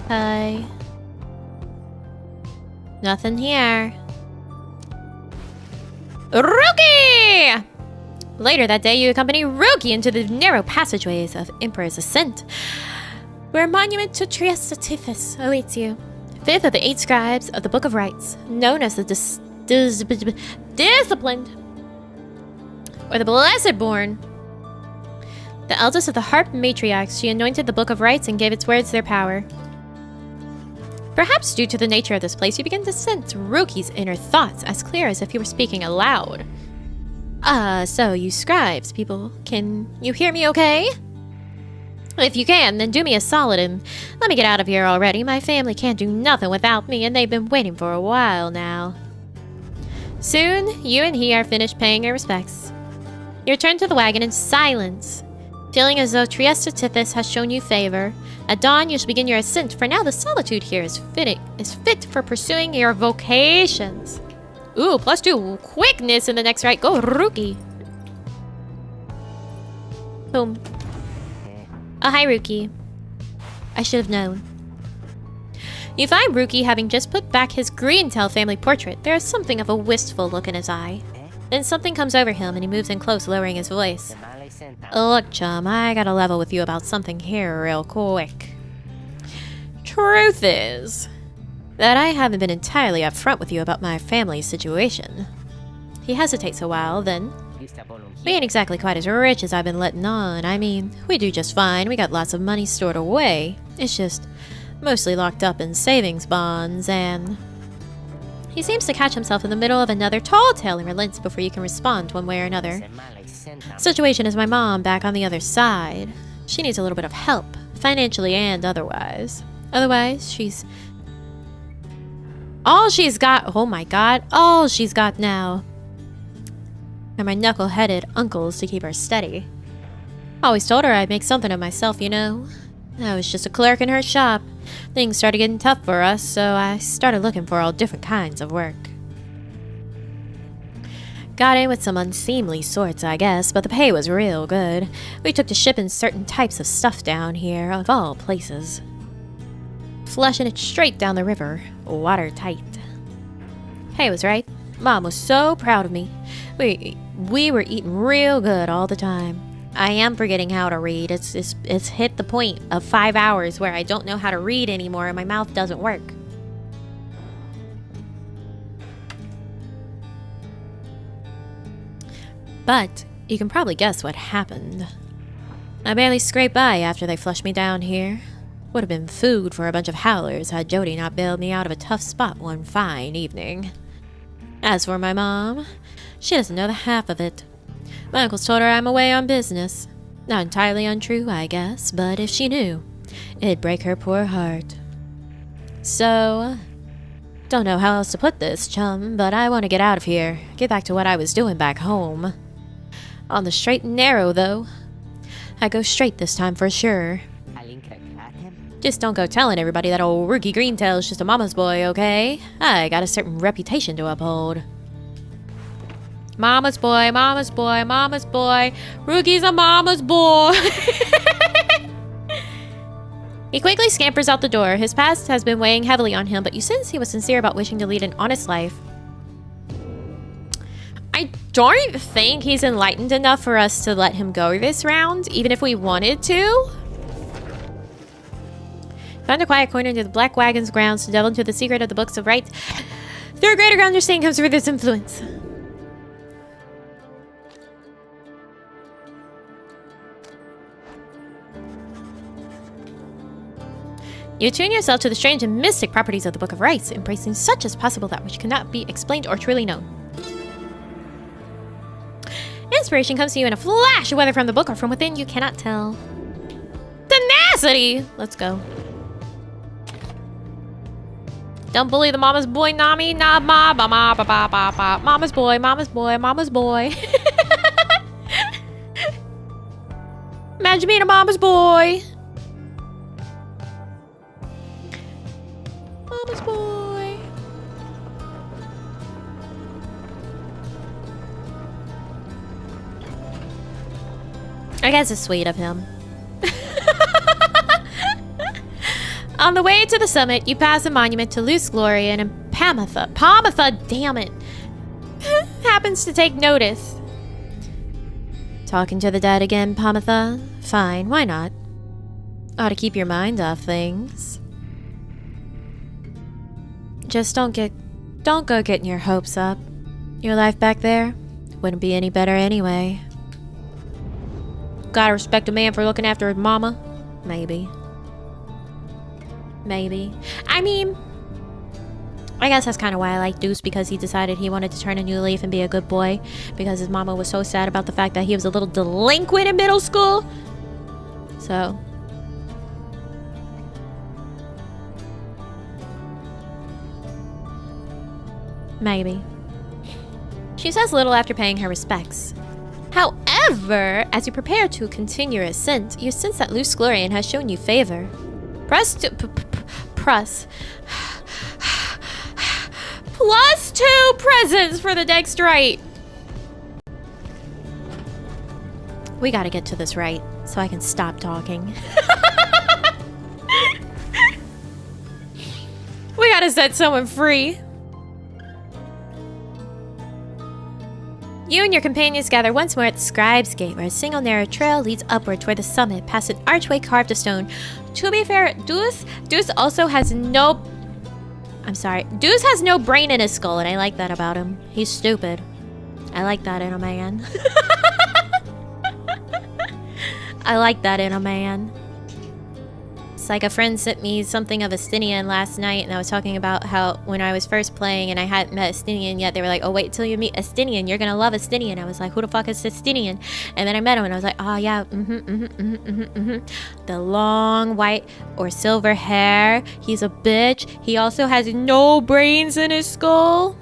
Hi. Nothing here. Rookie! Later that day, you accompany Rookie into the narrow passageways of Emperor's Ascent, where a monument to Chastity awaits you. Fifth of the 8 scribes of the Book of Rites, known as the Disciplined, or the Blessed Born. The eldest of the Harp Matriarchs, she anointed the Book of Rites and gave its words their power. Perhaps due to the nature of this place, you begin to sense Rookie's inner thoughts as clear as if he were speaking aloud. So you scribes, people, can you hear me okay? If you can, then do me a solid and let me get out of here already. My family can't do nothing without me, and they've been waiting for a while now. Soon, you and he are finished paying your respects. You return to the wagon in silence, feeling as though Triestotithis has shown you favor. At dawn, you shall begin your ascent, for now the solitude here is fit for pursuing your vocations. Ooh, +2 quickness in the next rite. Go, Rookie. Boom. Oh, hi, Rookie. I should have known. You find Rookie having just put back his Greentel family portrait. There is something of a wistful look in his eye. Then something comes over him and he moves in close, lowering his voice. Look, chum, I gotta level with you about something here real quick. Truth is that I haven't been entirely upfront with you about my family's situation. He hesitates a while, then... We ain't exactly quite as rich as I've been letting on. I mean, we do just fine. We got lots of money stored away. It's just mostly locked up in savings bonds, and... He seems to catch himself in the middle of another tall tale and relents before you can respond one way or another. Situation is my mom back on the other side. She needs a little bit of help, financially and otherwise. Otherwise, all she's got, oh my god, all she's got now are my knuckle-headed uncles to keep her steady. Always told her I'd make something of myself, you know. I was just a clerk in her shop. Things started getting tough for us, so I started looking for all different kinds of work. Got in with some unseemly sorts, I guess, but the pay was real good. We took to shipping certain types of stuff down here, of all places. Flushing it straight down the river, watertight. Pay was right. Mom was so proud of me. We were eating real good all the time. I am forgetting how to read. It's hit the point of 5 hours where I don't know how to read anymore and my mouth doesn't work. But you can probably guess what happened. I barely scraped by after they flushed me down here. Would have been food for a bunch of howlers had Jody not bailed me out of a tough spot one fine evening. As for my mom, she doesn't know the half of it. My uncles told her I'm away on business. Not entirely untrue, I guess, but if she knew, it'd break her poor heart. So, don't know how else to put this, chum, but I want to get out of here. Get back to what I was doing back home. On the straight and narrow, though. I go straight this time for sure. Just don't go telling everybody that old Rookie Greentail's just a mama's boy, okay? I got a certain reputation to uphold. Mama's boy, mama's boy, mama's boy. Rookie's a mama's boy. He quickly scampers out the door. His past has been weighing heavily on him, but you sense he was sincere about wishing to lead an honest life. I don't think he's enlightened enough for us to let him go this round, even if we wanted to. Found a quiet corner near the Black Wagon's grounds to delve into the secret of the books of rites. Through a greater understanding comes through this influence. You attune yourself to the strange and mystic properties of the Book of Rites, embracing such as possible that which cannot be explained or truly known. Inspiration comes to you in a flash, whether from the book or from within, you cannot tell. Tenacity! Let's go. Don't bully the mama's boy, Nami, nah, ma, ba, ma, ba, ba, ba, ba. Mama's boy, mama's boy, mama's boy. Imagine being a mama's boy. Mama's boy. I guess it's sweet of him. On the way to the summit, you pass a monument to Luce Glorian and Pomotha. Pomotha, damn it. Happens to take notice. Talking to the dead again, Pomotha? Fine, why not? Ought to keep your mind off things. Just don't go getting your hopes up. Your life back there wouldn't be any better anyway. Gotta respect a man for looking after his mama? Maybe. Maybe. I mean, I guess that's kind of why I like Deuce, because he decided he wanted to turn a new leaf and be a good boy, because his mama was so sad about the fact that he was a little delinquent in middle school. So. Maybe. She says little after paying her respects. However, as you prepare to continue your ascent, you sense that Luce Glorian has shown you favor. Press. +2 presents for the next rite. We gotta get to this rite so I can stop talking. We gotta set someone free. You and your companions gather once more at the Scribe's Gate, where a single narrow trail leads upward toward the summit, past an archway carved of stone. To be fair, Deuce also has no... I'm sorry. Deuce has no brain in his skull, and I like that about him. He's stupid. I like that in a man. I like that in a man. It's like a friend sent me something of Estinian last night, and I was talking about how when I was first playing and I hadn't met Estinian yet, they were like, oh, wait till you meet Estinian. You're gonna love Estinian. I was like, who the fuck is Estinian? And then I met him, and I was like, oh, yeah, The long white or silver hair. He's a bitch. He also has no brains in his skull.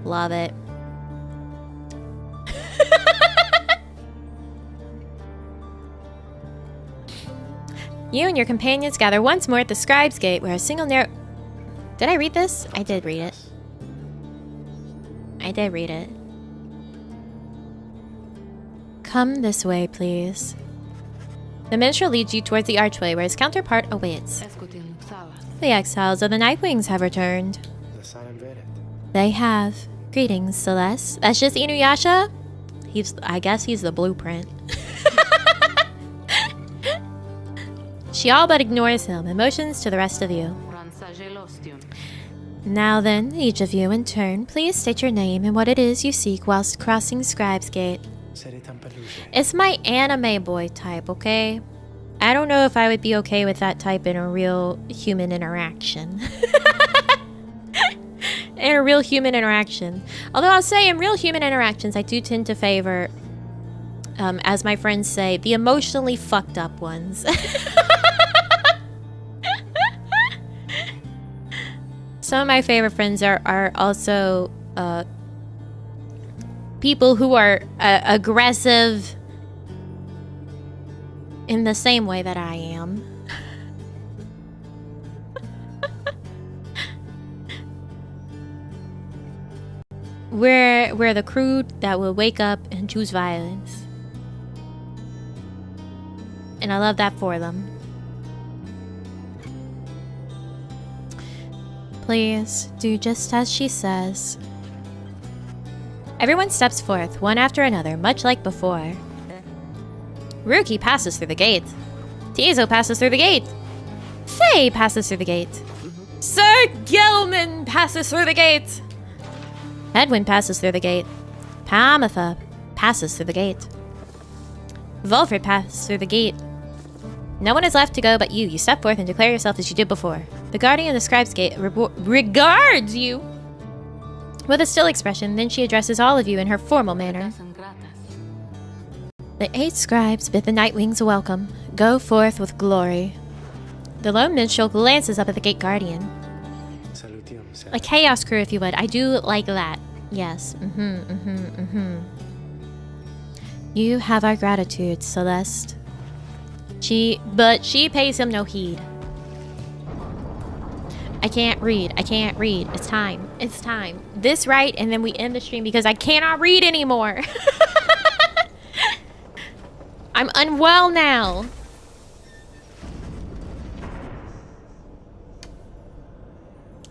Love it. You and your companions gather once more at the Scribe's Gate, where a single narrow... Did I read this? I did read it. I did read it. Come this way, please. The minstrel leads you towards the archway, where his counterpart awaits. The exiles of the Nightwings have returned. They have. Greetings, Celeste. That's just Inuyasha? I guess he's the blueprint. She all but ignores him and motions to the rest of you. Now then, each of you in turn, please state your name and what it is you seek whilst crossing Scribe's Gate. It's my anime boy type, okay? I don't know if I would be okay with that type in a real human interaction. In a real human interaction. Although I'll say in real human interactions, I do tend to favor, as my friends say, the emotionally fucked up ones. Some of my favorite friends are also people who are aggressive in the same way that I am. We're the crew that will wake up and choose violence. And I love that for them. Please, do just as she says. Everyone steps forth, one after another, much like before. Ruki passes through the gate. Tizo passes through the gate. Faye passes through the gate. Sir Gelman passes through the gate. Hedwin passes through the gate. Pomotha passes through the gate. Volfred passes through the gate. No one is left to go but you. You step forth and declare yourself as you did before. The guardian of the Scribe's gate regards you with a still expression, then she addresses all of you in her formal manner. The 8 scribes bid the Nightwings a welcome. Go forth with glory. The lone minstrel glances up at the gate guardian. A chaos crew, if you would. I do like that. Yes. You have our gratitude, Celeste. But she pays him no heed. I can't read. It's time. It's time. This right, and then we end the stream because I cannot read anymore. I'm unwell now.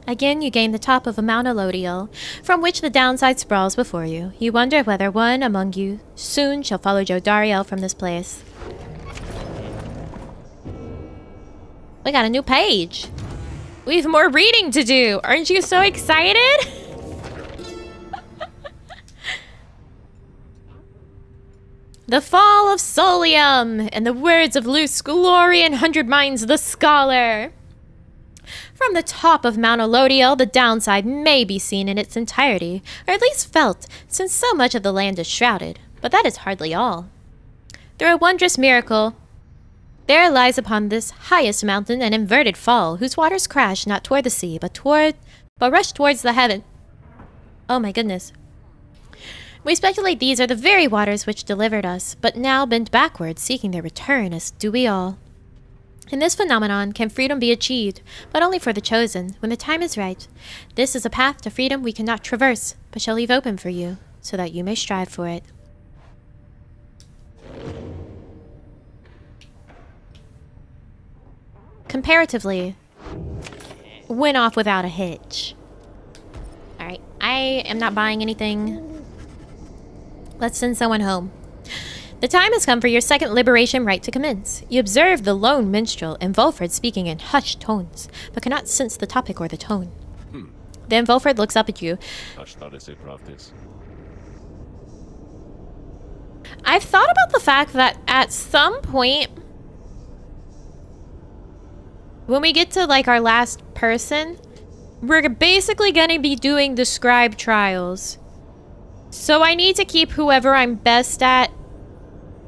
Again, you gain the top of a Mount Elodiel, from which the downside sprawls before you. You wonder whether one among you soon shall follow Jodariel from this place. We got a new page. We have more reading to do. Aren't you so excited? The fall of Solium, and the words of Luce, glory and 100 minds the scholar. From the top of Mount Elodiel, the downside may be seen in its entirety, or at least felt, since so much of the land is shrouded. But that is hardly all. Through a wondrous miracle, there lies upon this highest mountain an inverted fall, whose waters crash not toward the sea, but rush towards the heaven. Oh my goodness. We speculate these are the very waters which delivered us, but now bend backwards, seeking their return, as do we all. In this phenomenon can freedom be achieved, but only for the chosen, when the time is right. This is a path to freedom we cannot traverse, but shall leave open for you, so that you may strive for it. Comparatively, went off without a hitch. Alright, I am not buying anything. Let's send someone home. The time has come for your second liberation rite to commence. You observe the lone minstrel and Volfred speaking in hushed tones, but cannot sense the topic or the tone. Then Volfred looks up at you. I've thought about the fact that at some point, when we get to like our last person, we're basically going to be doing the scribe trials. So I need to keep whoever I'm best at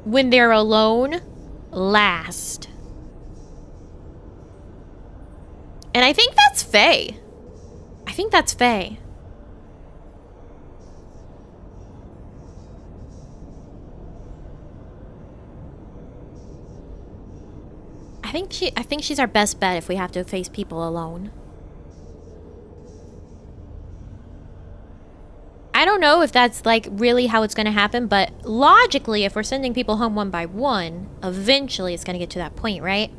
when they're alone last. And I think that's Faye. I think that's Faye. I think she's our best bet if we have to face people alone. I don't know if that's like really how it's going to happen, but logically, if we're sending people home one by one, eventually it's going to get to that point, right?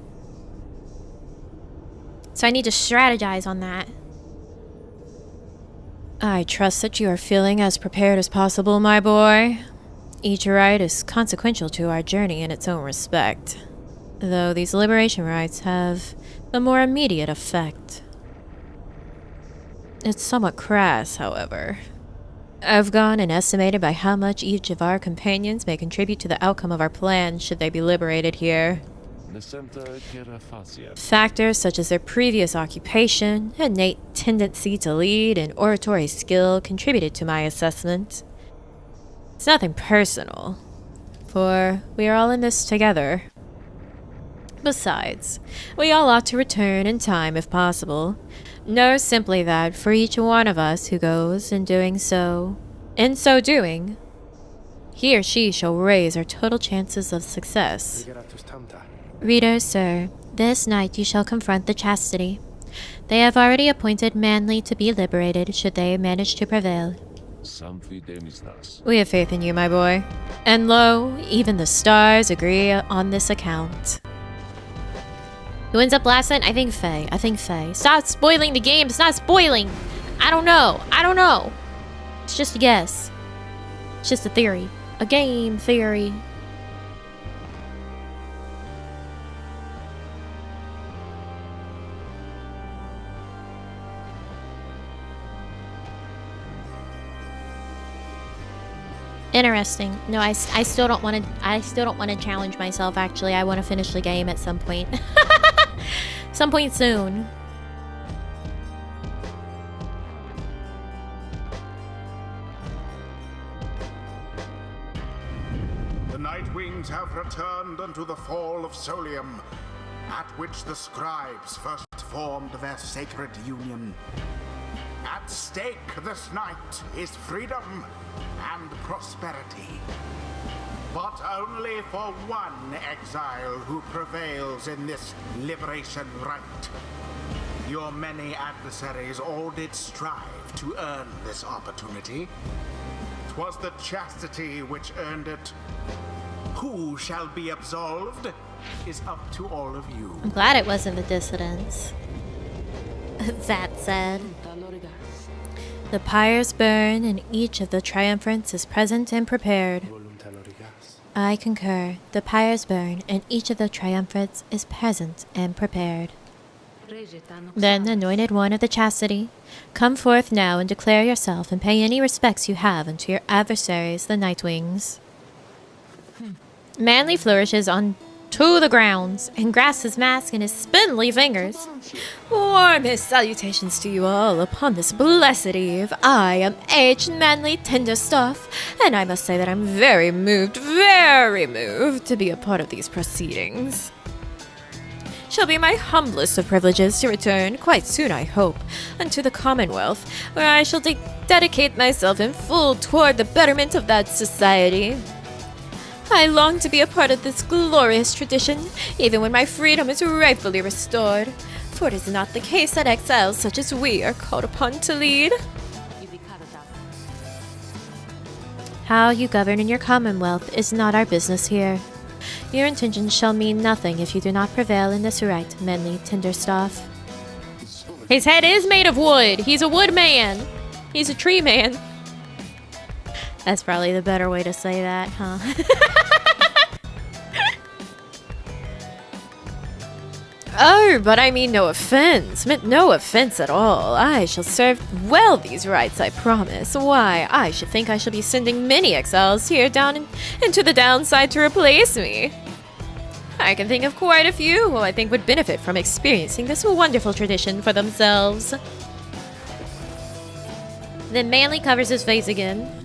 So I need to strategize on that. I trust that you are feeling as prepared as possible, my boy. Each rite is consequential to our journey in its own respect, though these liberation rites have a more immediate effect. It's somewhat crass, however. I've gone and estimated by how much each of our companions may contribute to the outcome of our plan should they be liberated here. Factors such as their previous occupation, innate tendency to lead, and oratory skill contributed to my assessment. It's nothing personal, for we are all in this together. Besides, we all ought to return in time if possible. Know simply that for each one of us who goes in so doing, he or she shall raise our total chances of success. Reader, sir, this night you shall confront the Chastity. They have already appointed Manly to be liberated should they manage to prevail. We have faith in you, my boy. And lo, even the stars agree on this account. Who ends up last then? I think Faye. Stop spoiling the game. It's not spoiling. I don't know. It's just a guess. It's just a theory. A game theory. Interesting. No, I still don't want to. I still don't want to challenge myself. Actually, I want to finish the game at some point. Some point soon. The Nightwings have returned unto the fall of Solium, at which the Scribes first formed their sacred union. At stake this night is freedom and prosperity. But only for one exile who prevails in this liberation rite. Your many adversaries all did strive to earn this opportunity. 'Twas the Chastity which earned it. Who shall be absolved is up to all of you. I'm glad it wasn't the dissidents. That said, the pyres burn and each of the triumvirates is present and prepared. I concur. The pyres burn and each of the triumvirates is present and prepared. Then, anointed one of the Chastity, come forth now and declare yourself and pay any respects you have unto your adversaries, the Nightwings. Manly flourishes on to the grounds and grasps his mask in his spindly fingers. Warmest salutations to you all upon this blessed eve. I am aged, manly, tender stuff, and I must say that I'm very moved to be a part of these proceedings. Shall be my humblest of privileges to return, quite soon I hope, unto the Commonwealth, where I shall dedicate myself in full toward the betterment of that society. I long to be a part of this glorious tradition, even when my freedom is rightfully restored, for it is not the case that exiles such as we are called upon to lead. How you govern in your commonwealth is not our business here. Your intentions shall mean nothing if you do not prevail in this rite, Menly Tinderstaff. His head is made of wood. He's a wood man. He's a tree man. That's probably the better way to say that, huh? Oh, but I mean no offense. Meant no offense at all. I shall serve well these rites, I promise. Why, I should think I shall be sending many exiles here down into the downside to replace me. I can think of quite a few who I think would benefit from experiencing this wonderful tradition for themselves. Then Manly covers his face again.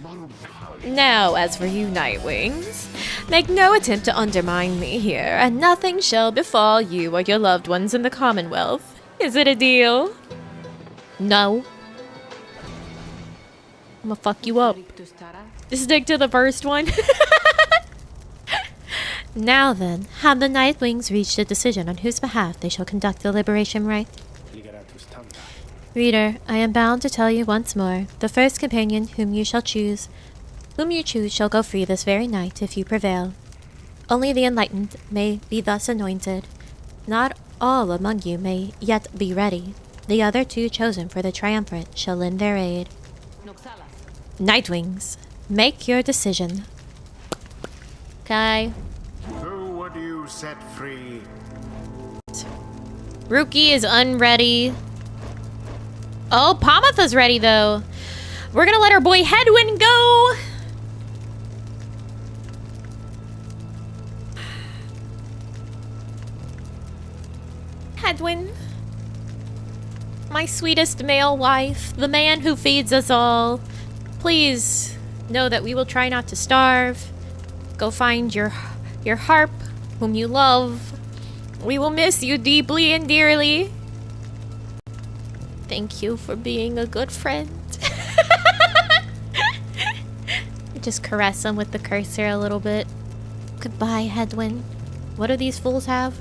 Now, as for you, Nightwings, make no attempt to undermine me here, and nothing shall befall you or your loved ones in the Commonwealth. Is it a deal? No. I'm gonna fuck you up. Stick to the first one. Now then, have the Nightwings reached a decision on whose behalf they shall conduct the liberation rite? Reader, I am bound to tell you once more, the first companion whom you choose shall go free this very night if you prevail. Only the enlightened may be thus anointed. Not all among you may yet be ready. The other two chosen for the triumvirate shall lend their aid. Nightwings, make your decision. Okay. Who would you set free? Ruki is unready. Oh, Pomotha's ready though. We're gonna let our boy Hedwin go. Hedwin, my sweetest male wife, the man who feeds us all. Please know that we will try not to starve. Go find your harp, whom you love. We will miss you deeply and dearly. Thank you for being a good friend. Just caress him with the cursor a little bit. Goodbye, Hedwin. What do these fools have?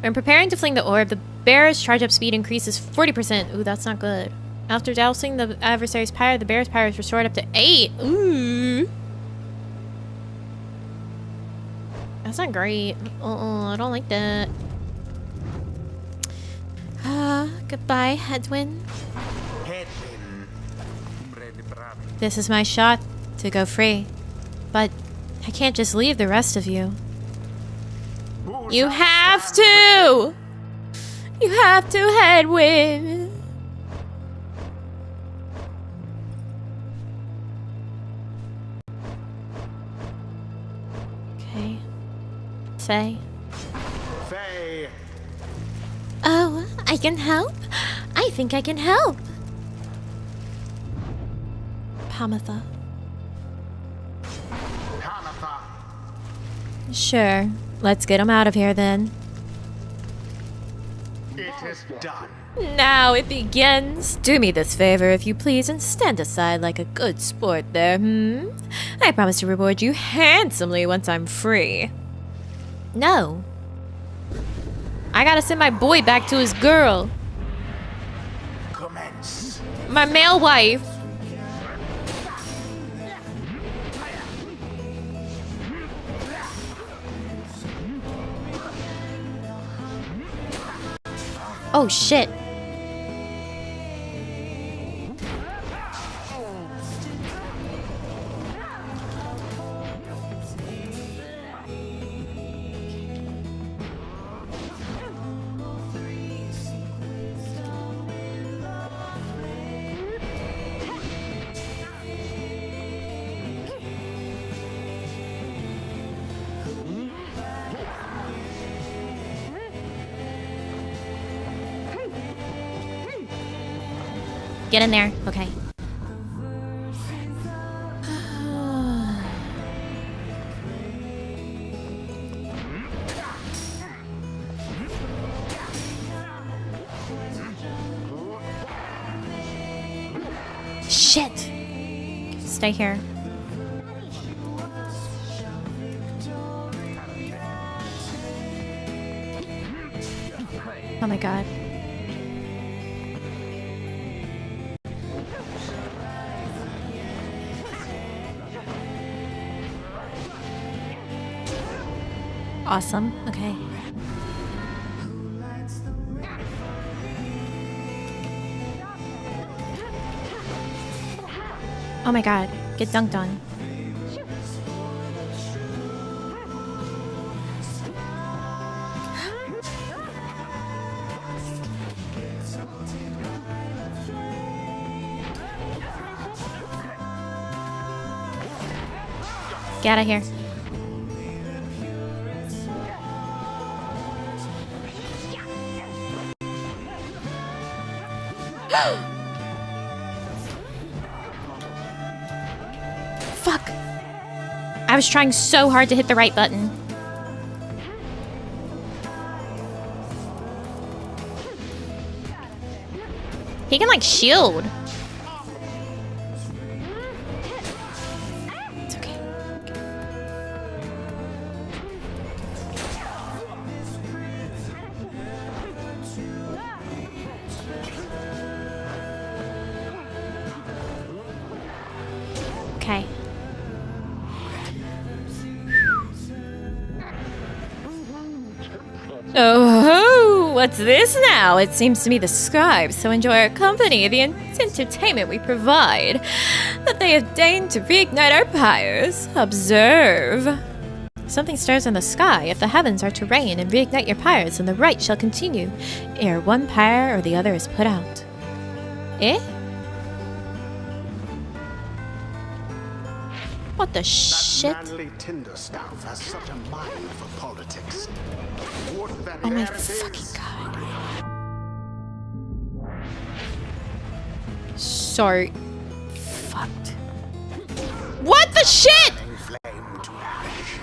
When preparing to fling the orb, the bearer's charge-up speed increases 40%. Ooh, that's not good. After dousing the adversary's pyre, the bearer's pyre is restored up to 8. Ooh. That's not great. I don't like that. Goodbye, Hedwin. This is my shot to go free. But I can't just leave the rest of you. You have to! You have to, Hedwin! Faye. Faye, Oh, I can help? I think I can help. Pomotha. Pomotha. Sure. Let's get him out of here then. It is done. Now it begins. Do me this favor, if you please, and stand aside like a good sport there, I promise to reward you handsomely once I'm free. No. I gotta send my boy back to his girl. Commence. My male wife. Oh shit. Get in there. Okay. Shit. Stay here. Oh my god. Awesome. Okay. Oh my god. Get dunked on. Get out of here. Fuck. I was trying so hard to hit the right button. He can like shield. It's okay. Okay. Oh, what's this now? It seems to me the Scribe so enjoy our company, the entertainment we provide, that they have deigned to reignite our pyres. Observe. Something stirs in the sky. If the heavens are to rain and reignite your pyres, then the rite shall continue, ere one pyre or the other is put out. Eh? What the That shit? manly Tinderstaff has such a mind for politics. Would that Oh my there it fucking is. god. So fucked. What the shit? Burning flame to ash.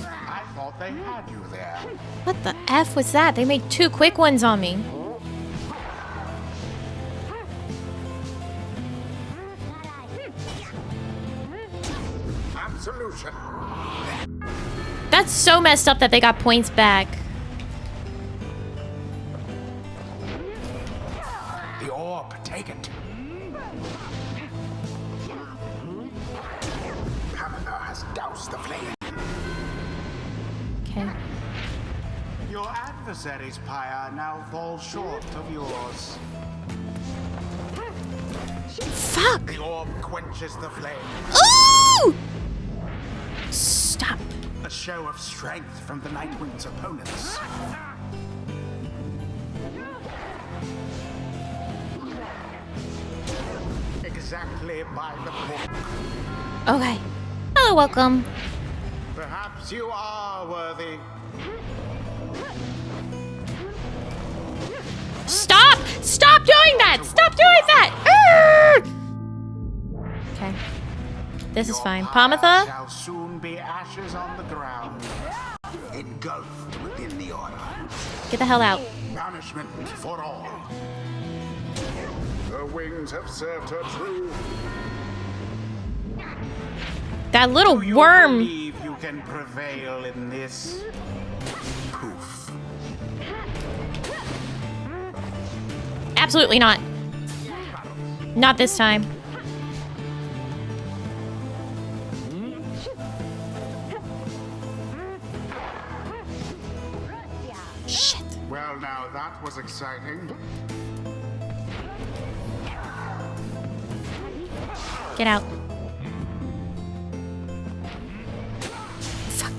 I thought they had you there. What the F was that? They made 2 quick ones on me. Absolution. That's so messed up that they got points back. The orb, take it. Pomotha has doused the flame. Okay. Your adversary's pyre now falls short of yours. Fuck! The orb quenches the flame. Ooh! Stop. A show of strength from the Nightwing's opponents. exactly by the book. Okay. Hello, welcome. Perhaps you are worthy. Stop! Stop doing that! Stop doing that! Okay. This is fine. Pomotha? Shall soon be ashes on the ground, engulfed within the order. Get the hell out. Banishment for all. Her wings have served her true. That little Do you worm. believe you can prevail in this? Poof. Absolutely not. Not this time. Shit. Well, now that was exciting. Get out. Fuck.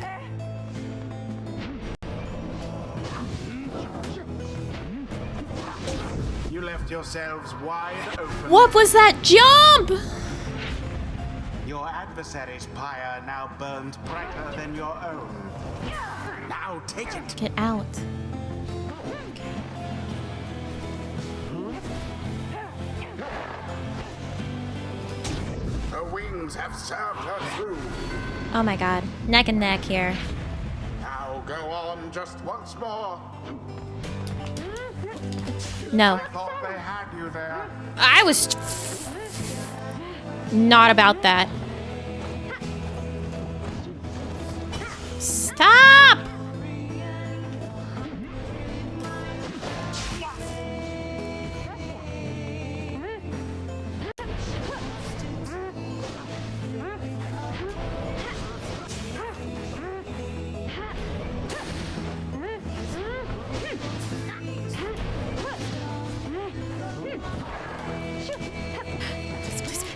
You left yourselves wide open. What was that jump? Your adversary's pyre now burns brighter than your own. Now take it. Get out. Her wings have served her true. Oh my god. Neck and neck here. Now go on just once more. No. I thought they had you there. I was not about that. Stop!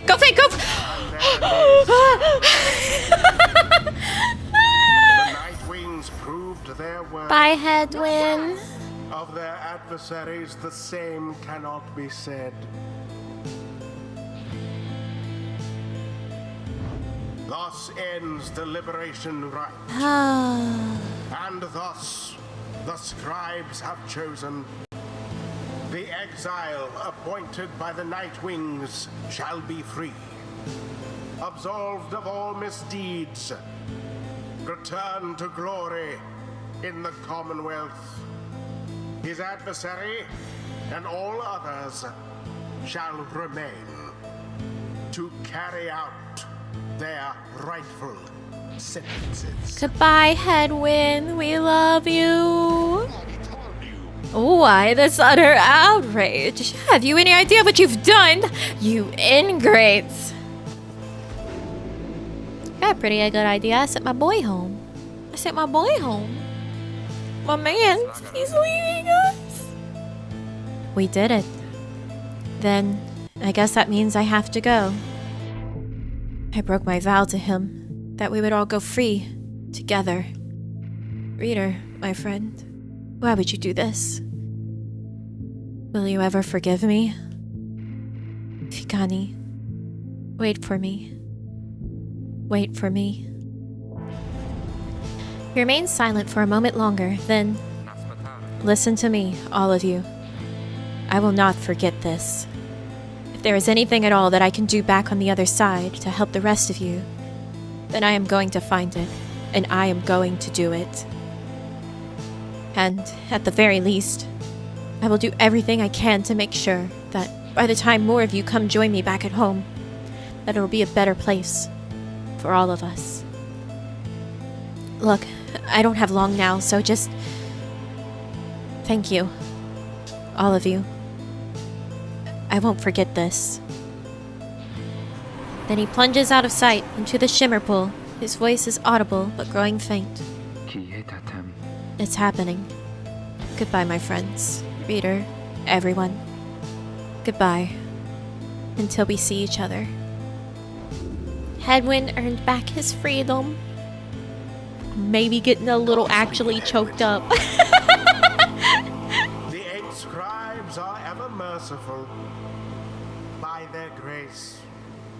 Go fake, go! The Night Wings proved their worth. Bye, Hedwin. Of their adversaries, the same cannot be said. Thus ends the liberation rite. And thus, the scribes have chosen. The exile appointed by the Night Wings shall be free. Absolved of all misdeeds. Return to glory in the Commonwealth. His adversary and all others shall remain to carry out their rightful sentences. Goodbye, Hedwin. We love you. Why this utter outrage? Have you any idea what you've done? You ingrates. Got a pretty good idea. I sent my boy home. My man, he's leaving us. We did it. Then, I guess that means I have to go. I broke my vow to him that we would all go free, together. Reader, my friend. Why would you do this? Will you ever forgive me? Fikani, wait for me. Wait for me. He remained silent for a moment longer, then... Listen to me, all of you. I will not forget this. If there is anything at all that I can do back on the other side to help the rest of you, then I am going to find it, and I am going to do it. And, at the very least, I will do everything I can to make sure that by the time more of you come join me back at home, that it will be a better place for all of us. Look, I don't have long now, so just... Thank you. All of you. I won't forget this. Then he plunges out of sight into the shimmer pool. His voice is audible, but growing faint. It's happening. Goodbye, my friends. Reader, everyone. Goodbye. Until we see each other. Hedwin earned back his freedom. Maybe getting a little actually choked up. The 8 scribes are ever merciful. By their grace,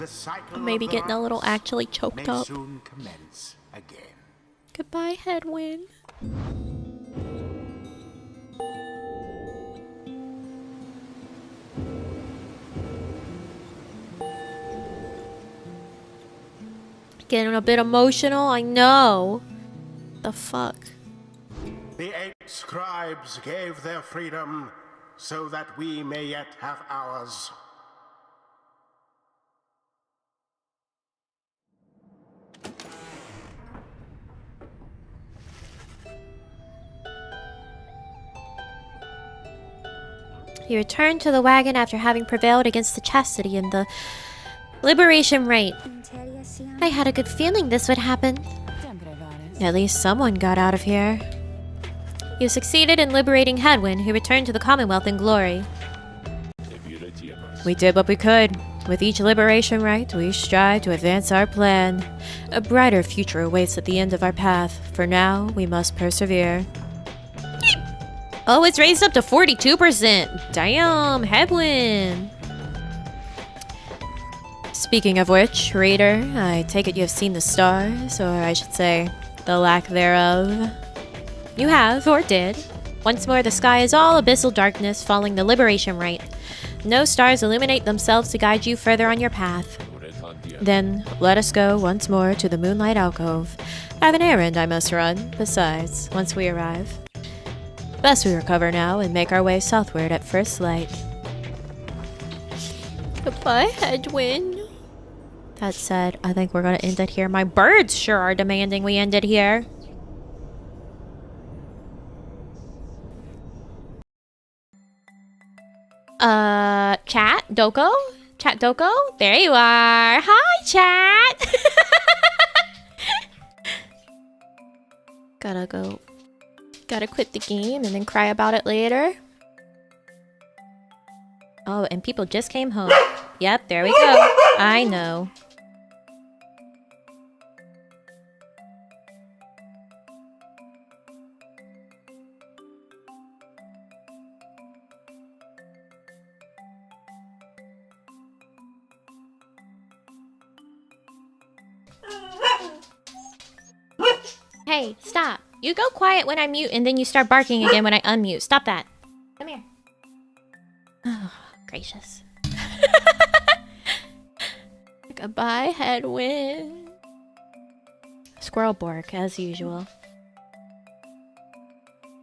the cycle Maybe of the getting a little rites actually choked may up. soon commence again. Goodbye, Hedwin. Getting a bit emotional, I know. The fuck? The 8 scribes gave their freedom so that we may yet have ours. He returned to the wagon after having prevailed against the Chastity in the Liberation rite. I had a good feeling this would happen. At least someone got out of here. You succeeded in liberating Hedwin, who returned to the Commonwealth in glory. We did what we could. With each liberation rite, we strive to advance our plan. A brighter future awaits at the end of our path. For now, we must persevere. Oh, it's raised up to 42%. Damn, Hedwin. Speaking of which, reader, I take it you have seen the stars, or I should say, the lack thereof. You have, or did. Once more, the sky is all abyssal darkness following the liberation rite. No stars illuminate themselves to guide you further on your path. Then, let us go once more to the Moonlight Alcove. I have an errand I must run. Besides, once we arrive, best we recover now and make our way southward at first light. Goodbye, Hedwin. That said, I think we're gonna end it here. My birds sure are demanding we end it here. Chat? Doko? Chat Doko? There you are. Hi, chat! Gotta quit the game and then cry about it later. Oh, and people just came home. Yep, there we go. I know. Hey, stop. You go quiet when I mute and then you start barking again when I unmute. Stop that. Come here. Oh, gracious. Goodbye, Hedwin. Squirrel bark, as usual.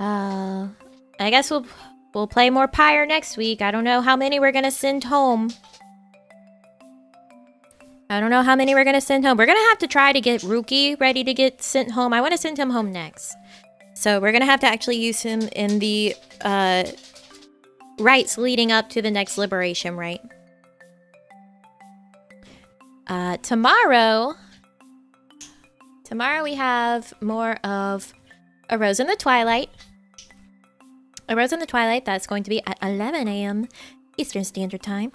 I guess we'll play more Pyre next week. I don't know how many we're gonna send home. We're gonna have to try to get Rookie ready to get sent home. I want to send him home next. So we're gonna have to actually use him in the rites leading up to the next liberation rite. Tomorrow we have more of A Rose in the Twilight. A Rose in the Twilight, that's going to be at 11 a.m. Eastern Standard Time.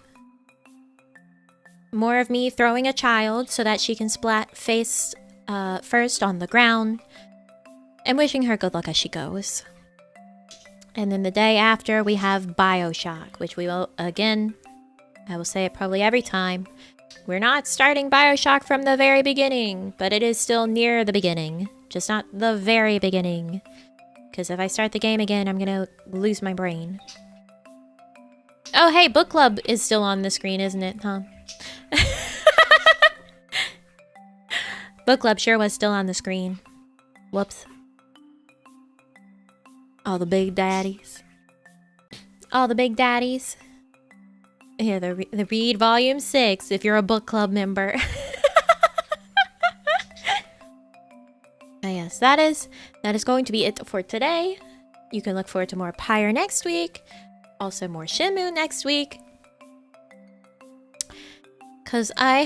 More of me throwing a child so that she can splat face first on the ground and wishing her good luck as she goes. And then the day after, we have Bioshock, which we will, again, I will say it probably every time, we're not starting Bioshock from the very beginning, but it is still near the beginning, just not the very beginning. Because if I start the game again, I'm gonna lose my brain. Oh, hey, book club is still on the screen, isn't it, huh? Book club sure was still on the screen. Whoops. All the big daddies. All the big daddies. Yeah, the Read Volume 6 if you're a book club member. Yes, that is going to be it for today. You can look forward to more Pyre next week. Also more Shenmue next week. Cause I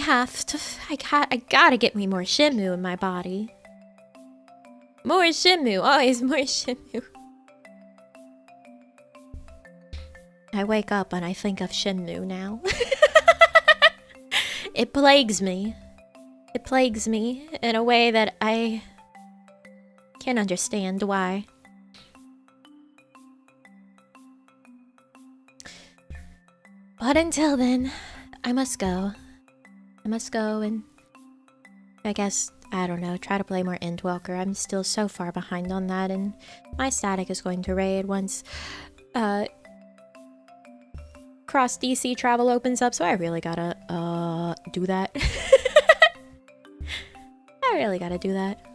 gotta get me more Shenmue in my body. More Shenmue, always more Shenmue. I wake up and I think of Shenmue now. It plagues me. It plagues me in a way that I can't understand why. But until then, I must go. must go and, I guess, I don't know, try to play more Endwalker. I'm still so far behind on that, and my static is going to raid once cross DC travel opens up, so I really gotta do that. I really gotta do that.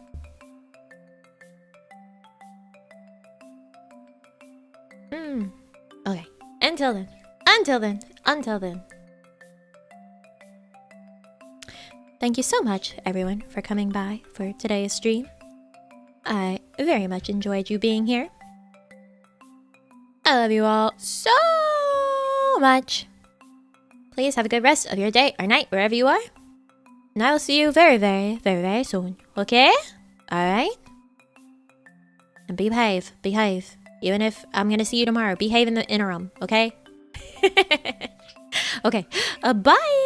Okay. Until then. Thank you so much, everyone, for coming by for today's stream. I very much enjoyed you being here. I love you all so much. Please have a good rest of your day or night, wherever you are. And I will see you very, very, very, very soon. Okay? Alright? And behave. Even if I'm gonna see you tomorrow, behave in the interim, okay? Okay. Bye!